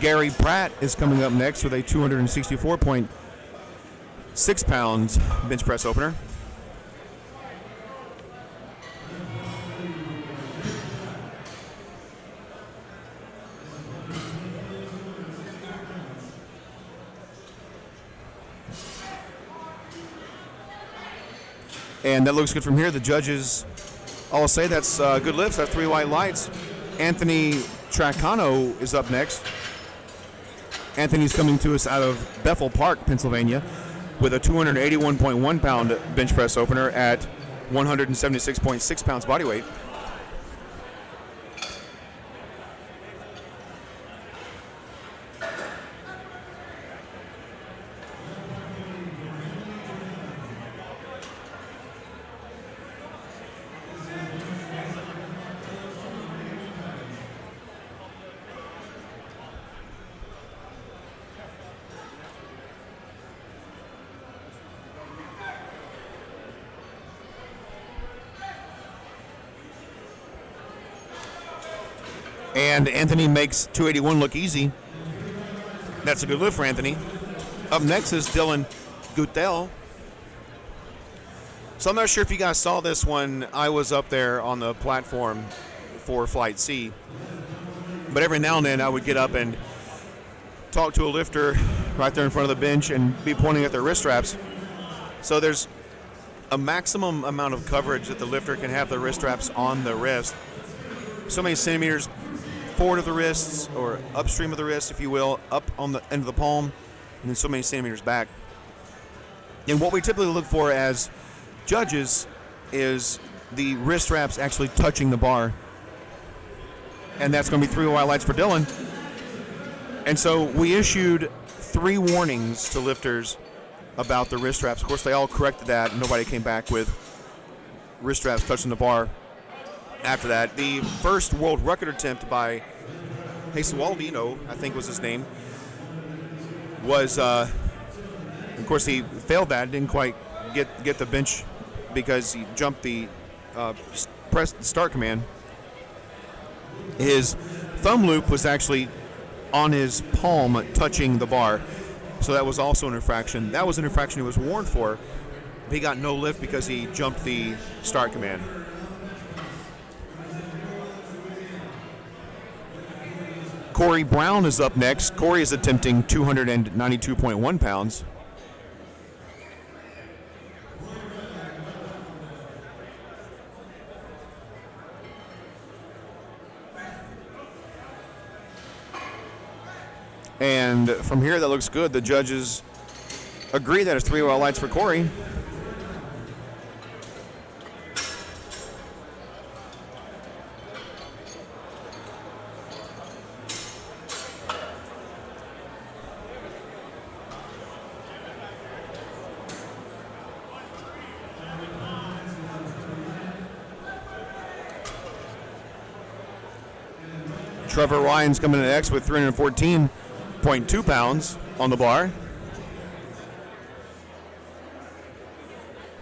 Gary Pratt is coming up next with a 264.6 pounds bench press opener. And that looks good from here. The judges all say that's good lifts. That's 3 white lights. Anthony Tracano is up next. Anthony's coming to us out of Bethel Park, Pennsylvania, with a 281.1 pound bench press opener at 176.6 pounds body weight. And Anthony makes 281 look easy. That's a good lift for Anthony. Up next is Dylan Gutel. So I'm not sure if you guys saw this one. I was up there on the platform for Flight C. But every now and then I would get up and talk to a lifter right there in front of the bench and be pointing at their wrist straps. So there's a maximum amount of coverage that the lifter can have the wrist straps on the wrist. So many centimeters forward of the wrists, or upstream of the wrist, if you will, up on the end of the palm, and then so many centimeters back. And what we typically look for as judges is the wrist straps actually touching the bar. And that's going to be 3 white lights for Dylan. And so we issued 3 warnings to lifters about the wrist straps. Of course, they all corrected that, and nobody came back with wrist straps touching the bar after that. The first world record attempt by Jesualdino, I think was his name, was, of course, he failed that, didn't quite get the bench because he jumped the press start command. His thumb loop was actually on his palm touching the bar, so that was also an infraction. That was an infraction he was warned for. He got no lift because he jumped the start command. Corey Brown is up next. Corey is attempting 292.1 pounds. And from here, that looks good. The judges agree that it's 3 white lights for Corey. Trevor Ryan's coming in next with 314.2 pounds on the bar.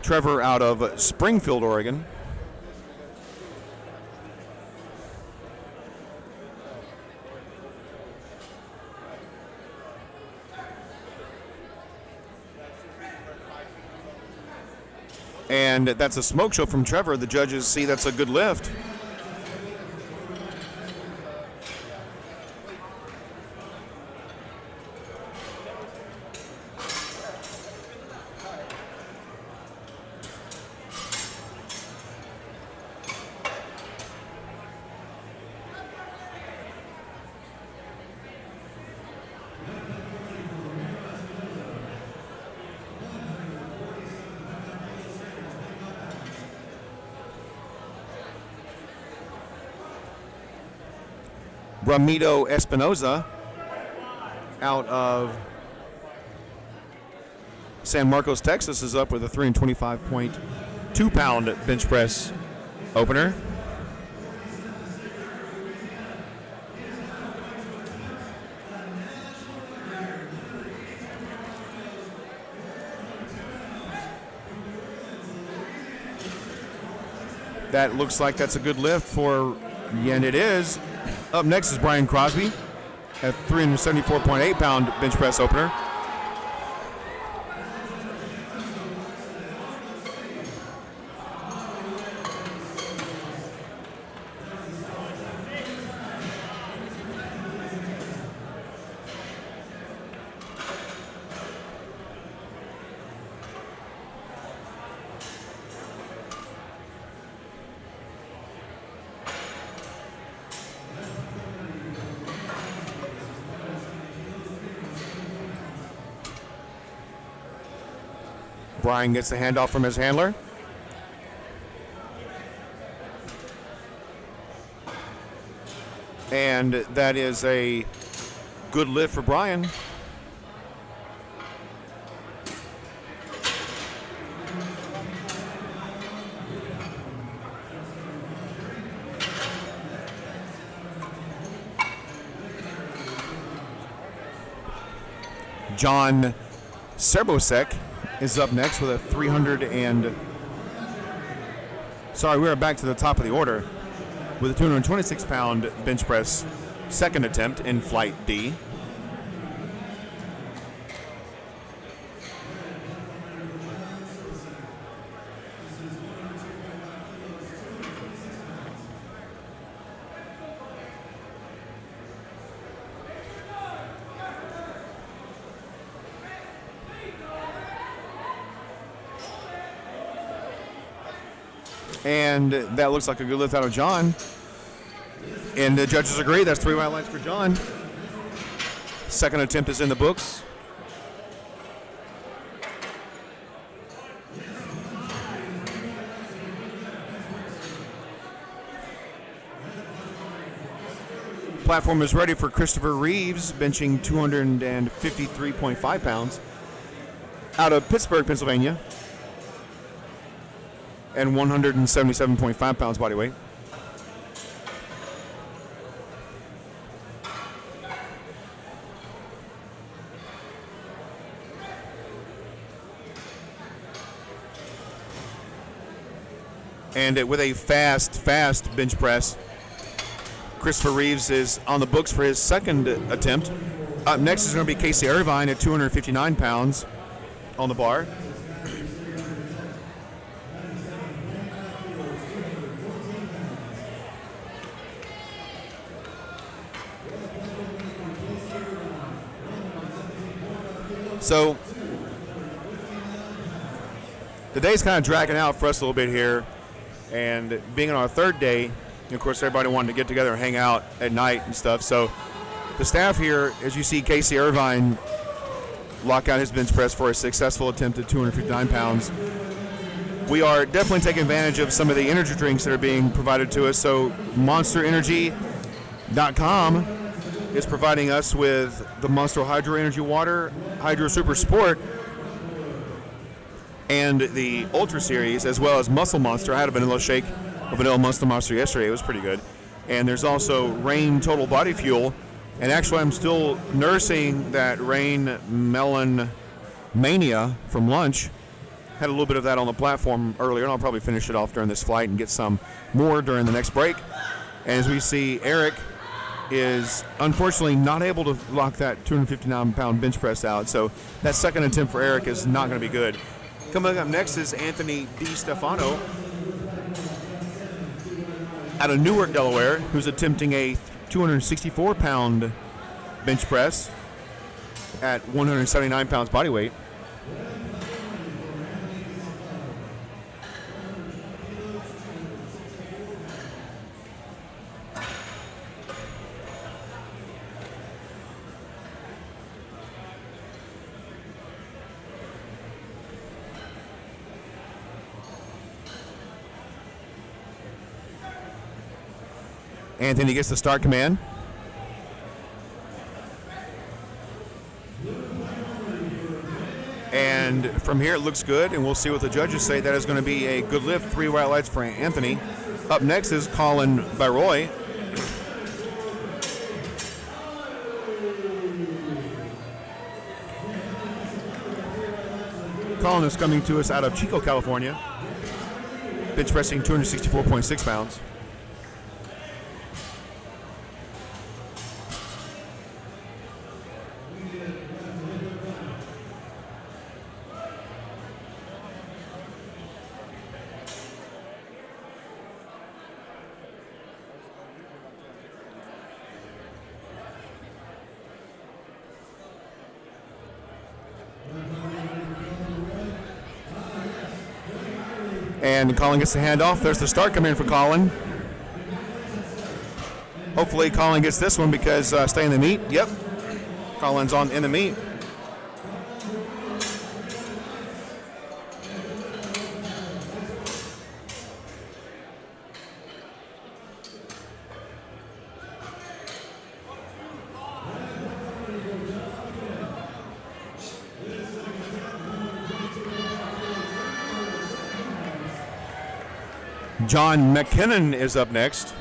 Trevor out of Springfield, Oregon. And that's a smoke show from Trevor. The judges see that's a good lift. Ramiro Espinoza out of San Marcos, Texas is up with a 325.2 pound bench press opener. That looks like that's a good lift for, and it is. Up next is Brian Crosby at 374.8 pound bench press opener. Brian gets the handoff from his handler. And that is a good lift for Brian. John Serbosek is up next with a 300 and... Sorry, we're back to the top of the order with a 226-pound bench press second attempt in Flight D. And that looks like a good lift out of John. And the judges agree. That's 3 white lights for John. Second attempt is in the books. Platform is ready for Christopher Reeves, benching 253.5 pounds out of Pittsburgh, Pennsylvania, and 177.5 pounds body weight. And with a fast bench press, Christopher Reeves is on the books for his second attempt. Up next is going to be Casey Irvine at 259 pounds on the bar. So the day's kind of dragging out for us a little bit here, and being on our third day, of course, everybody wanted to get together and hang out at night and stuff. So the staff here, as you see Casey Irvine lock out his bench press for a successful attempt at 259 pounds, we are definitely taking advantage of some of the energy drinks that are being provided to us. So MonsterEnergy.com is providing us with the Monster Hydro Energy Water, Hydro Super Sport, and the Ultra Series, as well as Muscle Monster. I had a vanilla shake of Vanilla Muscle Monster yesterday. It was pretty good. And there's also Rain Total Body Fuel. And actually, I'm still nursing that Rain Melon Mania from lunch. Had a little bit of that on the platform earlier, and I'll probably finish it off during this flight and get some more during the next break. And as we see, Eric is unfortunately not able to lock that 259-pound bench press out. So that second attempt for Eric is not going to be good. Coming up next is Anthony DiStefano out of Newark, Delaware, who's attempting a 264-pound bench press at 179 pounds body weight. Anthony gets the start command. And from here it looks good, and we'll see what the judges say. That is going to be a good lift. 3 white lights for Anthony. Up next is Colin Baroy. Colin is coming to us out of Chico, California. Bench pressing 264.6 pounds. And Colin gets the handoff. There's the start come in for Colin. Hopefully Colin gets this one because stay in the meet. Yep. Colin's in the meet. John McKinnon is up next.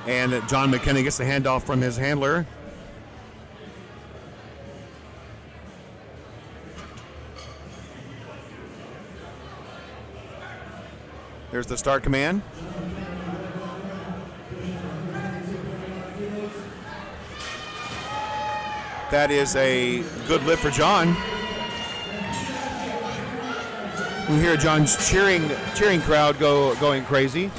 And John McKinnon gets the handoff from his handler. There's the start command. That is a good lift for John. We hear John's cheering crowd going crazy.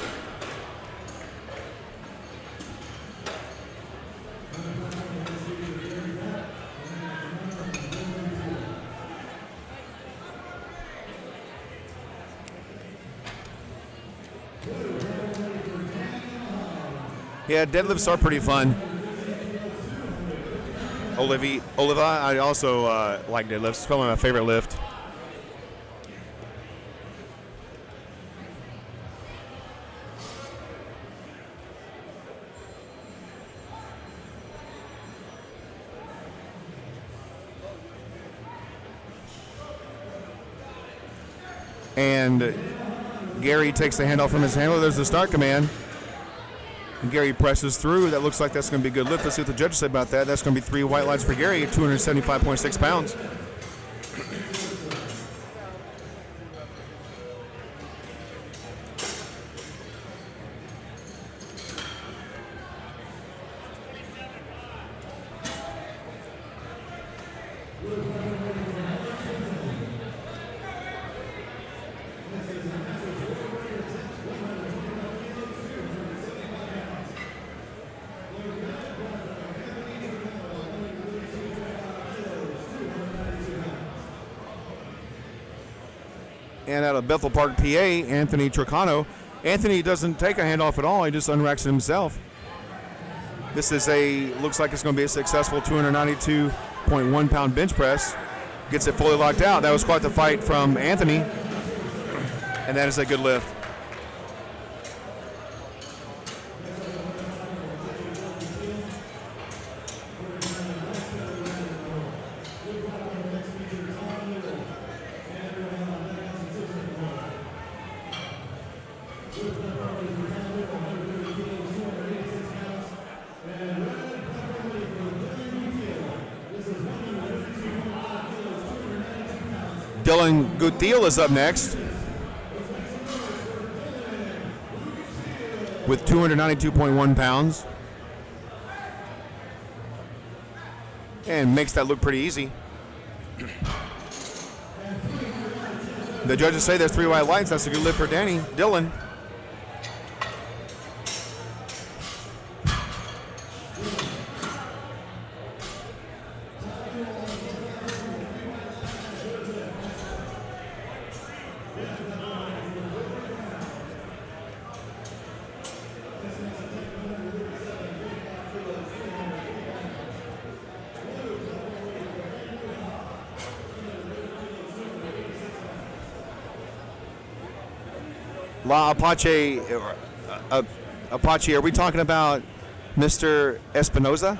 Yeah, deadlifts are pretty fun. Oliva, I also like deadlifts. It's probably my favorite lift. And Gary takes the handle from his handler. There's the start command. And Gary presses through. That looks like that's going to be a good lift. Let's see what the judges say about that. That's going to be 3 white lights for Gary at 275.6 pounds. And out of Bethel Park, PA, Anthony Tricano. Anthony doesn't take a handoff at all. He just unracks it himself. This is looks like it's going to be a successful 292.1 pound bench press. Gets it fully locked out. That was quite the fight from Anthony. And that is a good lift. Dylan Guthiel is up next with 292.1 pounds and makes that look pretty easy. The judges say there's 3 white lights. That's a good lift for Dylan. La Apache, Apache, are we talking about Mr. Espinoza?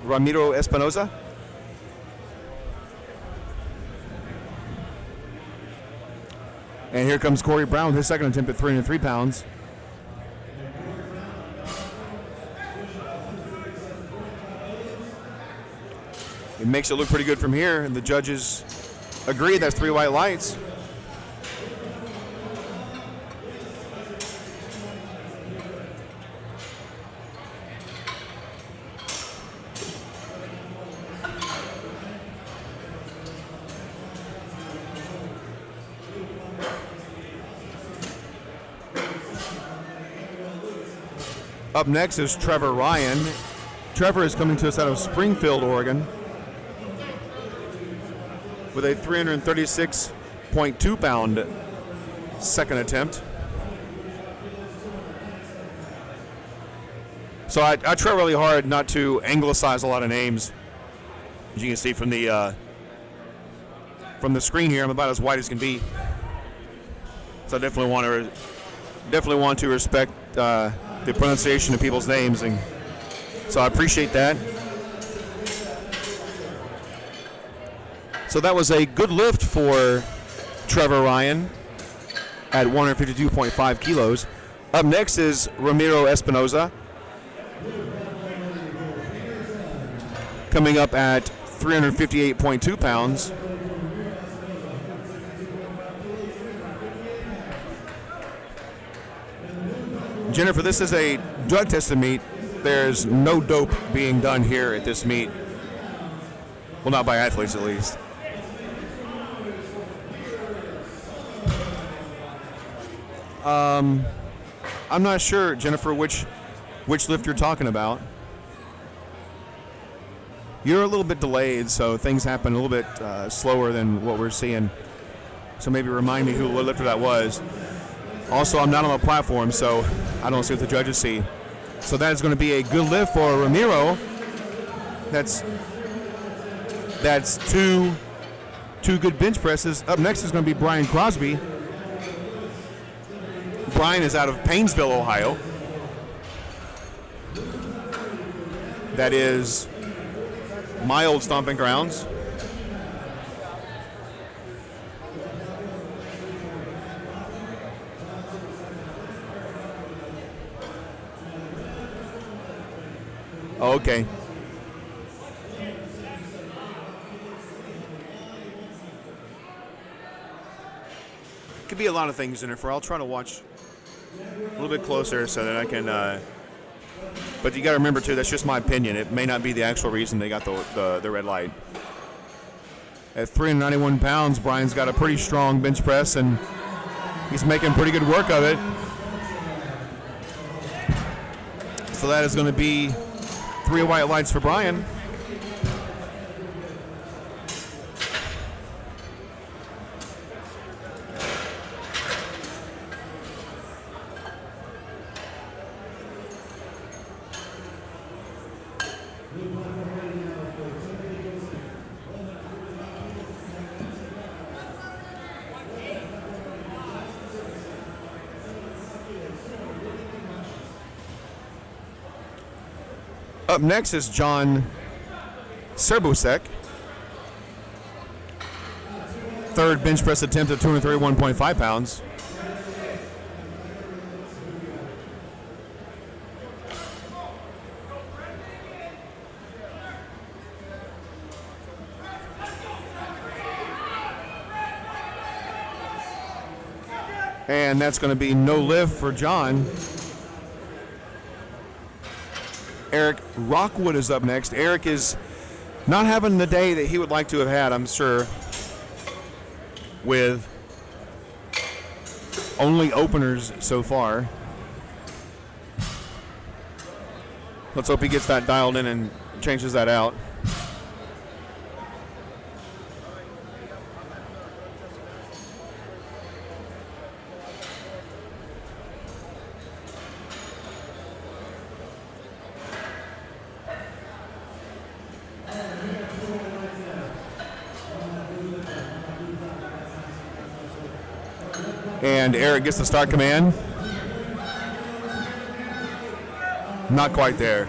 Ramiro Espinoza? And here comes Corey Brown with his second attempt at 303 pounds. It makes it look pretty good from here, and the judges agree that's 3 white lights. Up next is Trevor Ryan. Trevor is coming to us out of Springfield, Oregon, with a 336.2 pound second attempt. So I try really hard not to anglicize a lot of names. As you can see from the screen here, I'm about as white as can be. So I definitely want to respect the pronunciation of people's names, and so I appreciate that. So that was a good lift for Trevor Ryan at 152.5 kilos. Up next is Ramiro Espinoza, coming up at 358.2 pounds. Jennifer, this is a drug tested meet. There's no dope being done here at this meet. Well, not by athletes, at least. I'm not sure, Jennifer, which lift you're talking about. You're a little bit delayed, so things happen a little bit slower than what we're seeing. So maybe remind me what lifter that was. Also, I'm not on the platform, so I don't see what the judges see. So that is going to be a good lift for Ramiro. That's two good bench presses. Up next is going to be Brian Crosby. Brian is out of Painesville, Ohio. That is my old stomping grounds. Oh, okay. Could be a lot of things in it. I'll try to watch a little bit closer so that I can. But you got to remember too, that's just my opinion. It may not be the actual reason they got the red light. At 391 pounds, Brian's got a pretty strong bench press, and he's making pretty good work of it. So that is going to be 3 white lights for Brian. Up next is John Serbusek. Third bench press attempt at 231.5 pounds. And that's going to be no lift for John. Eric Rockwood is up next. Eric is not having the day that he would like to have had, I'm sure, with only openers so far. Let's hope he gets that dialed in and changes that out. And Eric gets the start command. Not quite there.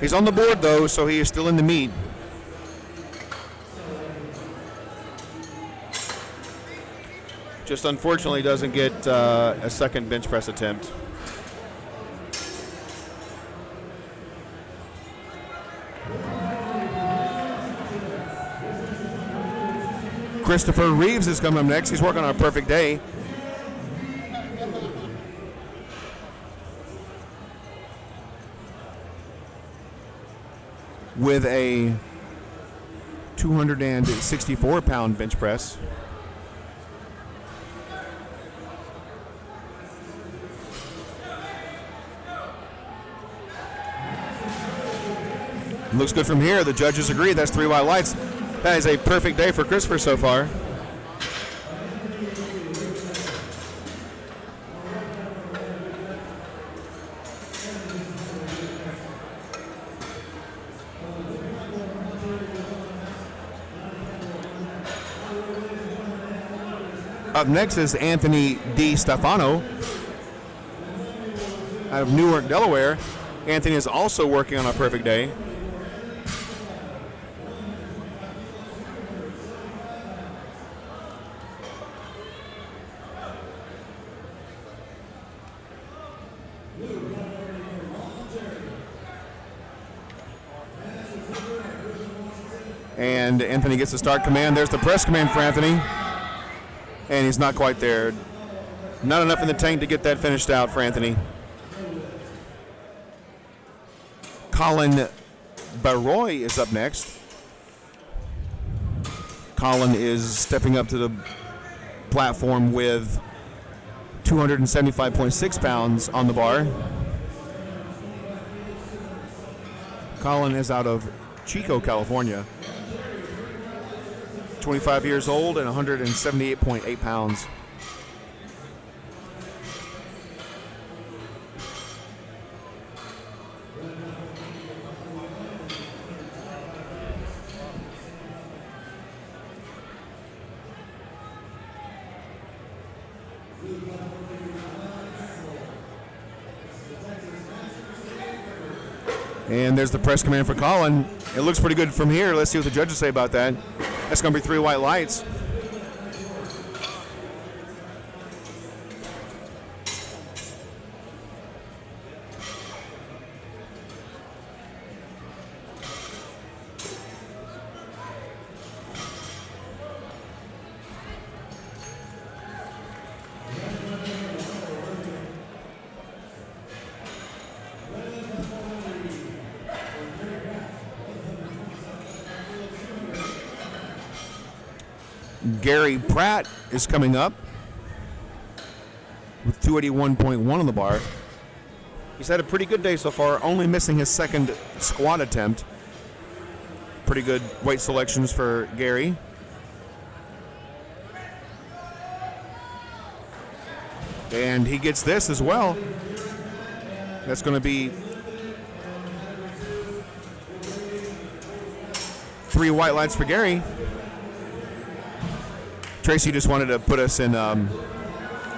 He's on the board though, so he is still in the meet. Just unfortunately doesn't get a second bench press attempt. Christopher Reeves is coming up next. He's working on a perfect day. With a 264-pound bench press. Looks good from here. The judges agree. That's 3 white lights. That is a perfect day for Christopher so far. Up next is Anthony D. Stefano out of Newark, Delaware. Anthony is also working on a perfect day. And Anthony gets the start command. There's the press command for Anthony. And he's not quite there. Not enough in the tank to get that finished out for Anthony. Colin Baroy is up next. Colin is stepping up to the platform with 275.6 pounds on the bar. Colin is out of Chico, California. 25 years old and 178.8 pounds. And there's the press command for Colin. It looks pretty good from here. Let's see what the judges say about that. That's going to be 3 white lights. Gary Pratt is coming up with 281.1 on the bar. He's had a pretty good day so far, only missing his second squat attempt. Pretty good weight selections for Gary. And he gets this as well. That's going to be 3 white lights for Gary. Tracy just wanted to put us in a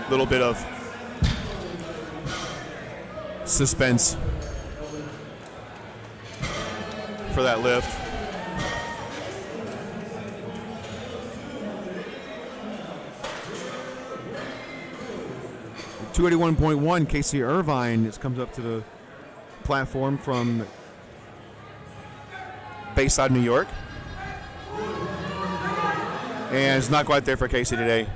little bit of suspense for that lift. .281.1, Casey Irvine comes up to the platform from Bayside, New York. And it's not quite there for Casey today.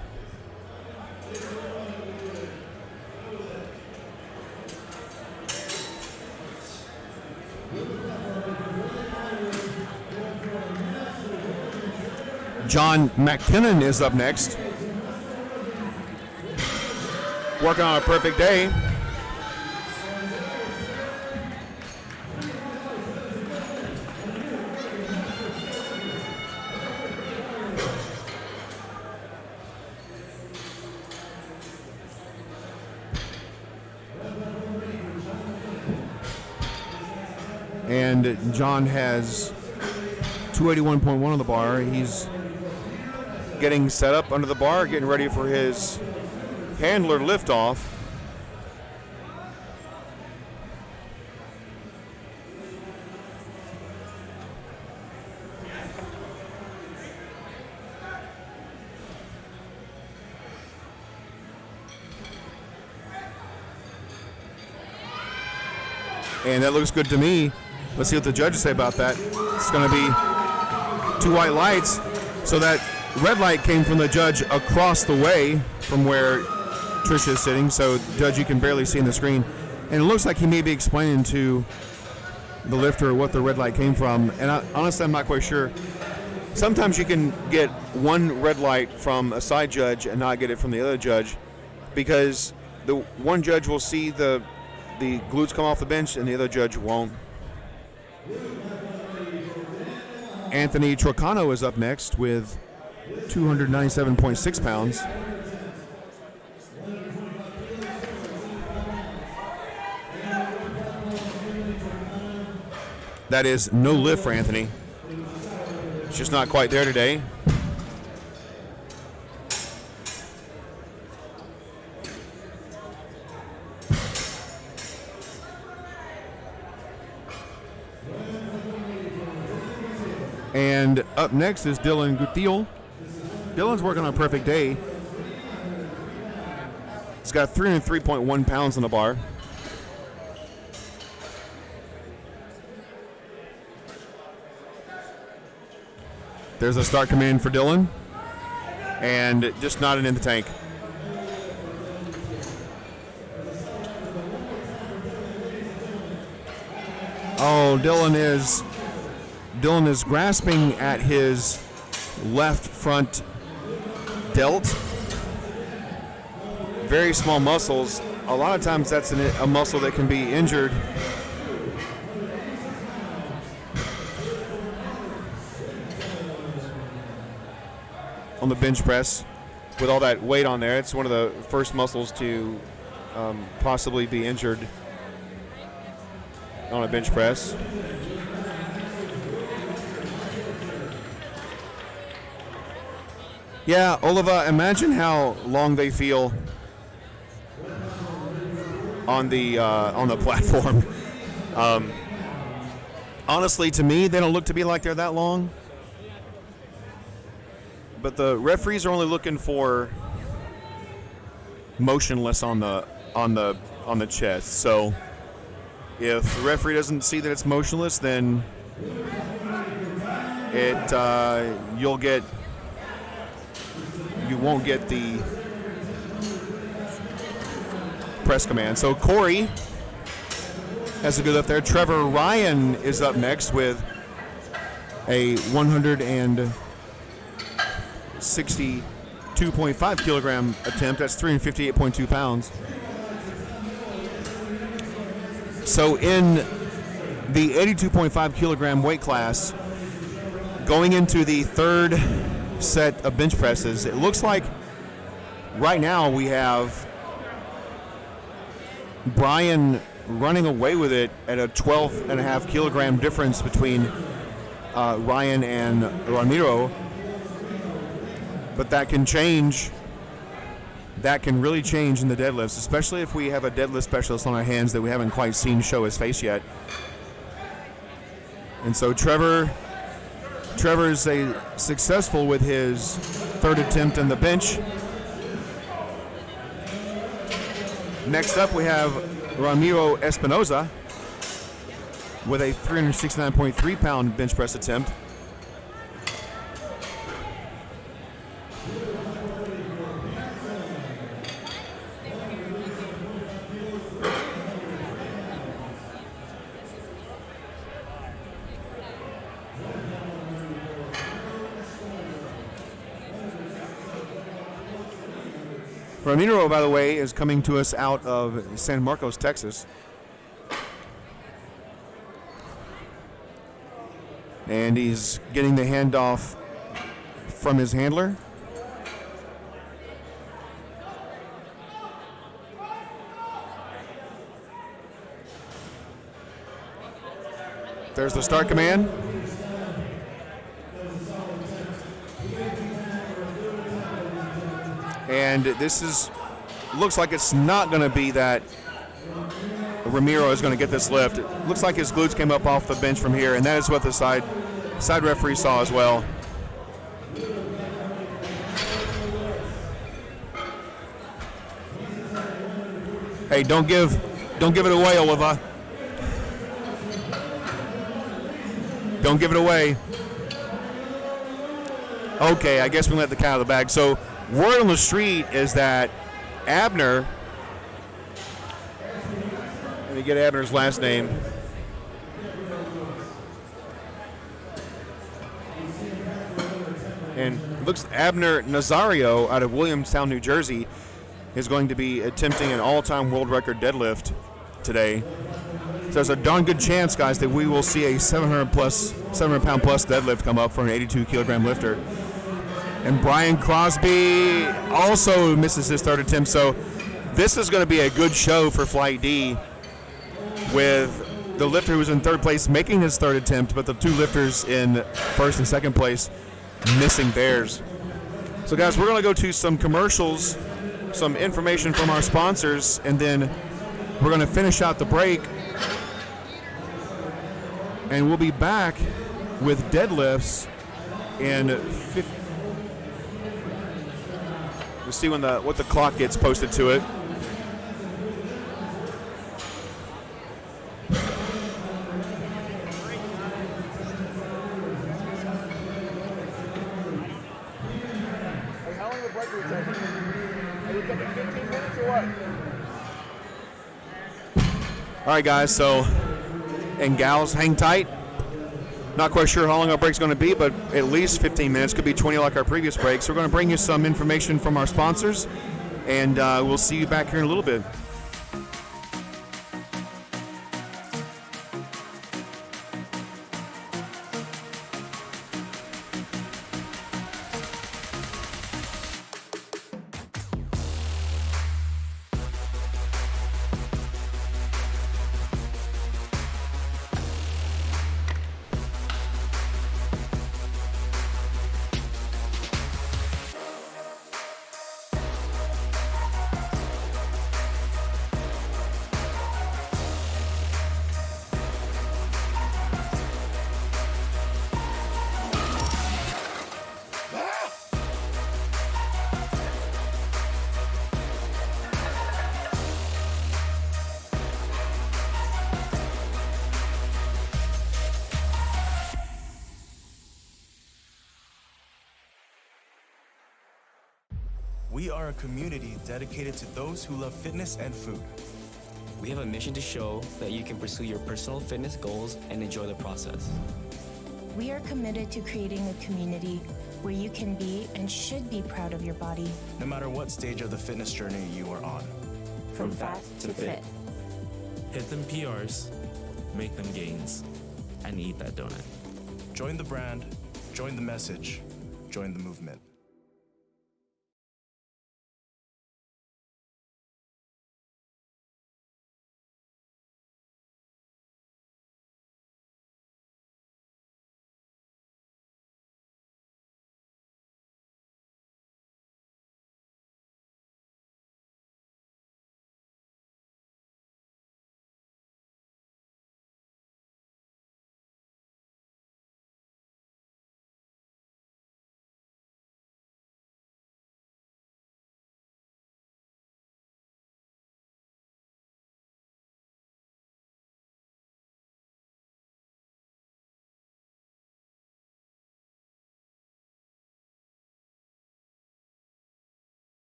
John McKinnon is up next. Working on a perfect day. And John has 281.1 on the bar. He's getting set up under the bar, getting ready for his handler liftoff. And that looks good to me. Let's see what the judges say about that. It's going to be 2 white lights. So that red light came from the judge across the way from where Tricia is sitting. So, Judge, you can barely see in the screen. And it looks like he may be explaining to the lifter what the red light came from. And honestly, I'm not quite sure. Sometimes you can get one red light from a side judge and not get it from the other judge, because the one judge will see the glutes come off the bench and the other judge won't. Anthony Trocano is up next with 297.6 pounds. That is no lift for Anthony. It's just not quite there today. And up next is Dylan Guthiel. Dylan's working on a perfect day. He's got 303.1 pounds on the bar. There's a start command for Dylan. And just nodding in the tank. Oh, Dylan is grasping at his left front delt. Very small muscles. A lot of times that's a muscle that can be injured. On the bench press with all that weight on there. It's one of the first muscles to possibly be injured on a bench press. Yeah, Oliva, imagine how long they feel on the platform. Honestly, to me, they don't look to be like they're that long. But the referees are only looking for motionless on the chest. So if the referee doesn't see that it's motionless, then you won't get the press command. So Corey has a good lift there. Trevor Ryan is up next with a 162.5 kilogram attempt. That's 358.2 pounds. So in the 82.5 kilogram weight class, going into the third set of bench presses, it looks like right now we have Brian running away with it at a 12.5 kilogram difference between Ryan and Ramiro. But that can change. That can really change in the deadlifts, especially if we have a deadlift specialist on our hands that we haven't quite seen show his face yet. And so Trevor's successful with his third attempt on the bench. Next up, we have Ramiro Espinoza with a 369.3 pound bench press attempt. Ramiro, by the way, is coming to us out of San Marcos, Texas. And he's getting the handoff from his handler. There's the start command. And this looks like it's not going to be that Ramiro is going to get this lift. It looks like his glutes came up off the bench from here, and that is what the side referee saw as well. Hey, don't give it away, Oliva. Don't give it away. Okay, I guess we let the cat out of the bag. So word on the street is that Abner, let me get Abner's last name. And looks Abner Nazario out of Williamstown, New Jersey, is going to be attempting an all-time world record deadlift today. So there's a darn good chance, guys, that we will see a 700 pound plus deadlift come up for an 82 kilogram lifter. And Brian Crosby also misses his third attempt. So this is going to be a good show for Flight D, with the lifter who was in third place making his third attempt, but the two lifters in first and second place missing theirs. So guys, we're going to go to some commercials, some information from our sponsors, and then we're going to finish out the break. And we'll be back with deadlifts in 50. We'll see what the clock gets posted to it. How long of a break are we taking? Are we taking 15 minutes or what? All right, guys, so, and gals, hang tight. Not quite sure how long our break's going to be, but at least 15 minutes. Could be 20 like our previous breaks. So we're going to bring you some information from our sponsors, and we'll see you back here in a little bit. We are a community dedicated to those who love fitness and food. We have a mission to show that you can pursue your personal fitness goals and enjoy the process. We are committed to creating a community where you can be and should be proud of your body. No matter what stage of the fitness journey you are on. From fat to fit. Hit them PRs, make them gains, and eat that donut. Join the brand, join the message, join the movement.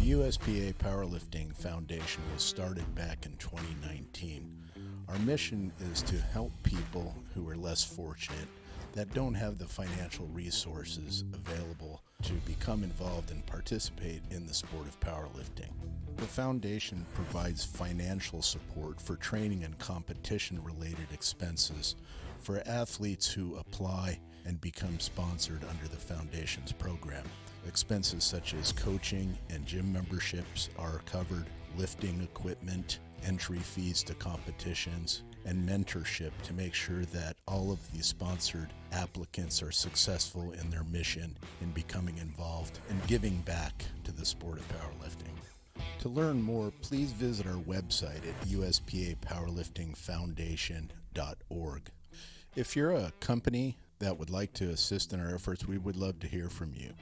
The USPA Powerlifting Foundation was started back in 2019. Our mission is to help people who are less fortunate, that don't have the financial resources available to become involved and participate in the sport of powerlifting. The foundation provides financial support for training and competition-related expenses for athletes who apply and become sponsored under the foundation's program. Expenses such as coaching and gym memberships are covered, lifting equipment, entry fees to competitions, and mentorship to make sure that all of the sponsored applicants are successful in their mission in becoming involved and giving back to the sport of powerlifting. To learn more, please visit our website at uspapowerliftingfoundation.org. If you're a company that would like to assist in our efforts, we would love to hear from you.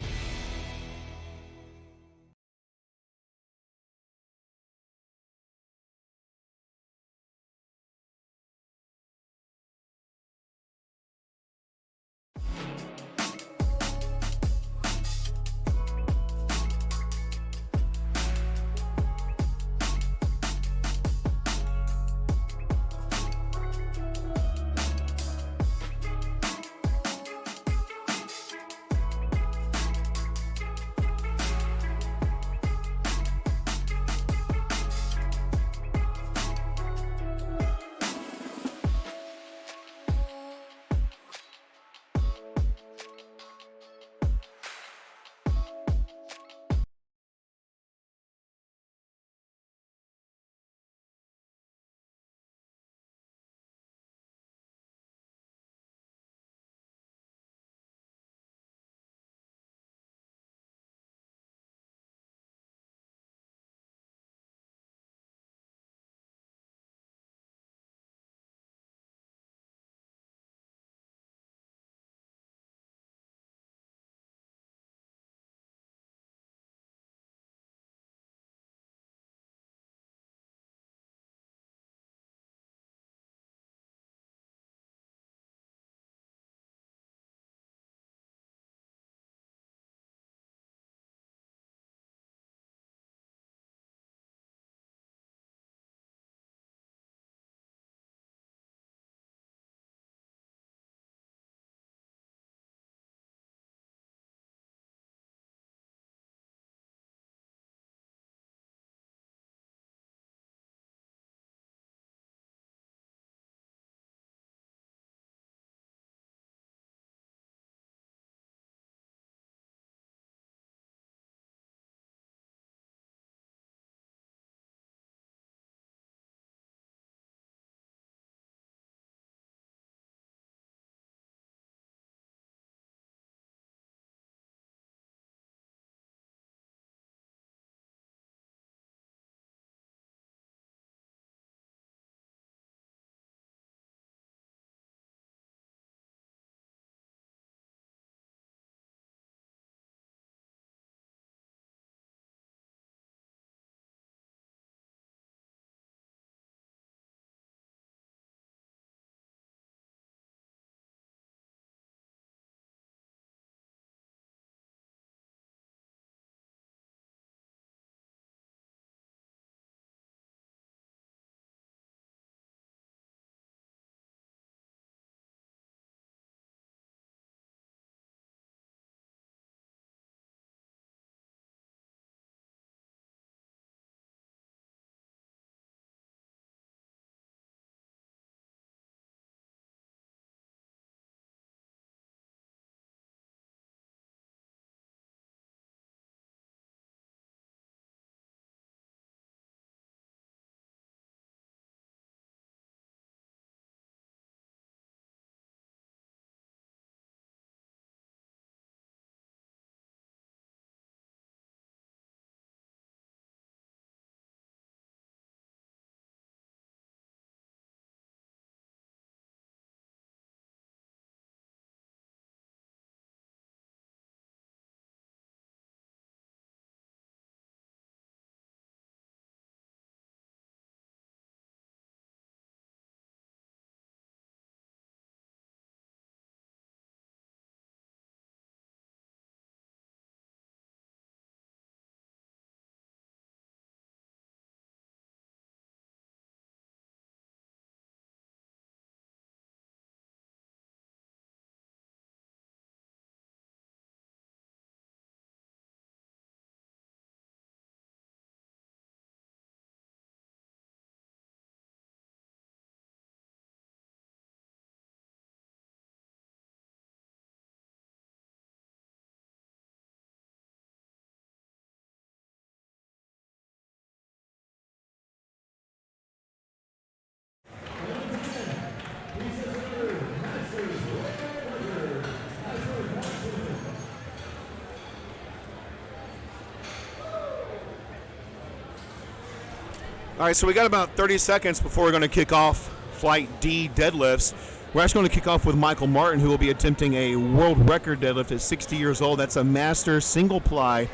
All right, so we got about 30 seconds before we're going to kick off Flight D deadlifts. We're actually going to kick off with Michael Martin, who will be attempting a world record deadlift at 60 years old. That's a master single-ply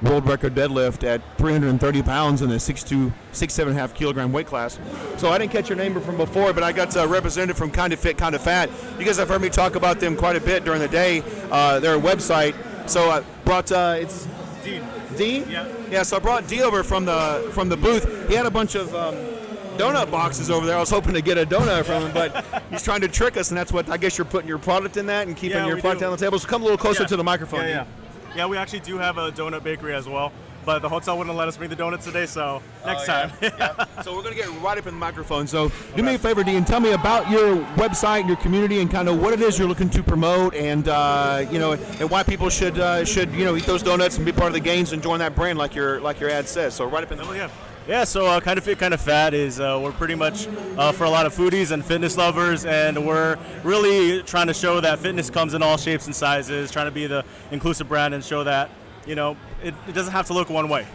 world record deadlift at 330 pounds in the 7.5 kilogram weight class. So I didn't catch your name from before, but I got a representative from Kind of Fit, Kind of Fat. You guys have heard me talk about them quite a bit during the day, their website. So I brought, it's D? Yeah, so I brought D over from the booth. He had a bunch of donut boxes over there. I was hoping to get a donut from him, but he's trying to trick us, and that's what I guess you're putting your product in that and keeping your product on the table. So come a little closer to the microphone. Yeah, we actually do have a donut bakery as well, but the hotel wouldn't let us bring the donuts today, so next time. So we're going to get right up in the microphone. So do me a favor, Dean, tell me about your website and your community and kind of what it is you're looking to promote and, and why people should eat those donuts and be part of the gains and join that brand like your ad says. So right up in the Yeah, so Kind of Fit, Kind of Fat is we're pretty much for a lot of foodies and fitness lovers, and we're really trying to show that fitness comes in all shapes and sizes, trying to be the inclusive brand and show that, it doesn't have to look one way,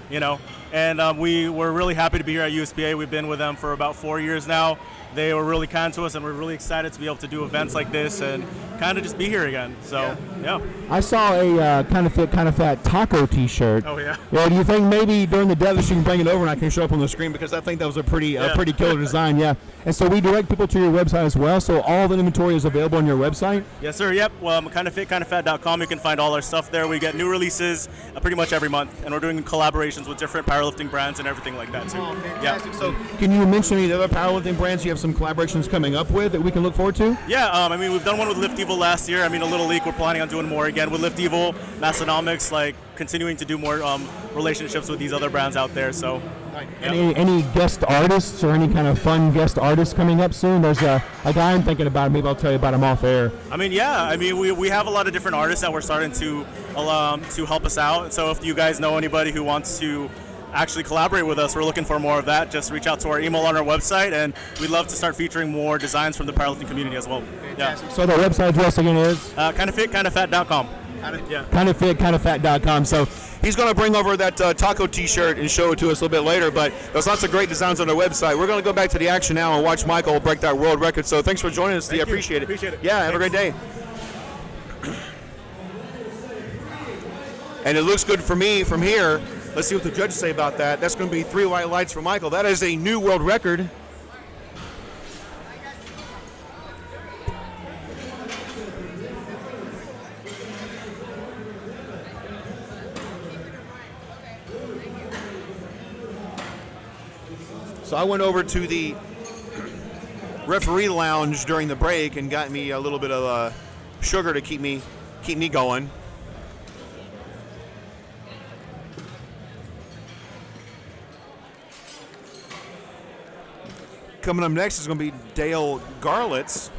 And we're really happy to be here at USPA. We've been with them for about 4 years now. They were really kind to us, and we're really excited to be able to do events like this and kind of just be here again. So, yeah. I saw a Kind of Fit, Kind of Fat taco T-shirt. Oh, yeah. Well, do you think maybe during the deadlift you can bring it over and I can show up on the screen, because I think that was a pretty killer design, yeah. And so we direct people to your website as well, so all the inventory is available on your website? Yes, sir. Yep. Well, kindoffitkindofat.com. You can find all our stuff there. We get new releases pretty much every month, and we're doing collaborations with different powerlifting brands and everything like that, too. Oh, fantastic. So can you mention any other powerlifting brands you have some collaborations coming up with that we can look forward to? Yeah, we've done one with Lift Evil last year. A Little League, we're planning on doing more again with Lift Evil, Massonomics, continuing to do more relationships with these other brands out there. So, Any guest artists or any kind of fun guest artists coming up soon? There's a guy I'm thinking about. Maybe I'll tell you about him off air. We have a lot of different artists that we're starting to help us out. So if you guys know anybody who wants to actually collaborate with us, we're looking for more of that. Just reach out to our email on our website, and we'd love to start featuring more designs from the powerlifting community as well. Fantastic. So the website address again is? Kindoffitkindofat.com. Kindoffitkindofat.com. So he's going to bring over that taco T-shirt and show it to us a little bit later, but there's lots of great designs on our website. We're going to go back to the action now and watch Michael break that world record. So thanks for joining us, Steve. I appreciate it. Yeah, have a great day. And it looks good for me from here. Let's see what the judges say about that. That's going to be 3 white lights for Michael. That is a new world record. So I went over to the referee lounge during the break and got me a little bit of sugar to keep me going. Coming up next is going to be Dale Garlitz.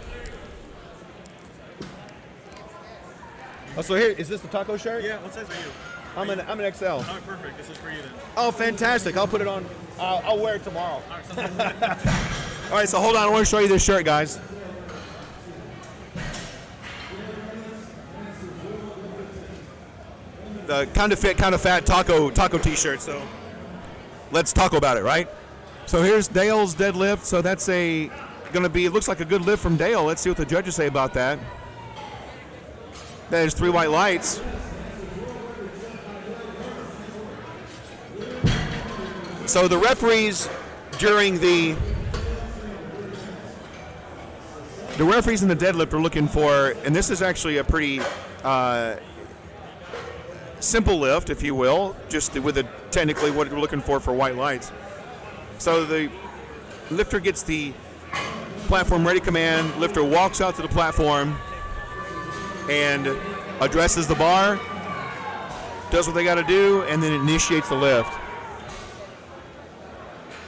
Oh, so here, is this the taco shirt? Yeah, what size are you? I'm an XL. Oh, perfect. This is for you then. Oh, fantastic. I'll put it on. I'll wear it tomorrow. All right, sounds good. All right, so hold on. I want to show you this shirt, guys. The Kind of Fit, Kind of Fat taco T-shirt. So let's talk about it, right? So here's Dale's deadlift. So that's going to be, it looks like a good lift from Dale. Let's see what the judges say about that. That is 3 white lights. So the referees during the referees in the deadlift are looking for, and this is actually a pretty simple lift, if you will, just with technically what we're looking for white lights. So the lifter gets the platform ready command, lifter walks out to the platform and addresses the bar, does what they got to do, and then initiates the lift.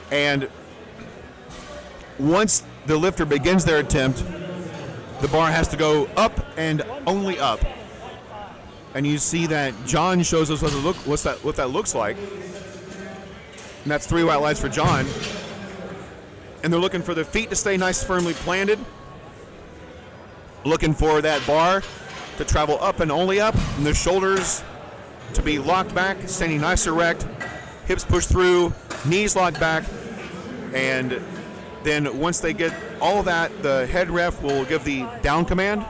And once the lifter begins their attempt, the bar has to go up and only up. And you see that John shows us what that looks like. And that's 3 white lights for John. And they're looking for the feet to stay nice, firmly planted. Looking for that bar to travel up and only up, and the shoulders to be locked back, standing nice erect, hips pushed through, knees locked back, And then once they get all of that, the head ref will give the down command.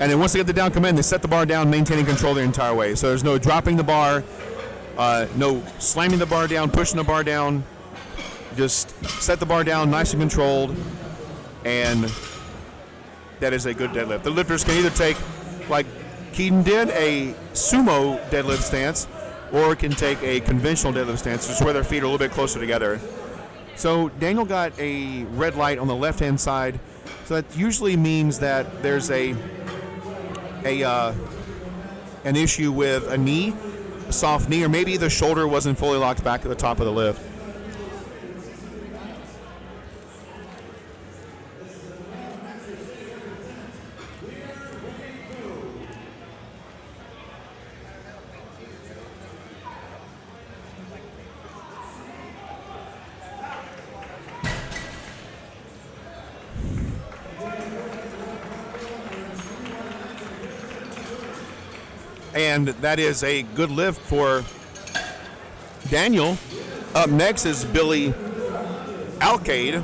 And then once they get the down command, they set the bar down, maintaining control the entire way. So there's no dropping the bar, no slamming the bar down, pushing the bar down. Just set the bar down, nice and controlled, and that is a good deadlift. The lifters can either take, like Keaton did, a sumo deadlift stance, or can take a conventional deadlift stance, just where their feet are a little bit closer together. So Daniel got a red light on the left-hand side, so that usually means that there's an issue with a knee, a soft knee, or maybe the shoulder wasn't fully locked back at the top of the lift. And that is a good lift for Daniel. Up next is Billy Alcade,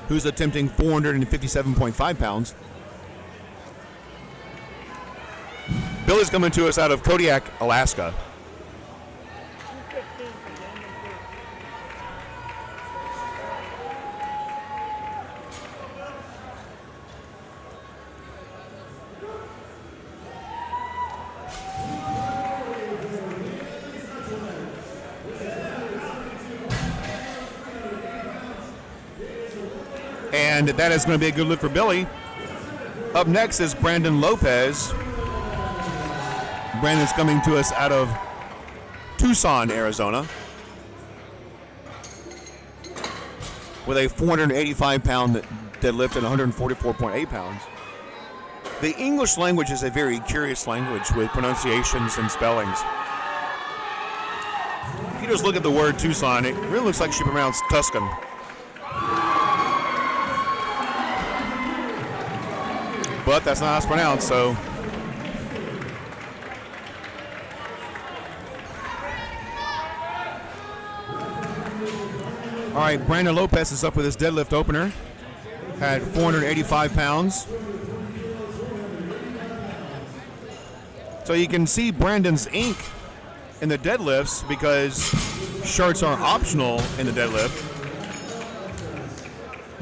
who's attempting 457.5 pounds. Billy's coming to us out of Kodiak, Alaska. And that is going to be a good lift for Billy. Up next is Brandon Lopez. Brandon's coming to us out of Tucson, Arizona, with a 485-pound deadlift and 144.8 pounds. The English language is a very curious language with pronunciations and spellings. If you just look at the word Tucson, it really looks like she pronounced Tuscan. But that's not how it's pronounced, so. All right, Brandon Lopez is up with his deadlift opener. Had 485 pounds. So you can see Brandon's ink in the deadlifts because shirts are optional in the deadlift.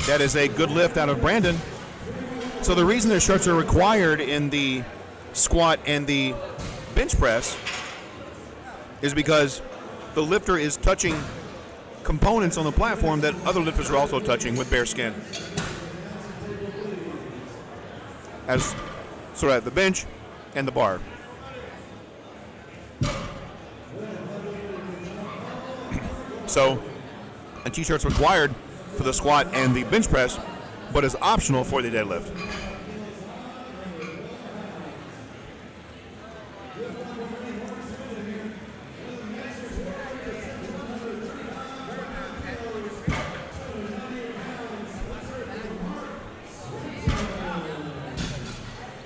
That is a good lift out of Brandon. So the reason the shirts are required in the squat and the bench press is because the lifter is touching components on the platform that other lifters are also touching with bare skin. As sort of at the bench and the bar. So a t-shirt's required for the squat and the bench press, but is optional for the deadlift.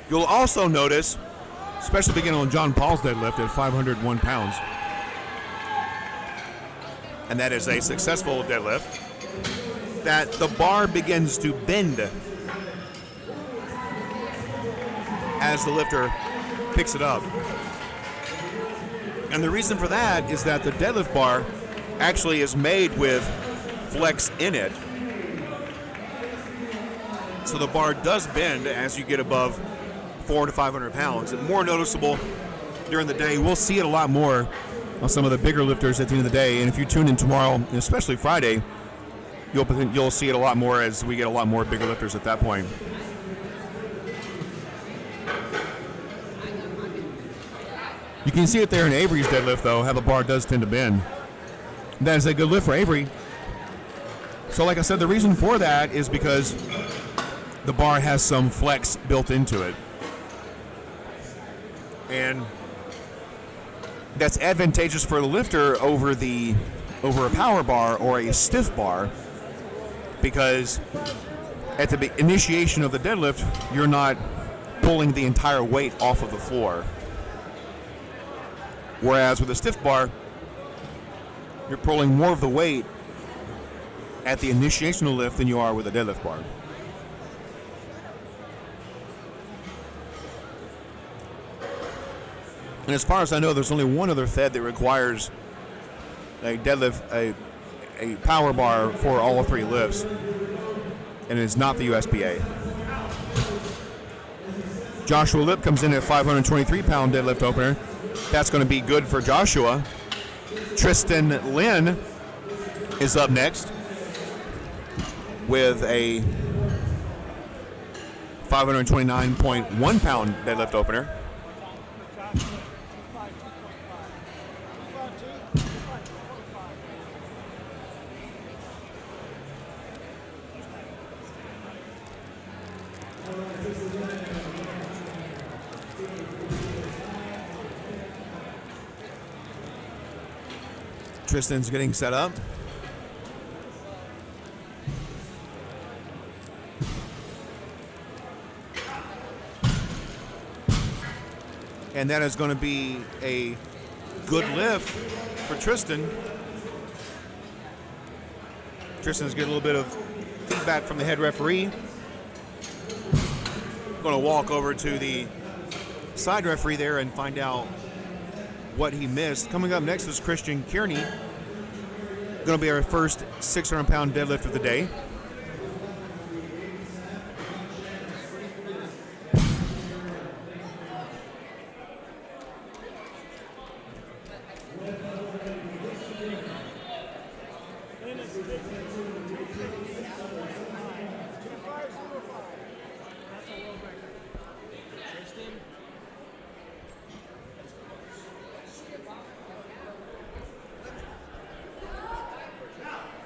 You'll also notice, especially beginning on John Paul's deadlift at 501 pounds, and that is a successful deadlift, that the bar begins to bend as the lifter picks it up. And the reason for that is that the deadlift bar actually is made with flex in it. So the bar does bend as you get above 400 to 500 pounds. And more noticeable during the day. We'll see it a lot more on some of the bigger lifters at the end of the day. And if you tune in tomorrow, and especially Friday, you'll see it a lot more as we get a lot more bigger lifters at that point. You can see it there in Avery's deadlift, though, how the bar does tend to bend. That is a good lift for Avery. So like I said, the reason for that is because the bar has some flex built into it. And that's advantageous for the lifter over a power bar or a stiff bar, because at the initiation of the deadlift, you're not pulling the entire weight off of the floor. Whereas with a stiff bar, you're pulling more of the weight at the initiation of the lift than you are with a deadlift bar. And as far as I know, there's only one other fed that requires a deadlift, a power bar for all three lifts, and it's not the USPA. Joshua Lip comes in at 523-pound deadlift opener. That's going to be good for Joshua. Tristan Lynn is up next with a 529.1-pound deadlift opener. Tristan's getting set up. And that is going to be a good lift for Tristan. Tristan's getting a little bit of feedback from the head referee. Going to walk over to the side referee there and find out what he missed. Coming up next is Christian Kearney. Going to be our first 600-pound deadlift of the day.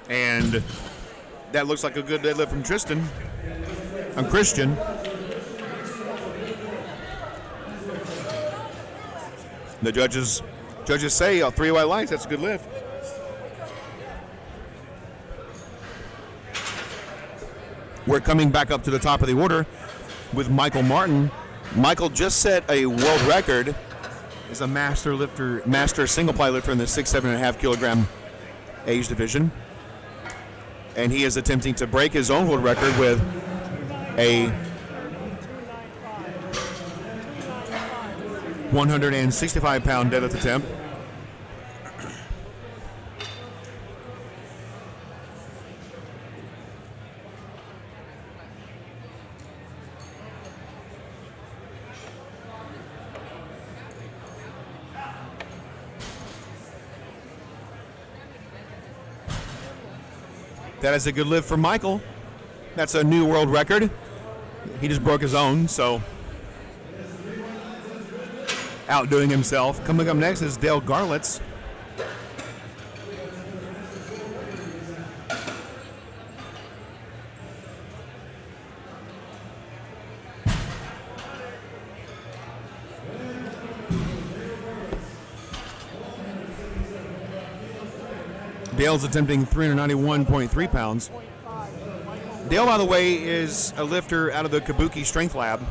And that looks like a good deadlift from Christian. The judges say 3 white lights, that's a good lift. We're coming back up to the top of the order with Michael Martin. Michael just set a world record as a master single ply lifter in the 7.5 kilogram age division. And he is attempting to break his own world record with a 165-pound deadlift attempt. That is a good lift for Michael. That's a new world record. He just broke his own, so outdoing himself. Coming up next is Dale Garlitz. Dale's attempting 391.3 pounds. Dale, by the way, is a lifter out of the Kabuki Strength Lab.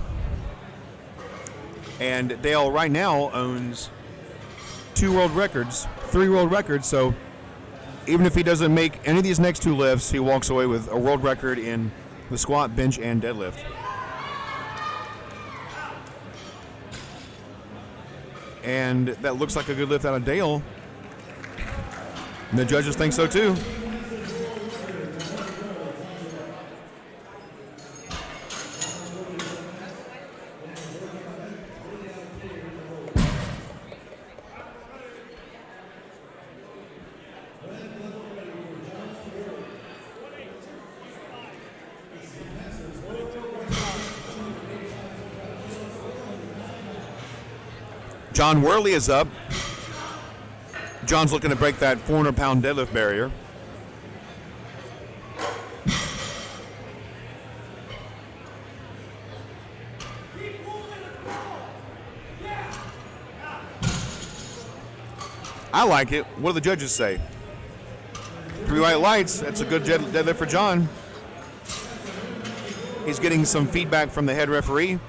And Dale right now owns 3 world records. So even if he doesn't make any of these next 2 lifts, he walks away with a world record in the squat, bench, and deadlift. And that looks like a good lift out of Dale. And the judges think so too. John Worley is up. John's looking to break that 400-pound deadlift barrier. I like it. What do the judges say? 3 white lights. That's a good deadlift for John. He's getting some feedback from the head referee.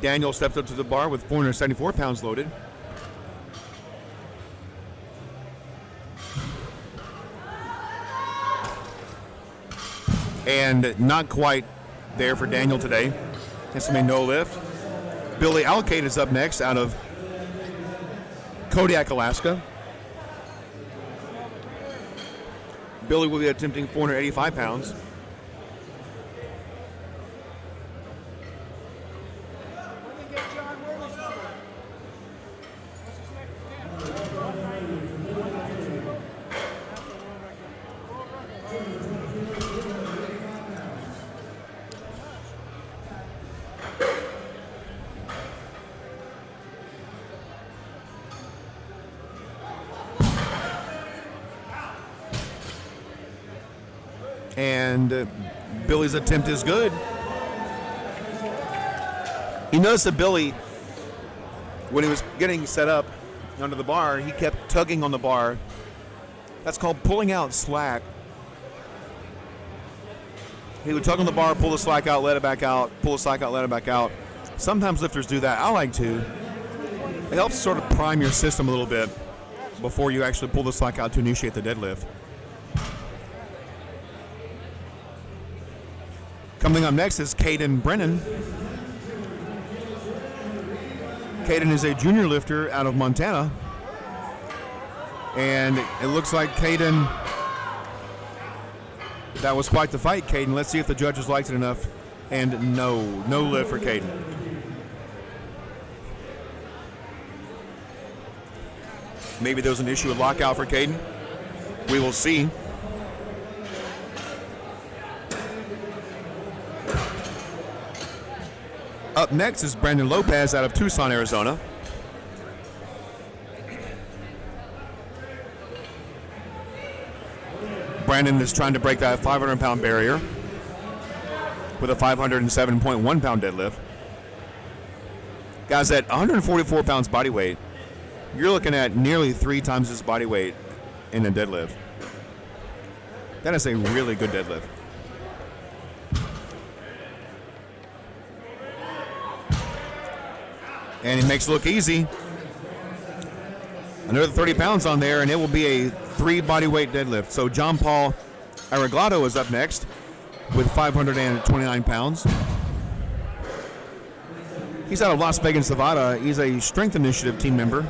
Daniel stepped up to the bar with 474 pounds loaded. And not quite there for Daniel today. It's going to be no lift. Billy Alcade is up next out of Kodiak, Alaska. Billy will be attempting 485 pounds. And Billy's attempt is good. You notice that Billy, when he was getting set up under the bar, he kept tugging on the bar. That's called pulling out slack. He would tug on the bar, pull the slack out, let it back out, pull the slack out, let it back out. Sometimes lifters do that. I like to. It helps sort of prime your system a little bit before you actually pull the slack out to initiate the deadlift. Coming up next is Caden Brennan. Caden is a junior lifter out of Montana. And it looks like Caden, that was quite the fight, Caden. Let's see if the judges liked it enough. And no lift for Caden. Maybe there was an issue with lockout for Caden. We will see. Up next is Brandon Lopez out of Tucson, Arizona. Brandon is trying to break that 500-pound barrier with a 507.1-pound deadlift. Guys, at 144 pounds body weight, you're looking at nearly 3 times his body weight in a deadlift. That is a really good deadlift. And he makes it look easy. Another 30 pounds on there, and it will be a 3 body weight deadlift. So John Paul Arreglado is up next with 529 pounds. He's out of Las Vegas, Nevada. He's a Strength Initiative team member.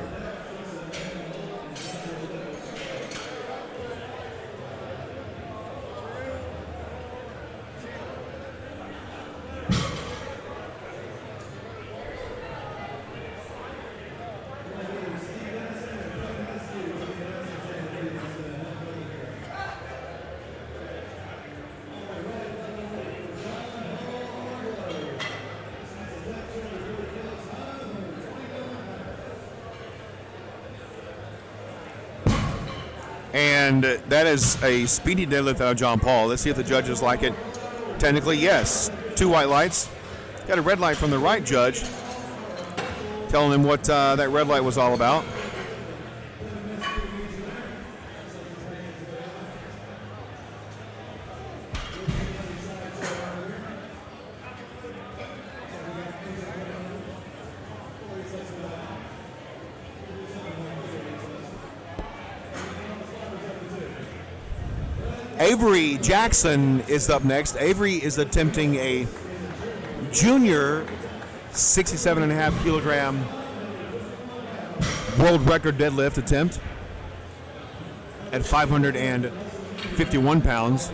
And that is a speedy deadlift out of John Paul. Let's see if the judges like it. Technically, yes. 2 white lights. Got a red light from the right judge telling him what that red light was all about. Avery Jackson is up next. Avery is attempting a junior 67.5 kilogram world record deadlift attempt at 551 pounds.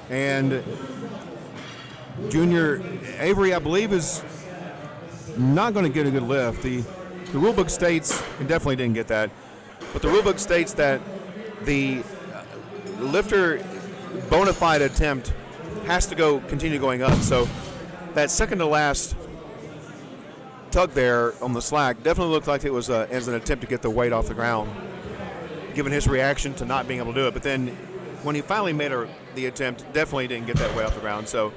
And junior Avery, I believe, is not going to get a good lift. The rule book states, and definitely didn't get that, but the rulebook states that the lifter bona fide attempt has to continue going up. So that second to last tug there on the slack definitely looked like it was as an attempt to get the weight off the ground, given his reaction to not being able to do it. But then when he finally made the attempt, definitely didn't get that weight off the ground. So,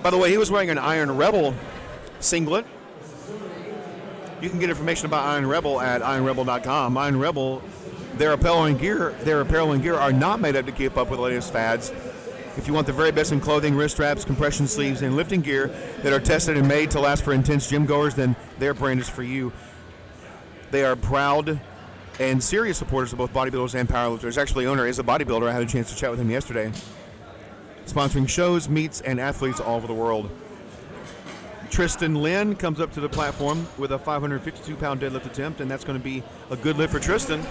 by the way, he was wearing an Iron Rebel singlet. You can get information about Iron Rebel at ironrebel.com. Iron Rebel, their apparel and gear are not made up to keep up with the latest fads. If you want the very best in clothing, wrist straps, compression sleeves, and lifting gear that are tested and made to last for intense gym goers, then their brand is for you. They are proud and serious supporters of both bodybuilders and powerlifters. Actually, owner is a bodybuilder. I had a chance to chat with him yesterday. Sponsoring shows, meets, and athletes all over the world. Tristan Lynn comes up to the platform with a 552-pound deadlift attempt, and that's going to be a good lift for Tristan.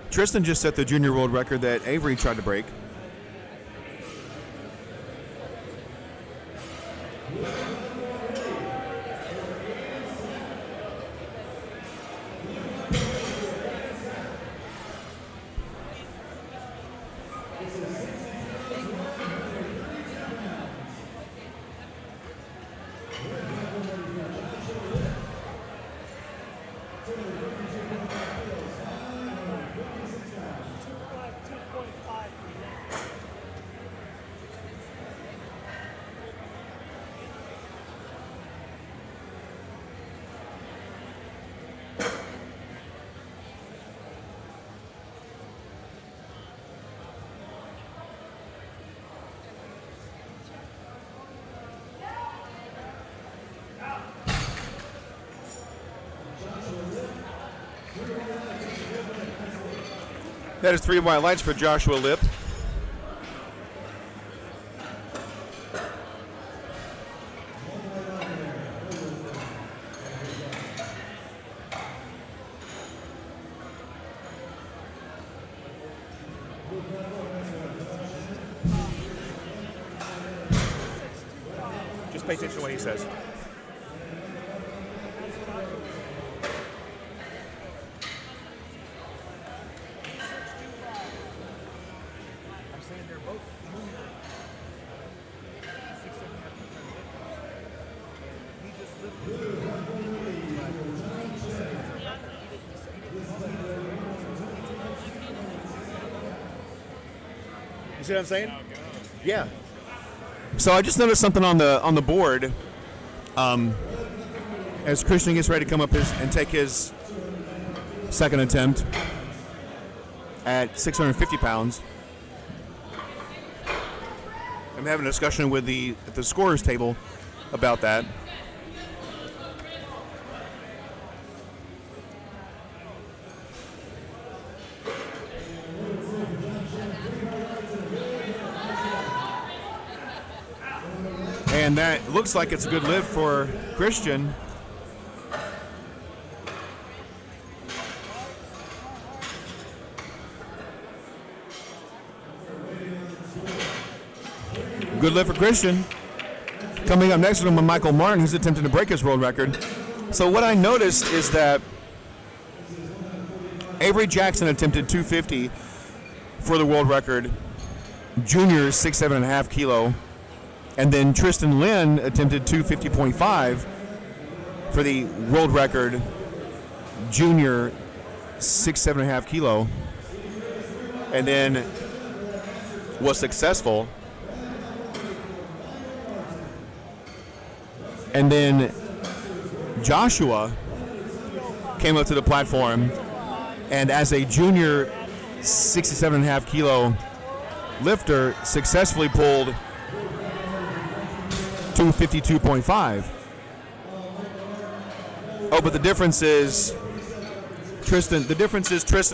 Tristan just set the junior world record that Avery tried to break. That is 3 white lights for Joshua Lipp. Just pay attention to what he says. You see what I'm saying? Yeah. So I just noticed something on the board. As Christian gets ready to come up and take his second attempt at 650 pounds. I'm having a discussion with the scorers table about that. And that looks like it's a good lift for Christian. Good lift for Christian. Coming up next with him, Michael Martin, who's attempting to break his world record. So what I noticed is that Avery Jackson attempted 250 for the world record. Juniors 6.5 kilo. And then Tristan Lynn attempted 250.5 for the world record. Junior 6.5 kilo. And then was successful. And then Joshua came up to the platform and as a junior 67.5 kilo lifter successfully pulled 252.5. Oh, but the difference is Tristan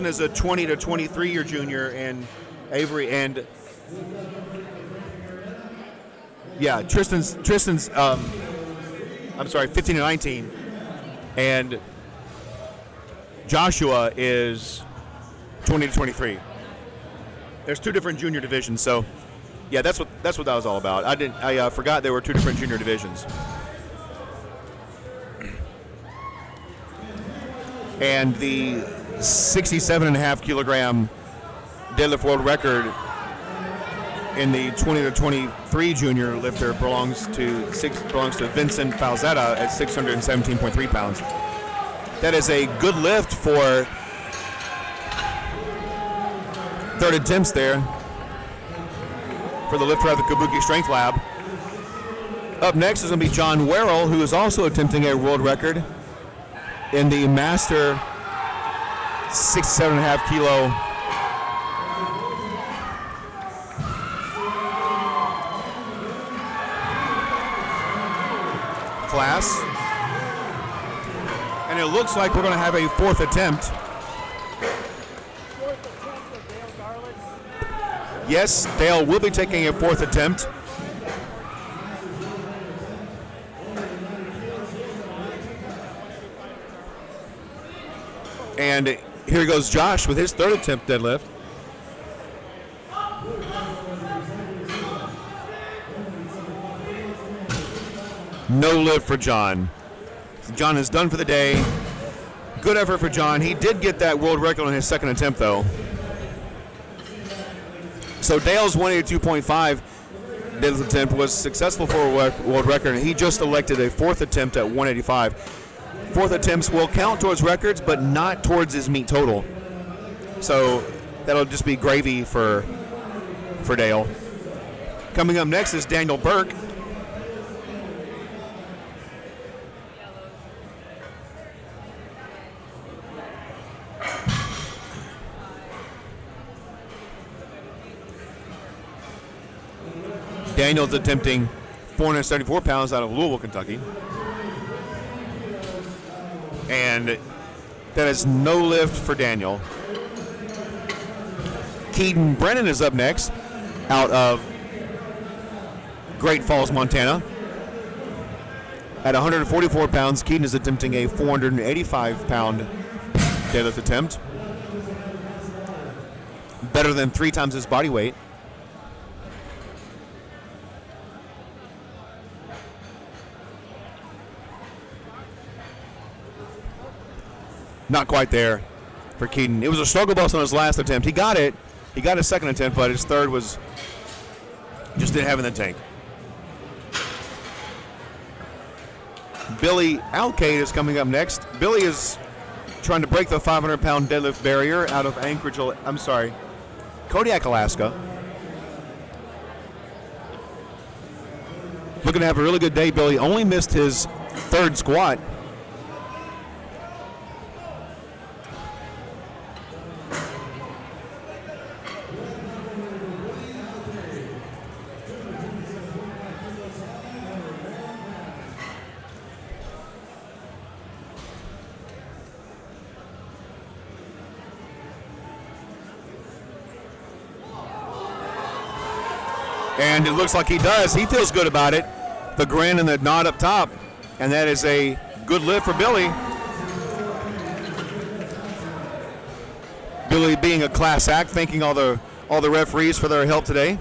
is a 20 to 23 year junior and Avery and yeah, Tristan's 15 to 19, and Joshua is 20 to 23. There's two different junior divisions, so yeah, that's what that was all about. I forgot there were two different junior divisions, and the 67.5 kilogram deadlift world record in the 20 to 23 junior lifter belongs to Vincent Falzetta at 617.3 pounds. That is a good lift for third attempts there for the lifter at the Kabuki Strength Lab. Up next is going to be John Werrell, who is also attempting a world record in the master 67.5 kilo class. And it looks like we're going to have a fourth attempt. Yes, Dale will be taking a fourth attempt. And here goes Josh with his third attempt deadlift. No lift for John. John is done for the day. Good effort for John. He did get that world record on his second attempt, though. So Dale's 182.5 deadlift attempt was successful for a world record, and he just elected a fourth attempt at 185. Fourth attempts will count towards records, but not towards his meet total. So that'll just be gravy for Dale. Coming up next is Daniel Burke. Daniel's attempting 474 pounds out of Louisville, Kentucky. And that is no lift for Daniel. Keaton Brennan is up next out of Great Falls, Montana. At 144 pounds, Keaton is attempting a 485-pound deadlift attempt. Better than 3 times his body weight. Not quite there for Keaton. It was a struggle bus on his last attempt. He got it. He got his second attempt, but his third was just didn't have in the tank. Billy Alcade is coming up next. Billy is trying to break the 500-pound deadlift barrier out of Kodiak, Alaska. Looking to have a really good day, Billy. Only missed his third squat. And it looks like he does. He feels good about it. The grin and the nod up top. And that is a good lift for Billy. Billy being a class act, thanking all the referees for their help today.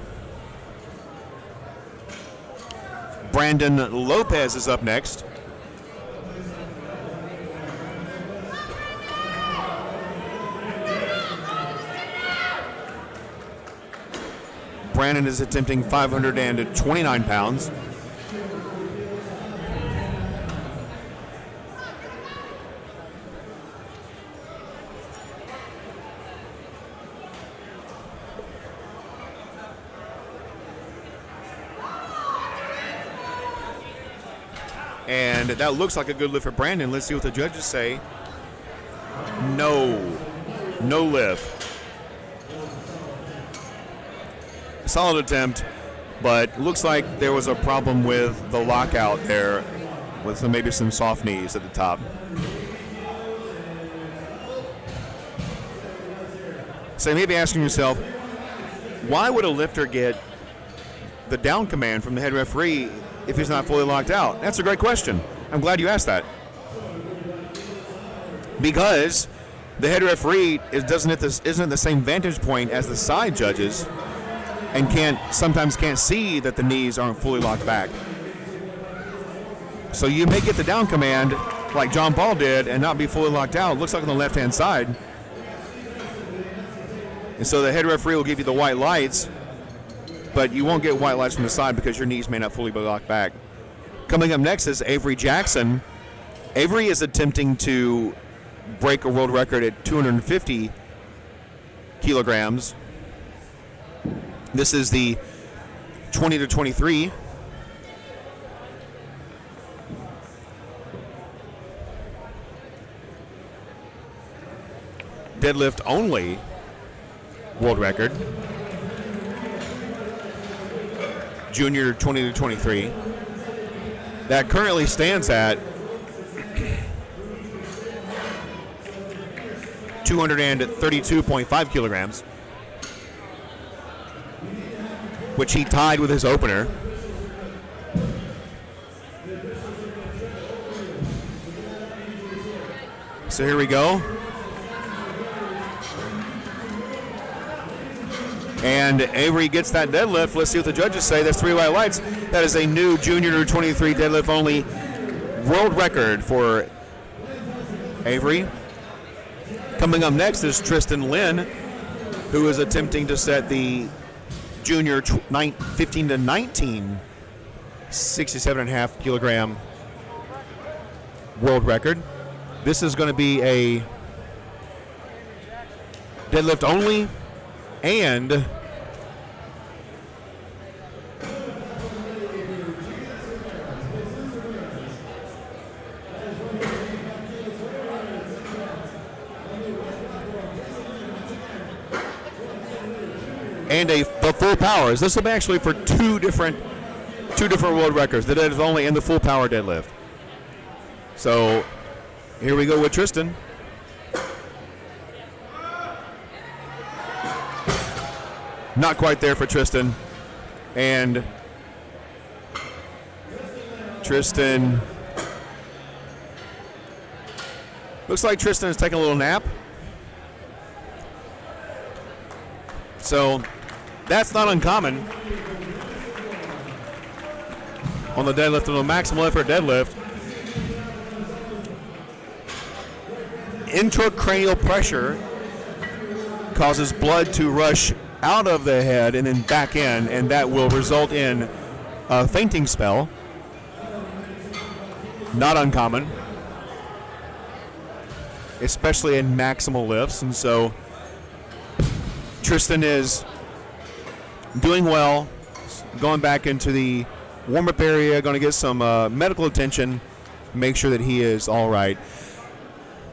Brandon Lopez is up next. Brandon is attempting 529 pounds. And that looks like a good lift for Brandon. Let's see what the judges say. No lift. Solid attempt, but looks like there was a problem with the lockout there with maybe some soft knees at the top. So you may be asking yourself, why would a lifter get the down command from the head referee if he's not fully locked out? That's a great question. I'm glad you asked that. Because the head referee isn't at the same vantage point as the side judges, and sometimes can't see that the knees aren't fully locked back. So you may get the down command like John Paul did and not be fully locked out. It looks like on the left-hand side. And so the head referee will give you the white lights, but you won't get white lights from the side because your knees may not fully be locked back. Coming up next is Avery Jackson. Avery is attempting to break a world record at 250 kilograms. This is the 20 to 23. deadlift only world record. Junior 20 to 23. That currently stands at 232.5 kilograms, which he tied with his opener. So here we go. And Avery gets that deadlift. Let's see what the judges say. That's 3 white lights. That is a new junior 23 deadlift only world record for Avery. Coming up next is Tristan Lynn, who is attempting to set the junior 15 to 19 67.5 kilogram world record. This is going to be a deadlift only and the full powers. This will be actually for two different world records, the deadlift only and the full power deadlift. So here we go with Tristan. Not quite there for Tristan. And Tristan, looks like Tristan is taking a little nap. So that's not uncommon on the deadlift, on the maximal effort deadlift. Intracranial pressure causes blood to rush out of the head and then back in, and that will result in a fainting spell. Not uncommon, especially in maximal lifts. And so Tristan is doing well, going back into the warm-up area, going to get some medical attention, make sure that he is all right.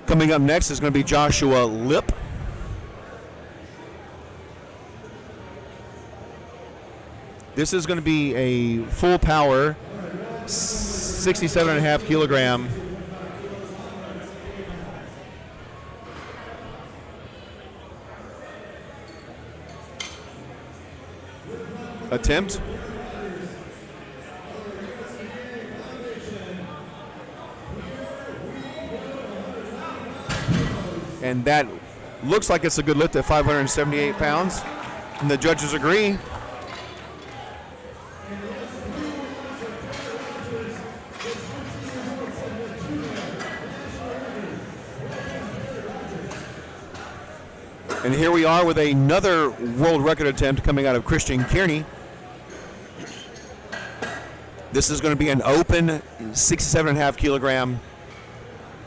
Coming up next is going to be Joshua Lip. This is going to be a full power 67.5 kilogram attempt. And that looks like it's a good lift at 578 pounds. And the judges agree. And here we are with another world record attempt coming out of Christian Kearney. This is going to be an open 67.5 kilogram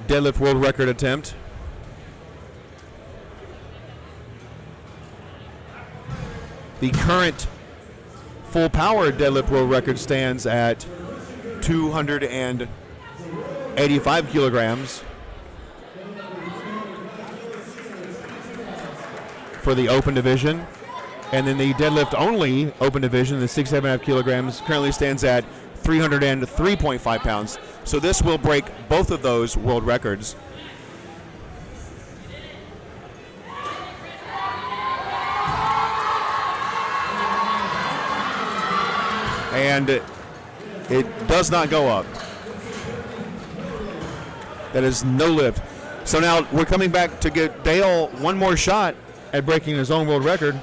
deadlift world record attempt. The current full power deadlift world record stands at 285 kilograms for the open division. And then the deadlift only open division, the 67.5 kilograms, currently stands at 303.5 pounds. So this will break both of those world records. And it does not go up. That is no lift. So now we're coming back to get Dale one more shot at breaking his own world record.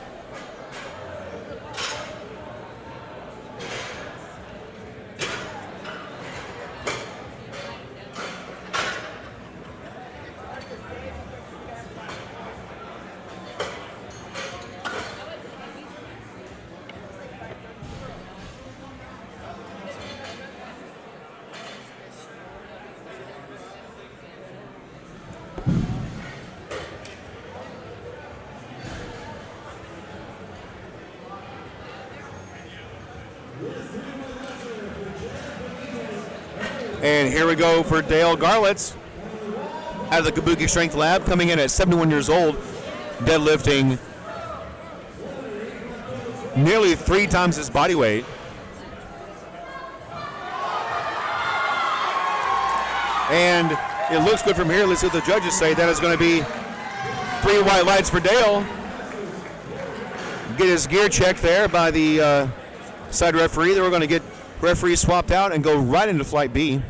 And here we go for Dale Garlitz out of the Kabuki Strength Lab, coming in at 71 years old. deadlifting nearly 3 times his body weight. And it looks good from here. Let's see what the judges say. That is going to be 3 white lights for Dale. Get his gear checked there by the side referee. Then we're going to get referees swapped out and go right into Flight B.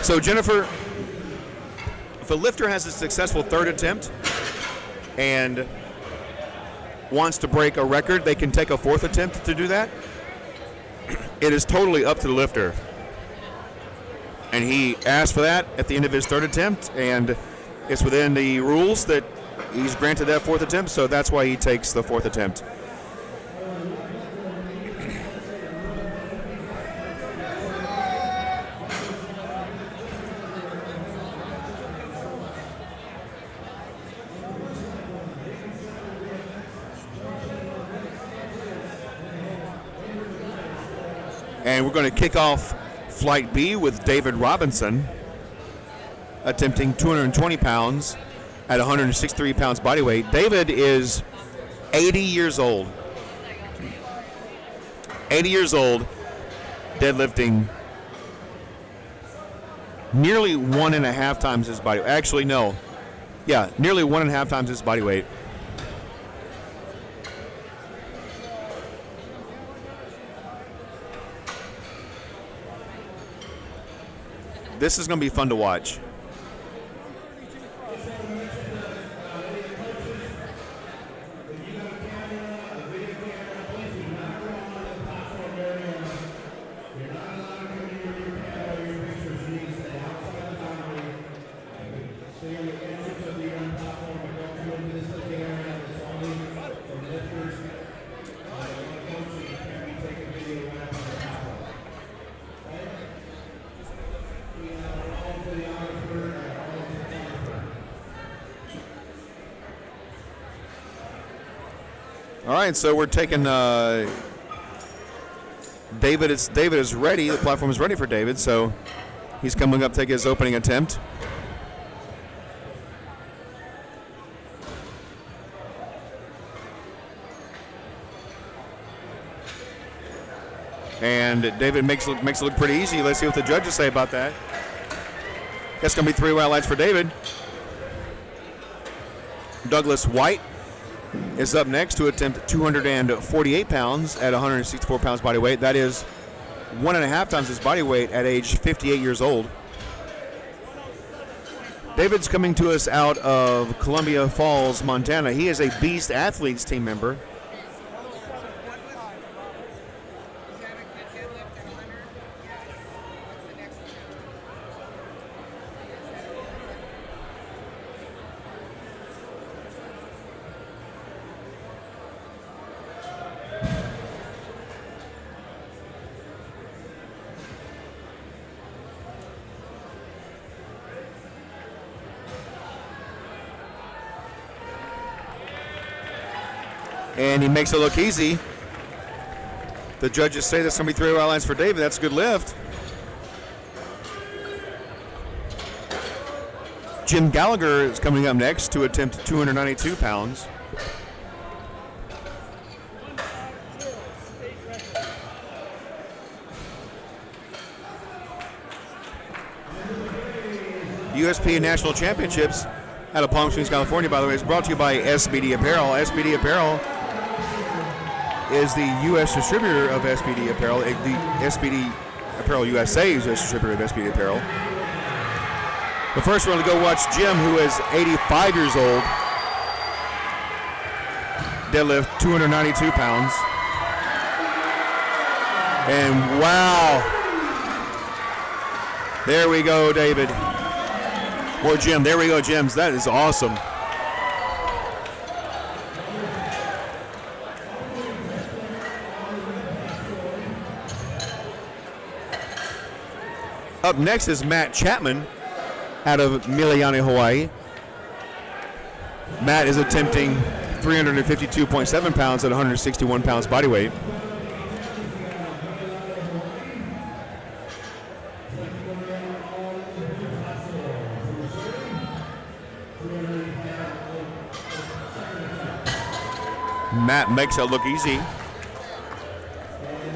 So Jennifer, if a lifter has a successful 3rd attempt and wants to break a record, they can take a 4th attempt to do that. It is totally up to the lifter. And he asked for that at the end of his 3rd attempt, and it's within the rules that he's granted that 4th attempt, so that's why he takes the 4th attempt. And we're going to kick off Flight B with David Robinson attempting 220 pounds at 163 pounds body weight. David is 80 years old. 80 years old, deadlifting nearly 1.5 times his body weight. Actually, no. Yeah, nearly 1.5 times his body weight. This is going to be fun to watch. All right, so we're taking David is ready. The platform is ready for David, so he's coming up to take his opening attempt. And David makes it look pretty easy. Let's see what the judges say about that. That's going to be 3 white lights for David. Douglas White is up next to attempt 248 pounds at 164 pounds body weight. That is 1.5 times his body weight at age 58 years old. David's coming to us out of Columbia Falls, Montana. He is a Beast Athletes team member. And he makes it look easy. The judges say there's going to be 3 white lines for David. That's a good lift. Jim Gallagher is coming up next to attempt 292 pounds. USPA National Championships out of Palm Springs, California, by the way, is brought to you by SBD Apparel. SBD Apparel is the U.S. distributor of SBD Apparel. The SBD Apparel USA is the distributor of SBD Apparel. But first, we're going to go watch Jim, who is 85 years old, deadlift 292 pounds. And wow. There we go, David. Or Jim. There we go, Jim. That is awesome. Up next is Matt Chapman out of Miliani, Hawaii. Matt is attempting 352.7 pounds at 161 pounds body weight. Matt makes it look easy.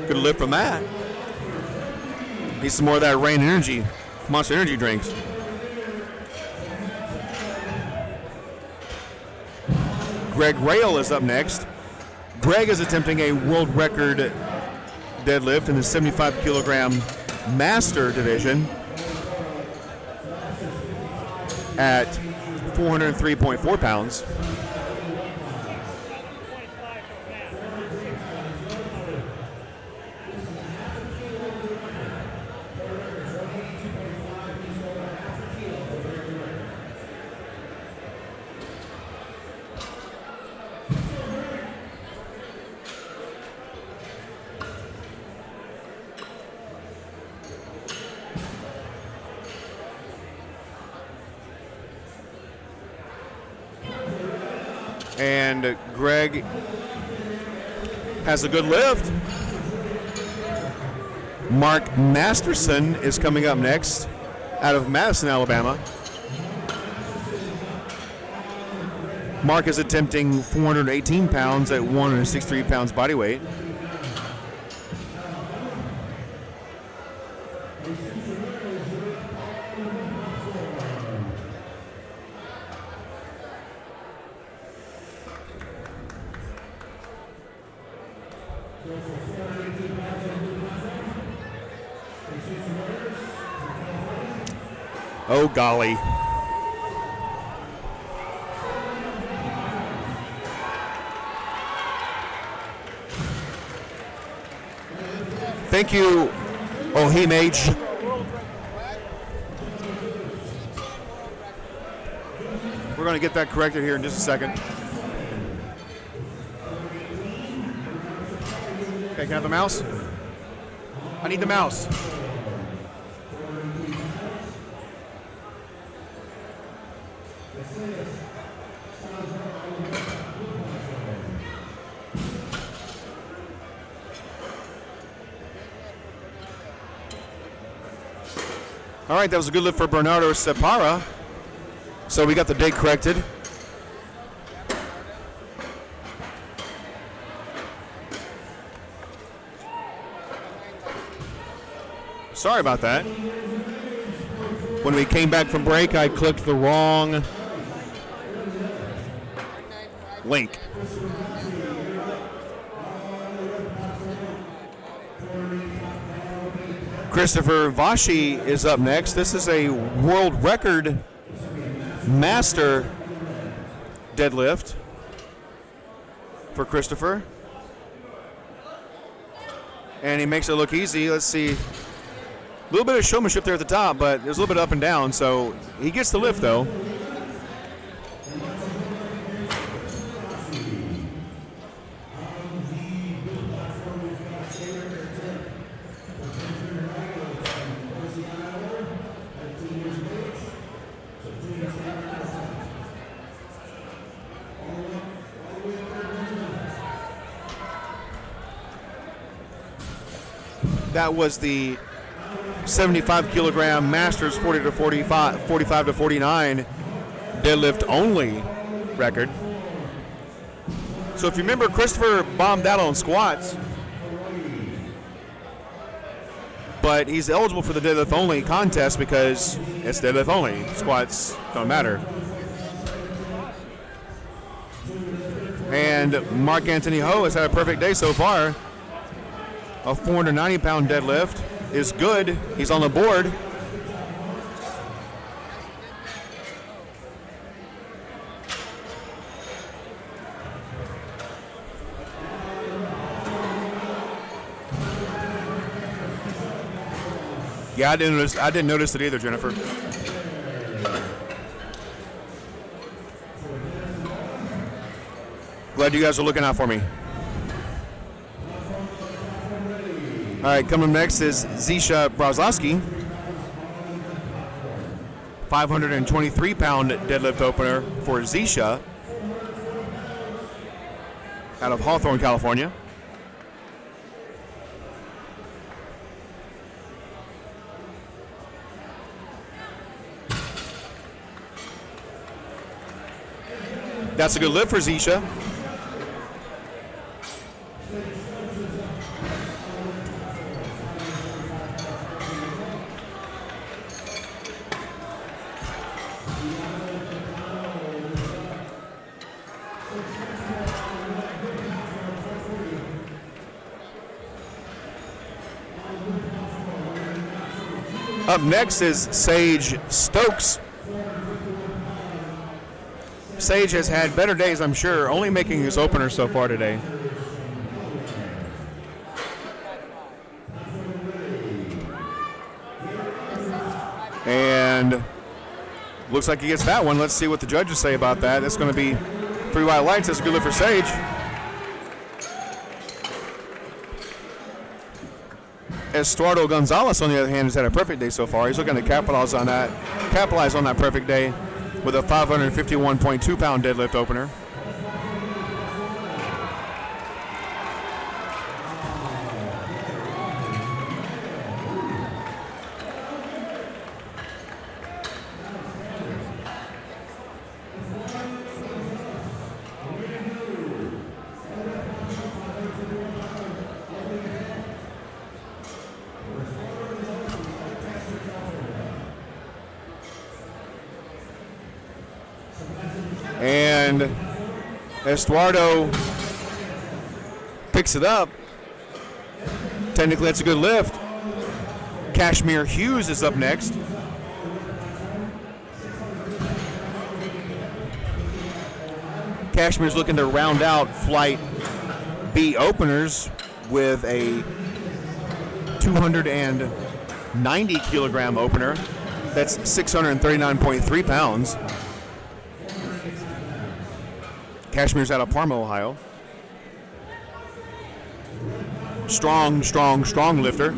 Good lift from Matt. Need some more of that Rain Energy, Monster Energy drinks. Greg Rail is up next. Greg is attempting a world record deadlift in the 75 kilogram master division at 403.4 pounds. And Greg has a good lift. Mark Masterson is coming up next out of Madison, Alabama. Mark is attempting 418 pounds at 163 pounds body weight. Oh, golly. Thank you, Ohim H. We're going to get that corrected here in just a second. Okay, can I have the mouse? I need the mouse. All right, that was a good lift for Bernardo Separa. So we got the date corrected. Sorry about that. When we came back from break, I clicked the wrong link. Christopher Vashi is up next. This is a world record master deadlift for Christopher. And he makes it look easy. Let's see. A little bit of showmanship there at the top, but there's a little bit up and down, so he gets the lift, though. That was the 75 kilogram Masters 40 to 45 to 49 deadlift only record. So if you remember, Christopher bombed out on squats, but he's eligible for the deadlift only contest because it's deadlift only. Squats don't matter. And Mark Anthony Ho has had a perfect day so far. A 490-pound deadlift is good. He's on the board. Yeah, I didn't notice it either, Jennifer. Glad you guys are looking out for me. All right, coming next is Zisha Brzozowski. 523-pound deadlift opener for Zisha out of Hawthorne, California. That's a good lift for Zisha. Up next is Sage Stokes. Sage has had better days, I'm sure, only making his opener so far today. And looks like he gets that one. Let's see what the judges say about that. It's going to be 3 white lights. That's a good lift for Sage. Estuardo Gonzalez, on the other hand, has had a perfect day so far. He's looking to capitalize on that perfect day with a 551.2-pound deadlift opener. And Estuardo picks it up. Technically, that's a good lift. Kashmir Hughes is up next. Kashmir's looking to round out Flight B openers with a 290 kilogram opener. That's 639.3 pounds. Kashmir's out of Parma, Ohio. Strong lifter.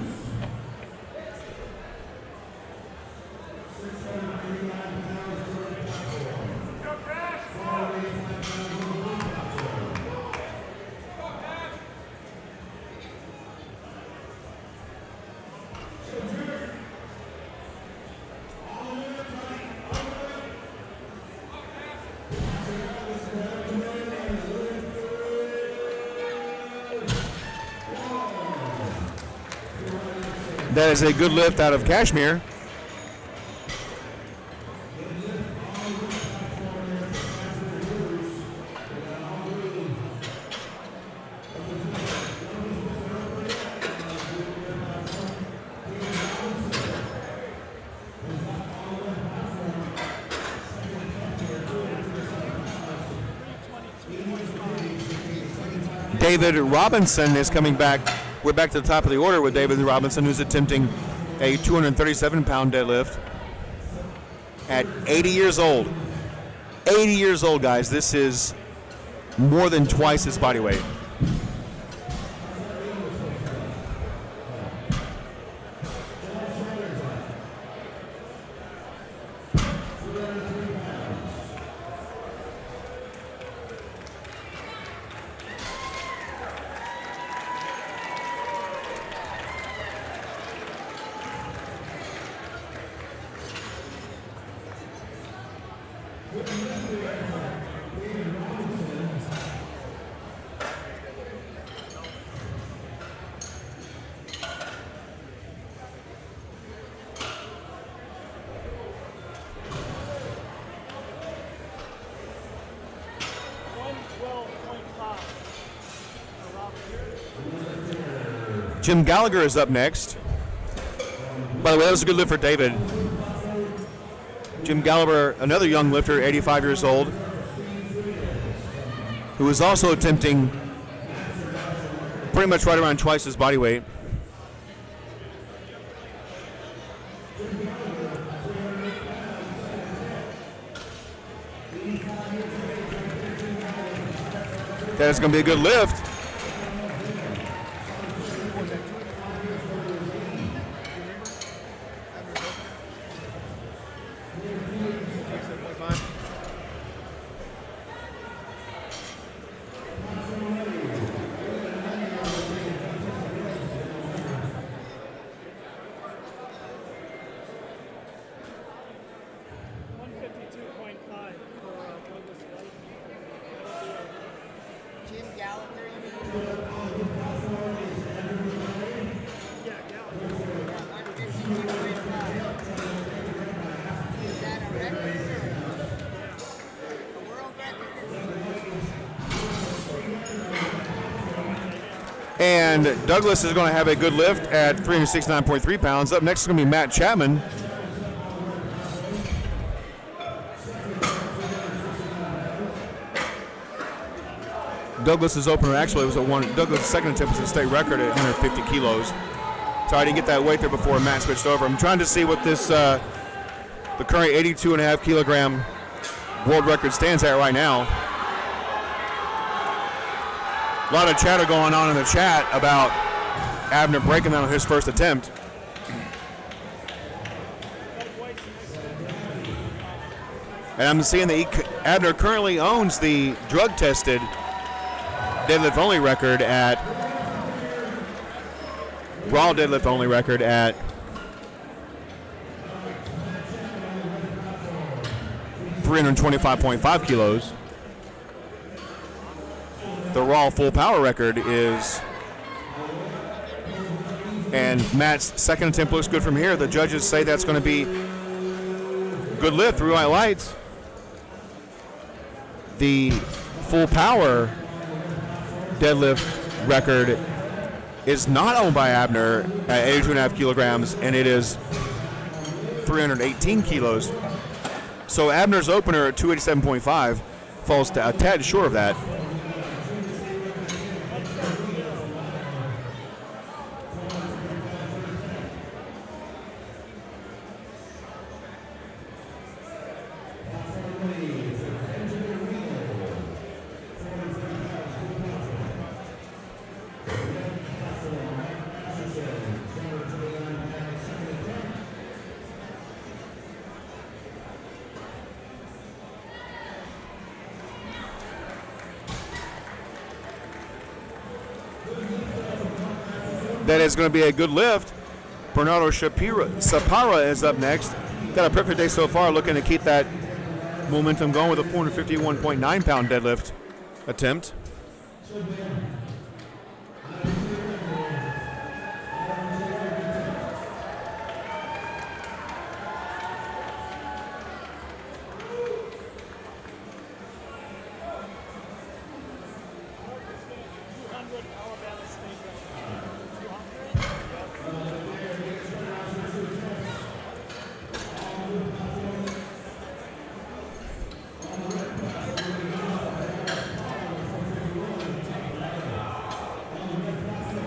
That is a good lift out of Kashmir. David Robinson is coming back. We're back to the top of the order with David Robinson, who's attempting a 237-pound deadlift at 80 years old. 80 years old, guys. This is more than twice his body weight. Jim Gallagher is up next. By the way, that was a good lift for David. Jim Gallagher, another young lifter, 85 years old, who is also attempting pretty much right around twice his body weight. That is going to be a good lift. Jim Gallagher, you And Douglas is going to have a good lift at 369.3 pounds. Up next is going to be Matt Chapman. Douglas's opener actually was Douglas' second attempt was a state record at 150 kilos. So I didn't get that weight there before Matt switched over. I'm trying to see what this the current 82.5 kilogram world record stands at right now. A lot of chatter going on in the chat about Abner breaking that on his first attempt. And I'm seeing that Abner currently owns the drug-tested deadlift only record at raw deadlift only record at 325.5 kilos. The raw full power record is, and Matt's second attempt looks good from here. The judges say that's going to be good lift through white lights. The full power deadlift record is not owned by Abner at 82.5 kilograms, and it is 318 kilos. So Abner's opener at 287.5 falls a tad short of that. That is going to be a good lift. Bernardo Sapara is up next. Got a perfect day so far, looking to keep that momentum going with a 451.9 pound deadlift attempt.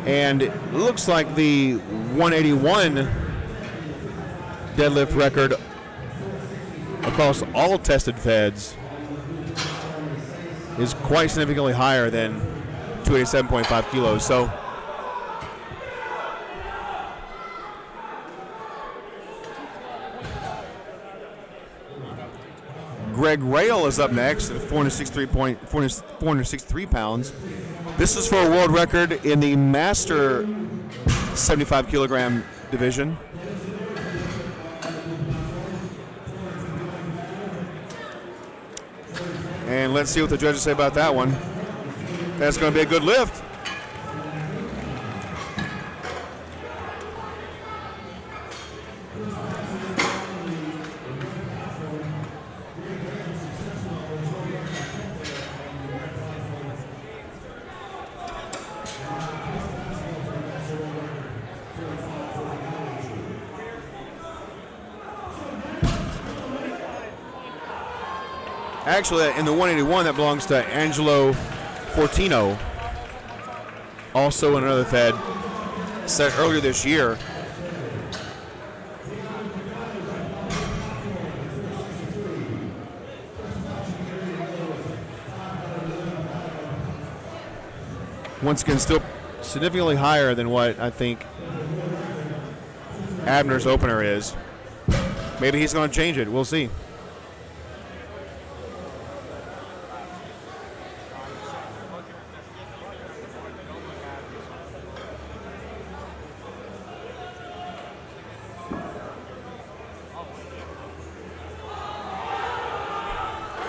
And it looks like the 181 deadlift record across all tested feds is quite significantly higher than 287.5 kilos. So Greg Rail is up next at 463 pounds. This is for a world record in the master 75 kilogram division. And let's see what the judges say about that one. That's going to be a good lift. Actually, in the 181, that belongs to Angelo Fortino, also another Fed, set earlier this year. Once again, still significantly higher than what I think Abner's opener is. Maybe he's going to change it. We'll see.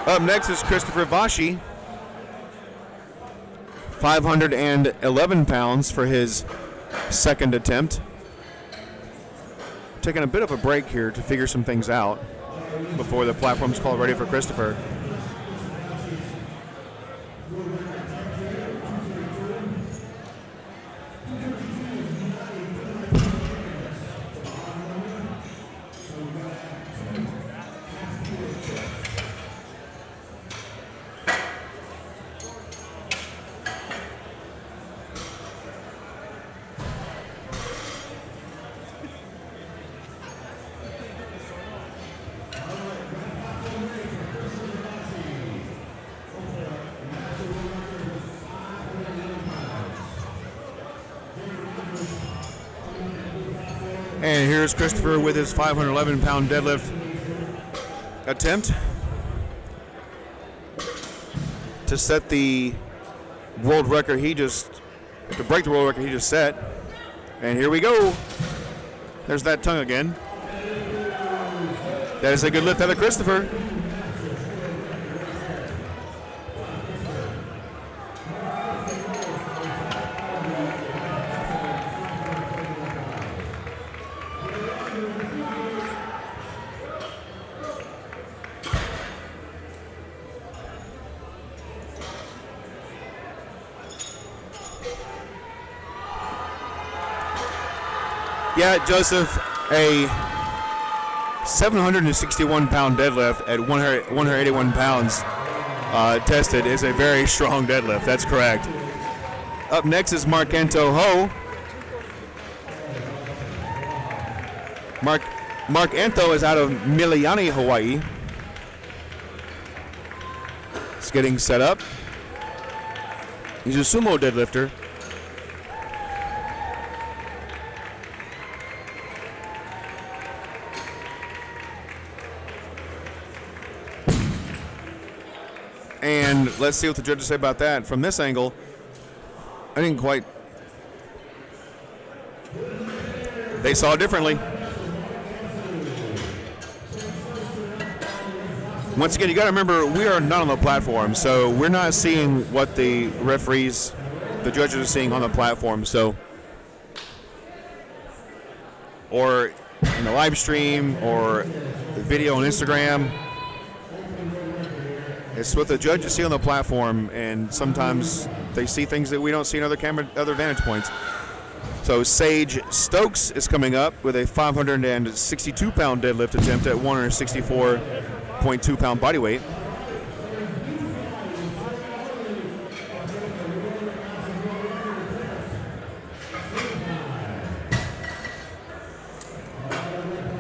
Up next is Christopher Vashi, 511 pounds for his second attempt. Taking a bit of a break here to figure some things out before the platform's called ready for Christopher. And here's Christopher with his 511-pound deadlift attempt to set the world record to break the world record he just set. And here we go. There's that tongue again. That is a good lift out of Christopher. Yeah, Joseph, a 761-pound deadlift at 181 pounds tested is a very strong deadlift. That's correct. Up next is Markento Ho. Mark Antho is out of Miliani, Hawaii. It's getting set up. He's a sumo deadlifter. And let's see what the judges say about that. From this angle, I didn't quite. They saw it differently. Once again, you got to remember, we are not on the platform, so we're not seeing what the referees, the judges are seeing on the platform. So, or in the live stream, or the video on Instagram. It's what the judges see on the platform, and sometimes they see things that we don't see in other vantage points. So Sage Stokes is coming up with a 562-pound deadlift attempt at 164.2-pound body weight.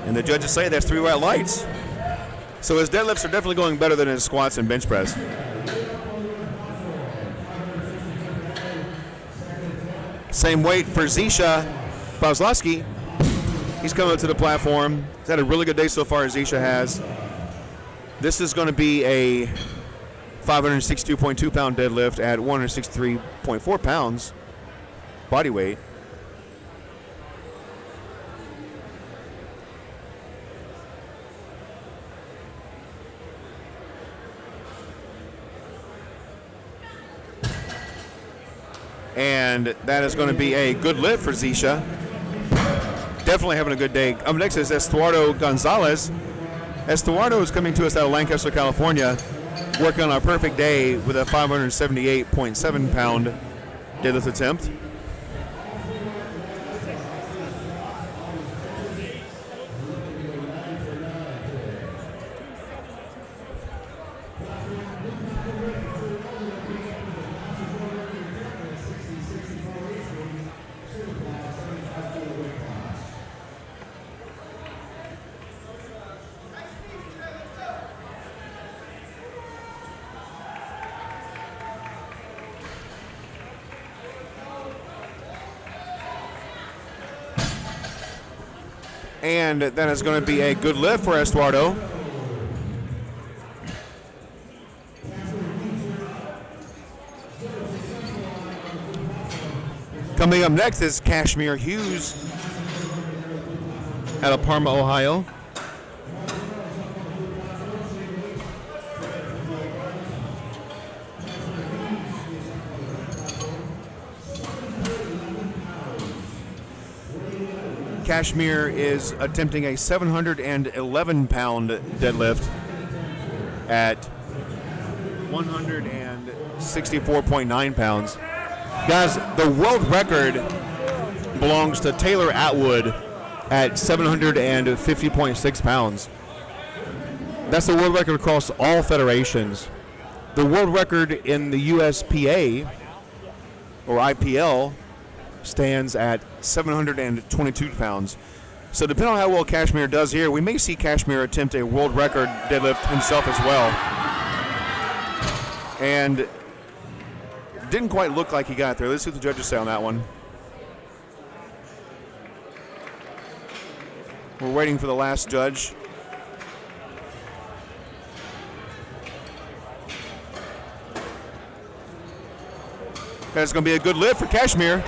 And the judges say that's 3 white lights. So his deadlifts are definitely going better than his squats and bench press. Same weight for Zisha Bauslowski. He's coming up to the platform. He's had a really good day so far, Zisha has. This is going to be a 562.2-pound deadlift at 163.4 pounds body weight. And that is going to be a good lift for Zisha. Definitely having a good day. Up next is Estuardo Gonzalez. Estuardo is coming to us out of Lancaster, California, working on a perfect day with a 578.7-pound deadlift attempt. And that is going to be a good lift for Estuardo. Coming up next is Kashmir Hughes out of Parma, Ohio. Kashmir is attempting a 711-pound deadlift at 164.9 pounds. Guys, the world record belongs to Taylor Atwood at 750.6 pounds. That's the world record across all federations. The world record in the USPA or IPL stands at 722 pounds. So depending on how well Kashmir does here, we may see Kashmir attempt a world record deadlift himself as well. And didn't quite look like he got there. Let's see what the judges say on that one. We're waiting for the last judge. That's going to be a good lift for Kashmir.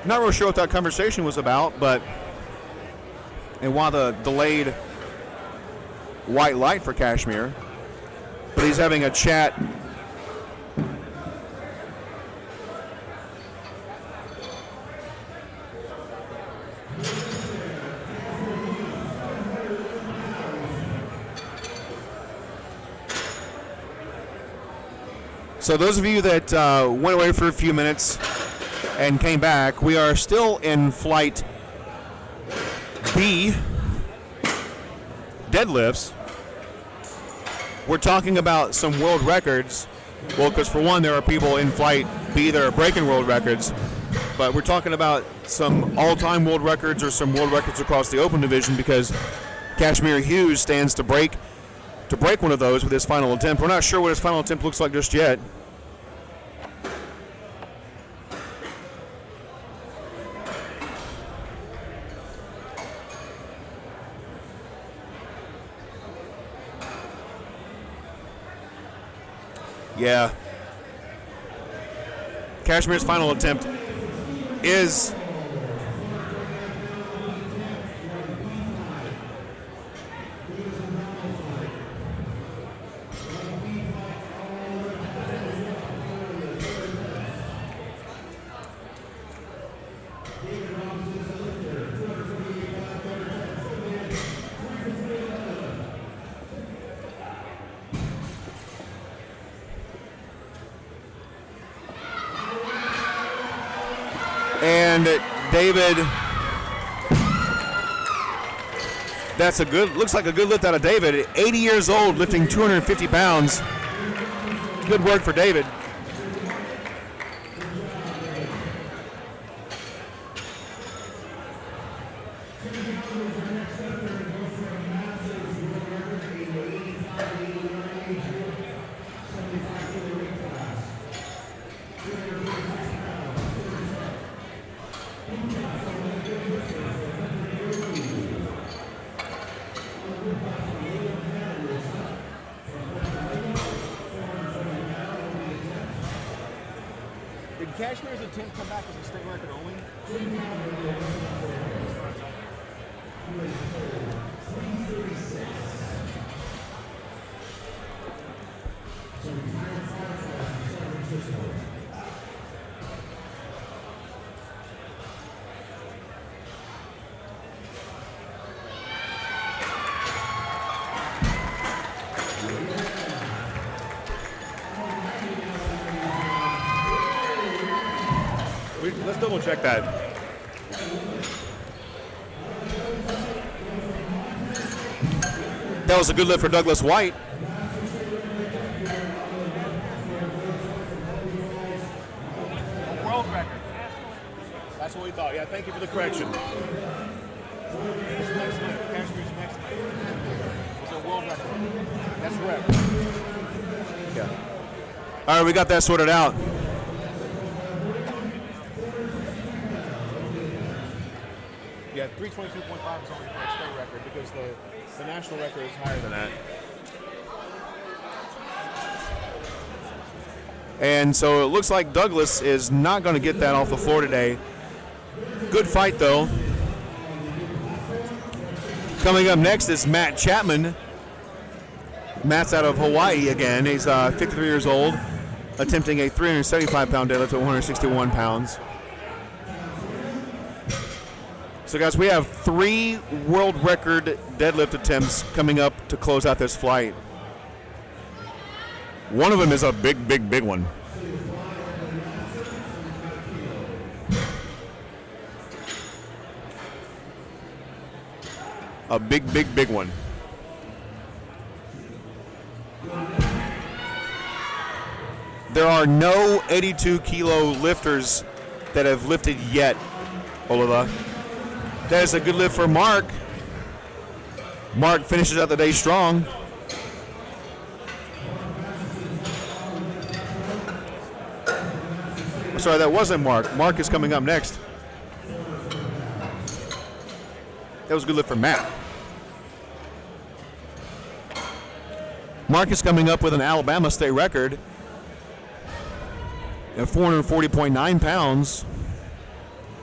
Not real sure what that conversation was about, but and why the delayed white light for Kashmir. But he's having a chat. So those of you that went away for a few minutes and came back, we are still in flight B, deadlifts. We're talking about some world records. Well, because for one, there are people in flight B that are breaking world records. But we're talking about some all-time world records or some world records across the open division, because Kashmir Hughes stands to break one of those with his final attempt. We're not sure what his final attempt looks like just yet. Yeah. Kashmir's final attempt is and David, looks like a good lift out of David. 80 years old, lifting 250 pounds. Good work for David. Did Kashmir's attempt come back as a state record only? Let's double check that. That was a good lift for Douglas White. World record. That's what we thought. Yeah, thank you for the correction. This next lift, Kashmir's next lift, is a world record. That's rep. Yeah. All right, we got that sorted out. Yeah, 322.5 is only for a state record because the national record is higher than that. And so it looks like Douglas is not going to get that off the floor today. Good fight, though. Coming up next is Matt Chapman. Matt's out of Hawaii again. He's 53 years old, attempting a 375-pound deadlift at 161 pounds. So, guys, we have 3 world record deadlift attempts coming up to close out this flight. One of them is a big, big, big one. A big, big, big one. There are no 82-kilo lifters that have lifted yet, Oliva. That is a good lift for Mark. Mark finishes out the day strong. sorry, that wasn't Mark. Mark is coming up next. That was a good lift for Matt. Mark is coming up with an Alabama state record at 440.9 pounds.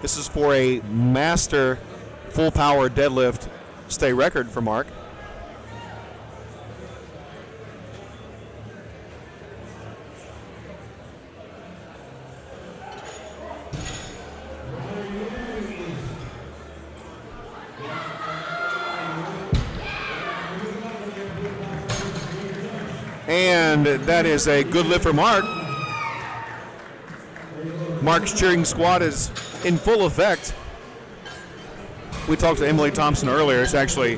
This is for a master full power deadlift state record for Mark. And that is a good lift for Mark. Mark's cheering squad is in full effect. We talked to Emily Thompson earlier. She actually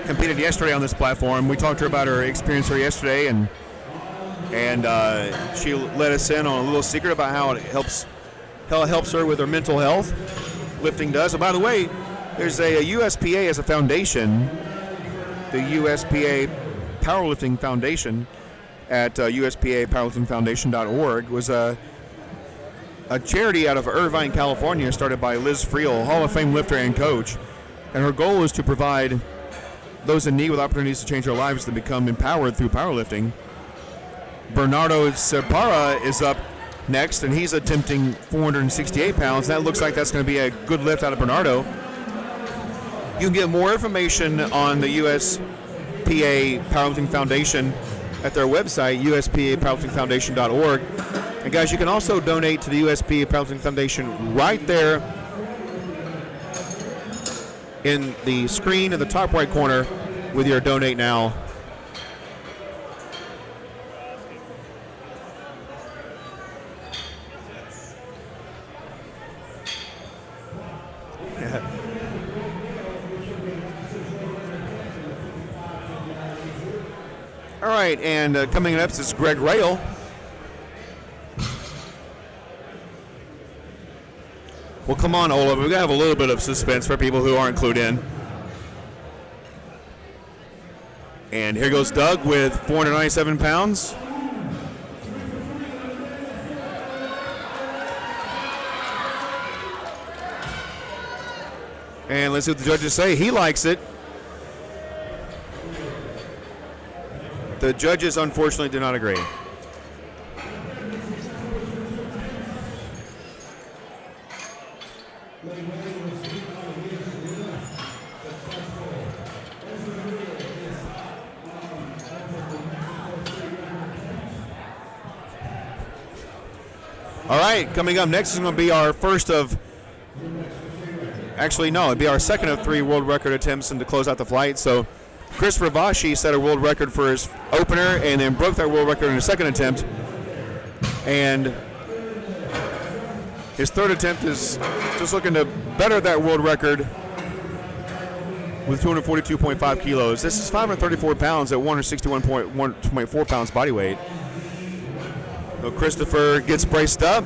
competed yesterday on this platform. We talked to her about her experience here yesterday, and she let us in on a little secret about how it helps her with her mental health. Lifting does. And by the way, there's a USPA as a foundation, the USPA Powerlifting Foundation at USPAPowerliftingFoundation.org was a charity out of Irvine, California, started by Liz Friel, Hall of Fame lifter and coach. And her goal is to provide those in need with opportunities to change their lives to become empowered through powerlifting. Bernardo Serpara is up next, and he's attempting 468 pounds. That looks like that's going to be a good lift out of Bernardo. You can get more information on the USPA Powerlifting Foundation at their website, USPAPowerliftingFoundation.org. And guys, you can also donate to the USPA Powerlifting Foundation right there in the screen in the top right corner with your donate now. All right, and coming up is Greg Rail. Well, come on, Ola. We're going to have a little bit of suspense for people who aren't clued in. And here goes Doug with 497 pounds. And let's see what the judges say. He likes it. The judges, unfortunately, do not agree. All right, coming up next is going to be our first of, actually, no, it'd be our second of 3 world record attempts and to close out the flight. So Christopher Vashi set a world record for his opener and then broke that world record in his second attempt. And his third attempt is just looking to better that world record with 242.5 kilos. This is 534 pounds at 161.4 pounds body weight. So Christopher gets braced up.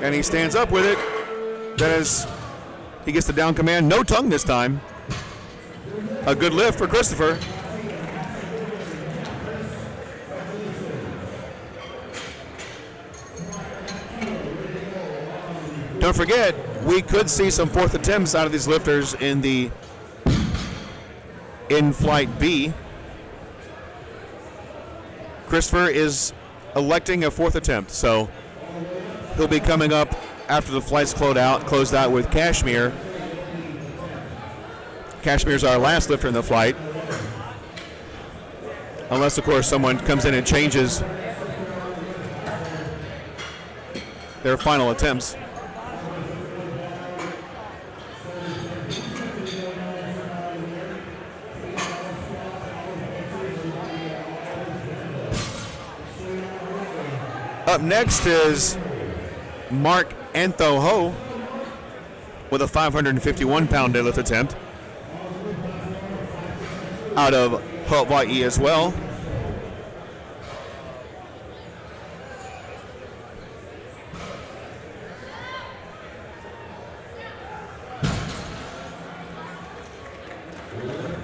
And he stands up with it. That is, he gets the down command. No tongue this time. A good lift for Christopher. Don't forget, we could see some fourth attempts out of these lifters in the in-flight B. Christopher is electing a fourth attempt, so he'll be coming up after the flight's closed out with Kashmir. Kashmir's our last lifter in the flight. Unless, of course, someone comes in and changes their final attempts. Up next is Mark Antho-Ho with a 551-pound deadlift attempt out of Hawaii as well.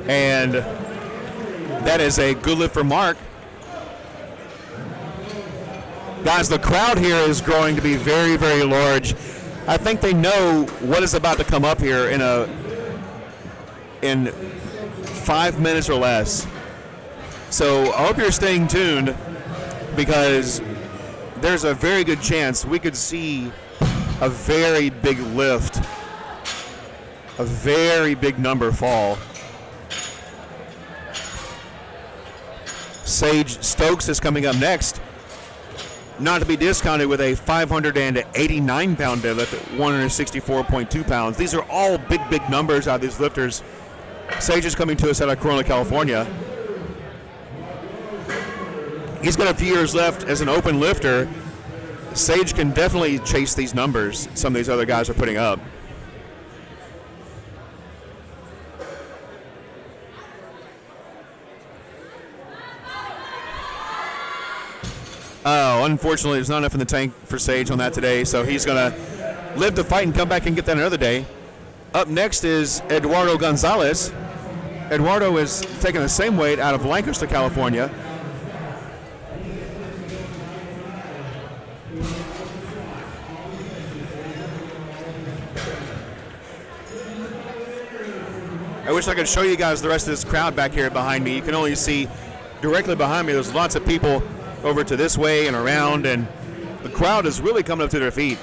And that is a good lift for Mark. Guys, the crowd here is growing to be very, very large. I think they know what is about to come up here in 5 minutes or less. So I hope you're staying tuned, because there's a very good chance we could see a very big lift, a very big number fall. Sage Stokes is coming up next, not to be discounted, with a 589-pound deadlift at 164.2 pounds. These are all big, big numbers out of these lifters. Sage is coming to us out of Corona, California. He's got a few years left as an open lifter. Sage can definitely chase these numbers some of these other guys are putting up. Oh, unfortunately, there's not enough in the tank for Sage on that today, so he's going to live the fight and come back and get that another day. Up next is Eduardo Gonzalez. Eduardo is taking the same weight out of Lancaster, California. I wish I could show you guys the rest of this crowd back here behind me. You can only see directly behind me. There's lots of people over to this way and around, and the crowd is really coming up to their feet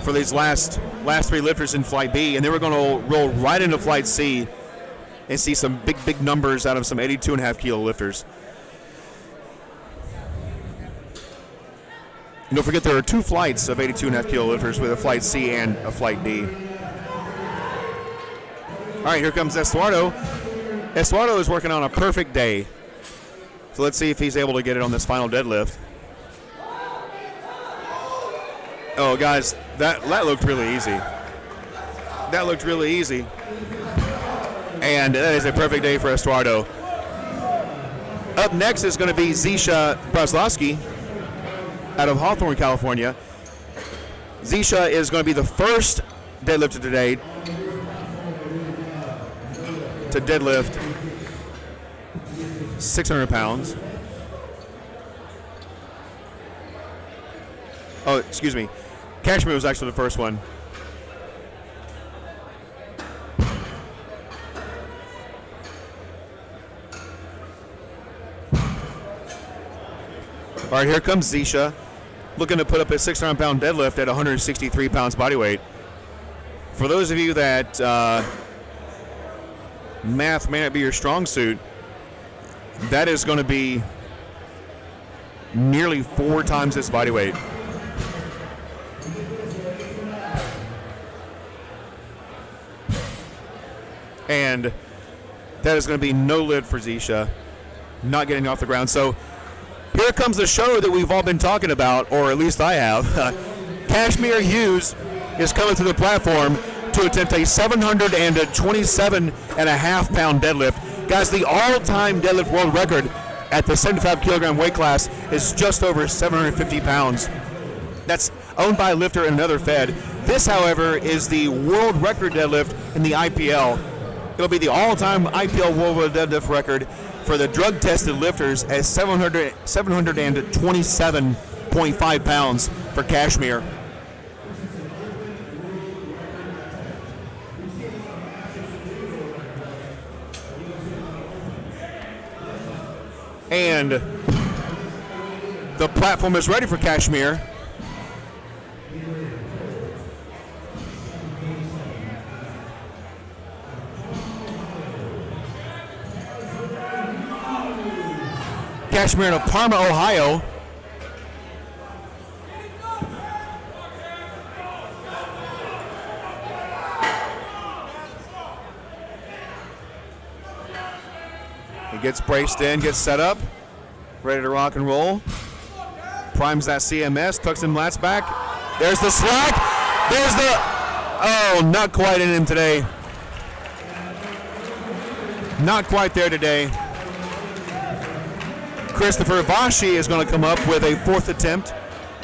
for these last three lifters in Flight B. And then we're going to roll right into Flight C and see some big, big numbers out of some 82.5 kilo lifters. And don't forget, there are two flights of 82.5 kilo lifters, with a Flight C and a Flight D. All right, here comes Estuardo. Estuardo is working on a perfect day. So let's see if he's able to get it on this final deadlift. Oh, guys, that looked really easy. That looked really easy. And that is a perfect day for Estuardo. Up next is going to be Zisha Brzozowski out of Hawthorne, California. Zisha is going to be the first deadlifter today to deadlift 600 pounds. Oh, excuse me. Kashmir was actually the first one. All right, here comes Zisha, looking to put up a 600-pound deadlift at 163 pounds body weight. For those of you that math may not be your strong suit, that is going to be nearly 4 times this body weight. And that is going to be no lid for Zisha, not getting off the ground. So here comes the show that we've all been talking about, or at least I have. Kashmir Hughes is coming to the platform to attempt a 727.5-pound deadlift. Guys, the all-time deadlift world record at the 75-kilogram weight class is just over 750 pounds. That's owned by a lifter and another fed. This, however, is the world record deadlift in the IPL. It'll be the all-time IPL world deadlift record for the drug-tested lifters at 727.5 pounds for Kashmir. And the platform is ready for Kashmir. Kashmir of Parma, Ohio. He gets braced in, gets set up, ready to rock and roll. Primes that CMS, tucks him lats back. There's the slack. There's the, oh, not quite in him today. Not quite there today. Christopher Vashi is going to come up with a 4th attempt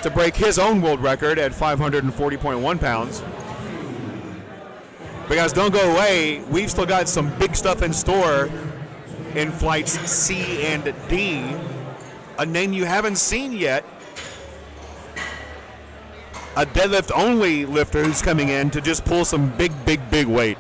to break his own world record at 540.1 pounds. But guys, don't go away. We've still got some big stuff in store in flights C and D. a name you haven't seen yet. A deadlift-only lifter who's coming in to just pull some big weight.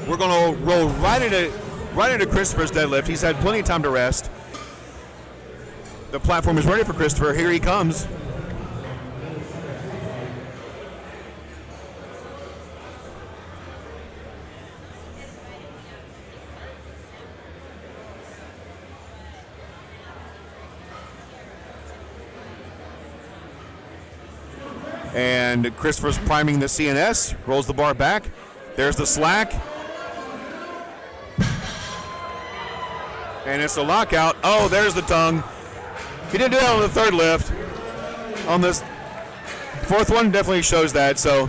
We're going to roll right into Christopher's deadlift. He's had plenty of time to rest. The platform is ready for Christopher. Here he comes. And Christopher's priming the CNS, rolls the bar back. There's the slack. And it's a lockout. Oh, there's the tongue. He didn't do that on the third lift. On this fourth one, definitely shows that. So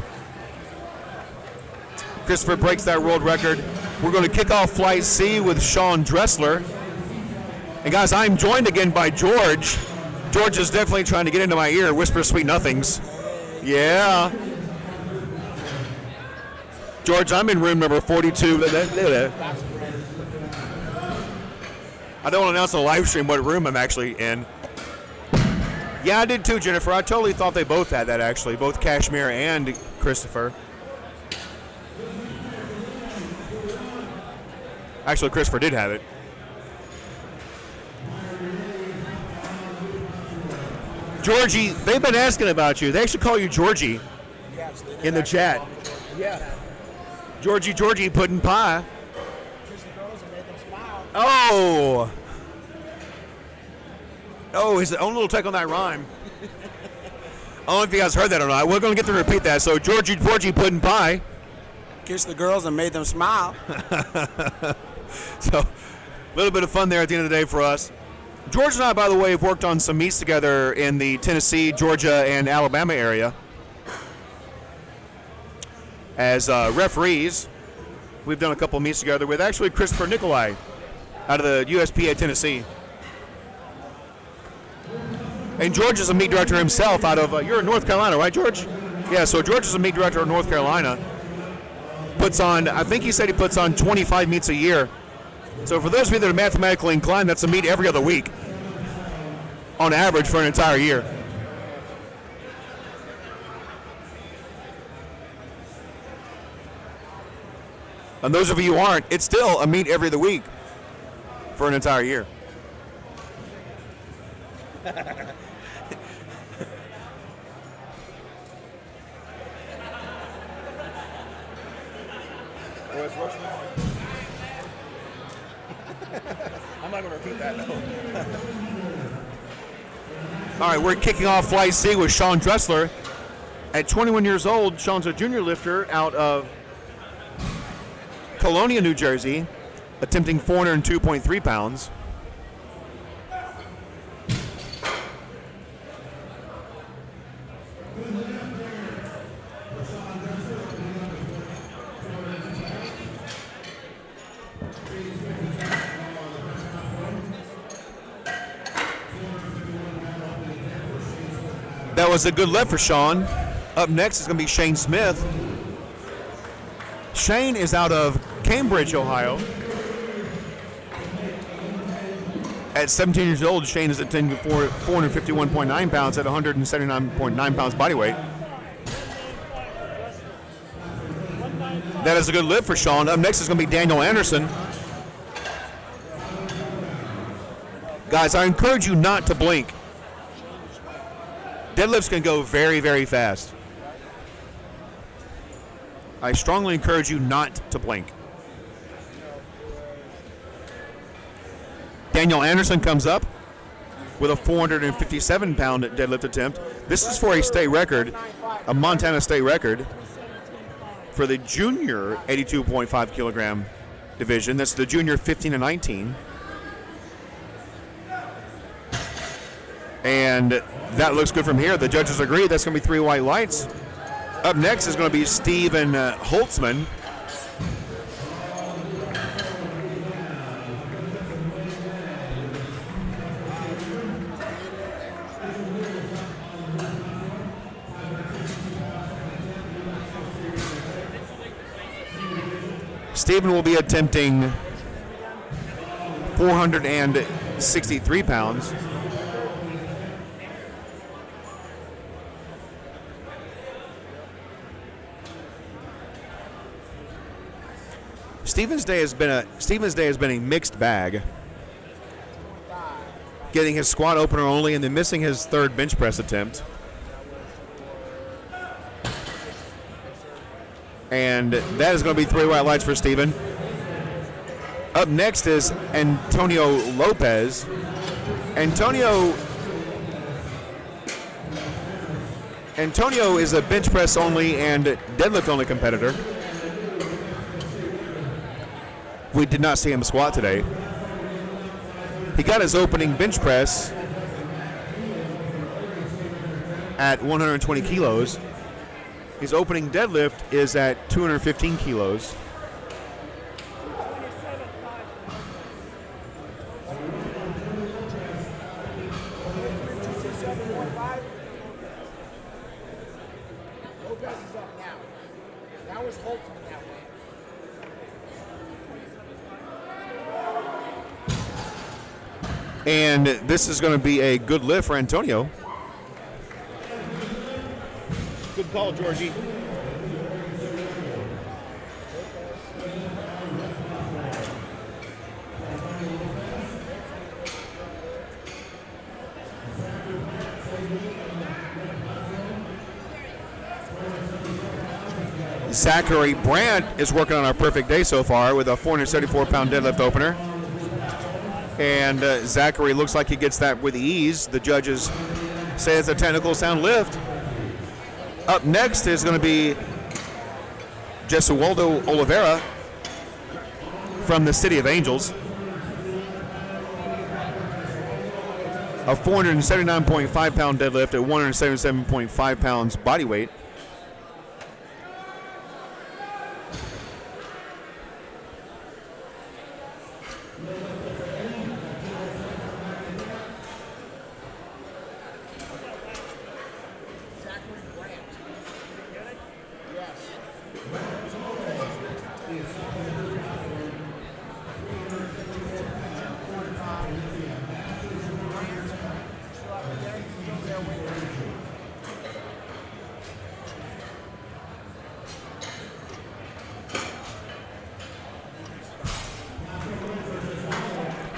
Christopher breaks that world record. We're going to kick off Flight C with Sean Dressler. And guys, I'm joined again by George. George is definitely trying to get into my ear and whisper sweet nothings. Yeah. George, I'm in room number 42. I don't want to announce a live stream what room I'm actually in. Yeah, I did too, Jennifer. I totally thought they both had that, actually. Both Kashmir and Christopher. Actually, Christopher did have it. Georgie, they've been asking about you. They actually call you Georgie in the chat. Yeah. Georgie pudding pie. Oh. Oh, his own little take on that rhyme. I don't know if you guys heard that or not. We're going to get to repeat that. So, Georgie pudding pie. Kissed the girls and made them smile. So, a little bit of fun there at the end of the day for us. George and I, by the way, have worked on some meets together in the Tennessee, Georgia, and Alabama area. As referees, we've done a couple meets together with actually Christopher Nicolai out of the USPA, Tennessee. And George is a meet director himself out of, you're in North Carolina, right, George? Yeah, so George is a meet director of North Carolina. Puts on, I think he said he puts on 25 meets a year. So for those of you that are mathematically inclined, that's a meet every other week on average for an entire year. And those of you who aren't, it's still a meet every other week for an entire year. I'm not going to repeat that, no. All right, we're kicking off Flight C with Sean Dressler. At 21 years old, Sean's a junior lifter out of Colonia, New Jersey, attempting 402.3 pounds. That was a good lift for Sean. Up next is going to be Shane Smith. Shane is out of Cambridge, Ohio. At 17 years old, Shane is attempting 451.9 pounds at 179.9 pounds body weight. That is a good lift for Sean. Up next is going to be Daniel Anderson. Guys, I encourage you not to blink. Deadlifts can go very, very fast. I strongly encourage you not to blink. Daniel Anderson comes up with a 457-pound deadlift attempt. This is for a state record, a Montana state record, for the junior 82.5 kilogram division. That's the junior 15 and 19. And that looks good from here. The judges agree that's going to be 3 white lights. Up next is going to be Steven Holtzman. Stephen will be attempting 463 pounds. Stephen's day has been a mixed bag. Getting his squat opener only and then missing his third bench press attempt. And that is going to be 3 white lights for Stephen. Up next is Antonio Lopez. Antonio is a bench press only and deadlift only competitor. We did not see him squat today. He got his opening bench press at 120 kilos. His opening deadlift is at 215 kilos. And this is going to be a good lift for Antonio. Good call, Georgie. Zachary Brandt is working on our perfect day so far with a 474-pound deadlift opener. And Zachary looks like he gets that with ease. The judges say it's a technical sound lift. Up next is going to be Jesualdo Oliveira from the City of Angels. A 479.5-pound deadlift at 177.5 pounds body weight.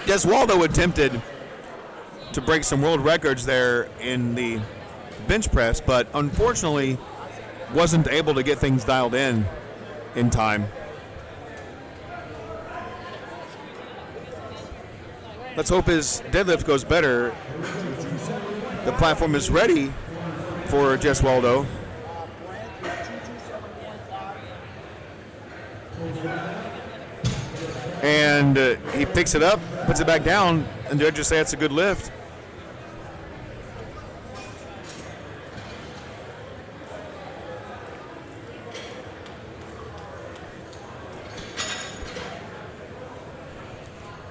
Jesualdo attempted to break some world records there in the bench press, but unfortunately wasn't able to get things dialed in time. Let's hope his deadlift goes better. The platform is ready for Jesualdo. And he picks it up, puts it back down, and the judges say it's a good lift.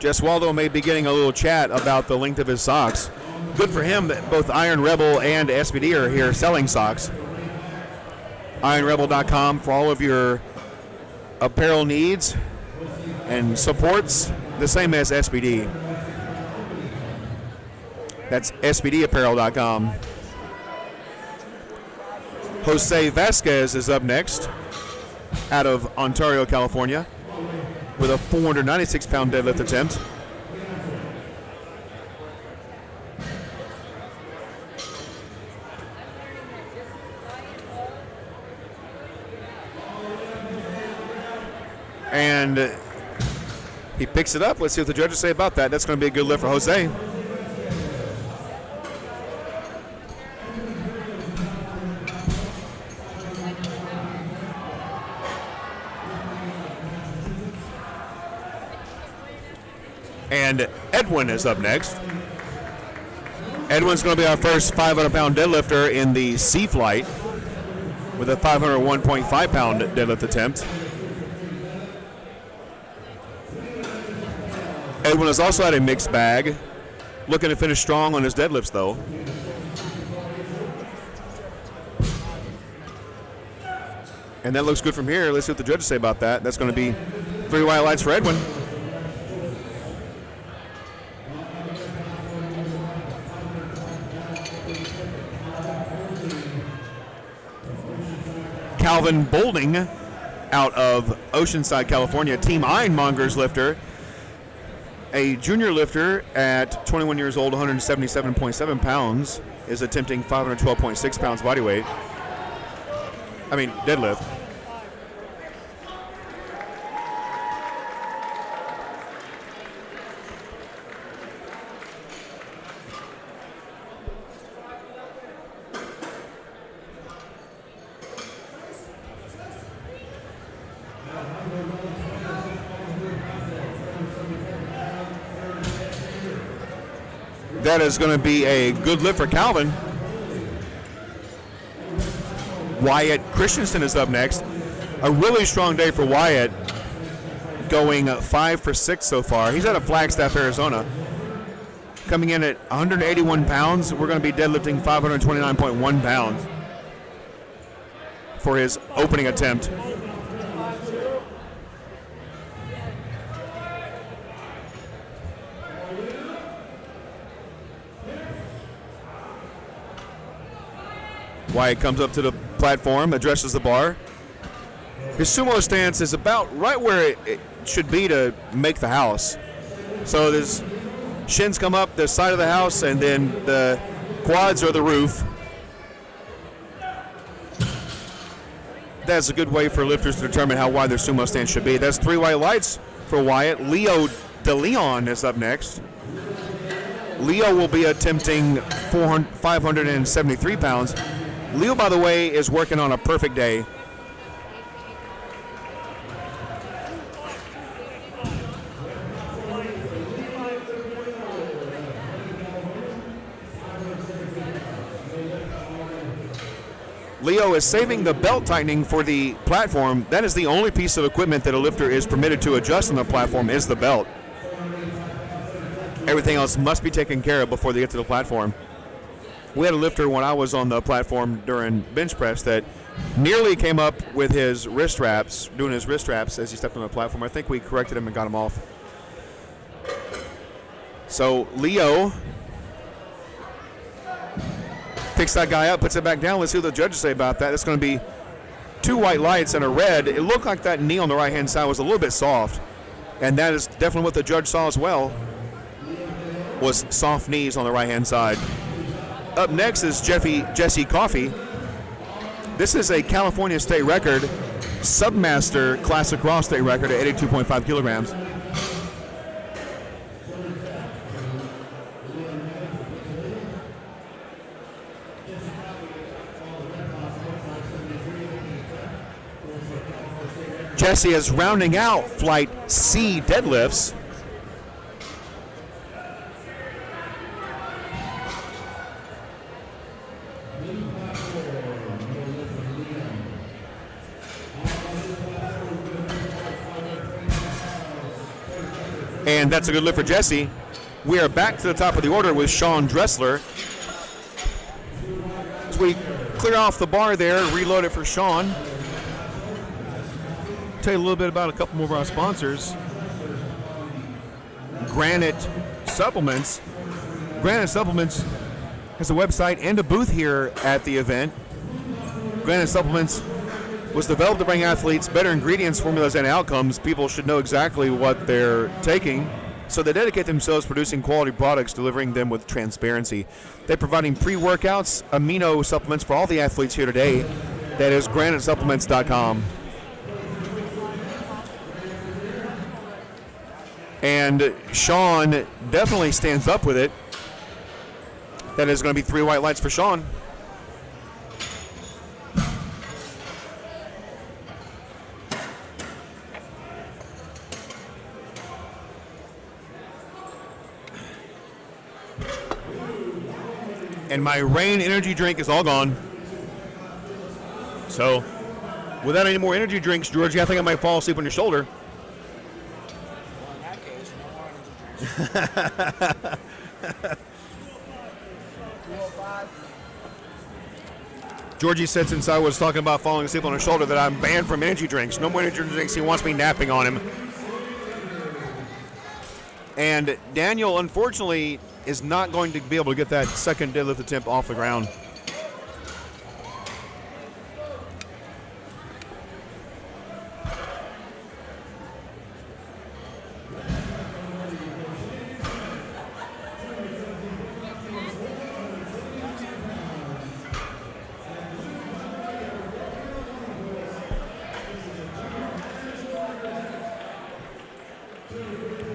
Jesualdo may be getting a little chat about the length of his socks. Good for him that both Iron Rebel and SBD are here selling socks. IronRebel.com for all of your apparel needs and supports, the same as SBD. That's SBDapparel.com. Jose Vasquez is up next out of Ontario, California with a 496-pound deadlift attempt. And he picks it up. Let's see what the judges say about that. That's going to be a good lift for Jose. And Edwin is up next. Edwin's going to be our first 500-pound deadlifter in the C flight with a 501.5-pound deadlift attempt. Edwin has also had a mixed bag, looking to finish strong on his deadlifts, though. And that looks good from here. Let's see what the judges say about that. That's going to be 3 white lights for Edwin. Calvin Bolding out of Oceanside, California, Team Ironmongers lifter. A junior lifter at 21 years old, 177.7 pounds, is attempting 512.6 pounds body weight. Deadlift. That is going to be a good lift for Calvin. Wyatt Christensen is up next. A really strong day for Wyatt, going 5 for 6 so far. He's out of Flagstaff, Arizona. Coming in at 181 pounds. We're going to be deadlifting 529.1 pounds for his opening attempt. Wyatt comes up to the platform, addresses the bar. His sumo stance is about right where it should be to make the house. So his shins come up the side of the house, and then the quads are the roof. That's a good way for lifters to determine how wide their sumo stance should be. That's 3 white lights for Wyatt. Leo DeLeon is up next. Leo will be attempting 573 pounds. Leo, by the way, is working on a perfect day. Leo is saving the belt tightening for the platform. That is the only piece of equipment that a lifter is permitted to adjust on the platform is the belt. Everything else must be taken care of before they get to the platform. We had a lifter when I was on the platform during bench press that nearly came up with his wrist wraps, doing his wrist wraps as he stepped on the platform. I think we corrected him and got him off. So Leo picks that guy up, puts it back down. Let's see what the judges say about that. It's going to be 2 white lights and a red. It looked like that knee on the right-hand side was a little bit soft, and that is definitely what the judge saw as well, was soft knees on the right-hand side. Up next is Jesse Coffey. This is a California state record, Submaster Classic Raw state record at 82.5 kilograms. Jesse is rounding out Flight C deadlifts. And that's a good lift for Jesse. We are back to the top of the order with Sean Dressler. As we clear off the bar there, reload it for Sean. Tell you a little bit about a couple more of our sponsors. Granite Supplements. Granite Supplements has a website and a booth here at the event. Granite Supplements was developed to bring athletes better ingredients, formulas, and outcomes. People should know exactly what they're taking, so they dedicate themselves to producing quality products, delivering them with transparency. They're providing pre-workouts, amino supplements for all the athletes here today. That is granitesupplements.com. And Sean definitely stands up with it. That is going to be 3 white lights for Sean. And my Rain energy drink is all gone. So, without any more energy drinks, Georgie, I think I might fall asleep on your shoulder. Georgie said since I was talking about falling asleep on his shoulder that I'm banned from energy drinks. No more energy drinks. He wants me napping on him. And Daniel, unfortunately, is not going to be able to get that second deadlift attempt off the ground.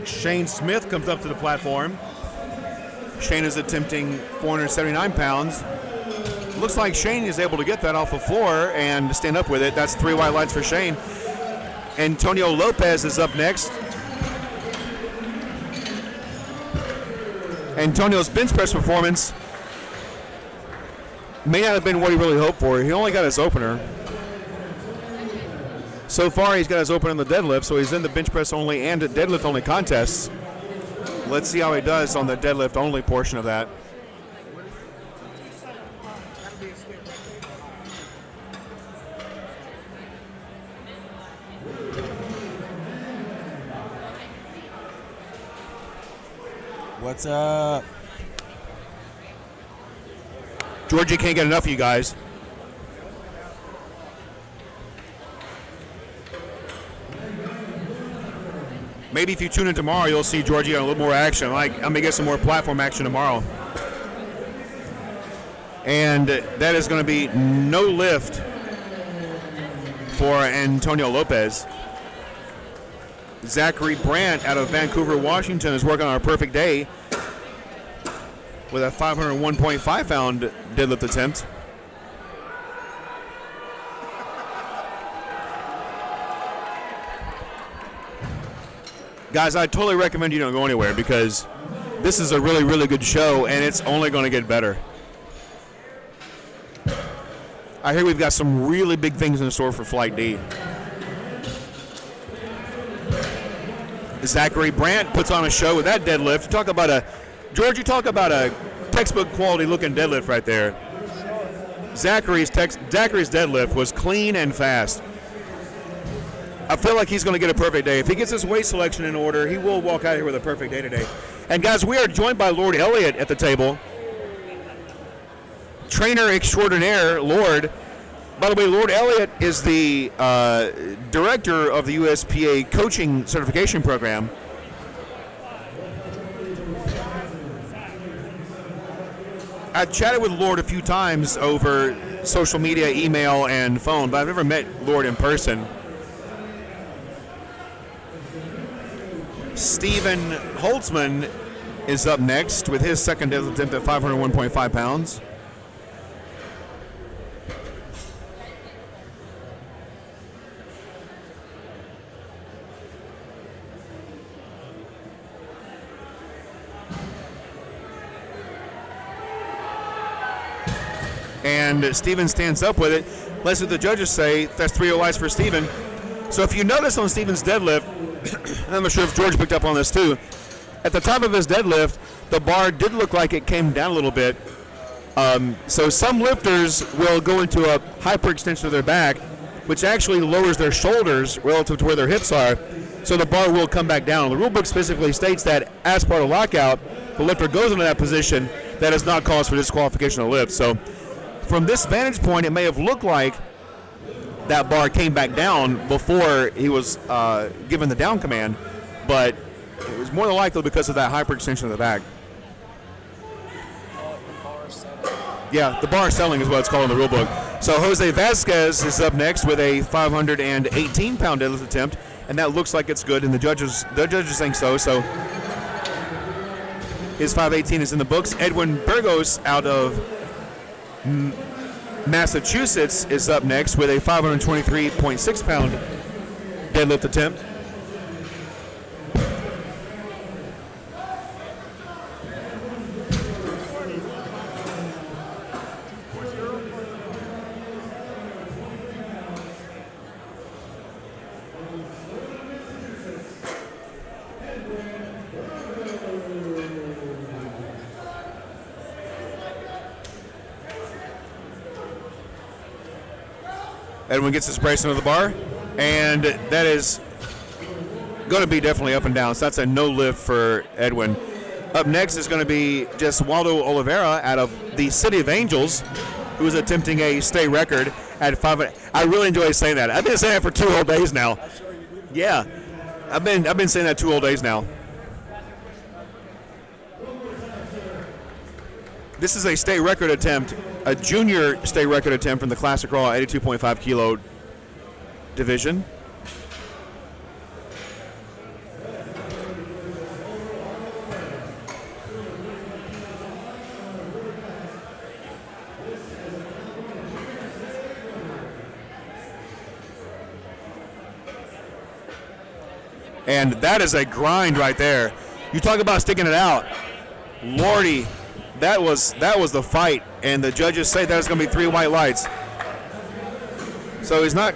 Shane Smith comes up to the platform. Shane is attempting 479 pounds. Looks like Shane is able to get that off the floor and stand up with it. That's 3 white lights for Shane. Antonio Lopez is up next. Antonio's bench press performance may not have been what he really hoped for. He only got his opener. So far, he's got his opener in the deadlift, so he's in the bench press only and deadlift only contests. Let's see how he does on the deadlift only portion of that. What's up? Georgie can't get enough of you guys. Maybe if you tune in tomorrow, you'll see Georgie on a little more action. I'm going to get some more platform action tomorrow. And that is going to be no lift for Antonio Lopez. Zachary Brandt out of Vancouver, Washington is working on a perfect day with a 501.5 pound deadlift attempt. Guys, I totally recommend you don't go anywhere because this is a really, really good show, and it's only going to get better. I hear we've got some really big things in store for Flight D. Zachary Brandt puts on a show with that deadlift. Talk about a textbook quality looking deadlift right there. Zachary's deadlift was clean and fast. I feel like he's going to get a perfect day. If he gets his weight selection in order, he will walk out here with a perfect day today. And guys, we are joined by Lord Elliott at the table. Trainer extraordinaire, Lord. By the way, Lord Elliott is the director of the USPA coaching certification program. I've chatted with Lord a few times over social media, email, and phone, but I've never met Lord in person. Stephen Holtzman is up next with his second deadlift attempt at 501.5 pounds. And Stephen stands up with it. Let's see what the judges say. That's 3 lights for Stephen. So if you notice on Stephen's deadlift, and I'm not sure if George picked up on this too, at the top of his deadlift, the bar did look like it came down a little bit. So some lifters will go into a hyperextension of their back, which actually lowers their shoulders relative to where their hips are, so the bar will come back down. The rule book specifically states that as part of lockout, the lifter goes into that position. That is not cause for disqualification of lift. So from this vantage point, it may have looked like that bar came back down before he was given the down command, but it was more than likely because of that hyperextension of the back. Yeah, the bar selling is what it's called in the rule book. So Jose Vasquez is up next with a 518-pound deadlift attempt, and that looks like it's good, and the judges think so. So his 518 is in the books. Edwin Burgos out of Massachusetts is up next with a 523.6-pound deadlift attempt. Edwin gets his brace under the bar, and that is going to be definitely up and down. So that's a no lift for Edwin. Up next is going to be Jeswaldo Oliveira out of the City of Angels, who is attempting a state record at 5. I really enjoy saying that. I've been saying that for 2 whole days now. Yeah, I've been saying that 2 whole days now. This is a state record attempt, a junior state record attempt from the Classic Raw 82.5 kilo division. And that is a grind right there. You talk about sticking it out. Lordy, that was the fight. And the judges say that is going to be 3 white lights. So he's not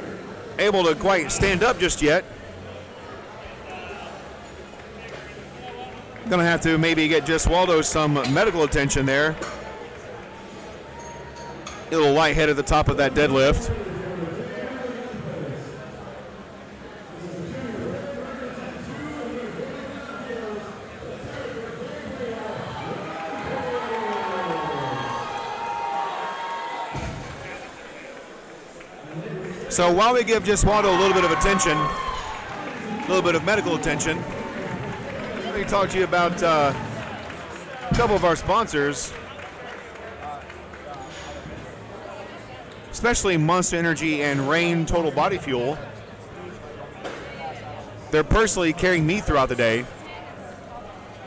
able to quite stand up just yet. Going to have to maybe get Jeswaldo some medical attention there. A little lightheaded at the top of that deadlift. So while we give Jeswaldo a little bit of attention, a little bit of medical attention, let me talk to you about a couple of our sponsors, especially Monster Energy and Rain Total Body Fuel. They're personally carrying me throughout the day,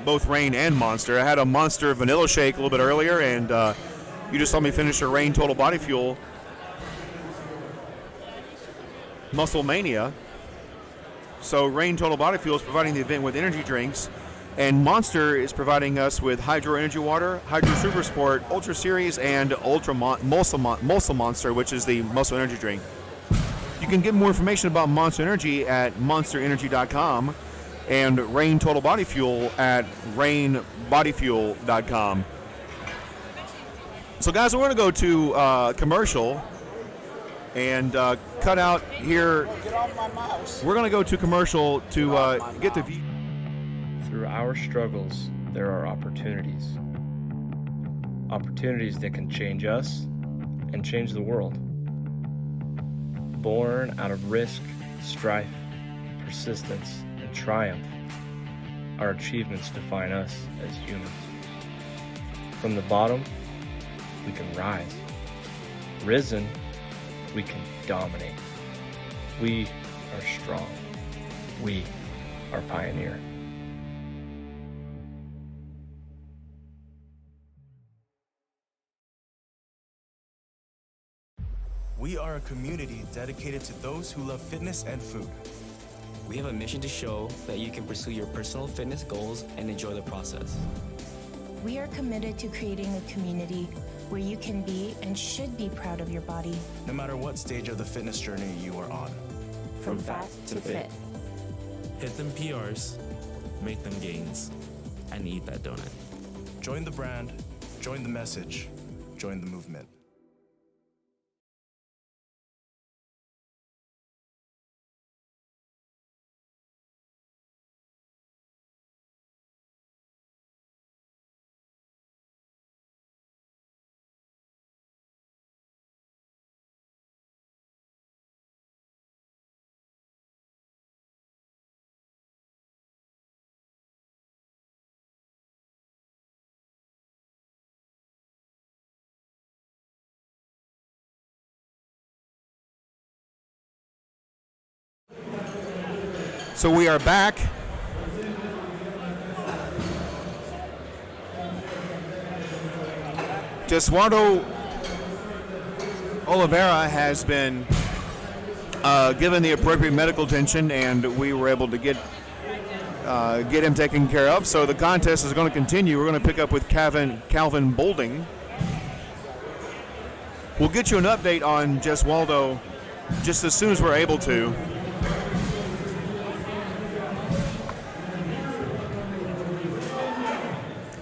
both Rain and Monster. I had a Monster Vanilla Shake a little bit earlier, and you just saw me finish a Rain Total Body Fuel Muscle Mania. So Rain Total Body Fuel is providing the event with energy drinks, and Monster is providing us with Hydro Energy Water, Hydro Super Sport, Ultra Series, and Ultra Muscle Monster, which is the muscle energy drink. You can get more information about Monster Energy at monsterenergy.com and Rain Total Body Fuel at rainbodyfuel.com. So guys, we're going to go to commercial and cut out here. Get off my mouse. We're going to go to commercial to get the view. Through our struggles, there are opportunities. Opportunities that can change us and change the world. Born out of risk, strife, persistence, and triumph, our achievements define us as humans. From the bottom, we can rise. Risen, we can dominate. We are strong. We are pioneer. We are a community dedicated to those who love fitness and food. We have a mission to show that you can pursue your personal fitness goals and enjoy the process. We are committed to creating a community where you can be and should be proud of your body. No matter what stage of the fitness journey you are on. From fat to fit. Hit them PRs, make them gains, and eat that donut. Join the brand, join the message, join the movement. So we are back. Jeswaldo Oliveira has been given the appropriate medical attention, and we were able to get him taken care of. So the contest is going to continue. We're going to pick up with Calvin Boulding. We'll get you an update on Jeswaldo just as soon as we're able to.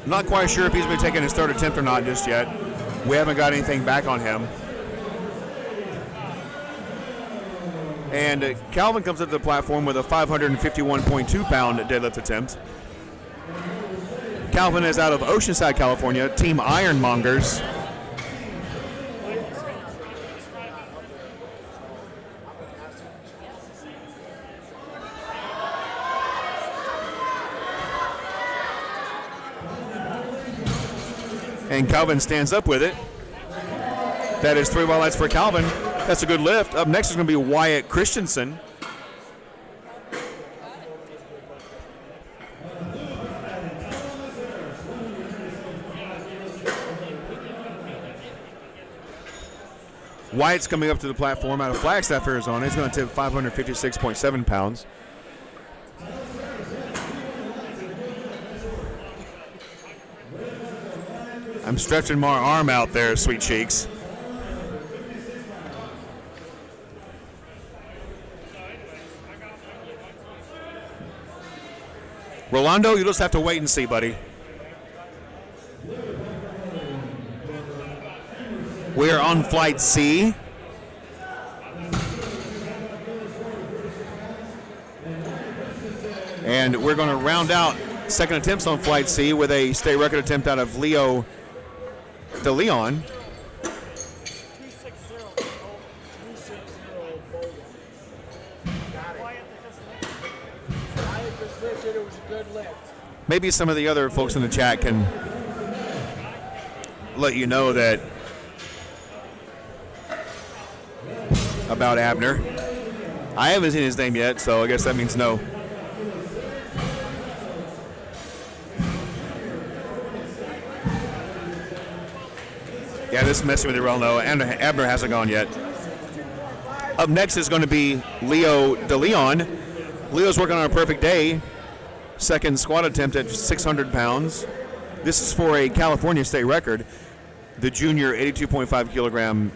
I'm not quite sure if he's been taking his third attempt or not just yet. We haven't got anything back on him. And Calvin comes up to the platform with a 551.2-pound deadlift attempt. Calvin is out of Oceanside, California, Team Ironmongers. And Calvin stands up with it. That is 3 white lights for Calvin. That's a good lift. Up next is going to be Wyatt Christensen. Wyatt's coming up to the platform out of Flagstaff, Arizona. He's going to tip 556.7 pounds. I'm stretching my arm out there, sweet cheeks. Rolando, you just have to wait and see, buddy. We are on Flight C. And we're going to round out second attempts on Flight C with a state record attempt out of Leo De Leon. Maybe some of the other folks in the chat can let you know that about Abner. I haven't seen his name yet, so I guess that means no. Yeah, this is messing with you real low. And Abner hasn't gone yet. Up next is going to be Leo De Leon. Leo's working on a perfect day. Second squat attempt at 600 pounds. This is for a California state record, the junior 82.5 kilogram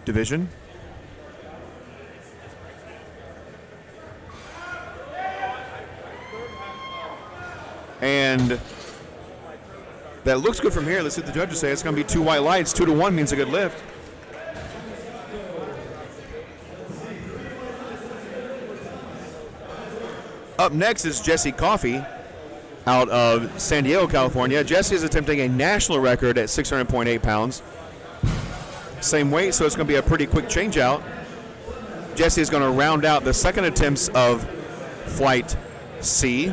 division. And that looks good from here. Let's see what the judges say. It's going to be 2 white lights. 2-1 means a good lift. Up next is Jesse Coffey out of San Diego, California. Jesse is attempting a national record at 600.8 pounds. Same weight, so it's going to be a pretty quick change out. Jesse is going to round out the second attempts of Flight C.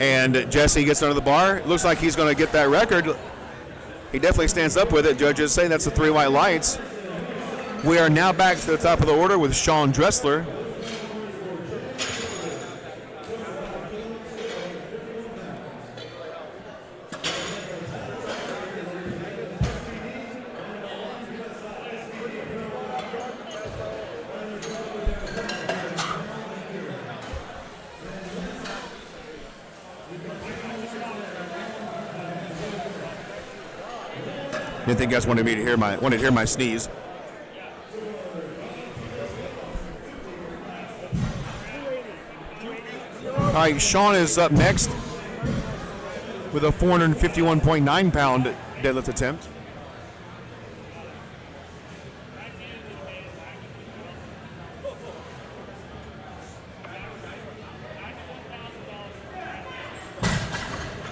And Jesse gets under the bar. Looks like he's going to get that record. He definitely stands up with it. Judges say that's the 3 white lights. We are now back to the top of the order with Sean Dressler. Didn't think you guys wanted to hear my sneeze. All right, Sean is up next with a 451.9 pound deadlift attempt.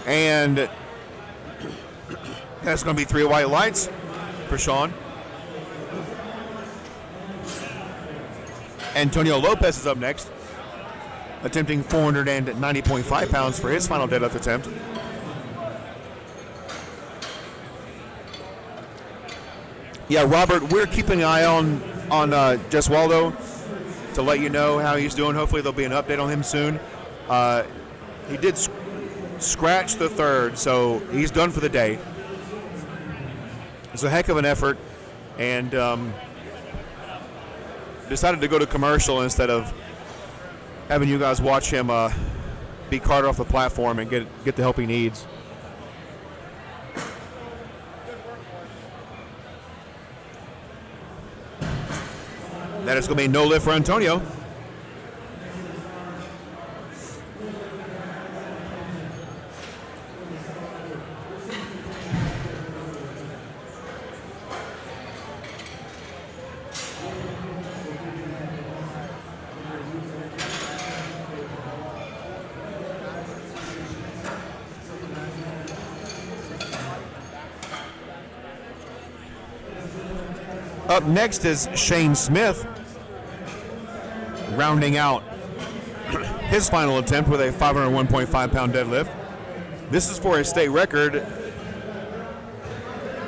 And that's going to be 3 white lights for Sean. Antonio Lopez is up next, attempting 490.5 pounds for his final deadlift attempt. Yeah, Robert, we're keeping an eye on Jeswaldo to let you know how he's doing. Hopefully there'll be an update on him soon. He did scratch the third, so he's done for the day. It's a heck of an effort, and decided to go to commercial instead of having you guys watch him be carted off the platform and get the help he needs. That is going to be no lift for Antonio. Up next is Shane Smith, rounding out his final attempt with a 501.5-pound deadlift. This is for a state record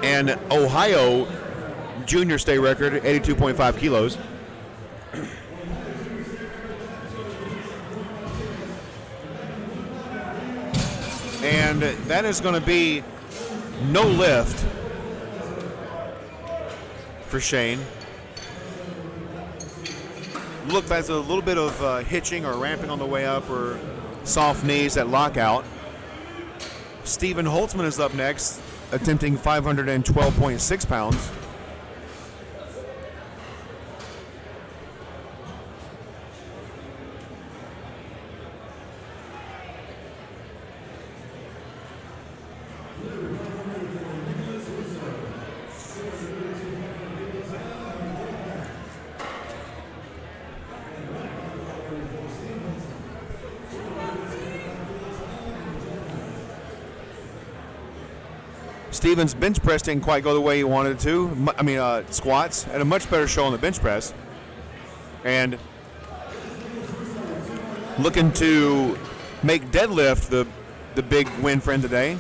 and Ohio junior state record, 82.5 kilos. And that is going to be no lift for Shane. Look, that's a little bit of hitching or ramping on the way up or soft knees at lockout. Stephen Holtzman is up next, attempting 512.6 pounds. Stevens bench press didn't quite go the way he wanted to. Squats had a much better show on the bench press. And looking to make deadlift the big win for him today.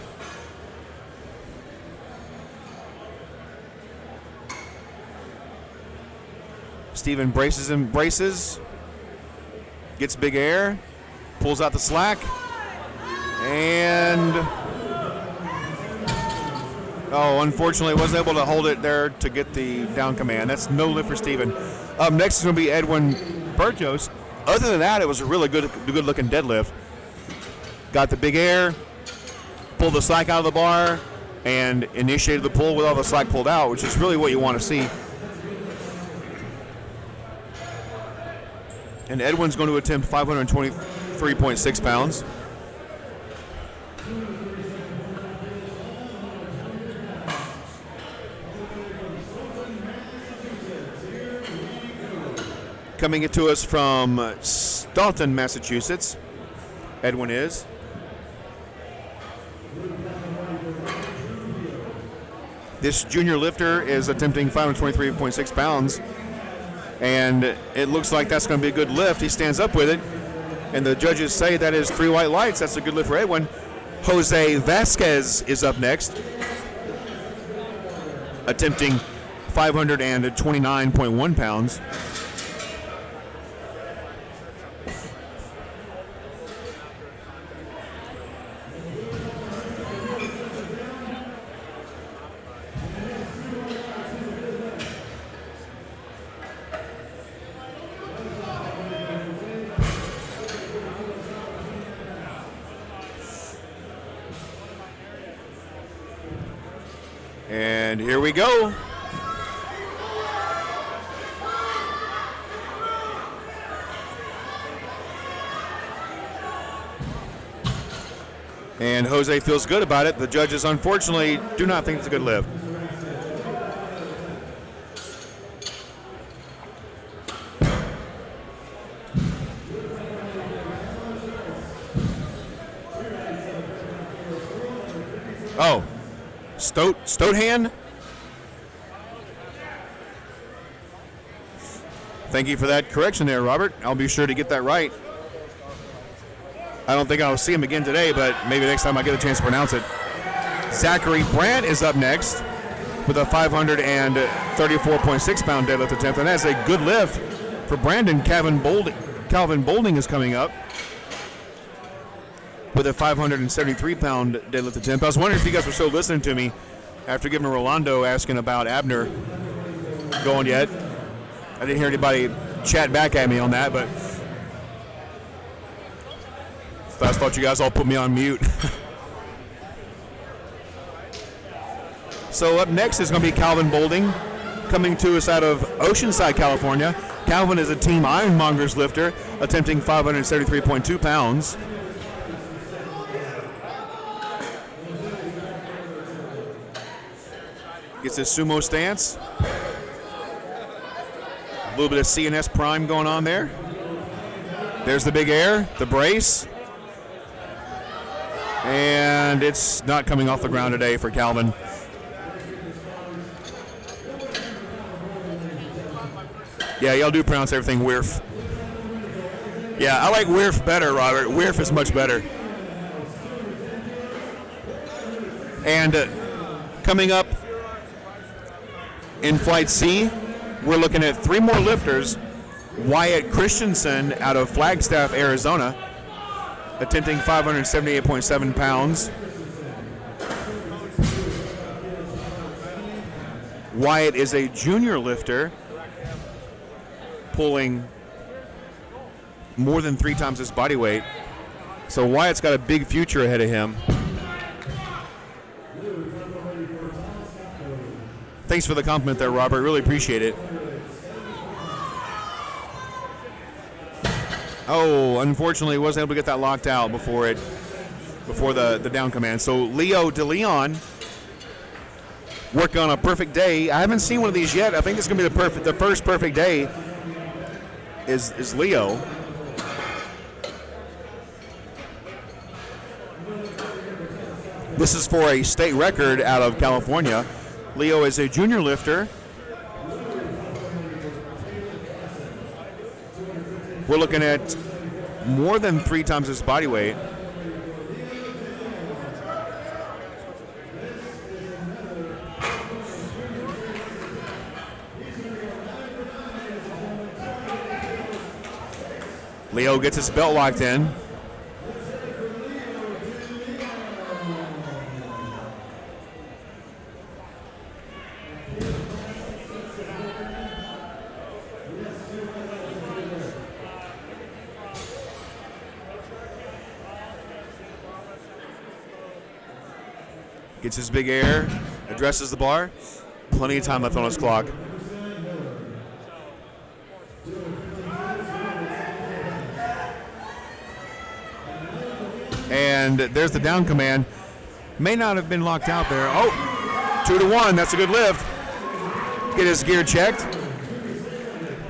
Steven braces, gets big air, pulls out the slack, and unfortunately wasn't able to hold it there to get the down command. That's no lift for Steven. Up next is going to be Edwin Burgos. Other than that, it was a really good looking deadlift. Got the big air, pulled the slack out of the bar, and initiated the pull with all the slack pulled out, which is really what you want to see. And Edwin's going to attempt 523.6 pounds. Coming to us from Staunton, Massachusetts, Edwin is. This junior lifter is attempting 523.6 pounds, and it looks like that's going to be a good lift. He stands up with it, and the judges say that is 3 white lights. That's a good lift for Edwin. Jose Vasquez is up next, attempting 529.1 pounds. And here we go. And Jose feels good about it. The judges, unfortunately, do not think it's a good lift. Oh. Stothand? Thank you for that correction there, Robert. I'll be sure to get that right. I don't think I'll see him again today, but maybe next time I get a chance to pronounce it. Zachary Brandt is up next with a 534.6 pound deadlift attempt, and that's a good lift for Brandon. Calvin Boulding is coming up with a 573 pound deadlift attempt. I was wondering if you guys were still listening to me after giving Rolando asking about Abner going yet. I didn't hear anybody chat back at me on that, but I thought you guys all put me on mute. So up next is going to be Calvin Boulding, coming to us out of Oceanside, California. Calvin is a Team Ironmongers lifter, attempting 573.2 pounds. Gets his sumo stance. A little bit of CNS prime going on there. There's the big air, the brace. And it's not coming off the ground today for Calvin. Yeah, y'all do pronounce everything Wirf. Yeah, I like Wirf better, Robert. Wirf is much better. And coming up in Flight C, we're looking at 3 more lifters. Wyatt Christensen out of Flagstaff, Arizona, attempting 578.7 pounds. Wyatt is a junior lifter, pulling more than 3 times his body weight. So Wyatt's got a big future ahead of him. Thanks for the compliment there, Robert. Really appreciate it. Oh, unfortunately, wasn't able to get that locked out before the down command. So Leo DeLeon working on a perfect day. I haven't seen one of these yet. I think this is going to be the first perfect day is Leo. This is for a state record out of California. Leo is a junior lifter. We're looking at more than 3 times his body weight. Leo gets his belt locked in. Gets his big air, addresses the bar. Plenty of time left on his clock. And there's the down command. May not have been locked out there. Oh, 2 to 1. That's a good lift. Get his gear checked.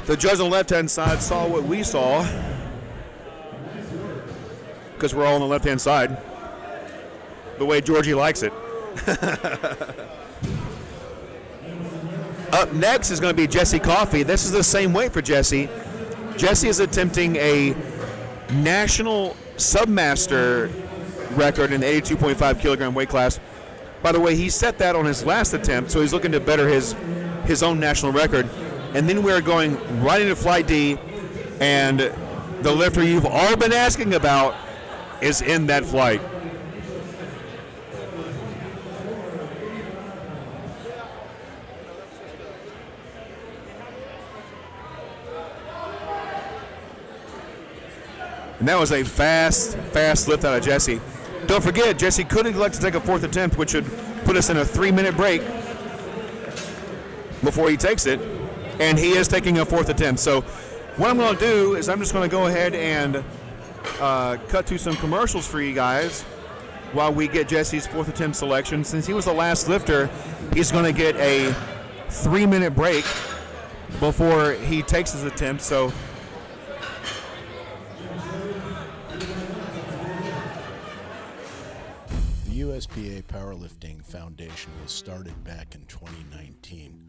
The judge on the left-hand side saw what we saw, because we're all on the left-hand side, the way Georgie likes it. Up next is going to be Jesse Coffey. This is the same weight for Jesse. Jesse is attempting a national submaster record in the 82.5 kilogram weight class. By the way, he set that on his last attempt, so he's looking to better his own national record. And then we're going right into Flight D, and the lifter you've all been asking about is in that flight. And that was a fast lift out of Jesse. Don't forget, Jesse could elect to take a 4th attempt, which would put us in a 3-minute break before he takes it. And he is taking a 4th attempt. So what I'm going to do is I'm just going to go ahead and cut to some commercials for you guys while we get Jesse's 4th attempt selection. Since he was the last lifter, he's going to get a 3-minute break before he takes his attempt. So the USPA Powerlifting Foundation was started back in 2019.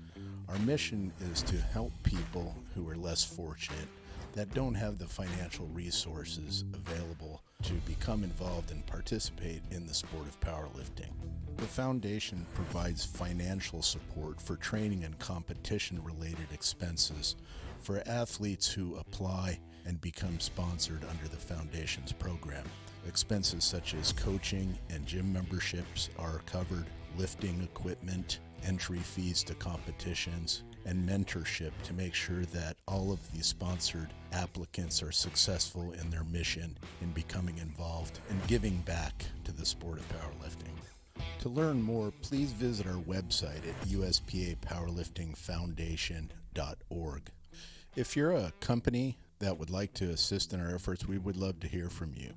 Our mission is to help people who are less fortunate, that don't have the financial resources available to become involved and participate in the sport of powerlifting. The foundation provides financial support for training and competition-related expenses for athletes who apply and become sponsored under the foundation's program. Expenses such as coaching and gym memberships are covered, lifting equipment, entry fees to competitions, and mentorship to make sure that all of the sponsored applicants are successful in their mission in becoming involved and giving back to the sport of powerlifting. To learn more, please visit our website at USPAPowerliftingFoundation.org. If you're a company that would like to assist in our efforts, we would love to hear from you.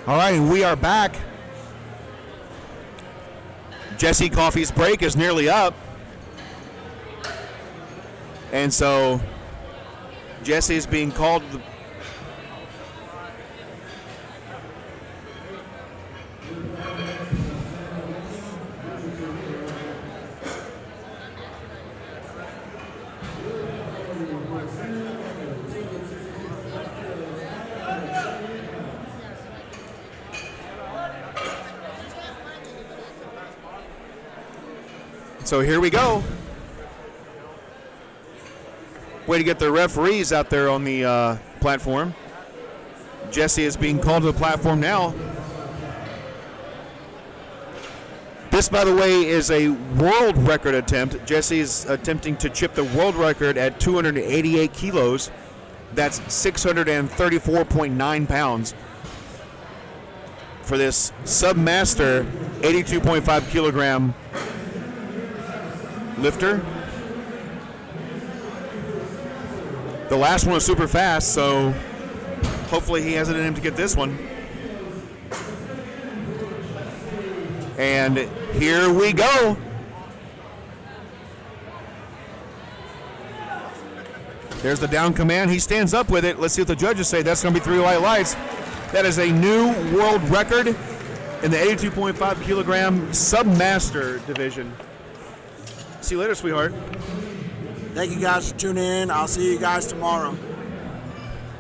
All right, and we are back. Jesse Coffey's break is nearly up. And so Jesse is being called to the So here we go. Way to get the referees out there on the platform. Jesse is being called to the platform now. This, by the way, is a world record attempt. Jesse is attempting to chip the world record at 288 kilos. That's 634.9 pounds for this Submaster 82.5 kilogram lifter. The last one was super fast, so hopefully he has it in him to get this one. And here we go. There's the down command. He stands up with it. Let's see what the judges say. That's going to be 3 white lights. That is a new world record in the 82.5 kilogram Submaster division. See you later, sweetheart. Thank you guys for tuning in. I'll see you guys tomorrow.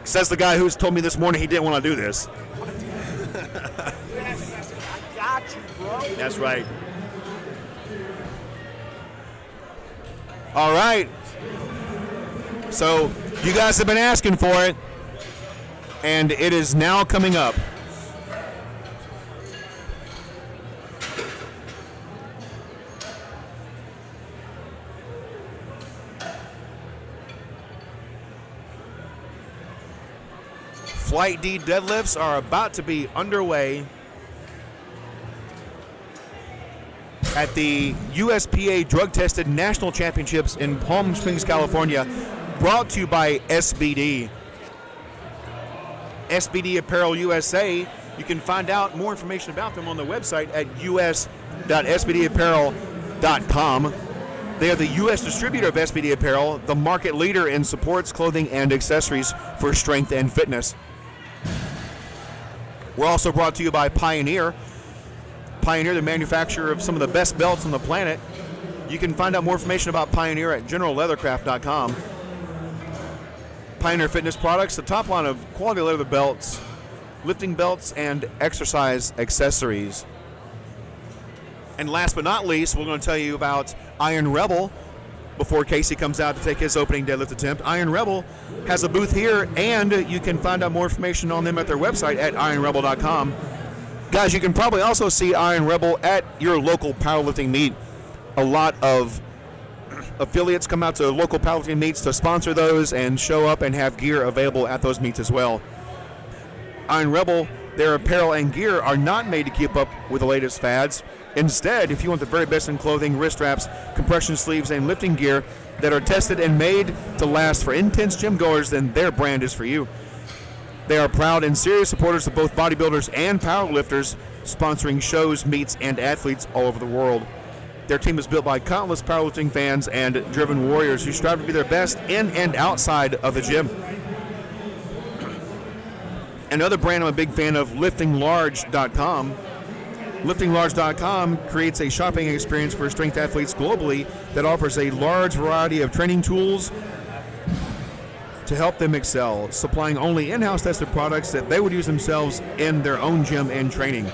Says the guy who's told me this morning he didn't want to do this. I got you, bro. That's right. All right. So you guys have been asking for it, and it is now coming up. Flight D deadlifts are about to be underway at the USPA drug-tested national championships in Palm Springs, California, brought to you by SBD. SBD Apparel USA. You can find out more information about them on the website at us.sbdapparel.com. They are the U.S. distributor of SBD Apparel, the market leader in supports, clothing, and accessories for strength and fitness. We're also brought to you by Pioneer. Pioneer, the manufacturer of some of the best belts on the planet. You can find out more information about Pioneer at generalleathercraft.com. Pioneer Fitness Products, the top line of quality leather belts, lifting belts, and exercise accessories. And last but not least, we're going to tell you about Iron Rebel before Casey comes out to take his opening deadlift attempt. Iron Rebel has a booth here, and you can find out more information on them at their website at ironrebel.com. Guys, you can probably also see Iron Rebel at your local powerlifting meet. A lot of affiliates come out to local powerlifting meets to sponsor those and show up and have gear available at those meets as well. Iron Rebel, their apparel and gear are not made to keep up with the latest fads. Instead, if you want the very best in clothing, wrist wraps, compression sleeves, and lifting gear that are tested and made to last for intense gym goers, then their brand is for you. They are proud and serious supporters of both bodybuilders and powerlifters, sponsoring shows, meets, and athletes all over the world. Their team is built by countless powerlifting fans and driven warriors who strive to be their best in and outside of the gym. Another brand I'm a big fan of, liftinglarge.com. Liftinglarge.com creates a shopping experience for strength athletes globally that offers a large variety of training tools, to help them excel, supplying only in-house tested products that they would use themselves in their own gym and training.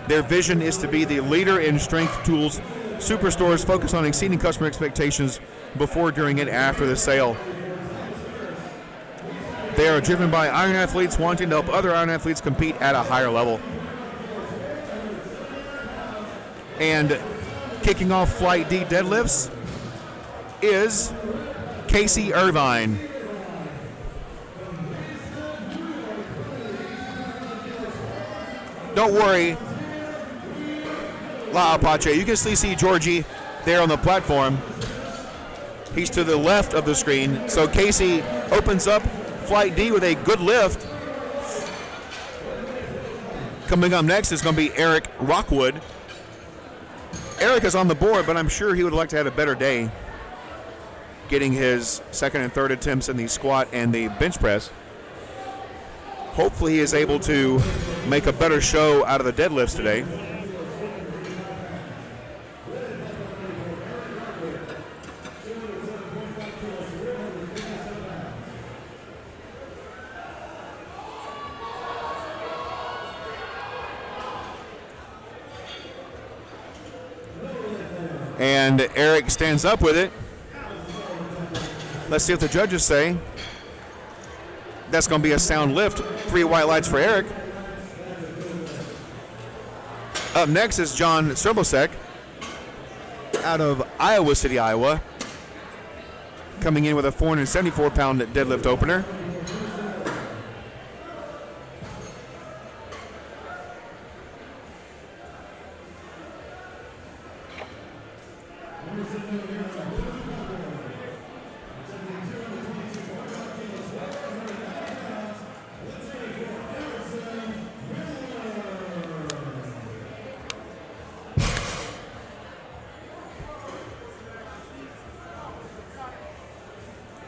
Their vision is to be the leader in strength tools. Superstores focus on exceeding customer expectations before, during, and after the sale. They are driven by Iron athletes wanting to help other Iron athletes compete at a higher level. And kicking off Flight D deadlifts is Casey Irvine. Don't worry, La Apache. You can still see Georgie there on the platform. He's to the left of the screen. So Casey opens up Flight D with a good lift. Coming up next is going to be Eric Rockwood. Eric is on the board, but I'm sure he would like to have a better day getting his second and third attempts in the squat and the bench press. Hopefully he is able to make a better show out of the deadlifts today. And Eric stands up with it. Let's see what the judges say. That's going to be a sound lift. 3 white lights for Eric. Up next is John Serbosek out of Iowa City, Iowa, coming in with a 474-pound deadlift opener.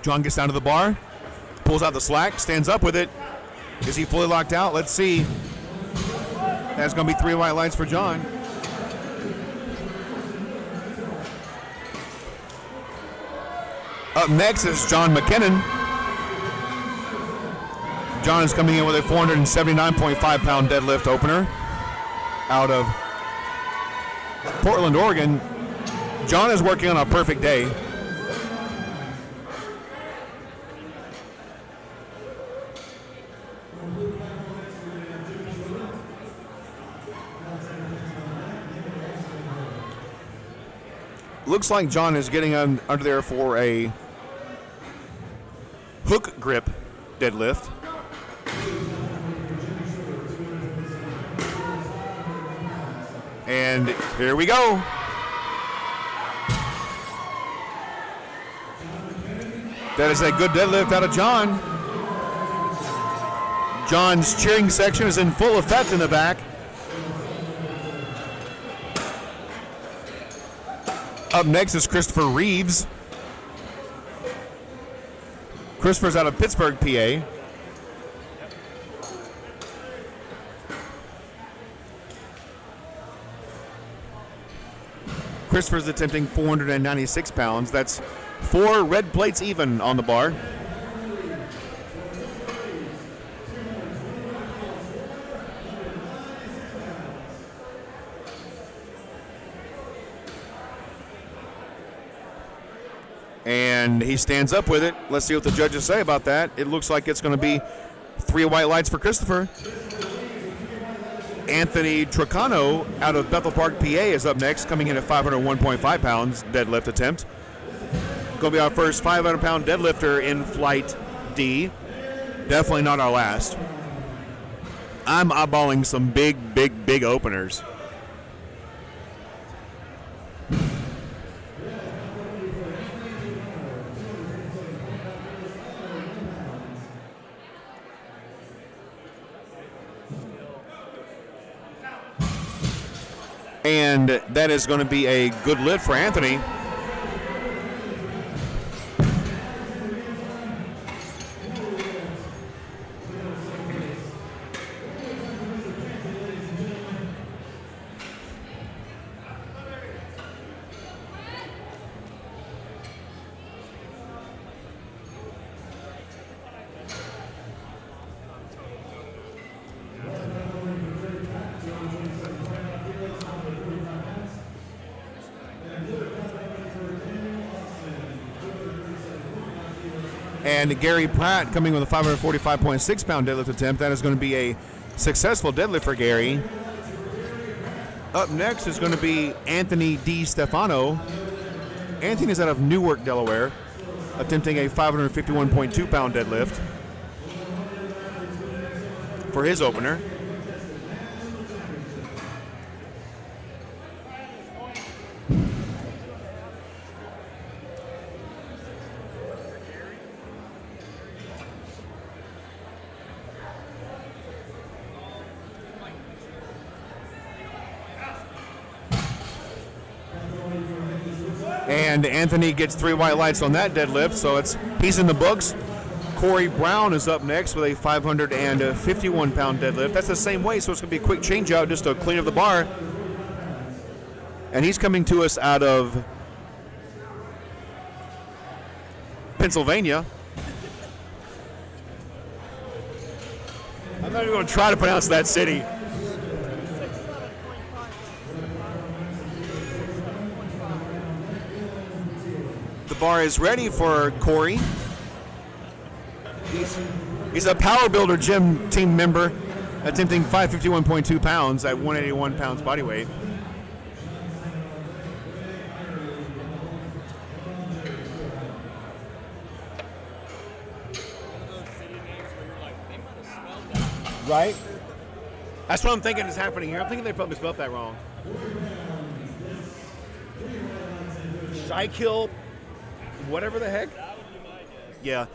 John gets down to the bar, pulls out the slack, stands up with it. Is he fully locked out? Let's see. That's going to be 3 white lights for John. Up next is John McKinnon. John is coming in with a 479.5-pound deadlift opener out of Portland, Oregon. John is working on a perfect day. Looks like John is getting under there for a hook grip deadlift. And here we go. That is a good deadlift out of John. John's cheering section is in full effect in the back. Up next is Christopher Reeves. Christopher's out of Pittsburgh, PA. Christopher's attempting 496 pounds. That's 4 red plates even on the bar. And he stands up with it. Let's see what the judges say about that. It looks like it's going to be 3 white lights for Christopher. Anthony Trocano out of Bethel Park, PA is up next, coming in at 501.5 pounds deadlift attempt. Going to be our first 500-pound deadlifter in Flight D. Definitely not our last. I'm eyeballing some big openers. And that is going to be a good lift for Anthony. And Gary Pratt coming with a 545.6-pound deadlift attempt. That is going to be a successful deadlift for Gary. Up next is going to be Anthony D. Stefano. Anthony is out of Newark, Delaware, attempting a 551.2-pound deadlift for his opener. And Anthony gets 3 white lights on that deadlift, so he's in the books. Corey Brown is up next with a 551-pound deadlift. That's the same weight, so it's going to be a quick change out just to clean up the bar. And he's coming to us out of Pennsylvania. I'm not even going to try to pronounce that city. The bar is ready for Corey. He's a Power Builder gym team member, attempting 551.2 pounds at 181 pounds body weight. Right? That's what I'm thinking is happening here. I'm thinking they probably spelled that wrong. Shykill, whatever the heck. Yeah.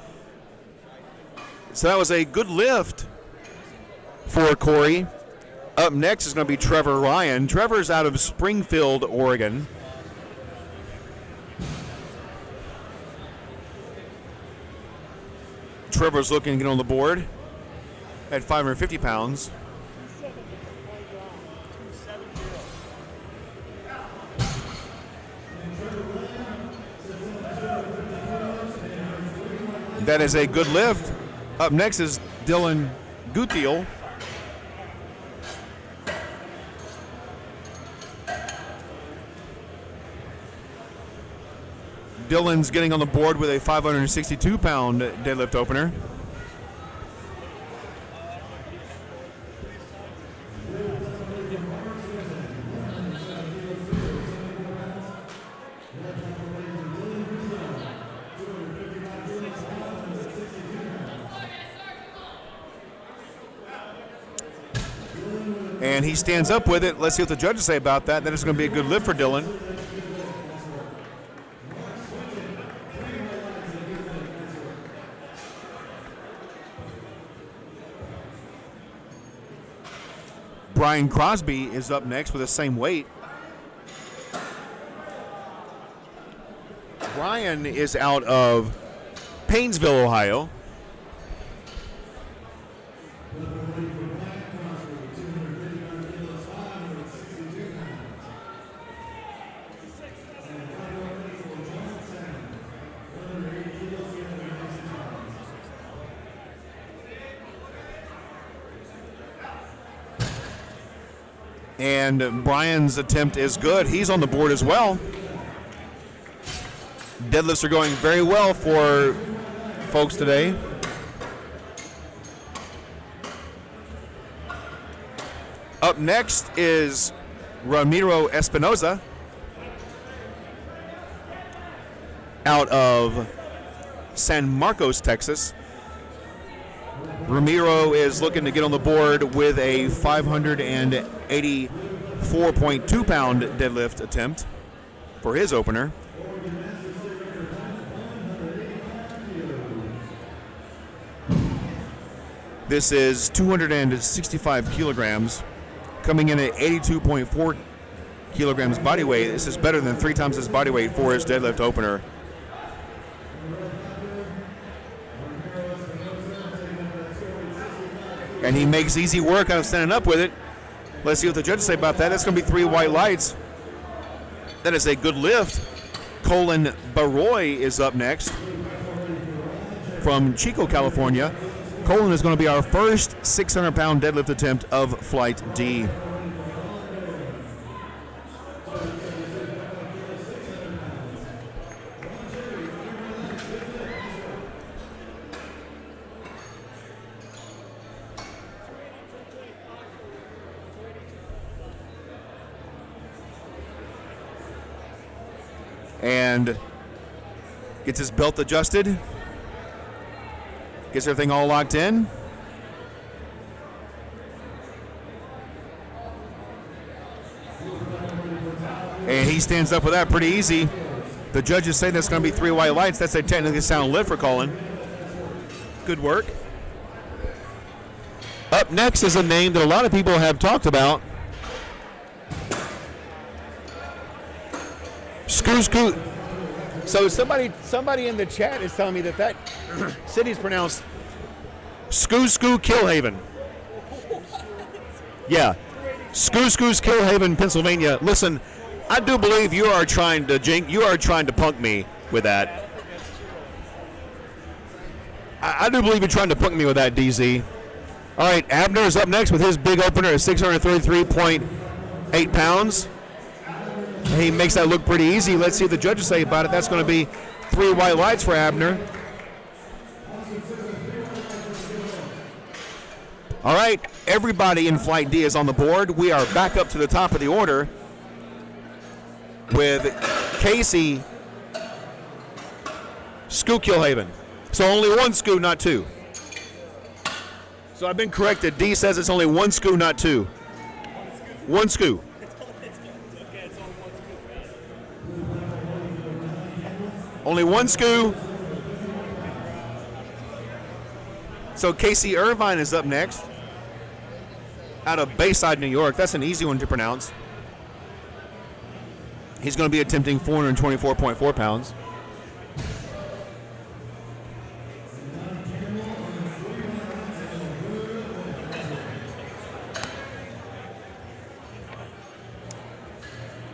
So that was a good lift for Corey. Up next is going to be Trevor Ryan. Trevor's out of Springfield, Oregon. Trevor's looking to get on the board at 550 pounds. That is a good lift. Up next is Dylan Guthiel. Dylan's getting on the board with a 562-pound deadlift opener. And he stands up with it. Let's see what the judges say about that. That is going to be a good lift for Dylan. Brian Crosby is up next with the same weight. Brian is out of Painesville, Ohio. And Brian's attempt is good. He's on the board as well. Deadlifts are going very well for folks today. Up next is Ramiro Espinoza out of San Marcos, Texas. Ramiro is looking to get on the board with a 584.2-pound deadlift attempt for his opener. This is 265 kilograms, coming in at 82.4 kilograms body weight. This is better than 3 times his body weight for his deadlift opener. And he makes easy work out of standing up with it. Let's see what the judges say about that. That's going to be 3 white lights. That is a good lift. Colin Baroy is up next from Chico, California. Colin is going to be our first 600-pound deadlift attempt of Flight D. and gets his belt adjusted. Gets everything all locked in. And he stands up with that pretty easy. The judges say that's going to be 3 white lights. That's a technically sound lift for Colin. Good work. Up next is a name that a lot of people have talked about. Scoot. So somebody in the chat is telling me that city's pronounced Killhaven. Yeah. Killhaven, Pennsylvania. Listen, I do believe you are trying to punk me with that. I do believe you're trying to punk me with that, DZ. All right, Abner is up next with his big opener at 633.8 pounds. He makes that look pretty easy. Let's see what the judges say about it. That's going to be 3 white lights for Abner. All right, everybody in Flight D is on the board. We are back up to the top of the order with Casey Scoot Killhaven. So only 1 scoot, not 2. So I've been corrected. D says it's only 1 scoot, not 2. 1 scoot. Only 1 scoot. So Casey Irvine is up next out of Bayside, New York. That's an easy one to pronounce. He's going to be attempting 424.4 pounds.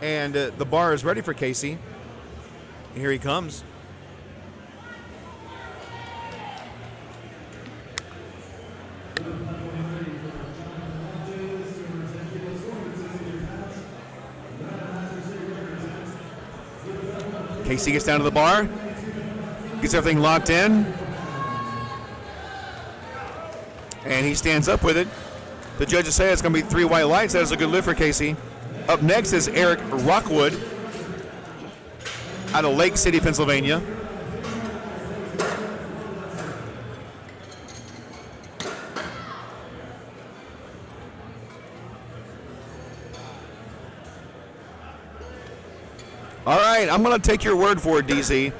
And the bar is ready for Casey. Here he comes. Casey gets down to the bar, gets everything locked in, and he stands up with it. The judges say it's going to be 3 white lights. That is a good lift for Casey. Up next is Eric Rockwood out of Lake City, Pennsylvania. All right, I'm going to take your word for it, DZ.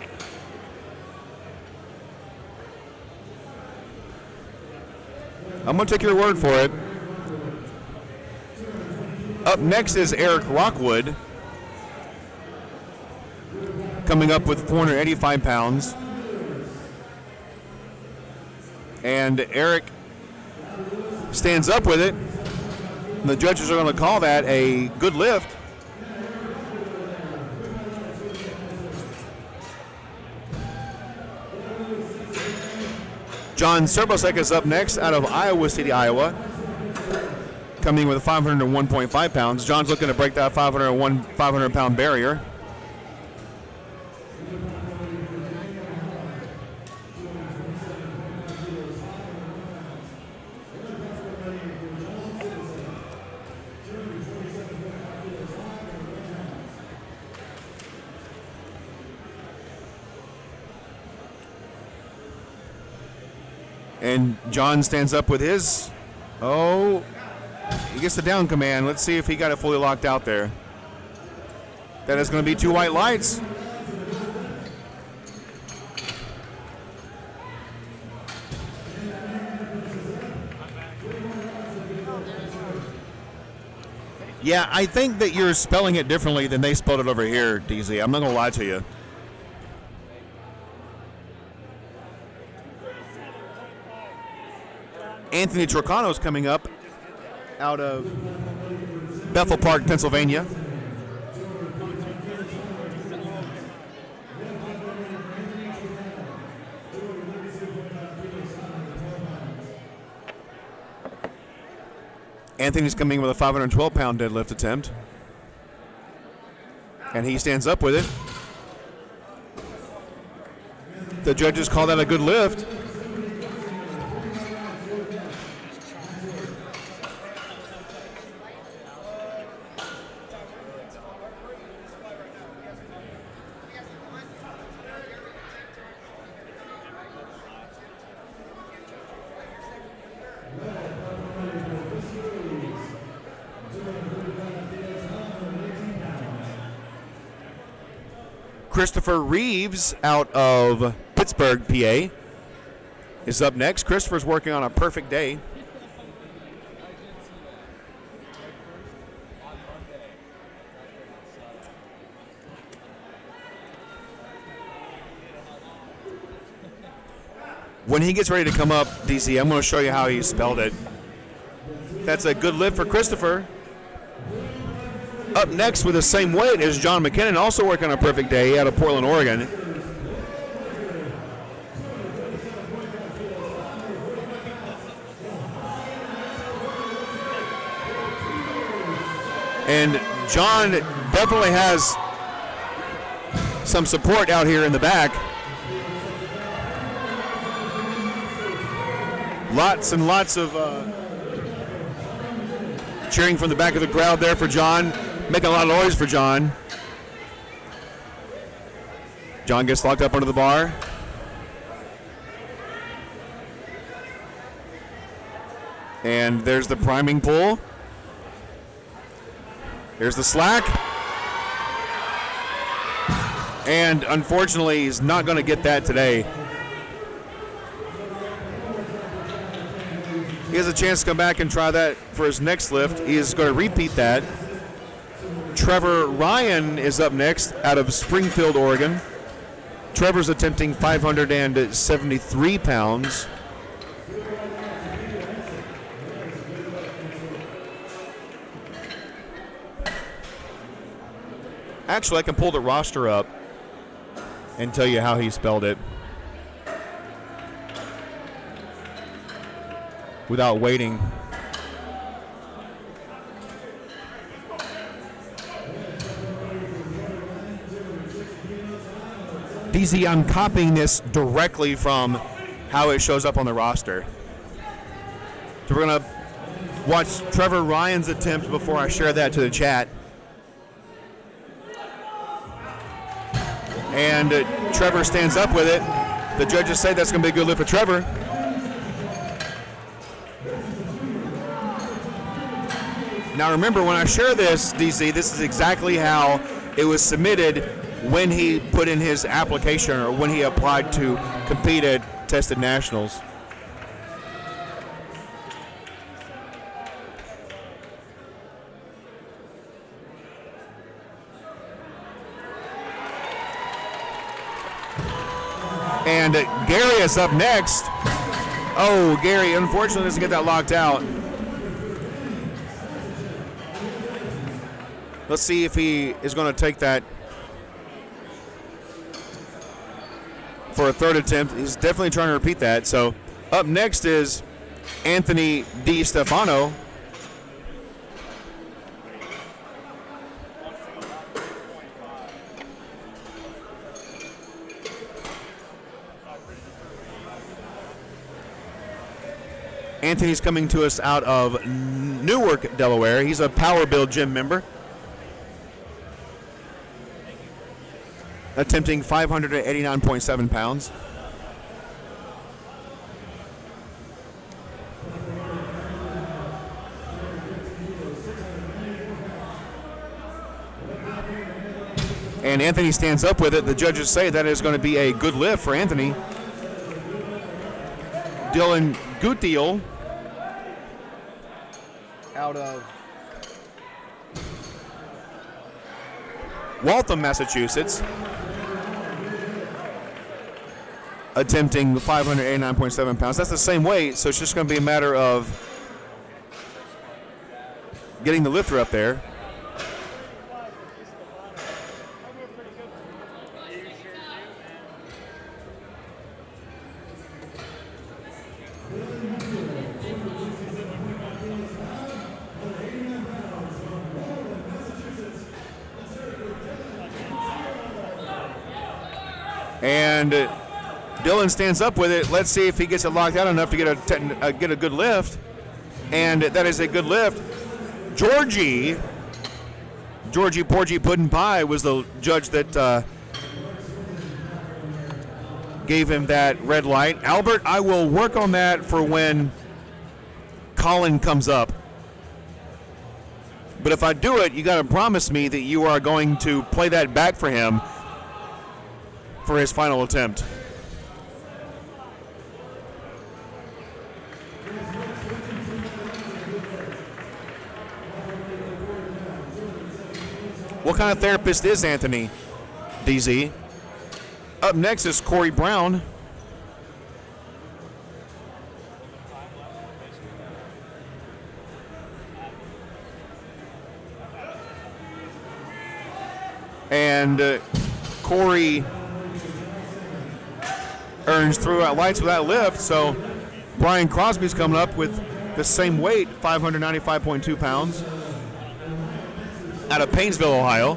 I'm going to take your word for it. Up next is Eric Rockwood, coming up with 485 pounds. And Eric stands up with it. And the judges are going to call that a good lift. John Serbosek is up next out of Iowa City, Iowa, coming with 501.5 pounds. John's looking to break that 500-pound barrier. And John stands up with his, he gets the down command. Let's see if he got it fully locked out there. That is going to be 2 white lights. Yeah, I think that you're spelling it differently than they spelled it over here, DZ. I'm not going to lie to you. Anthony Trocano is coming up out of Bethel Park, Pennsylvania. Anthony's coming with a 512-pound deadlift attempt. And he stands up with it. The judges call that a good lift. Christopher Reeves out of Pittsburgh, PA, is up next. Christopher's working on a perfect day. When he gets ready to come up, DC, I'm going to show you how he spelled it. That's a good lift for Christopher. Up next with the same weight is John McKinnon, also working on a perfect day out of Portland, Oregon. And John definitely has some support out here in the back. Lots and lots of cheering from the back of the crowd there for John. Making a lot of noise for John. John gets locked up under the bar. And there's the priming pull. There's the slack. And unfortunately, he's not going to get that today. He has a chance to come back and try that for his next lift. He is going to repeat that. Trevor Ryan is up next out of Springfield, Oregon. Trevor's attempting 573 pounds. Actually, I can pull the roster up and tell you how he spelled it without waiting. DZ, I'm copying this directly from how it shows up on the roster. So we're going to watch Trevor Ryan's attempt before I share that to the chat. And Trevor stands up with it. The judges say that's going to be a good lift for Trevor. Now remember, when I share this, DC, this is exactly how it was submitted when he put in his application or when he applied to compete at Tested Nationals. And Gary is up next. Oh, Gary unfortunately doesn't get that locked out. Let's see if he is going to take that for a third attempt. He's definitely trying to repeat that. So up next is Anthony Di Stefano. Anthony's coming to us out of Newark, Delaware. He's a Power Build gym member. Attempting 589.7 pounds. And Anthony stands up with it. The judges say that is going to be a good lift for Anthony. Dylan Gutiel out of Waltham, Massachusetts, attempting 589.7 pounds. That's the same weight, so it's just going to be a matter of getting the lifter up there. And Dylan stands up with it. Let's see if he gets it locked out enough to get a good lift. And that is a good lift. Georgie Porgy Puddin' Pie was the judge that gave him that red light. Albert, I will work on that for when Colin comes up. But if I do it, you got to promise me that you are going to play that back for him for his final attempt. What kind of therapist is Anthony, DZ? Up next is Corey Brown. And Corey earns throughout lights with that lift, so Brian Crosby's coming up with the same weight, 595.2 pounds, out of Painesville, Ohio.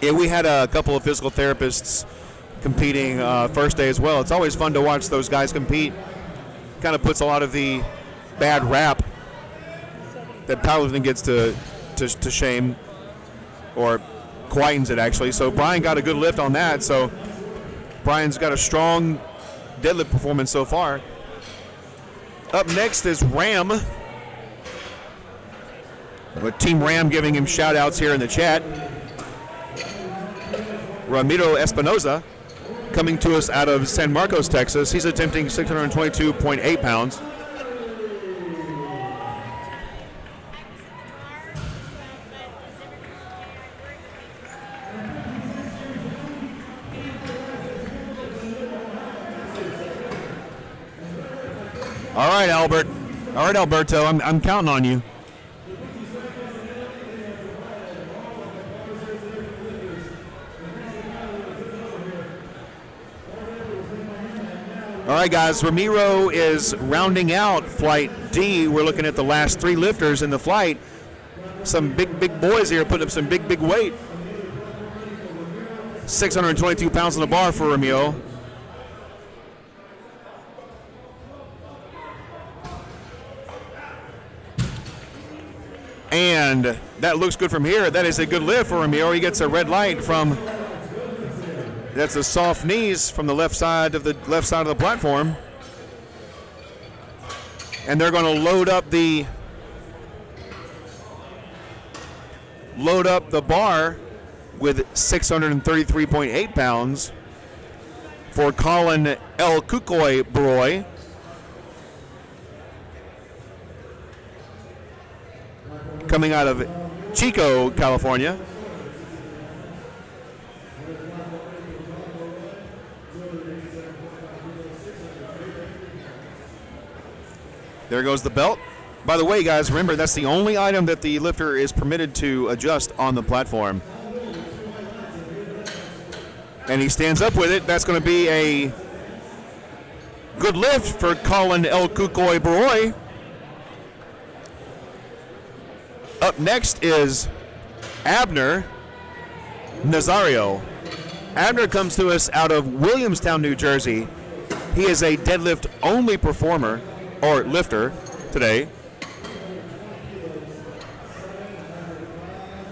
Yeah, we had a couple of physical therapists competing first day as well. It's always fun to watch those guys compete. Kind of puts a lot of the bad rap that powerlifting gets to shame, or quietens it actually. So Brian got a good lift on that. So Brian's got a strong deadlift performance so far. Up next is Ram. With Team Ram giving him shout outs here in the chat. Ramiro Espinoza, coming to us out of San Marcos, Texas. He's attempting 622.8 pounds. All right, Albert. All right, Alberto, I'm counting on you. All right, guys, Ramiro is rounding out Flight D. We're looking at the last three lifters in the flight. Some big boys here putting up some big weight. 622 pounds on the bar for Ramiro. And that looks good from here. That is a good lift for Ramiro. He gets a red light from... That's the soft knees from the left side of the platform. And they're going to load up the bar with 633.8 pounds for Colin El Kukoy Broy. Coming out of Chico, California. There goes the belt. By the way, guys, remember that's the only item that the lifter is permitted to adjust on the platform. And he stands up with it. That's going to be a good lift for Colin El Kukoy Baroy. Up next is Abner Nazario. Abner comes to us out of Williamstown, New Jersey. He is a deadlift only performer, or lifter, today.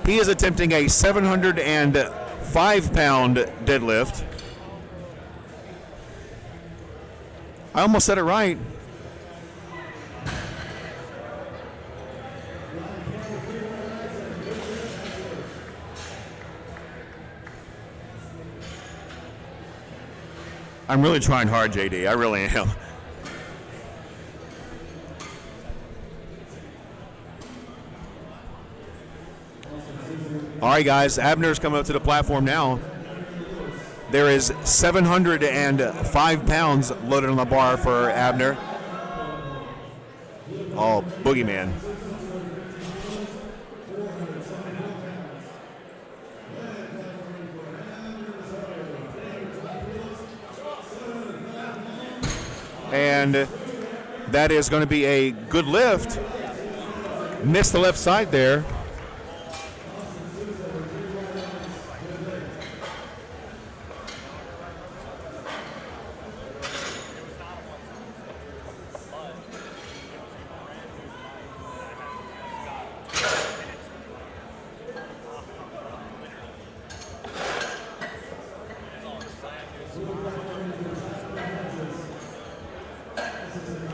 He is attempting a 705-pound deadlift. I almost said it right. I'm really trying hard, JD. I really am. All right, guys, Abner's coming up to the platform now. There is 705 pounds loaded on the bar for Abner. Oh, boogeyman. And that is going to be a good lift. Missed the left side there.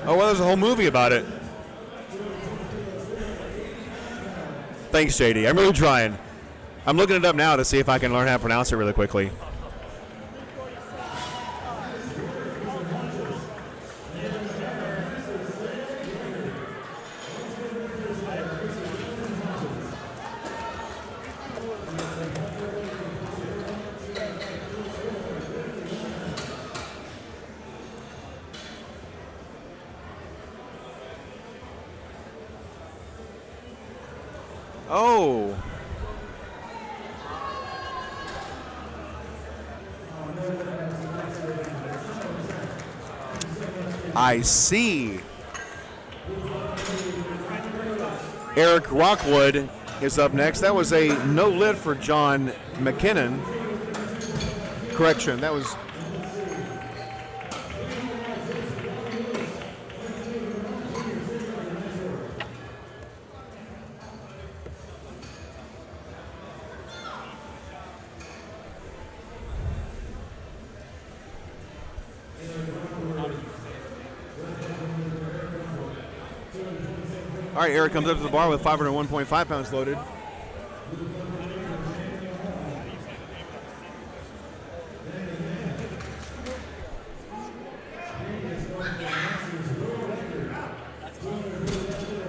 Oh, well, there's a whole movie about it. Thanks, JD. I'm really trying. I'm looking it up now to see if I can learn how to pronounce it really quickly. Oh. I see. Eric Rockwood is up next. That was a no lift for John McKinnon. Correction, that was. All right, Eric comes up to the bar with 501.5 pounds loaded.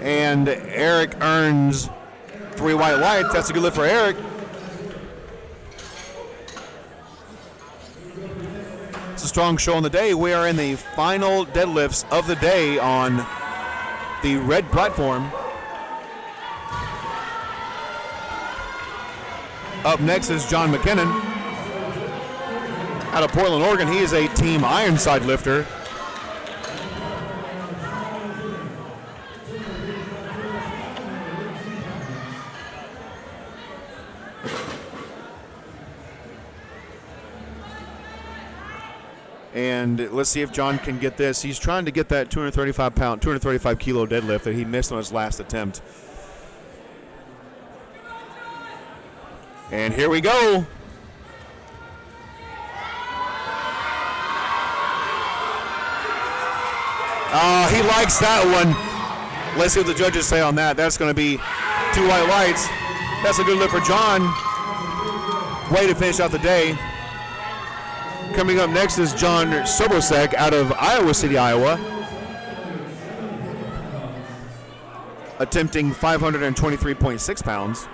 And Eric earns 3 white lights. That's a good lift for Eric. It's a strong show on the day. We are in the final deadlifts of the day on the red platform. Up next is John McKinnon out of Portland, Oregon. He is a Team Ironside lifter. And let's see if John can get this. He's trying to get that 235 kilo deadlift that he missed on his last attempt. And here we go. He likes that one. Let's see what the judges say on that. That's going to be 2 white lights. That's a good lift for John. Way to finish out the day. Coming up next is John Sobosek out of Iowa City, Iowa. Attempting 523.6 pounds.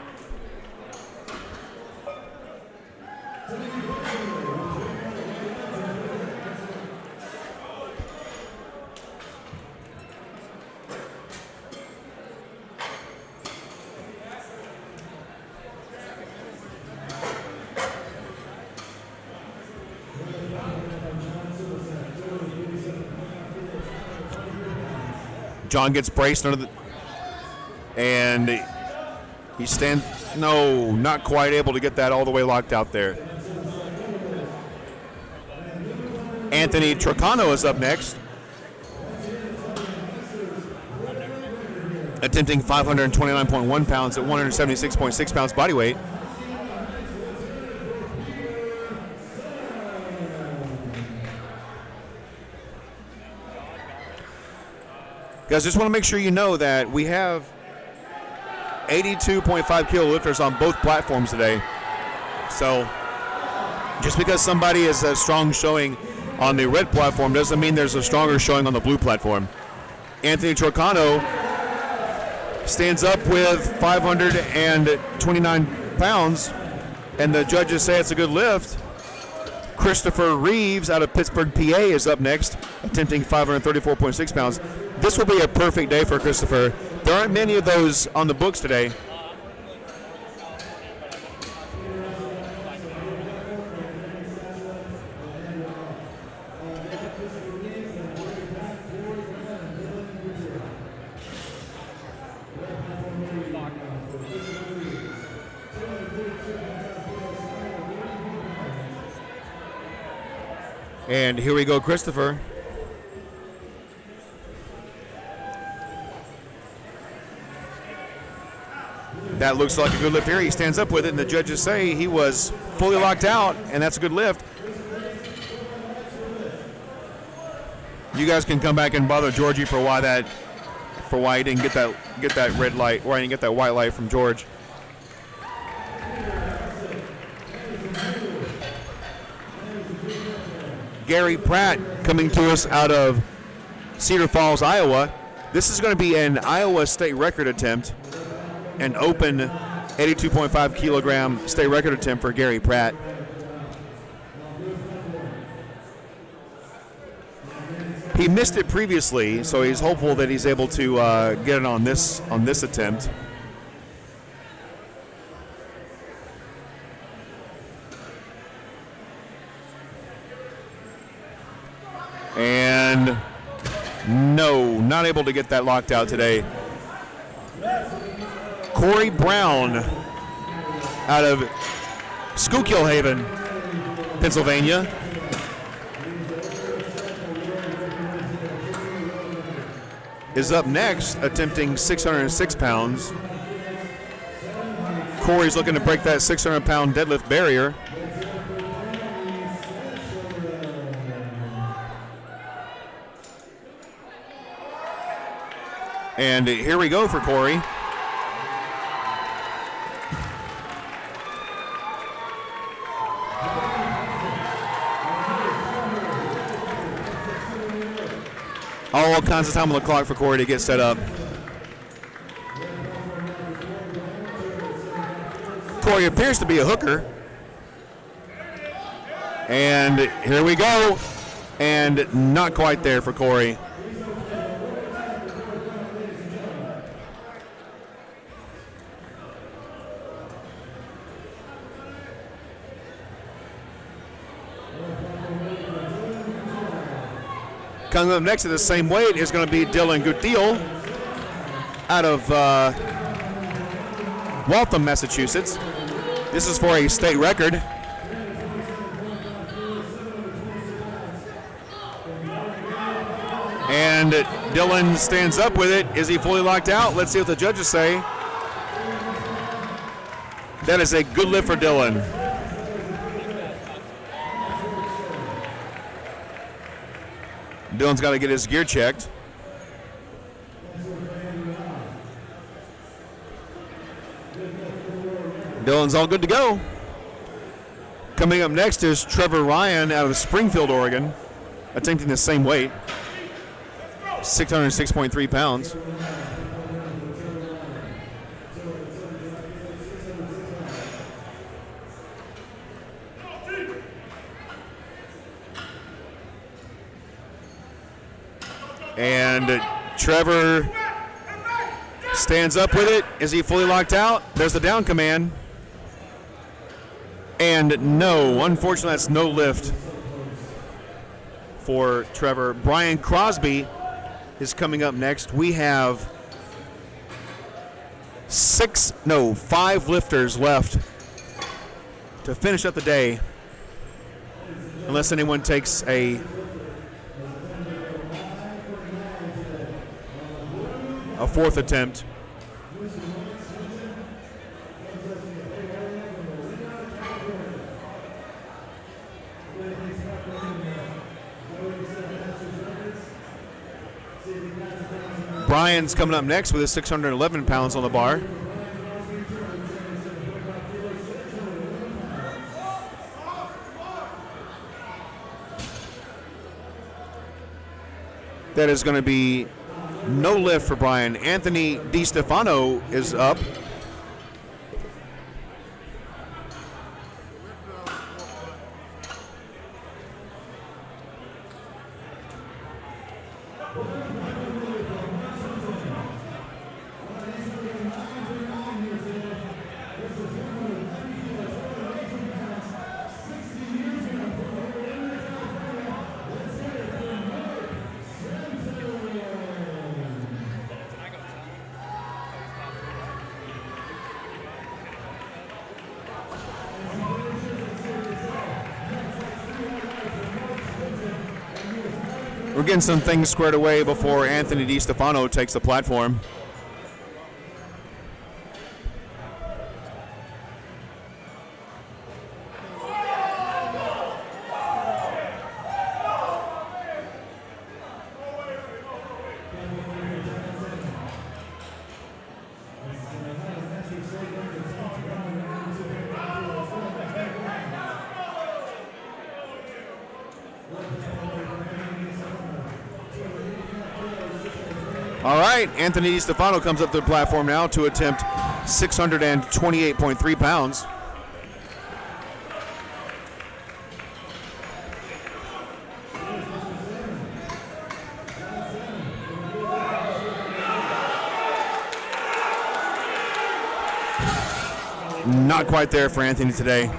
John gets braced under the, and he stands, no, not quite able to get that all the way locked out there. Anthony Trocano is up next. Attempting 529.1 pounds at 176.6 pounds body weight. Guys, just want to make sure you know that we have 82.5 kilo lifters on both platforms today. So just because somebody is a strong showing on the red platform doesn't mean there's a stronger showing on the blue platform. Anthony Trocano stands up with 529 pounds, and the judges say it's a good lift. Christopher Reeves out of Pittsburgh, PA is up next, attempting 534.6 pounds. This will be a perfect day for Christopher. There aren't many of those on the books today. And here we go, Christopher. That looks like a good lift here. He stands up with it, and the judges say he was fully locked out, and that's a good lift. You guys can come back and bother Georgie for why he didn't get that red light, why he didn't get that white light from George. Gary Pratt coming to us out of Cedar Falls, Iowa. This is going to be an Iowa state record attempt, an open 82.5 kilogram state record attempt for Gary Pratt. He missed it previously, so he's hopeful that he's able to get it on this attempt. And no, not able to get that locked out today. Corey Brown out of Schuylkill Haven, Pennsylvania. Is up next, attempting 606 pounds. Corey's looking to break that 600-pound deadlift barrier. And here we go for Corey. All kinds of time on the clock for Corey to get set up. Corey appears to be a hooker. And here we go. And not quite there for Corey. Coming up next to the same weight is going to be Dylan Guthiel out of Waltham, Massachusetts. This is for a state record. And Dylan stands up with it. Is he fully locked out? Let's see what the judges say. That is a good lift for Dylan. Dylan's got to get his gear checked. Dylan's all good to go. Coming up next is Trevor Ryan out of Springfield, Oregon, attempting the same weight, 606.3 pounds. And Trevor stands up with it. Is he fully locked out? There's the down command. And no, unfortunately, that's no lift for Trevor. Brian Crosby is coming up next. We have 5 lifters left to finish up the day, unless anyone takes a fourth attempt. Brian's coming up next with his 611 pounds on the bar. That is going to be no lift for Brian. Anthony DiStefano is up. We're getting some things squared away before Anthony DiStefano takes the platform. All right, Anthony Stefano comes up to the platform now to attempt 628.3 pounds. Not quite there for Anthony today.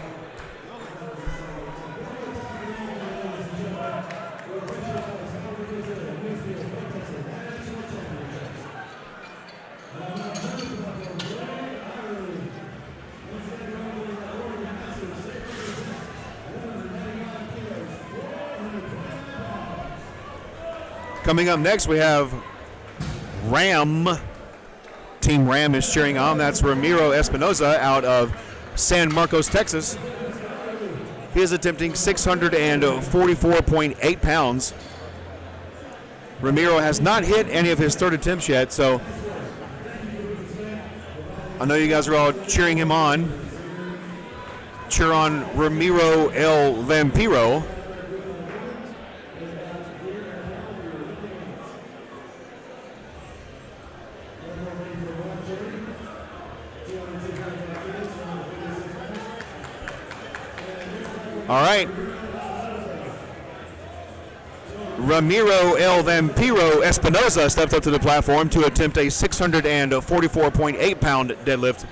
Coming up next, we have Ram. Team Ram is cheering on. That's Ramiro Espinoza out of San Marcos, Texas. He is attempting 644.8 pounds. Ramiro has not hit any of his third attempts yet, so I know you guys are all cheering him on. Cheer on Ramiro El Vampiro. All right. Ramiro El Vampiro Espinoza stepped up to the platform to attempt a 644.8 pound deadlift.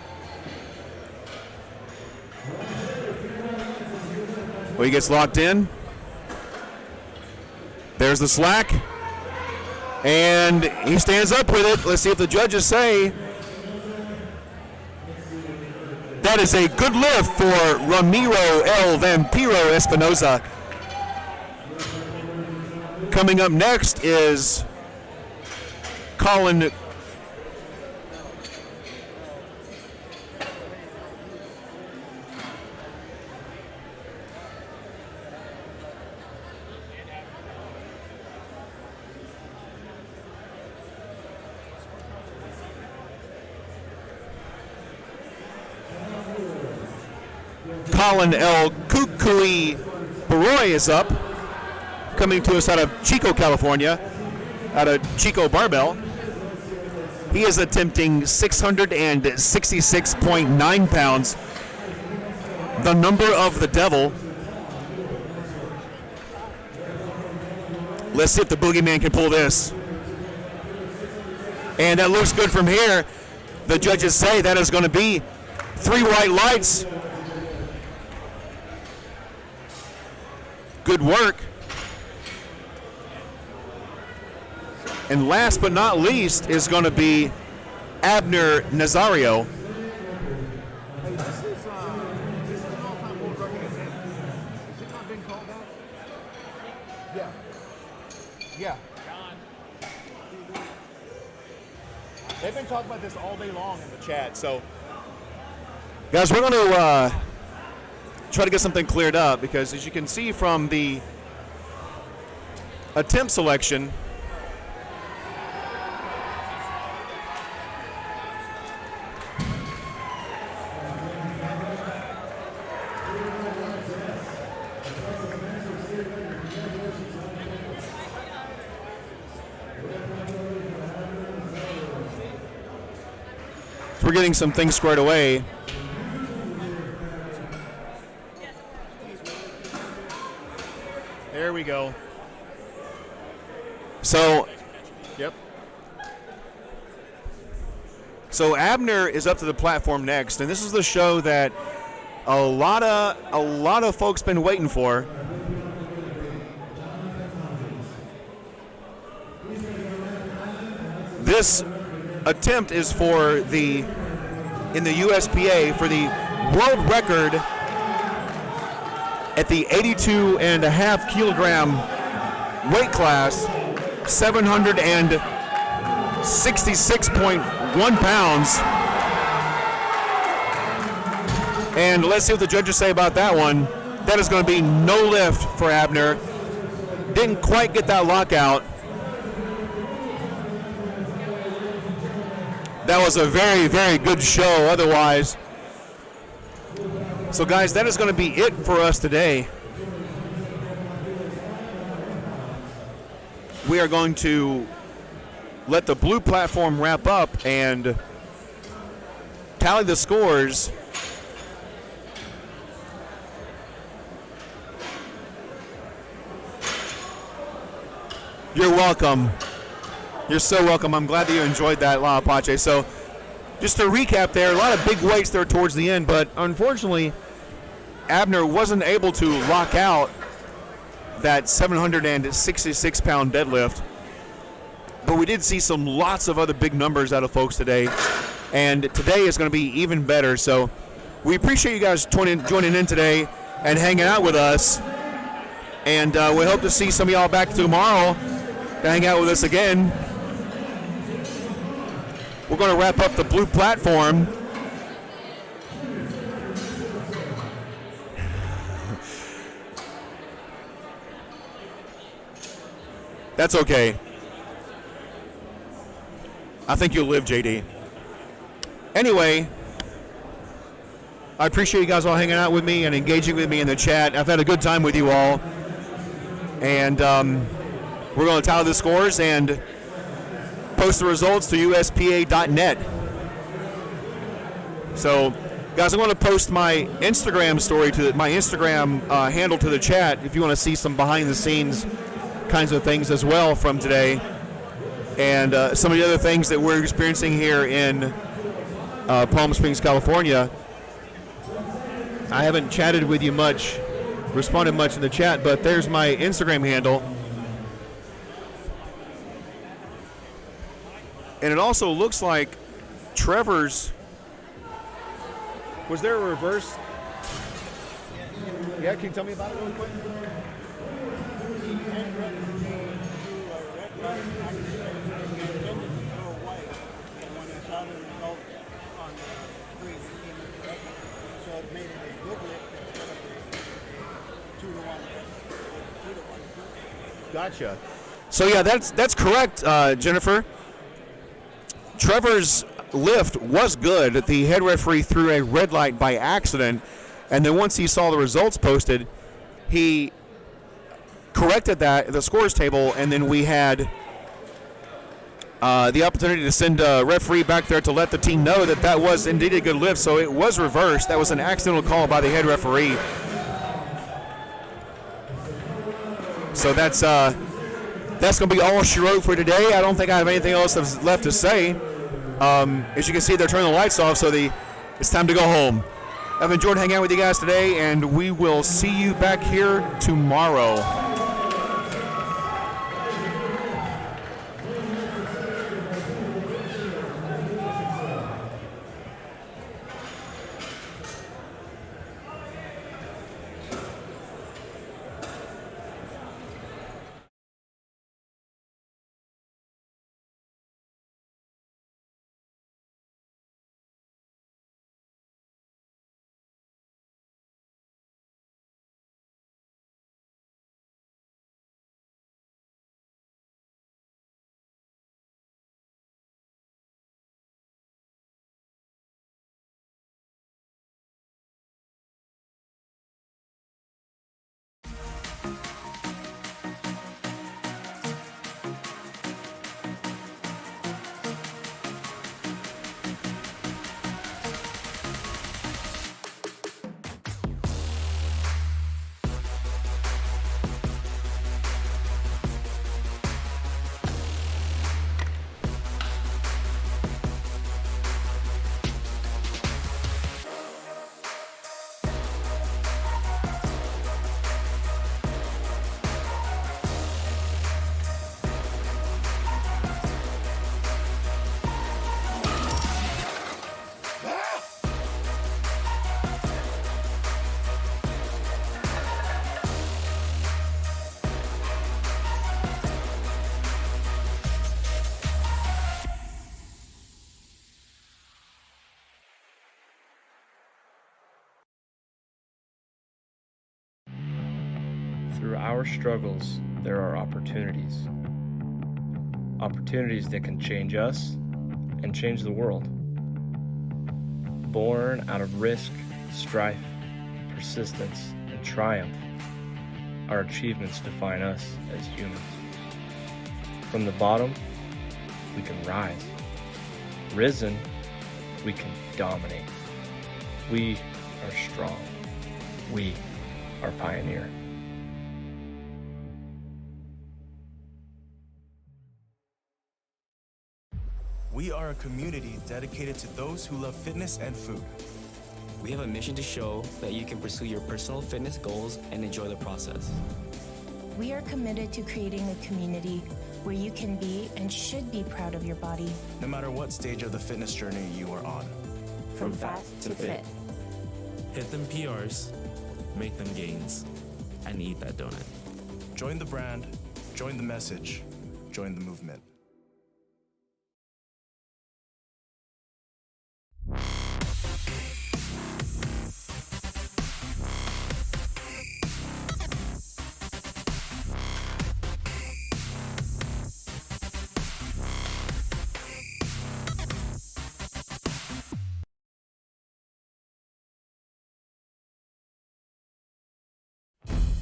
Well, he gets locked in. There's the slack. And he stands up with it. Let's see if the judges say that is a good lift for Ramiro El Vampiro Espinoza. Coming up next is Colin El Kukui Baroy is up, coming to us out of Chico, California, out of Chico Barbell. He is attempting 666.9 pounds, the number of the devil. Let's see if the boogeyman can pull this. And that looks good from here. The judges say that is going to be 3 white lights. Good work. And last but not least is going to be Abner Nazario. This is an all-time world record attempt. Has it not been called that? Yeah. Yeah. They've been talking about this all day long in the chat, so. Guys, we're going to try to get something cleared up, because as you can see from the attempt selection, we're getting some things squared away. There we go. So, yep. So Abner is up to the platform next, and this is the show that a lot of folks been waiting for. This attempt is for in the USPA for the world record at the 82.5 kilogram weight class, 766.1 pounds. And let's see what the judges say about that one. That is going to be no lift for Abner. Didn't quite get that lockout. That was a very, very good show otherwise. So guys, that is going to be it for us today. We are going to let the blue platform wrap up and tally the scores. You're welcome. You're so welcome. I'm glad that you enjoyed that, La Apache. So just to recap there, a lot of big weights there towards the end, but unfortunately, Abner wasn't able to lock out that 766-pound deadlift. But we did see lots of other big numbers out of folks today, and today is going to be even better. So we appreciate you guys joining in today and hanging out with us, and we hope to see some of y'all back tomorrow to hang out with us again. We're going to wrap up the blue platform. That's okay. I think you'll live, JD. Anyway, I appreciate you guys all hanging out with me and engaging with me in the chat. I've had a good time with you all. And we're going to tally the scores and post the results to USPA.net. So, guys, I'm going to post my Instagram story my Instagram handle to the chat if you want to see some behind-the-scenes kinds of things as well from today, and some of the other things that we're experiencing here in Palm Springs, California. I haven't chatted with you much, responded much in the chat, but there's my Instagram handle. And it also looks like Trevor's... Was there a reverse? Yeah, can you tell me about it real quick? Gotcha. So yeah, that's correct, Jennifer. Trevor's lift was good. The head referee threw a red light by accident, and then once he saw the results posted, he corrected the scores table, and then we had the opportunity to send a referee back there to let the team know that was indeed a good lift. So it was reversed. That was an accidental call by the head referee. So that's going to be all she wrote for today. I don't think I have anything else that's left to say. As you can see, they're turning the lights off, so it's time to go home. I've enjoyed hanging out with you guys today, and we will see you back here tomorrow. Through our struggles, there are opportunities. Opportunities that can change us and change the world. Born out of risk, strife, persistence, and triumph, our achievements define us as humans. From the bottom, we can rise. Risen, we can dominate. We are strong. We are pioneer. We are a community dedicated to those who love fitness and food. We have a mission to show that you can pursue your personal fitness goals and enjoy the process. We are committed to creating a community where you can be and should be proud of your body. No matter what stage of the fitness journey you are on. From fat to fit. Hit them PRs, make them gains, and eat that donut. Join the brand, join the message, join the movement.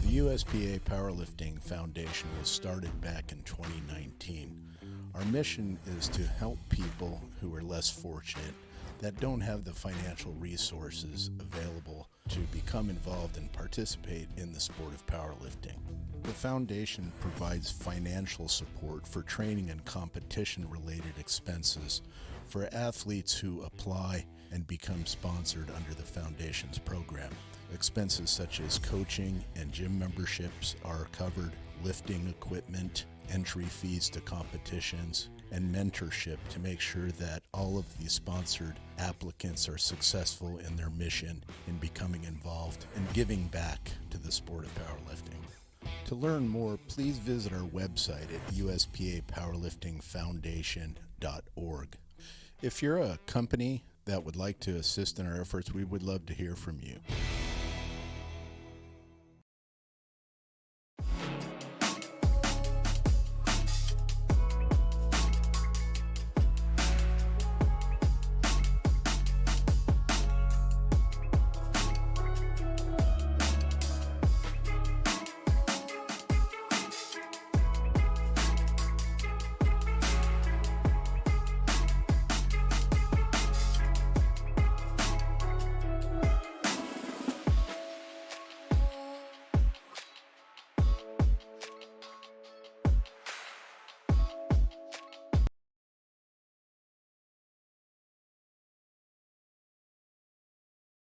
The USPA Powerlifting Foundation was started back in 2019. Our mission is to help people who are less fortunate, that don't have the financial resources available to become involved and participate in the sport of powerlifting. The foundation provides financial support for training and competition-related expenses for athletes who apply and become sponsored under the foundation's program. Expenses such as coaching and gym memberships are covered, lifting equipment, entry fees to competitions, and mentorship to make sure that all of the sponsored applicants are successful in their mission in becoming involved and giving back to the sport of powerlifting. To learn more, please visit our website at uspapowerliftingfoundation.org. If you're a company that would like to assist in our efforts, we would love to hear from you.